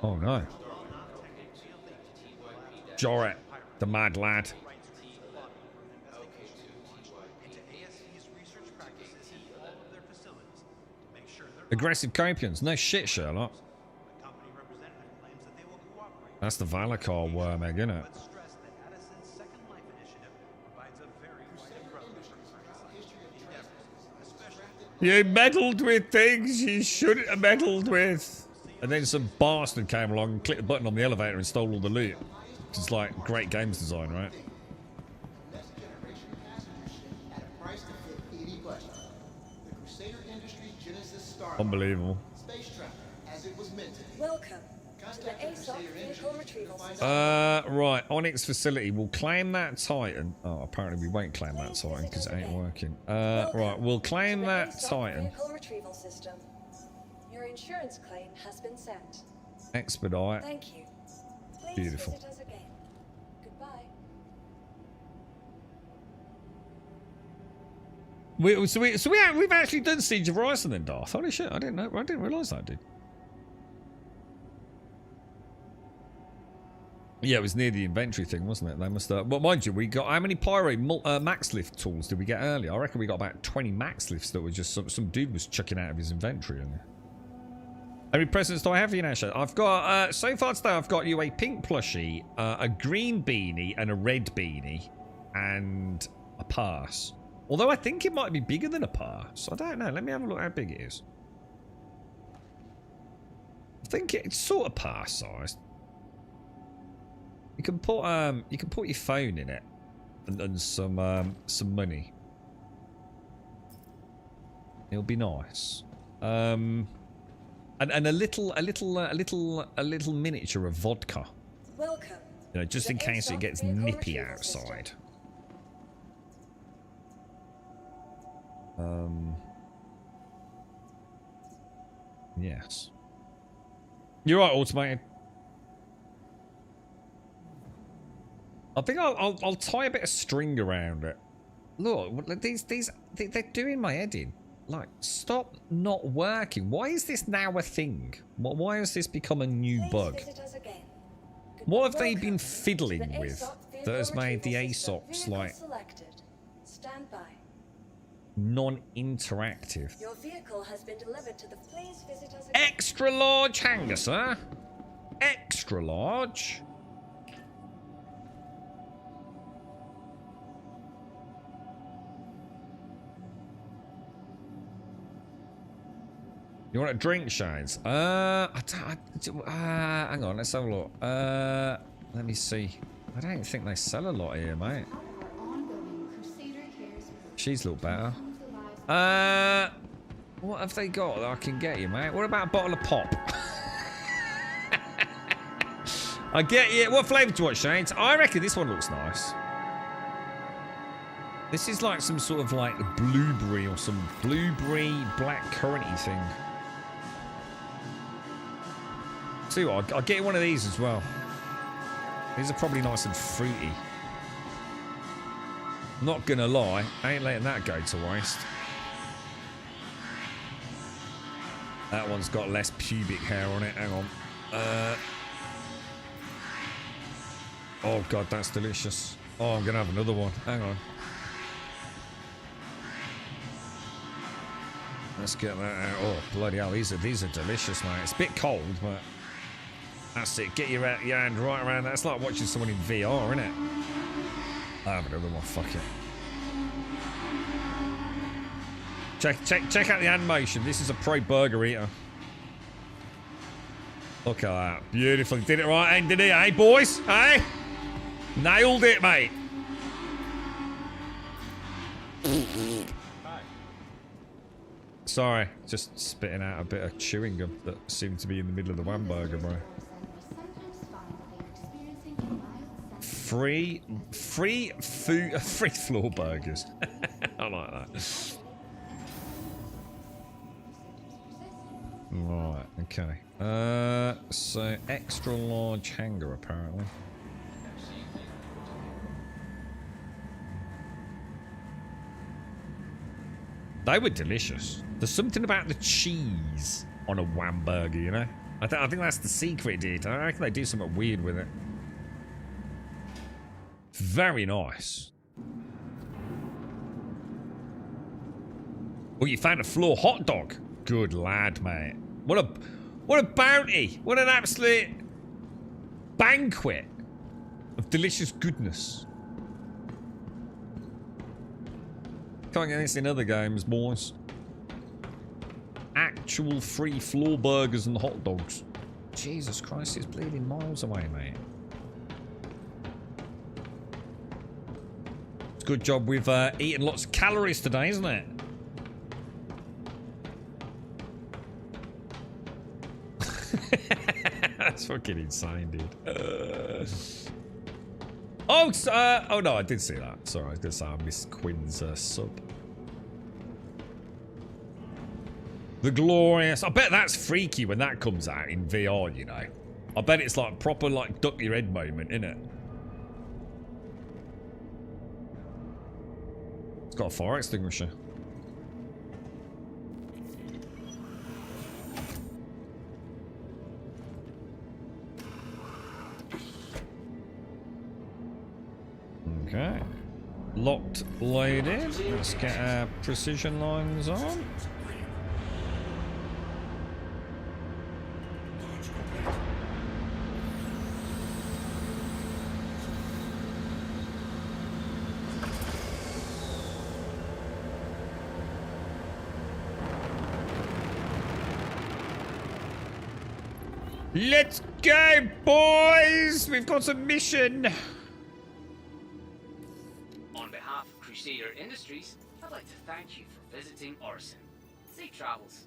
Oh no. Joret, the mad lad. Aggressive copians. No shit, Sherlock. That's the Valakar worm egg, isn't it? You meddled with things you shouldn't have meddled with. And then some bastard came along and clicked the button on the elevator and stole all the loot. It's like great games design, right? Unbelievable. Welcome to the ASOP vehicle retrieval system. Right. Onyx facility. We'll claim that Titan. Oh, apparently we won't claim that Titan because it ain't working. Right. We'll claim that Titan. Vehicle retrieval system. Your insurance claim has been sent. Expedite. Thank you. Please Beautiful. visit us again. Goodbye. We've actually done Siege of Horizon then, Darth. Holy shit! I didn't know. I didn't realise that, dude. Yeah, it was near the inventory thing, wasn't it? They must. But mind you, we got how many pyro max lift tools did we get earlier? I reckon we got about 20 max lifts that were just some dude was chucking out of his inventory. How many presents do I have for you now, Shay? I've got so far today. I've got you a pink plushie, a green beanie, and a red beanie, and a pass. Although I think it might be bigger than a pass. I don't know. Let me have a look how big it is. I think it's sort of pass sized. You can put your phone in it and some money. It'll be nice. And a little miniature of vodka. Welcome. You know, just in case it gets nippy outside. Yes. You're right, automated. I think I'll tie a bit of string around it. Look, they're doing my head in. Like, stop not working. Why is this now a thing? Why has this become a new bug? What have they been fiddling with that has made the ASOPs like non-interactive? Your vehicle has been delivered to the please visit us again. Extra large hangar, sir. Extra large. You want a drink, Shines? Hang on, let's have a look. Let me see. I don't think they sell a lot here, mate. She's a little better. What have they got that I can get you, mate? What about a bottle of pop? I get you. What flavour do you want, Shines? I reckon this one looks nice. This is like some sort of like blueberry or some blueberry black curranty thing. See what, I'll get you one of these as well. These are probably nice and fruity. Not gonna lie, I ain't letting that go to waste. That one's got less pubic hair on it. Hang on. Oh god, that's delicious. Oh, I'm gonna have another one. Hang on. Let's get that out. Oh bloody hell, these are delicious, mate. It's a bit cold, but that's it. Get your hand right around that. It's like watching someone in VR, isn't it? I'll have another one. Fuck it. Check out the animation. This is a pro burger eater. Look at that. Beautiful. Did it right, ended it, eh, boys? Hey? Nailed it, mate. Sorry, just spitting out a bit of chewing gum that seemed to be in the middle of the hamburger, bro. Free floor burgers. I like that. Right, okay. So extra large hanger apparently. They were delicious. There's something about the cheese on a Whamburger, you know? I think that's the secret, dude. I reckon they do something weird with it. Very nice. Oh, you found a floor hot dog. Good lad, mate. What a bounty. What an absolute banquet of delicious goodness. Can't get this in other games, boys. Actual free floor burgers and hot dogs. Jesus Christ, it's bleeding miles away, mate. It's a good job we've eaten lots of calories today, isn't it? That's fucking insane, dude. Oh no, I did see that. Sorry, I was going to say I missed Quinn's sub. The glorious. I bet that's freaky when that comes out in VR, you know. I bet it's like proper like duck your head moment, isn't it? It's got a fire extinguisher. Okay. Locked, loaded. Let's get our precision lines on. Let's go, boys! We've got a mission! On behalf of Crusader Industries, I'd like to thank you for visiting Arson. Safe travels.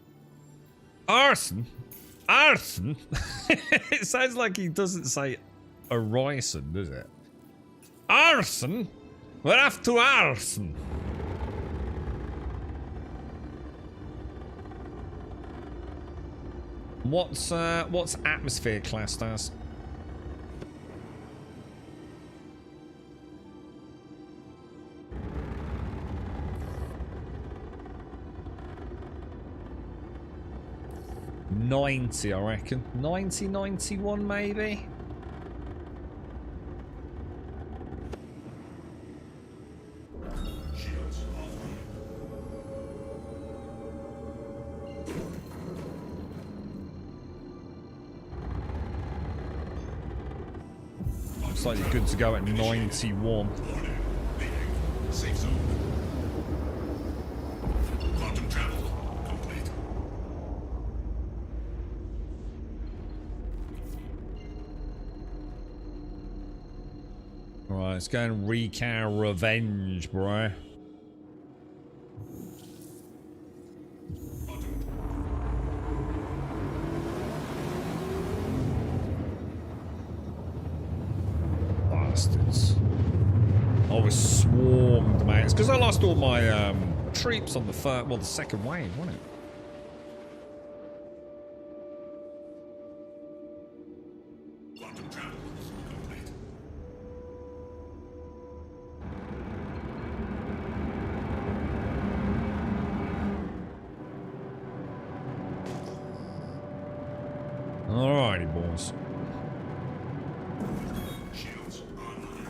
Arson? Arson? It sounds like he doesn't say Arison, does it? Arson? We're off to Arson. What's atmosphere classed as? $90, I reckon. 90, 91 maybe? Looks like you're good to go at 91. Safe zone. Quantum travel complete. Alright, let's go and wreak our revenge, bro. Bastards. I was swarmed, mate. It's because I lost all my troops on the the second wave, wasn't it? Quantum travel complete. Alrighty, boys. Shields online.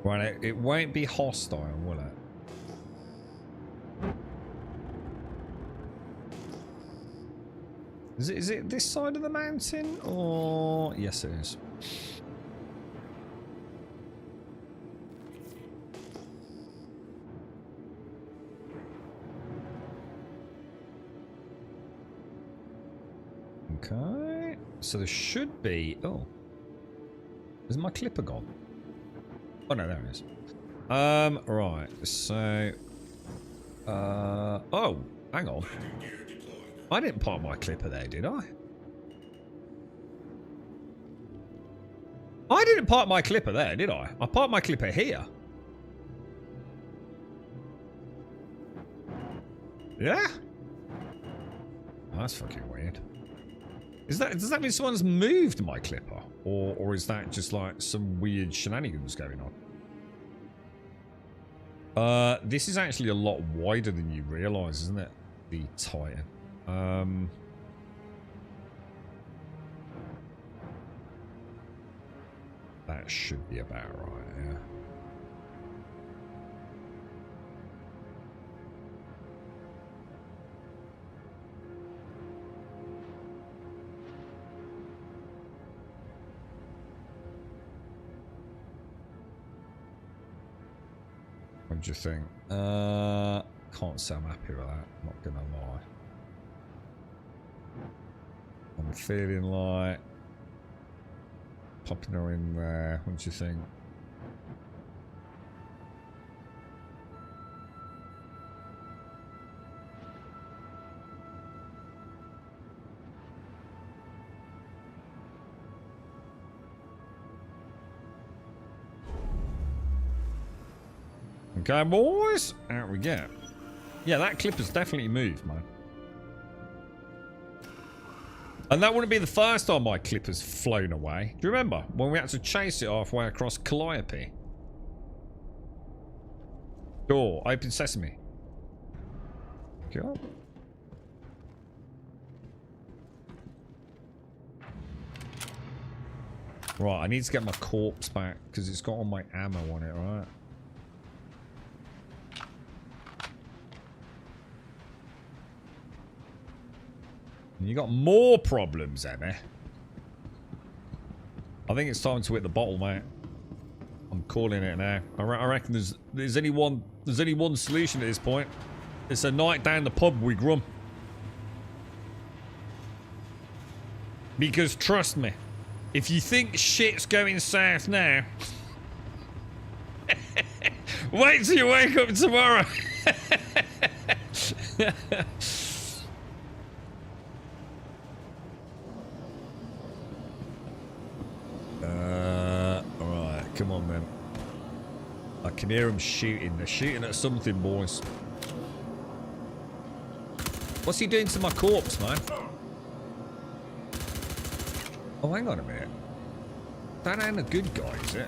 Right, it won't be hostile, will it? Is it this side of the mountain, or yes, it is. Okay, so there should be. Oh, is my clipper gone? Oh no, there it is. Right. So, oh, hang on. I didn't park my clipper there, did I? I didn't park my clipper there, did I? I parked my clipper here. Yeah. Oh, that's fucking weird. Does that mean someone's moved my clipper? Or is that just like some weird shenanigans going on? This is actually a lot wider than you realise, isn't it? The Titan. That should be about right, yeah. What do you think? Can't say I'm happy with that. Not gonna lie. I'm feeling like popping her in there. What do you think? Okay, boys, out we go. Yeah, that clip has definitely moved, man. And that wouldn't be the first time my clip has flown away. Do you remember when we had to chase it halfway across Calliope? Door, open sesame. Go. Right, I need to get my corpse back because it's got all my ammo on it, right? You got more problems, Emma. I think it's time to hit the bottle, mate. I'm calling it now. I reckon there's only one solution at this point. It's a night down the pub with Grum. Because trust me, if you think shit's going south now, wait till you wake up tomorrow. Alright, come on then. I can hear them shooting. They're shooting at something, boys. What's he doing to my corpse, man? Oh, hang on a minute. That ain't a good guy, is it?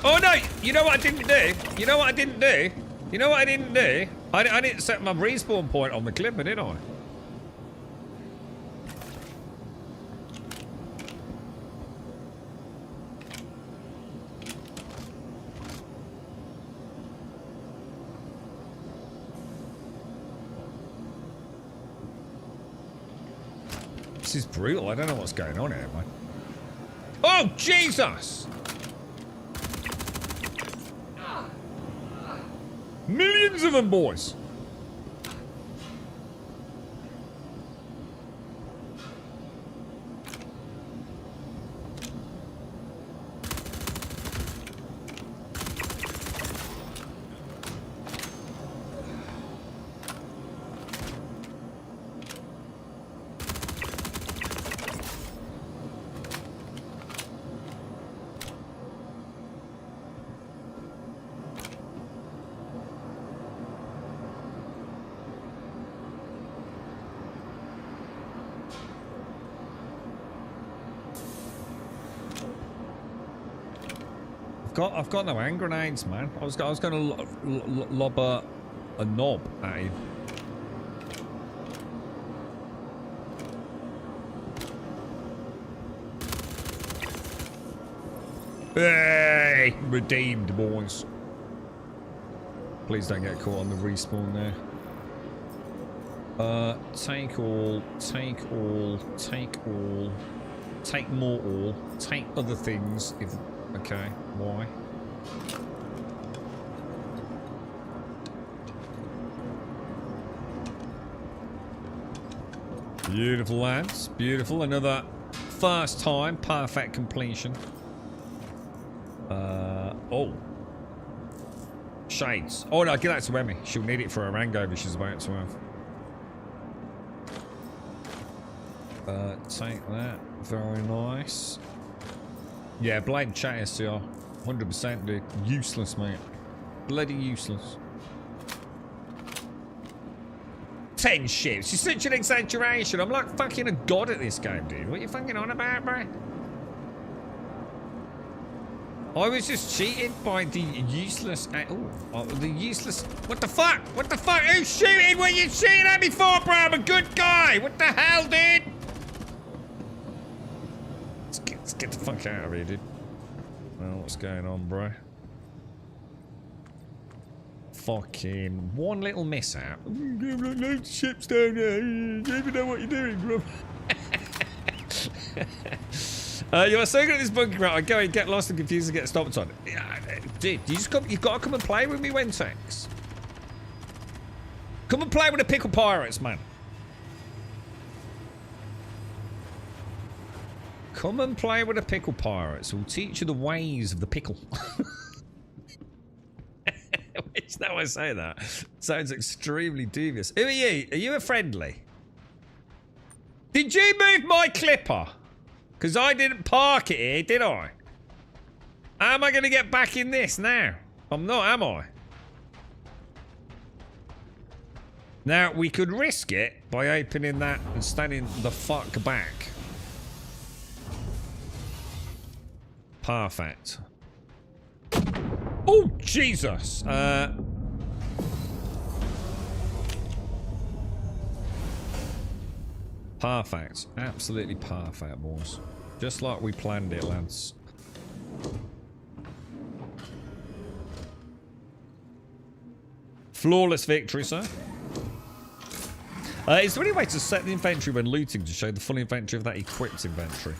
Oh no! You know what I didn't do? You know what I didn't do? You know what I didn't do? I didn't set my respawn point on the clipper, did I? This is brutal. I don't know what's going on here, man. Oh, Jesus! Millions of them, boys. I've got no hand grenades, man. I was going to lob a knob at him. Hey, redeemed, boys. Please don't get caught on the respawn there. Take all, take all, take all, take more all, take other things if. Okay, why? Beautiful, lads. Beautiful. Another first time, perfect completion. Oh. Shades. Oh no, give that to Emmy. She'll need it for her hangover she's about to have. Take that. Very nice. Yeah, blame chat SCR. 100% dude. Useless, mate. Bloody useless. 10 ships. It's such an exaggeration. I'm like fucking a god at this game, dude. What are you fucking on about, bro? I was just cheated by the useless... Oh, the useless... What the fuck? What the fuck? Who's shooting? What are you shooting at me for, bro? I'm a good guy. What the hell, dude? Let's get the fuck out of here, dude. Well, what's going on, bro? Fucking one little mishap. Loads of ships down there. You don't even know what you're doing, bro. You are so good at this bunker route. I go and get lost and confused and get stopped on. Dude, you've got to come and play with me, Wentex. Come and play with the pickle pirates, man. Come and play with the pickle pirates. We'll teach you the ways of the pickle. Which, now I say that, sounds extremely dubious. Who are you? Are you a friendly? Did you move my clipper? Because I didn't park it here, did I? How am I going to get back in this now? I'm not, am I? Now, we could risk it by opening that and standing the fuck back. Perfect. Oh, Jesus. Perfect. Absolutely perfect, boys. Just like we planned it, lads. Flawless victory, sir. Is there any way to set the inventory when looting to show the full inventory of that equipped inventory?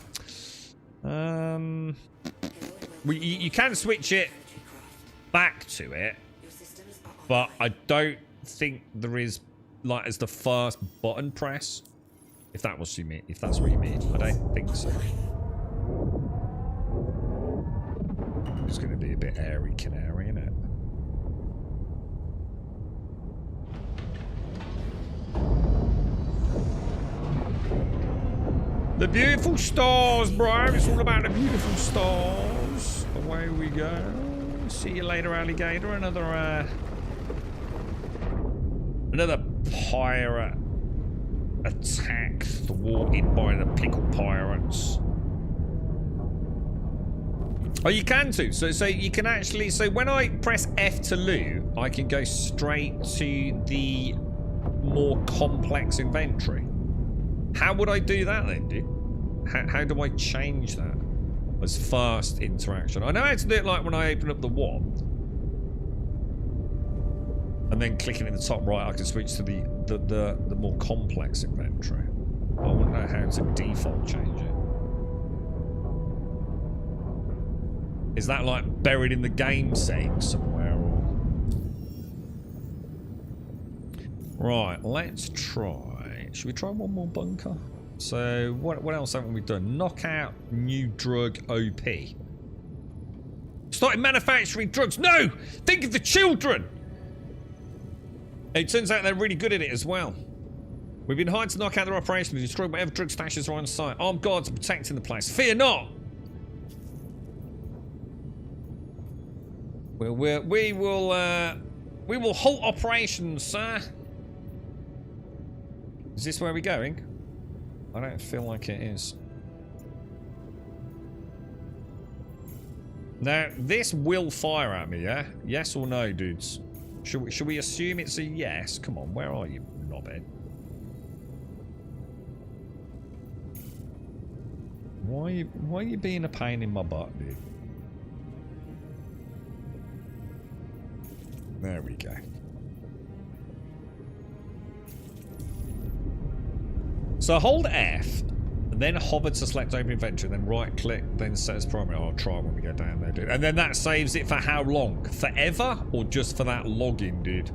You can switch it back to it, but I don't think there is, like, as the first button press. If that was you mean, if that's what you mean, I don't think so. It's going to be a bit airy canary, isn't it? The beautiful stars, bro. It's all about the beautiful stars. Away we go. See you later, alligator. Another pirate attack thwarted by the pickle pirates. Oh, you can too. So you can actually. So when I press F to loot, I can go straight to the more complex inventory. How would I do that then, dude? How do I change that as first interaction? I know how to do it, like when I open up the wand, and then clicking in the top right, I can switch to the more complex inventory. I wouldn't know how to default change it. Is that like buried in the game settings somewhere? Or... Right, let's try. Should we try one more bunker? So what else haven't we done? Knock out new drug OP. Started manufacturing drugs. No! Think of the children! It turns out they're really good at it as well. We've been hired to knock out their operation and destroy whatever drug stashes are on site. Armed guards are protecting the place. Fear not! We will halt operations, sir. Is this where we're going? I don't feel like it is. Now, this will fire at me, yeah? Yes or no, dudes? Should we assume it's a yes? Come on, where are you, knobhead? Why are you being a pain in my butt, dude? There we go. So hold F, and then hover to select open inventory, then right click, then set as primary. I'll try when we go down there, dude. And then that saves it for how long? Forever? Or just for that login, dude?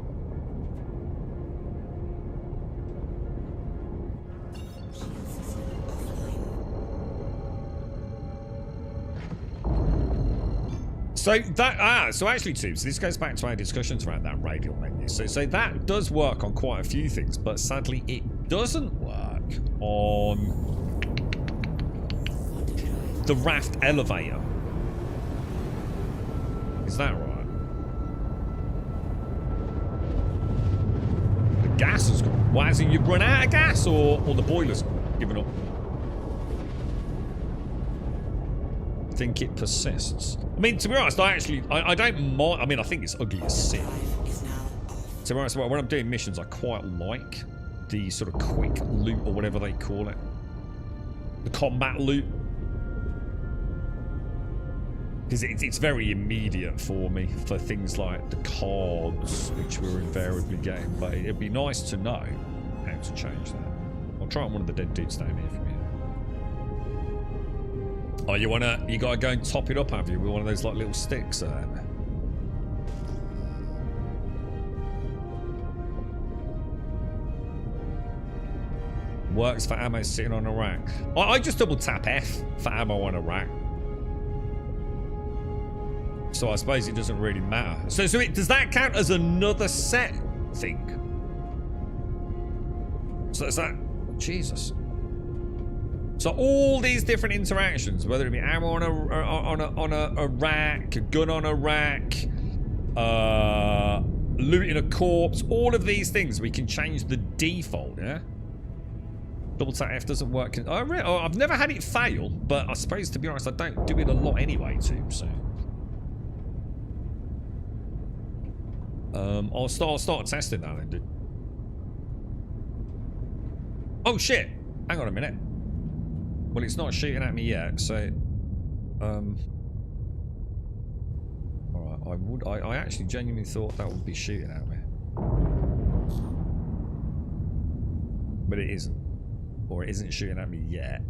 So that, so actually too, so this goes back to our discussions around that radial menu. So that does work on quite a few things, but sadly it doesn't work on the raft elevator. Is that right? The gas has gone. Why hasn't you run out of gas, or the boiler's given up? I think it persists. I mean, to be honest, I don't mind. I mean, I think it's ugly as sin. To be honest, when I'm doing missions, I quite like the sort of quick loot, or whatever they call it. The combat loot. Because it's very immediate for me for things like the cards, which we're invariably getting. But it'd be nice to know how to change that. I'll try on one of the dead dudes down here from here. Oh, you gotta go and top it up, have you, with one of those like little sticks? Works for ammo sitting on a rack. I just double tap F for ammo on a rack. So I suppose it doesn't really matter. So does that count as another set thing? So is that... Jesus. So all these different interactions, whether it be ammo on a rack, a gun on a rack, looting a corpse, all of these things we can change the default, yeah? Double tap F doesn't work. I've never had it fail, but I suppose, to be honest, I don't do it a lot anyway, too, so... I'll start testing that then, dude. Oh, shit! Hang on a minute. Well, it's not shooting at me yet, so... Alright, I actually genuinely thought that would be shooting at me. But it isn't. Or it isn't shooting at me yet.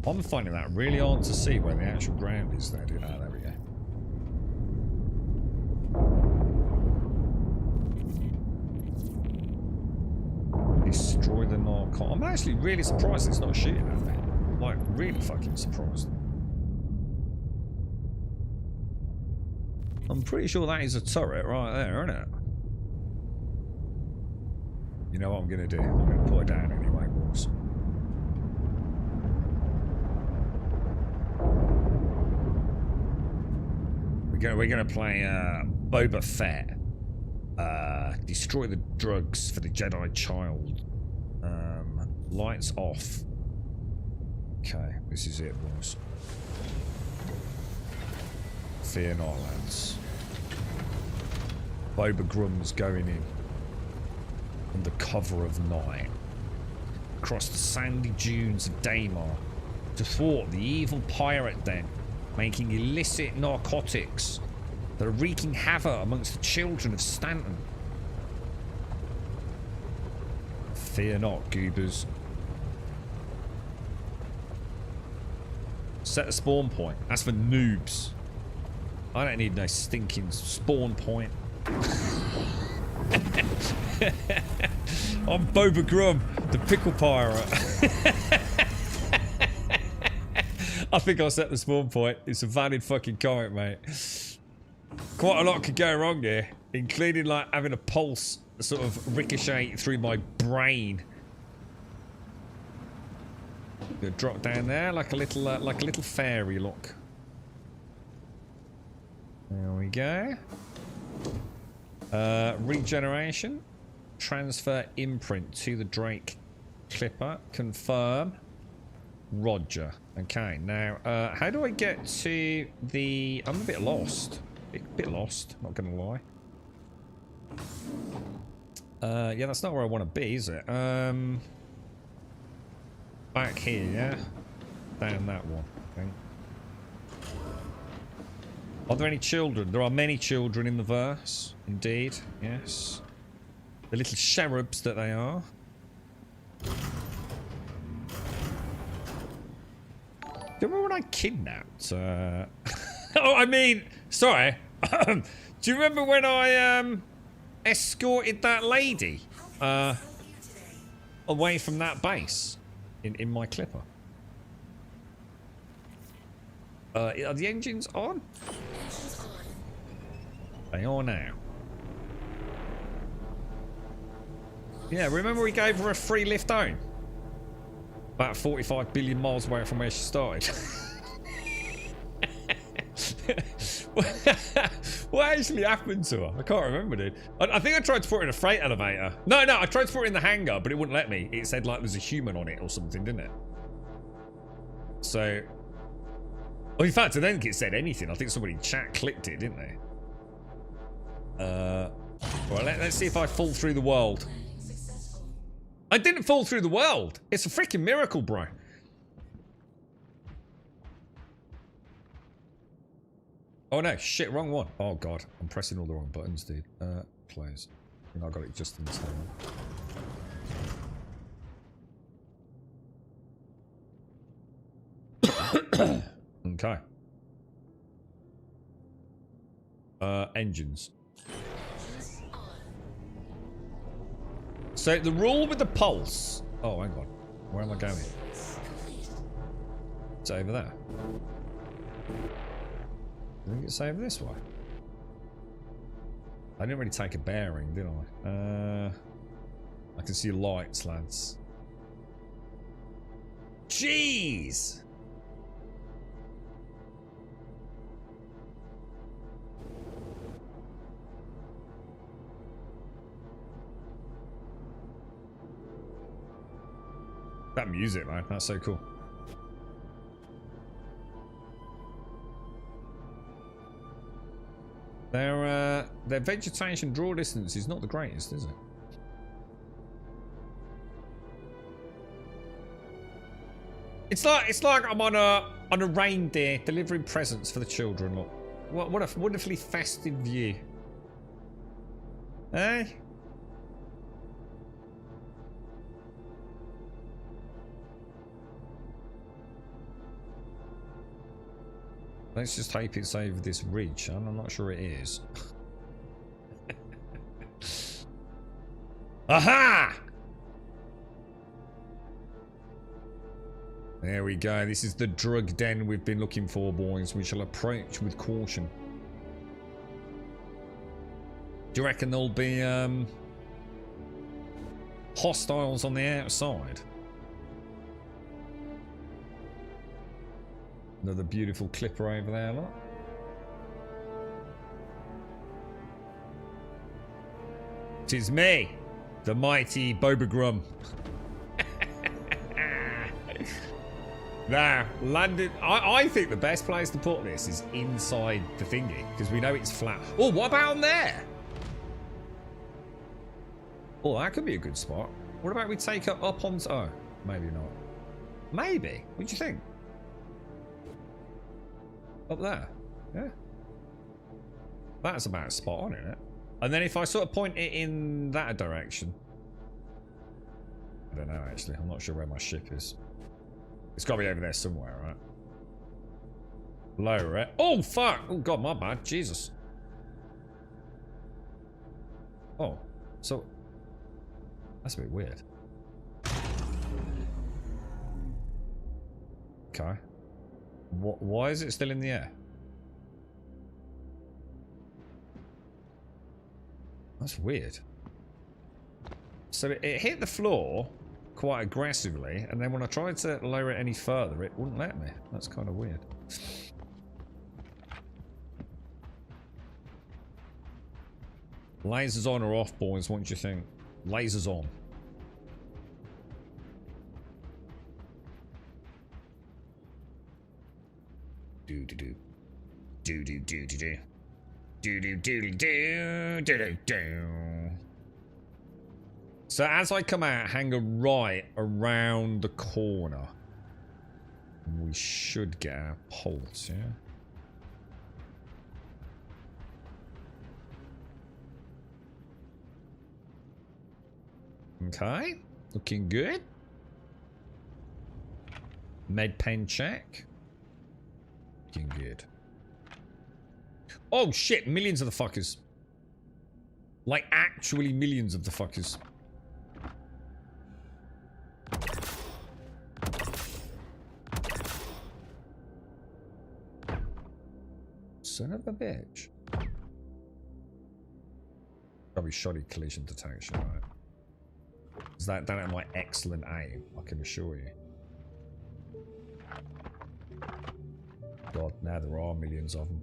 I'm finding that really hard to see where the actual ground is there, dude. Ah, there we go. Destroy the narcot. I'm actually really surprised it's not shooting at me. Like, really fucking surprised. I'm pretty sure that is a turret right there, isn't it? You know what I'm gonna do? I'm gonna put it down anyway, boys. We're gonna play Boba Fett. Destroy the drugs for the Jedi child. Lights off. Okay, this is it, boys. Fear not, lads. Boba Grum's going in under cover of night across the sandy dunes of Daymar to thwart the evil pirate den, making illicit narcotics that are wreaking havoc amongst the children of Stanton. Fear not, goobers. Set a spawn point. That's for noobs. I don't need no stinking spawn point. I'm Boba Grum, the pickle pirate. I think I'll set the spawn point. It's a valid fucking comment, mate. Quite a lot could go wrong here, including like having a pulse sort of ricochet through my brain. Gonna drop down there like a little fairy look. There we go. Regeneration. Transfer imprint to the Drake clipper. Confirm. Roger. Okay, now, how do I get to the... I'm a bit lost. Bit lost, not gonna lie. Yeah, that's not where I want to be, is it? Back here, yeah? Down that one, I think. Are there any children? There are many children in the verse. Indeed, yes. The little cherubs that they are. Do you remember when I kidnapped? Oh, I mean, sorry. Do you remember when I escorted that lady away from that base in my clipper? Are the engines on? They are now. Yeah, remember we gave her a free lift home? About 45 billion miles away from where she started. What actually happened to her? I can't remember, dude. I think I tried to put her in a freight elevator. No, I tried to put her in the hangar, but it wouldn't let me. It said like there's a human on it or something, didn't it? So... Well, in fact, I don't think it said anything. I think somebody in chat clicked it, didn't they? Well, let's see if I fall through the world. I didn't fall through the world. It's a freaking miracle, bro. Oh no, shit, wrong one. Oh god, I'm pressing all the wrong buttons, dude. Close. I think I got it just in time. Okay. Engines. So the rule with the pulse. Oh, hang on. Where am I going? It's over there. I think it's over this way. I didn't really take a bearing, did I? I can see lights, lads. Jeez! That music, man, that's so cool. Their vegetation draw distance is not the greatest, is it? It's like I'm on a reindeer delivering presents for the children. Look, what a wonderfully festive view. Eh? Let's just hope it's over this ridge, and I'm not sure it is. Aha! There we go. This is the drug den we've been looking for, boys. We shall approach with caution. Do you reckon there'll be hostiles on the outside? Another beautiful clipper over there, look. Tis me, the mighty Bobagrum. Now, landed. I think the best place to put this is inside the thingy, because we know it's flat. Oh, what about on there? Oh, that could be a good spot. What about we take her up on... Oh, maybe not. Maybe. What do you think? Up there. Yeah. That's about a spot on, isn't it? And then if I sort of point it in that direction. I don't know, actually. I'm not sure where my ship is. It's got to be over there somewhere, right? Lower it. Oh, fuck! Oh, God, my bad. Jesus. Oh. So... That's a bit weird. Okay. Why is it still in the air? That's weird. So it hit the floor quite aggressively, and then when I tried to lower it any further, it wouldn't let me. That's kind of weird. Lasers on or off, boys? What do you think? Lasers on. Do do do. Do do do do do. Do do do do do do do. So as I come out, hang a right around the corner. We should get our pulse, yeah? Okay, looking good. Med pen check. Looking good. Oh shit, millions of the fuckers. Like actually millions of the fuckers. Son of a bitch. Probably shoddy collision detection, right? Is that down at my excellent aim, I can assure you. God, now there are millions of them.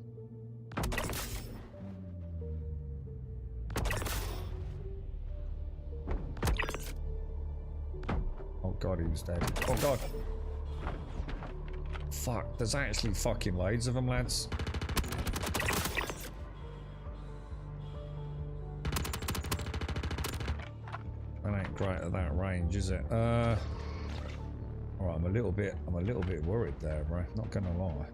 Oh God, he was dead. Oh God. Fuck, there's actually fucking loads of them, lads. That ain't great at that range, is it? Alright, I'm a little bit worried there, bro. Not gonna lie.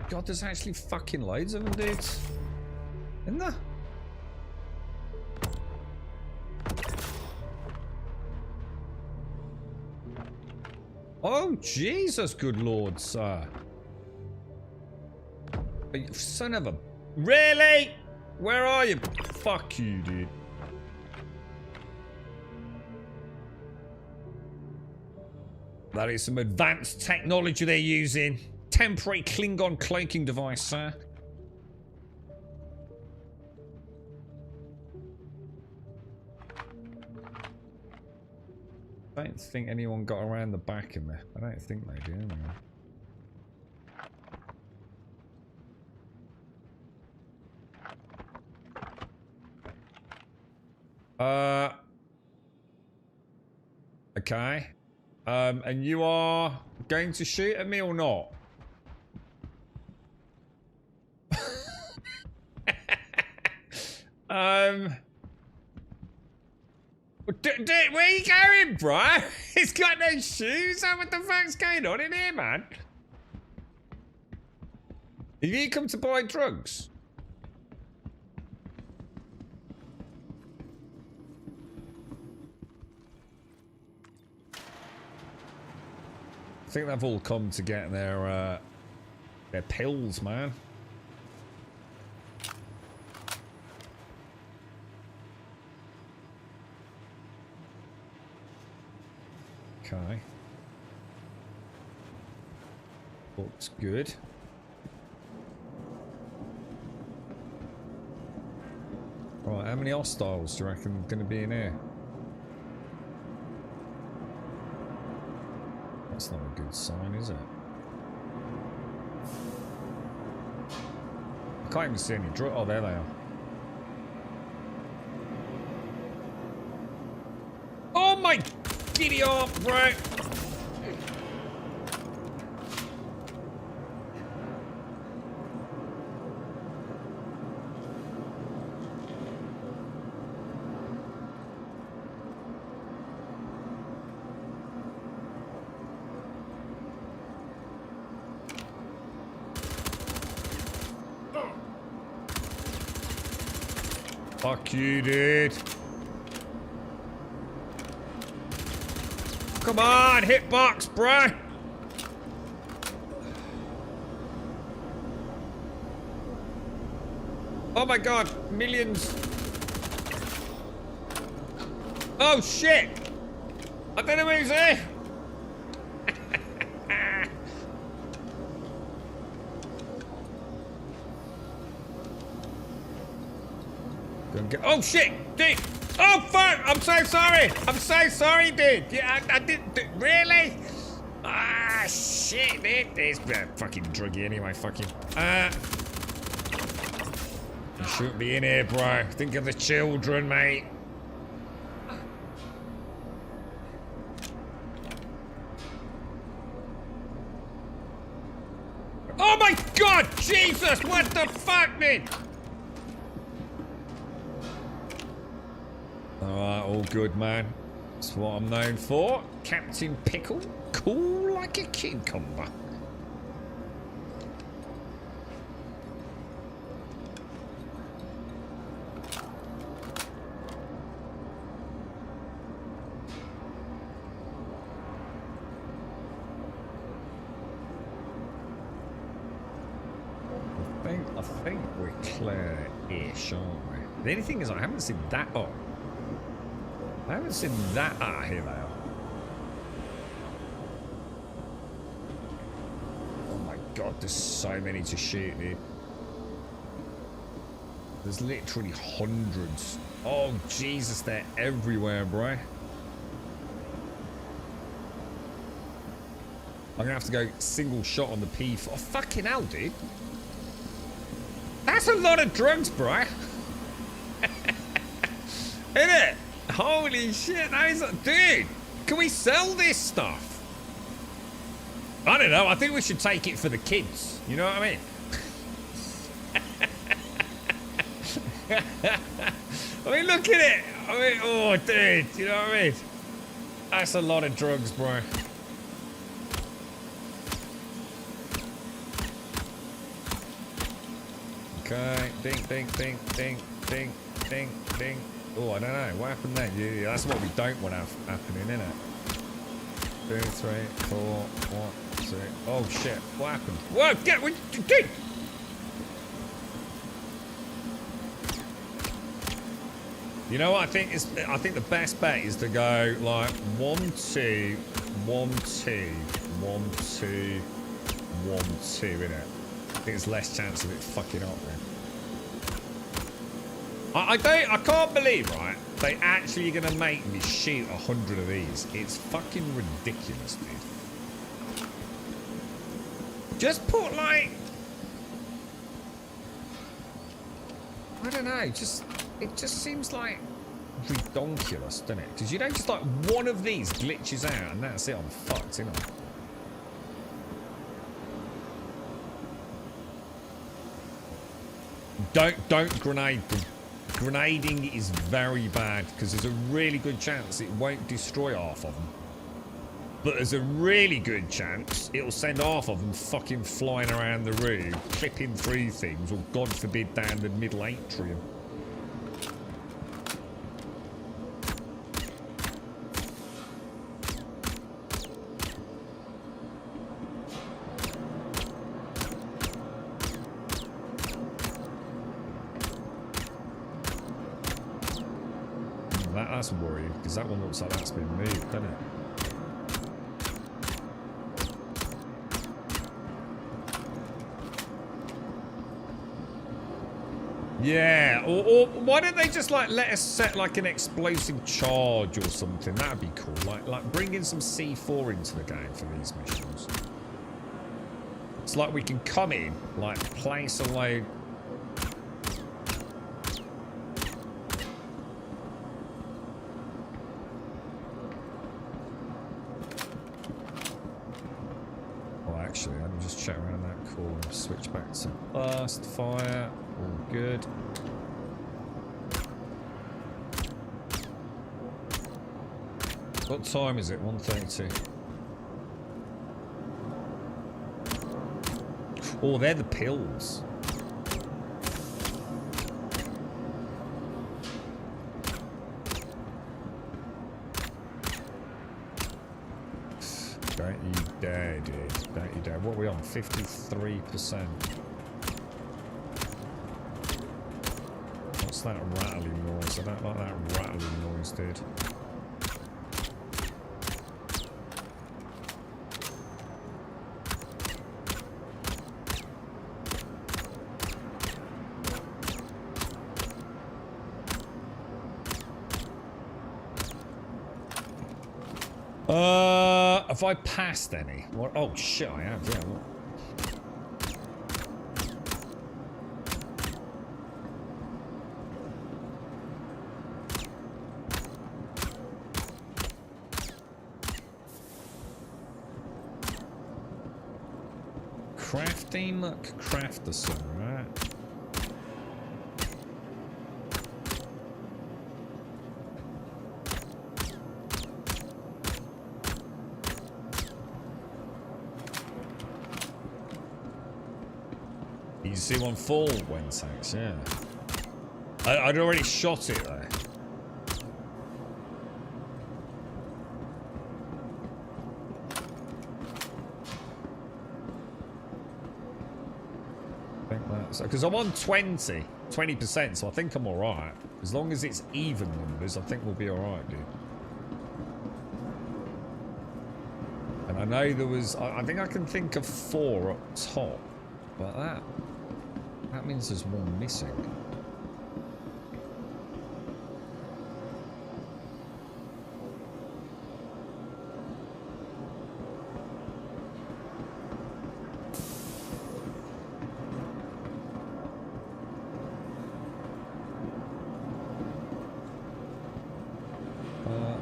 God, there's actually fucking loads of them, dudes. Isn't there? Oh, Jesus, good Lord, sir. You son of a... Really? Where are you? Fuck you, dude. That is some advanced technology they're using. Temporary Klingon cloaking device, sir. I don't think anyone got around the back in there. I don't think they do, anyway. Okay. And you are going to shoot at me or not? Where are you going, bro? He's got no shoes on. What the fuck's going on in here, man? Have you come to buy drugs? I think they've all come to get their pills, man. Okay. Looks good. Right, how many hostiles do you reckon are going to be in here? That's not a good sign, is it? I can't even see any drug. Oh, there they are. Oh my giddy off, bro! Fuck you, dude. Come on, hitbox, bro. Oh my god, millions. Oh shit. I don't know who's here. Oh shit, dude! Oh fuck! I'm so sorry. I'm so sorry, dude. Yeah, I didn't. Really? Ah shit, dude. This fucking druggy anyway. Fuck you. You shouldn't be in here, bro. Think of the children, mate. Oh my god, Jesus! What the fuck, dude? Alright, all good, man. That's what I'm known for. Captain Pickle. Cool like a cucumber. I think we're clear-ish, aren't we? The only thing is I haven't seen that. Oh. I haven't seen that. Ah, here they are. Oh my god, there's so many to shoot, dude. There's literally hundreds. Oh, Jesus, they're everywhere, bro. I'm gonna have to go single shot on the P4. Oh, fucking hell, dude. That's a lot of drugs, bro. Isn't it? Holy shit, that is... Dude, can we sell this stuff? I don't know, I think we should take it for the kids. You know what I mean? I mean, look at it. I mean, oh, dude, you know what I mean? That's a lot of drugs, bro. Okay. Ding, ding, ding, ding, ding, ding, ding. Oh, I don't know. What happened then? Yeah, that's what we don't want to have happening, isn't it? 2, 3, 4, 1, 2. Oh shit! What happened? Whoa! Get what you did! You know what I think is? I think the best bet is to go like 1, 2, 1, 2, 1, 2, 1, 2. Innit? I think there's less chance of it fucking up then. I can't believe, right? They actually gonna make me shoot 100 of these. It's fucking ridiculous, dude. Just put like, I don't know, it just seems like redonkulous, doesn't it? Because you know, just like one of these glitches out and that's it. I'm fucked, isn't I? Don't grenade them. Grenading is very bad because there's a really good chance it won't destroy half of them. But there's a really good chance it'll send half of them fucking flying around the room, clipping through things, or God forbid down the middle atrium. That's worrying, because that one looks like that's been moved, doesn't it? Yeah, or why don't they just like let us set like an explosive charge or something? That'd be cool. Like bring in some C4 into the game for these missions. It's like we can come in, like place a load. Actually, let me just check around that corner. Switch back to burst fire. All good. What time is it? 1:32. Oh, they're the pills. Don't you dare, dude. Don't you dare. What are we on? 53%. What's that rattling noise? I don't like that rattling noise, dude. Have I passed any? What? Oh shit, I have, yeah. Look. Crafting, look, craft some, right? You see one fall when tanks, yeah. I'd already shot it though. I think that's because I'm on 20%, so I think I'm alright. As long as it's even numbers, I think we'll be alright, dude. And I know there was, I think I can think of 4 up top, but that means there's one missing.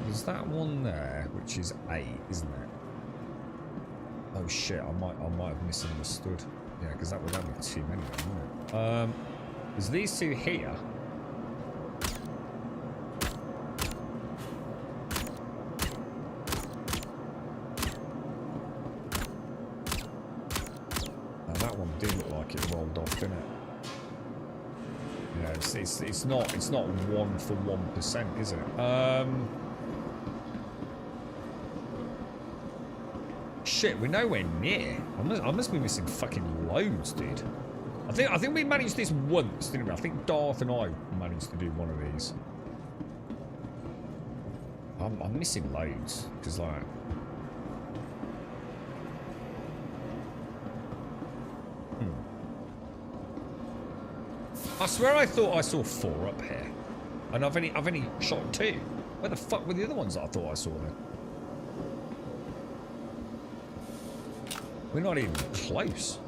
There's that one there, which is 8, isn't it? Oh shit, I might have misunderstood. Yeah, because that would only be too many, wouldn't it? There's these 2 here. Now that one did look like it rolled off, didn't it? it's not 1 for 1%, is it? Shit, we're nowhere near. I must be missing fucking loads, dude. I think we managed this once, didn't we? I think Darth and I managed to do one of these. I'm missing loads because like. I swear I thought I saw 4 up here, and I've only shot 2. Where the fuck were the other ones that I thought I saw then? We're not even close.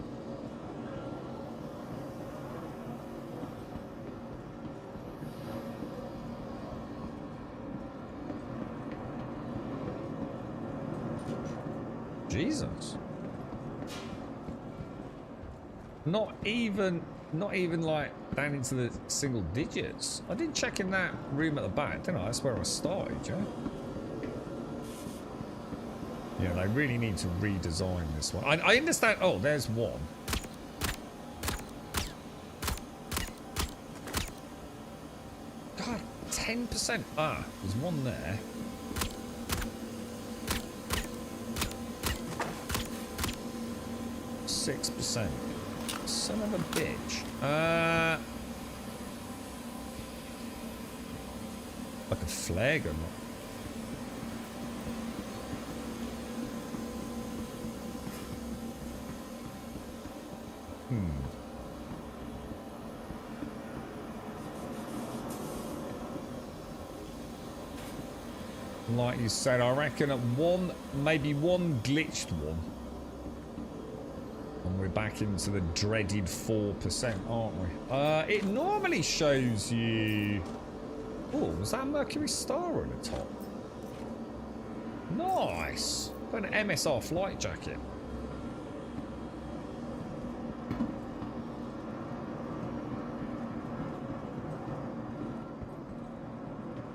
Jesus. Not even like down into the single digits. I did check in that room at the back, didn't I? That's where I started, yeah? Yeah, they really need to redesign this one. I understand. Oh, there's one. God, 10%. Ah, there's one there. %. Son of a bitch. Like a flag or not? Like you said, I reckon at one, maybe one glitched one. And we're back into the dreaded 4%, aren't we? It normally shows you... Oh, was that a Mercury Star at the top? Nice! Got an MSR flight jacket.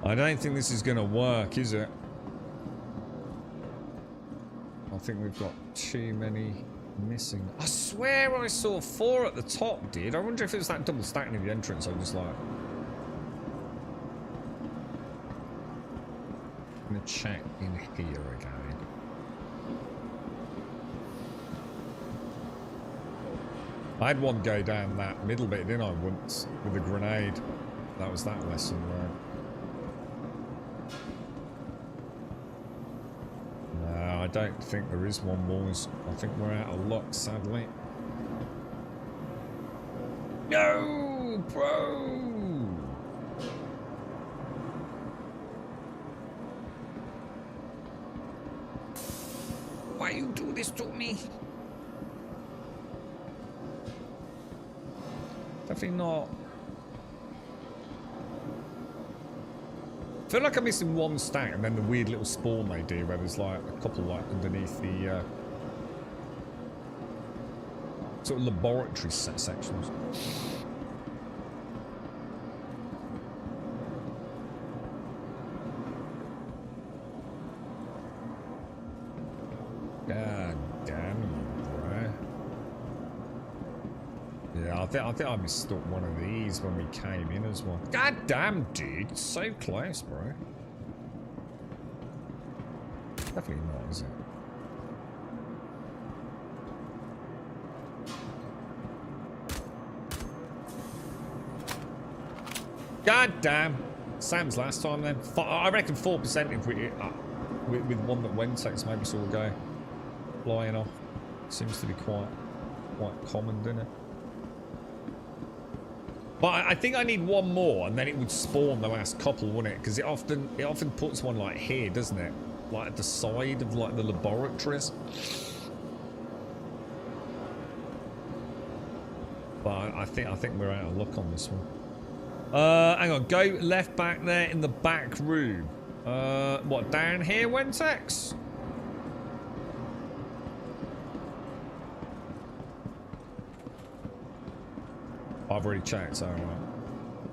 I don't think this is going to work, is it? I think we've got too many missing. I swear I saw 4 at the top, dude. I wonder if it was that double stacking in the entrance. I'm just like... I'm going to check in here again. I had one go down that middle bit, didn't I, once, with a grenade. That was that lesson there. I don't think there is one, boys. I think we're out of luck, sadly. No, bro! Why you do this to me? Definitely not. I feel like I'm missing one stack and then the weird little spawn they do where there's like a couple like underneath the sort of laboratory sections. God damn you, bro. Yeah, I think I mistook one of these when we came in as well. God damn, dude. It's so close, bro. Definitely not, is it? God damn. Sam's last time then. I reckon 4% if we... with one that Wentex maybe saw go flying off. Seems to be quite common, doesn't it? But I think I need one more, and then it would spawn the last couple, wouldn't it? Because it often puts one like here, doesn't it? Like at the side of like the laboratories. But I think we're out of luck on this one. Hang on, go left back there in the back room. What, down here, Wentex? I've already checked, so alright.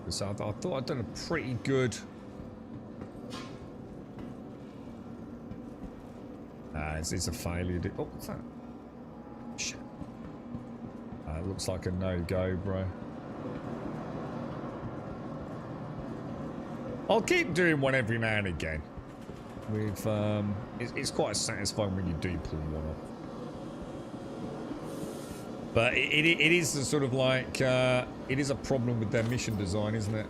So I thought I'd done a pretty good... it's a failure. Oh, what's that? Shit. It looks like a no-go, bro. I'll keep doing one every now and again. With it's quite satisfying when you do pull one off. But it is a sort of like it is a problem with their mission design, isn't it?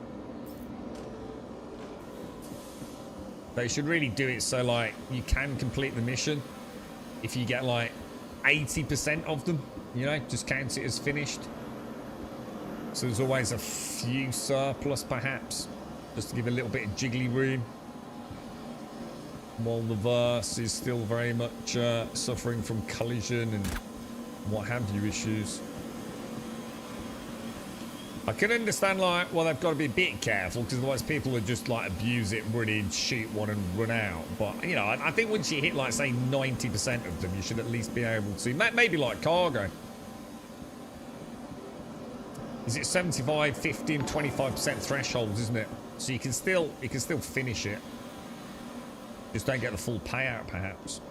They should really do it so like you can complete the mission if you get like 80% of them, you know, just count it as finished. So there's always a few surplus perhaps, just to give a little bit of jiggly room. While the verse is still very much suffering from collision and what have you issues. I can understand like, well, they've got to be a bit careful because otherwise people would just like abuse it, run in, shoot one and run out. But, you know, I think once you hit like, say, 90% of them, you should at least be able to, maybe like cargo. Is it 75, 50 and 25% thresholds, isn't it? So you can still finish it. Just don't get the full payout, perhaps.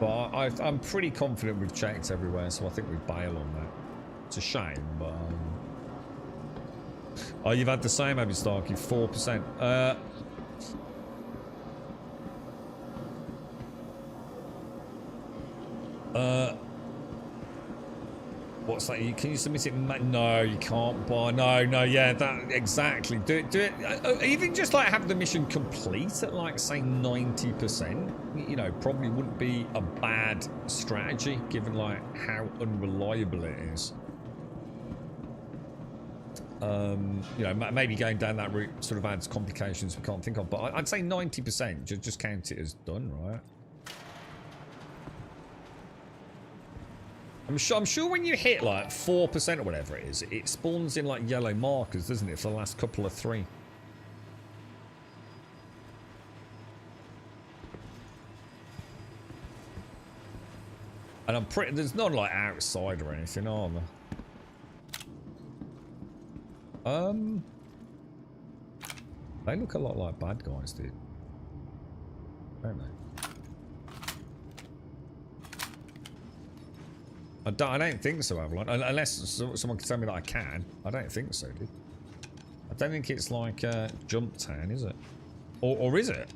But I'm pretty confident we've checked everywhere, so I think we bail on that. It's a shame, but... Oh, you've had the same, have you, Starkey? 4%. What's that? Can you submit it? No, you can't buy. No, yeah, that exactly. Do it. Even just like have the mission complete at like say 90%. You know, probably wouldn't be a bad strategy given like how unreliable it is. You know, maybe going down that route sort of adds complications we can't think of. But I'd say 90%. Just count it as done, right? I'm sure when you hit like 4% or whatever it is, it spawns in like yellow markers, doesn't it, for the last couple of 3. And I'm pretty, there's not like outside or anything, are there? They look a lot like bad guys, dude. Don't they? I don't think so, Avalon. Unless someone can tell me that I can. I don't think so, dude. I don't think it's like Jump Town, is it? Or is it?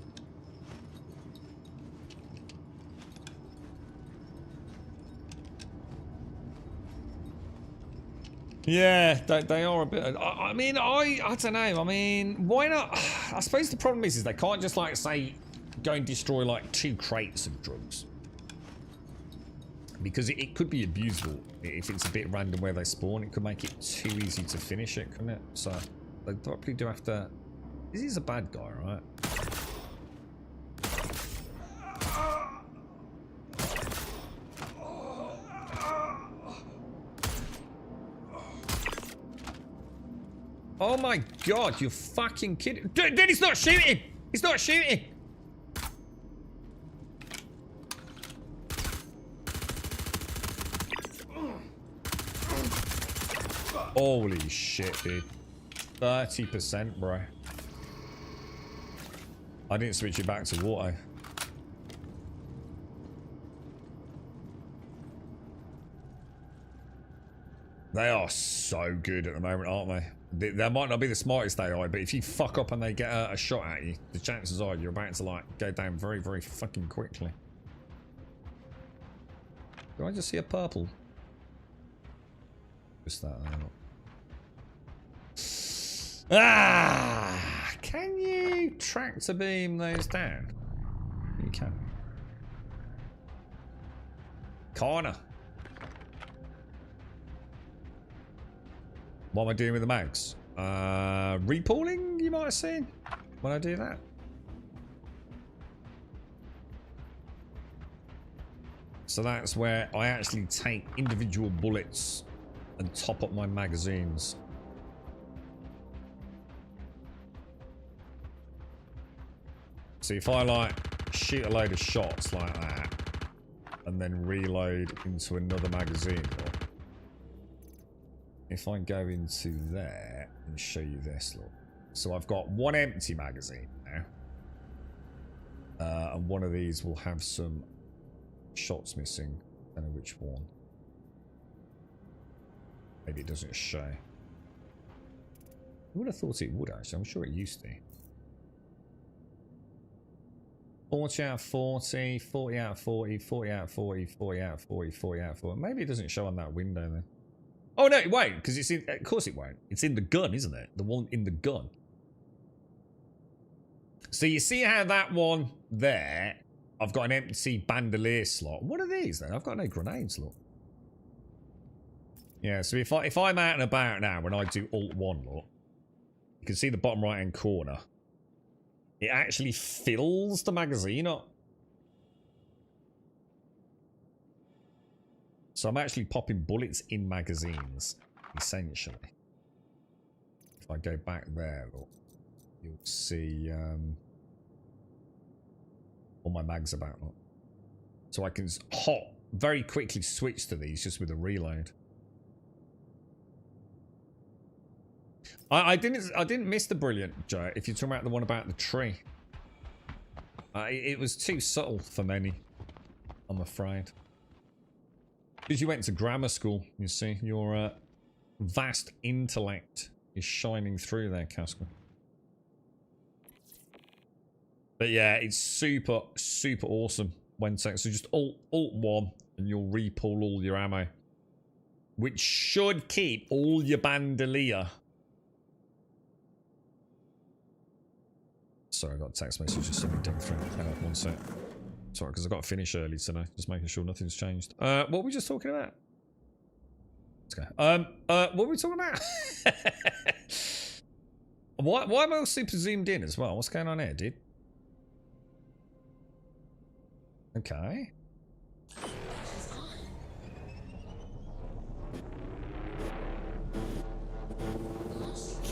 Yeah, they are a bit... I mean, I don't know. I mean, why not? I suppose the problem is they can't just, like, say, go and destroy, like, 2 crates of drugs. Because it could be abusable if it's a bit random where they spawn. It could make it too easy to finish it, couldn't it? So they probably do have to... This is a bad guy, right? Oh my god, you fucking kidding? Dude, he's not shooting! He's not shooting! Holy shit, dude. 30%, bro. I didn't switch it back to water. They are so good at the moment, aren't they? They might not be the smartest AI, but if you fuck up and they get a shot at you, the chances are you're about to, like, go down very, very fucking quickly. Do I just see a purple? Just that out. Ah! Can you tractor beam those down? You can. Corner. What am I doing with the mags? Repooling, you might have seen when I do that. So that's where I actually take individual bullets and top up my magazines. So if I like shoot a load of shots like that and then reload into another magazine, if I go into there and show you this, look. So I've got one empty magazine now. And one of these will have some shots missing. I don't know which one. Maybe it doesn't show. I would have thought it would actually. I'm sure it used to. 40 out of 40, 40 out of 40, 40 out of 40, 40 out of 40, 40 out of 40. Maybe it doesn't show on that window then. Oh no, it won't, because it's in, of course it won't. It's in the gun, isn't it? The one in the gun. So you see how that one there, I've got an empty bandolier slot. What are these then? I've got no grenades, look. Yeah, so if I'm out and about now when I do Alt 1, look, you can see the bottom right hand corner. It actually fills the magazine up. So I'm actually popping bullets in magazines, essentially. If I go back there, look, you'll see all my mags about. Look. So I can very quickly switch to these just with a reload. I didn't miss the brilliant, Joe, if you're talking about the one about the tree. It was too subtle for many, I'm afraid. Because you went to grammar school, you see, your vast intellect is shining through there, Casper. But yeah, it's super, super awesome when so just Alt 1 and you'll repull all your ammo. Which should keep all your bandolier. Sorry, I got a text message just something ding through. Hang on, one sec. Sorry, because I got to finish early today. Just making sure nothing's changed. What were we just talking about? Let's go. What were we talking about? why am I all super zoomed in as well? What's going on here, dude? Okay.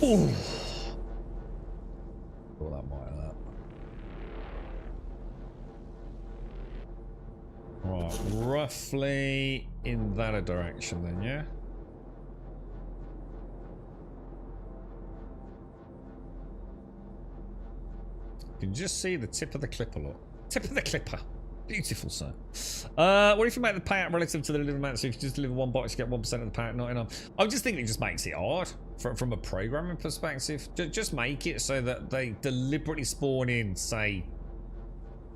Ooh. Oh, that might have that. Right, roughly in that direction then, yeah? You can just see the tip of the clipper, look. Tip of the clipper. Beautiful, sir. What if you make the payout relative to the delivery amount? So if you just deliver one box, you get 1% of the payout, not enough. I'm just thinking it just makes it hard from a programming perspective. Just make it so that they deliberately spawn in, say,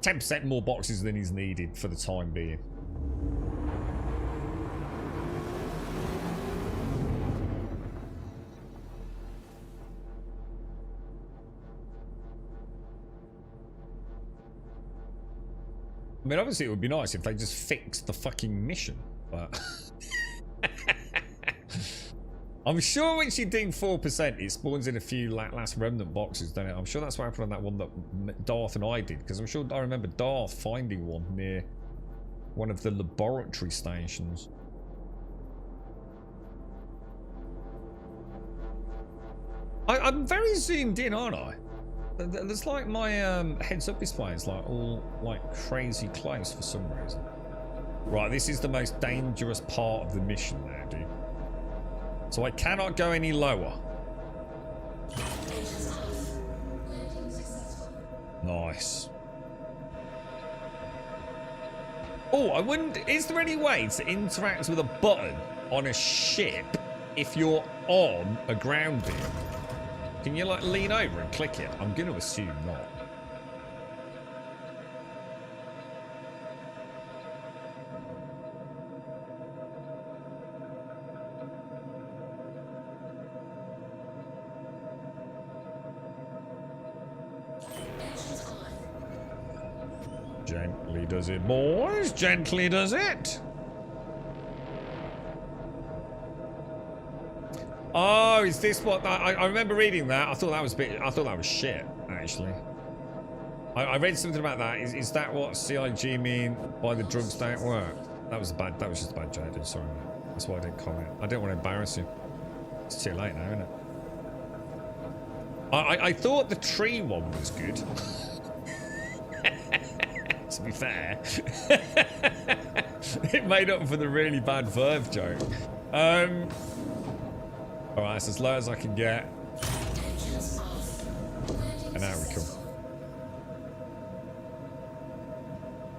10% more boxes than is needed for the time being. I mean, obviously it would be nice if they just fixed the fucking mission, but... I'm sure once you ding 4%, it spawns in a few last remnant boxes, don't it? I'm sure that's what happened on that one that Darth and I did, because I'm sure I remember Darth finding one near one of the laboratory stations. I'm very zoomed in, aren't I? There's like my heads up display is like all like crazy close for some reason. Right, this is the most dangerous part of the mission now, dude. So I cannot go any lower. Nice. Oh, I wouldn't. Is there any way to interact with a button on a ship if you're on a ground beam? Can you like lean over and click it? I'm going to assume not. Gently does it, boys. Gently does it. Oh, is this what I remember reading that? I thought that was shit, actually. I read something about that. Is that what CIG mean by the drugs don't work? That was just a bad joke, dude. Sorry, mate. That's why I didn't comment. I didn't want to embarrass you. It's too late now, isn't it? I thought the tree one was good. To be fair. It made up for the really bad verve joke. Alright, it's as low as I can get. And now we come.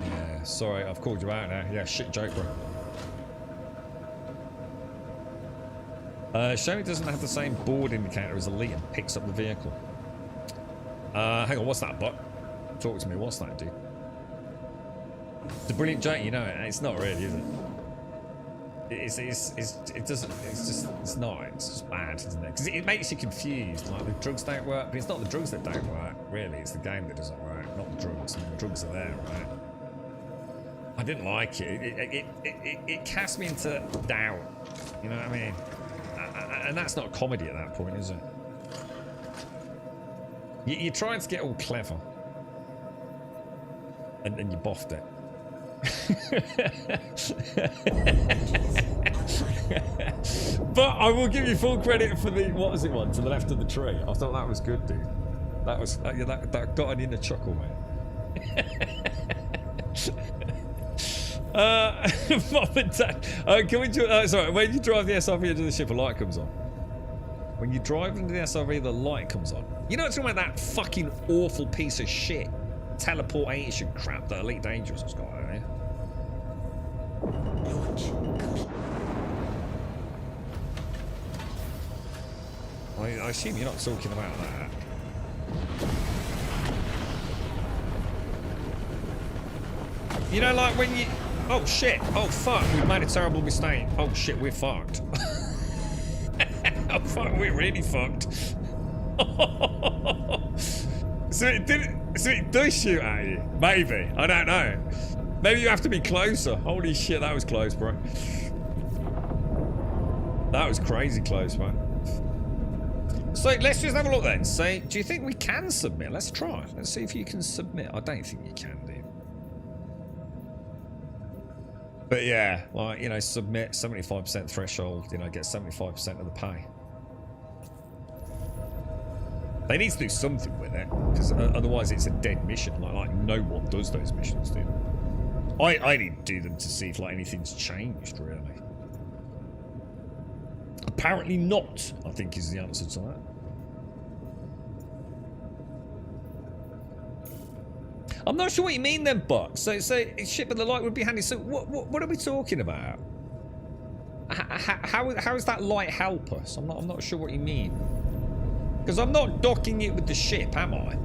Yeah, sorry, I've called you out now. Yeah, shit joke, bro. Show it doesn't have the same board indicator as Elite and picks up the vehicle. Hang on, what's that, bot? Talk to me, what's that, dude? It's a brilliant joke, you know it. It's not really, is it? It's not. It's just bad, isn't it? Because it makes you confused. Like, the drugs don't work, but it's not the drugs that don't work, really. It's the game that doesn't work, not the drugs. I mean, the drugs are there, right? I didn't like it. It cast me into doubt. You know what I mean? And that's not comedy at that point, is it? You're trying to get all clever. And you boffed it. But I will give you full credit for the, what was it one, to the left of the tree. I thought that was good, dude. That was, that got an inner chuckle, mate. Mom and Dad. Can we sorry, when you drive the SRV into the ship, a light comes on. When you drive into the SRV, the light comes on. You know, it's talking about that fucking awful piece of shit teleportation crap that Elite Dangerous has got, eh? I assume you're not talking about that. You know, like when you... Oh, shit. Oh, fuck. We've made a terrible mistake. Oh, shit. We're fucked. Oh, fuck. We're really fucked. So it does shoot at you. Maybe. I don't know. Maybe you have to be closer. Holy shit. That was close, bro. That was crazy close, man. So let's just have a look then. Say, do you think we can submit? Let's try. Let's see if you can submit. I don't think you can, dude. But yeah, like, you know, submit 75% threshold, you know, get 75% of the pay. They need to do something with it, because otherwise it's a dead mission. Like no one does those missions, dude. I need to do them to see if like anything's changed, really. Apparently not, I think, is the answer to that. I'm not sure what you mean then, Buck. So shit, but the light would be handy. So what are we talking about? How does that light help us? I'm not sure what you mean. Because I'm not docking it with the ship, am I?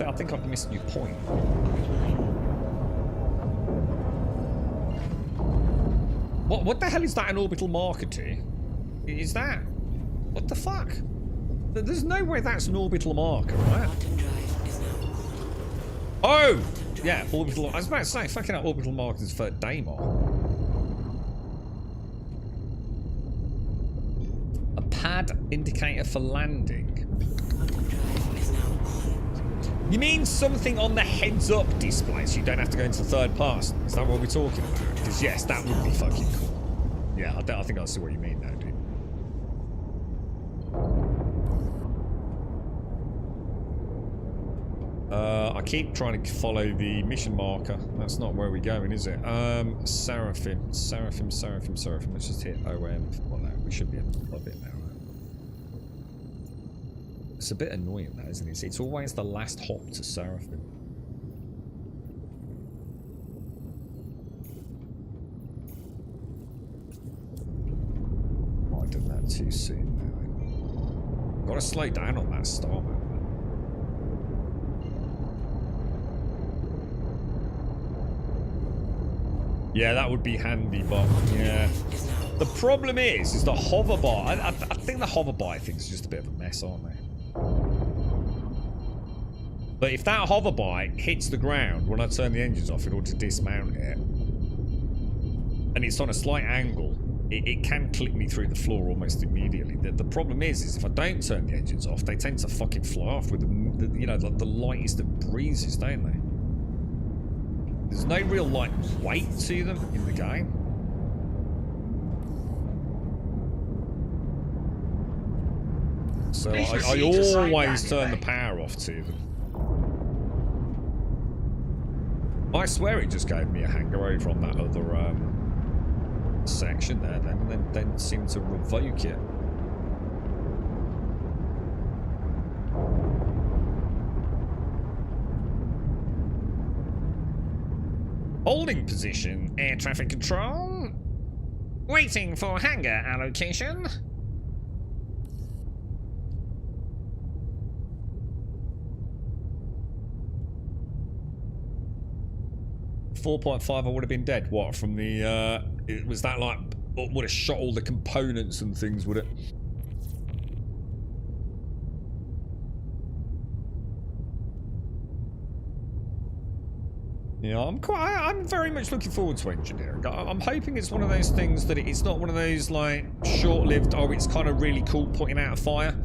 I think I've missed your point. What the hell is that an orbital marker to? Is that? What the fuck? There's no way that's an orbital marker, right? Oh! Yeah, orbital. I was about to say, fucking hell, orbital markers for Daemon. A pad indicator for landing. You mean something on the heads-up display so you don't have to go into third person? Is that what we're talking about? Because yes, that would be fucking cool. Yeah, I think I see what you mean now, dude. I keep trying to follow the mission marker. That's not where we're going, is it? Seraphim. Let's just hit OM. Well, no, we should be above it now. It's a bit annoying, that, isn't it? It's always the last hop to Seraphim. Might have done that too soon now. Gotta slow down on that star map. Yeah, that would be handy, but yeah. The problem is the hoverbar. I think the hoverbar thing's just a bit of a mess, aren't they? But if that hoverbar hits the ground when I turn the engines off in order to dismount it, and it's on a slight angle, it can clip me through the floor almost immediately. The problem is if I don't turn the engines off, they tend to fucking fly off with the you know, the lightest of breezes, don't they? There's no real, like, weight to them in the game. So I always turn the power off to them. I swear it just gave me a hangover on that other section there, then seemed to revoke it. Holding position, air traffic control. Waiting for hangar allocation. .5, I would have been dead. What, from the, was that like, would have shot all the components and things, would it? Yeah, I'm very much looking forward to engineering. I'm hoping it's one of those things that it's not one of those like short-lived, oh, it's kind of really cool putting out a fire.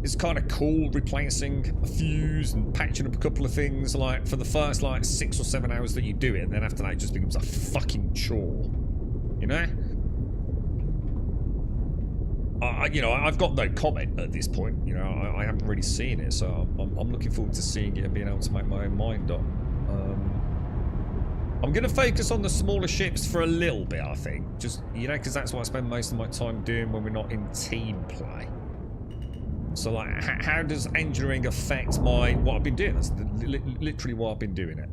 It's kind of cool replacing a fuse and patching up a couple of things like for the first like 6 or 7 hours that you do it, and then after that it just becomes a fucking chore. You know? You know, I've got no comment at this point. You know, I haven't really seen it, so I'm looking forward to seeing it and being able to make my own mind up. I'm going to focus on the smaller ships for a little bit, I think. Just, you know, because that's what I spend most of my time doing when we're not in team play. So, like, how does engineering affect what I've been doing? That's literally why I've been doing it.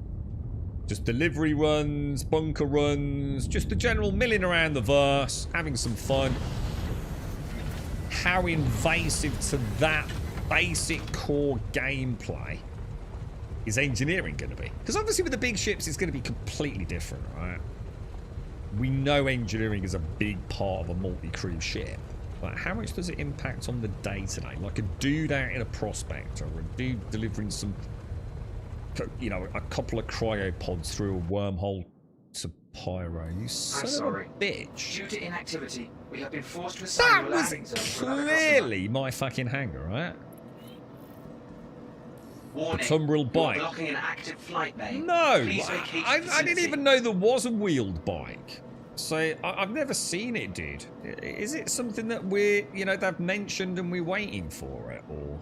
Just delivery runs, bunker runs, just the general milling around the verse, having some fun. How invasive to that basic core gameplay is engineering going to be? Because obviously with the big ships, it's going to be completely different, right? We know engineering is a big part of a multi-crew ship. But how much does it impact on the day-to-day? Like a dude out in a prospector, or a dude delivering some, you know, a couple of cryopods through a wormhole to Pyro. You son of a bitch. Due to inactivity, we have been forced to assign That was clearly my fucking hangar, right? Warning, Tumbril bike. blocking an active flight bay. No, I didn't even know there was a wheeled bike. So I've never seen it, dude. Is it something that we're, you know, they've mentioned and we're waiting for it, or?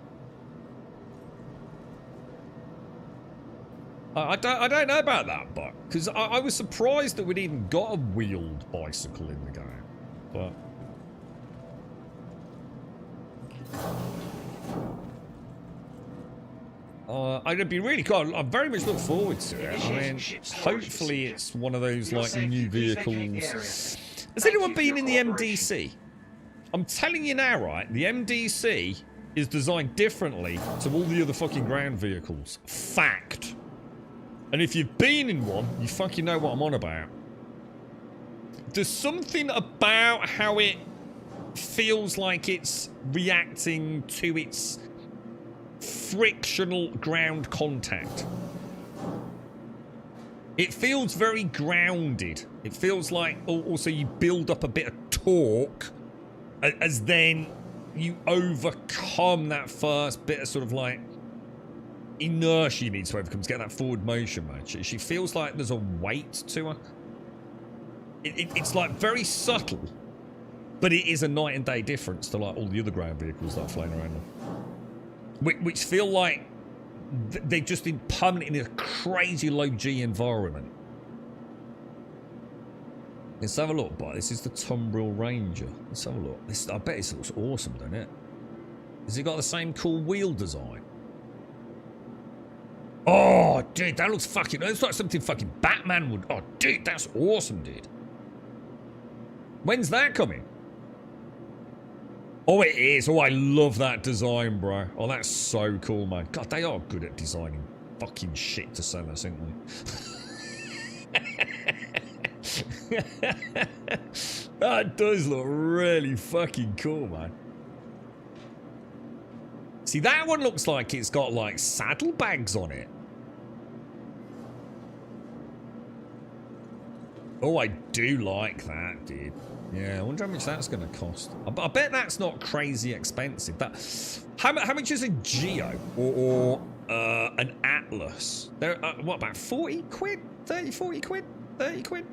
I don't know about that, but because I was surprised that we'd even got a wheeled bicycle in the game, but. I'd be really cool. I very much look forward to it. I mean, hopefully it's one of those like new vehicles. Has anyone been in the MDC? I'm telling you now, right? The MDC is designed differently to all the other fucking ground vehicles. Fact. And if you've been in one, you fucking know what I'm on about. There's something about how it feels like it's reacting to its frictional ground contact. It feels very grounded. It feels like also you build up a bit of torque as then you overcome that first bit of sort of like inertia you need to overcome to get that forward motion, man. She feels like there's a weight to her. It's like very subtle, but it is a night and day difference to like all the other ground vehicles that are flying around them. Which feel like they're just permanent in a crazy low G environment. Let's have a look, but this is the Tumbril Ranger. Let's have a look. I bet it looks awesome, doesn't it? Has it got the same cool wheel design? Oh, dude, that looks fucking... That looks like something fucking Batman would... Oh, dude, that's awesome, dude. When's that coming? Oh, it is. Oh, I love that design, bro. Oh, that's so cool, man. God, they are good at designing fucking shit to sell us, aren't they? That does look really fucking cool, man. See, that one looks like it's got, like, saddlebags on it. Oh, I do like that, dude. Yeah, I wonder how much that's going to cost. I bet that's not crazy expensive. How much is a Geo or an Atlas? They're, what, about 40 quid? 30, 40 quid? 30 quid?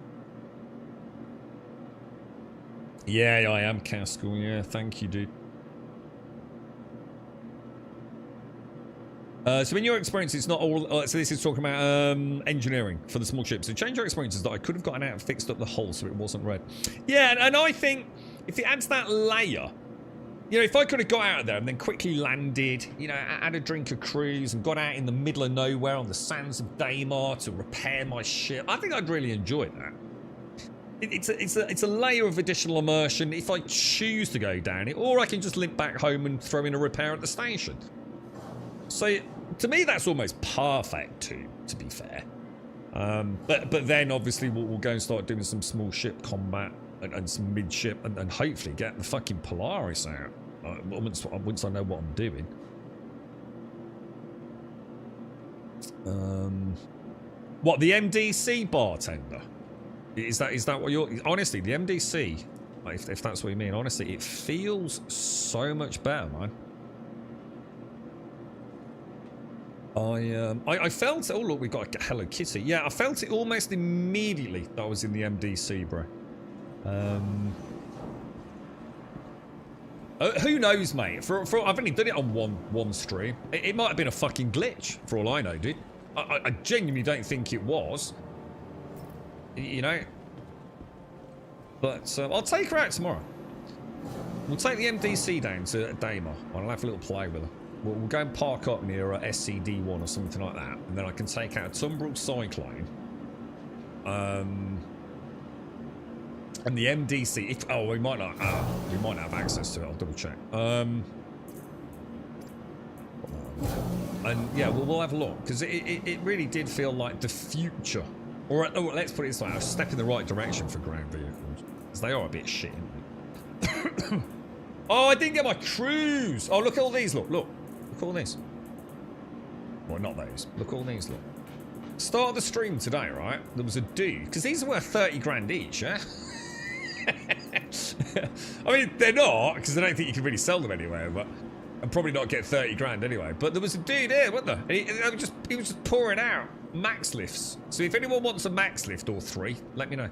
Yeah, I am Cascal. Yeah, thank you, dude. So in your experience, it's not all... so this is talking about engineering for the small ships. So change your experiences that I could have gotten out and fixed up the hull so it wasn't red. Yeah, and I think if it adds that layer... You know, if I could have got out of there and then quickly landed, you know, had a drink of cruise and got out in the middle of nowhere on the sands of Daymar to repair my ship, I think I'd really enjoy that. it's a layer of additional immersion if I choose to go down it, or I can just limp back home and throw in a repair at the station. So to me, that's almost perfect too, to be fair. But then obviously we'll go and start doing some small ship combat and some midship and hopefully get the fucking Polaris out once I know what I'm doing. What, the MDC bartender? Is that what you're... Honestly, the MDC, if that's what you mean, honestly, it feels so much better, man. I felt... Oh, look, we've got a Hello Kitty. Yeah, I felt it almost immediately that I was in the MDC, bro. Who knows, mate? I've only done it on one stream. It might have been a fucking glitch, for all I know, dude. I genuinely don't think it was. You know? But I'll take her out tomorrow. We'll take the MDC down to Damer, and I'll have a little play with her. We'll go and park up near SCD1 or something like that, and then I can take out a Tumbrel Cyclone. And the MDC, we might not have access to it. I'll double check. And yeah, we'll have a look, because it really did feel like the future. Or let's put it this way, a step in the right direction for ground vehicles, because they are a bit shit. Oh, I didn't get my cruise. Oh, look at all these. Look at all these. Well, not those. Look at all these. Look. Start of the stream today, right? There was a dude, because these are worth 30 grand each, yeah. I mean, they're not, because I don't think you can really sell them anywhere, but I'd probably not get 30 grand anyway. But there was a dude here, wasn't there? And he was just pouring out max lifts. So if anyone wants a max lift or 3, let me know.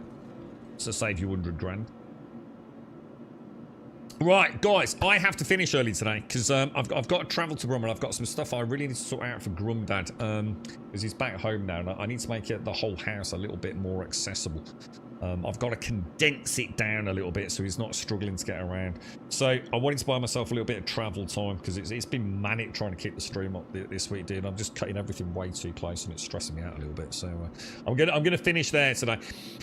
So save you 100 grand. Right, guys, I have to finish early today because I've got to travel to Brum and I've got some stuff I really need to sort out for Grumdad because he's back home now and I need to make the whole house a little bit more accessible. I've got to condense it down a little bit so he's not struggling to get around. So I wanted to buy myself a little bit of travel time because it's been manic trying to keep the stream up this week, dude. I'm just cutting everything way too close and it's stressing me out a little bit. So I'm gonna finish there today.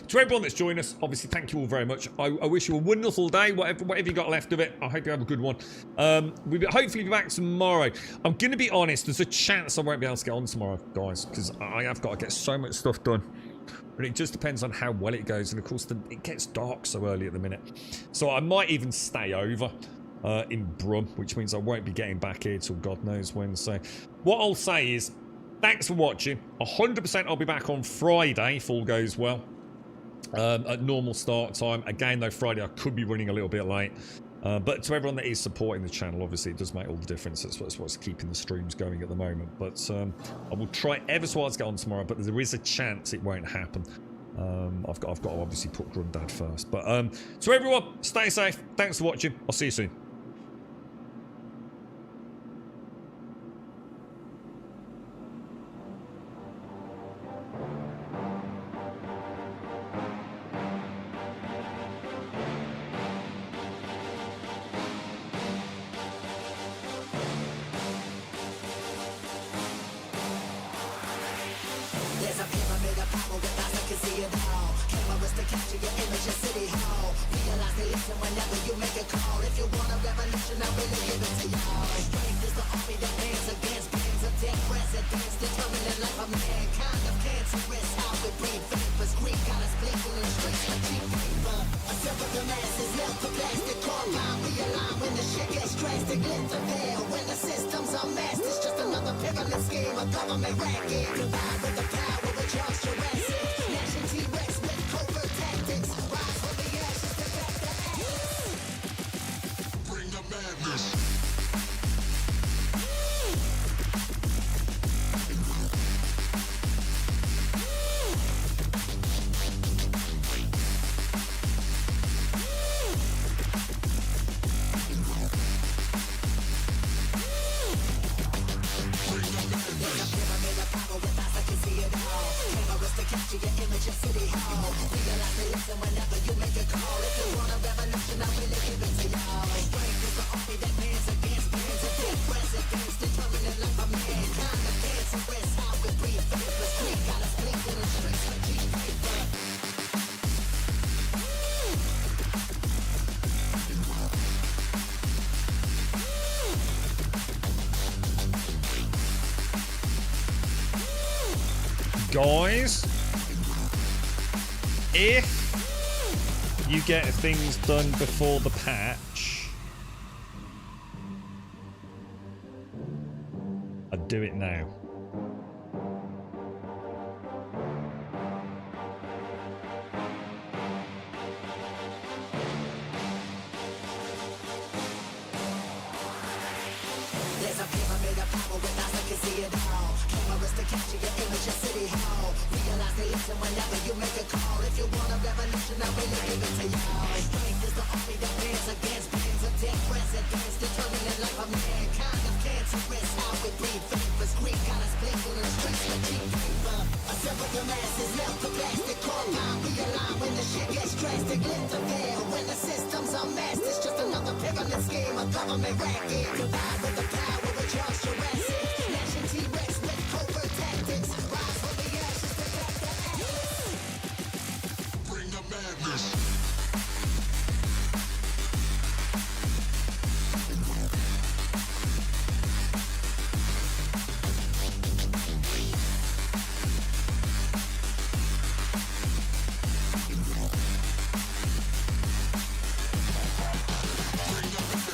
To everyone that's joined us, obviously thank you all very much. I wish you a wonderful day, whatever you got left of it. I hope you have a good one. We'll hopefully be back tomorrow. I'm gonna be honest, there's a chance I won't be able to get on tomorrow, guys, because I have got to get so much stuff done. But it just depends on how well it goes. And of course, it gets dark so early at the minute. So I might even stay over in Brum, which means I won't be getting back here till God knows when. So what I'll say is, thanks for watching. 100% I'll be back on Friday, if all goes well. At normal start time. Again, though, Friday I could be running a little bit late. But to everyone that is supporting the channel, obviously it does make all the difference. That's what's keeping the streams going at the moment. But I will try ever so hard to get on tomorrow, but there is a chance it won't happen. I've got to obviously put Grumdad first. But to everyone, stay safe. Thanks for watching. I'll see you soon. When the systems are messed, it's just another pyramid scheme, a government racket. Combined with the power of Charles Jurassic, Nation T-Rex with covert tactics. Rise from the ashes to back the ashes. Bring the madness. Pyramid of power with eyes, I can see it all. Guys, if you get things done before the patch, I'd do it now. There's a pyramid of power with eyes that can see it all. Cameras to capture your image at City Hall. Realize they listen whenever you make a call. If you want a revolution, I really give it to y'all. Strength is the army that wins against billions of dead presidents, determining the life of mankind of cancerous. How we breathe vapors, green got us blinking in the streets with cheap paper. Assemble the masses, melt the plastic compound. Realign when the shit gets drastic. Lift the veil when the system's unmasked. It's just another pyramid scheme, a government racket. Combined with the power of Charles Jurassic. Gnashing T-Rex with covert tactics. Rise from the ashes to back the atlas. Bring the madness.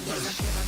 There's a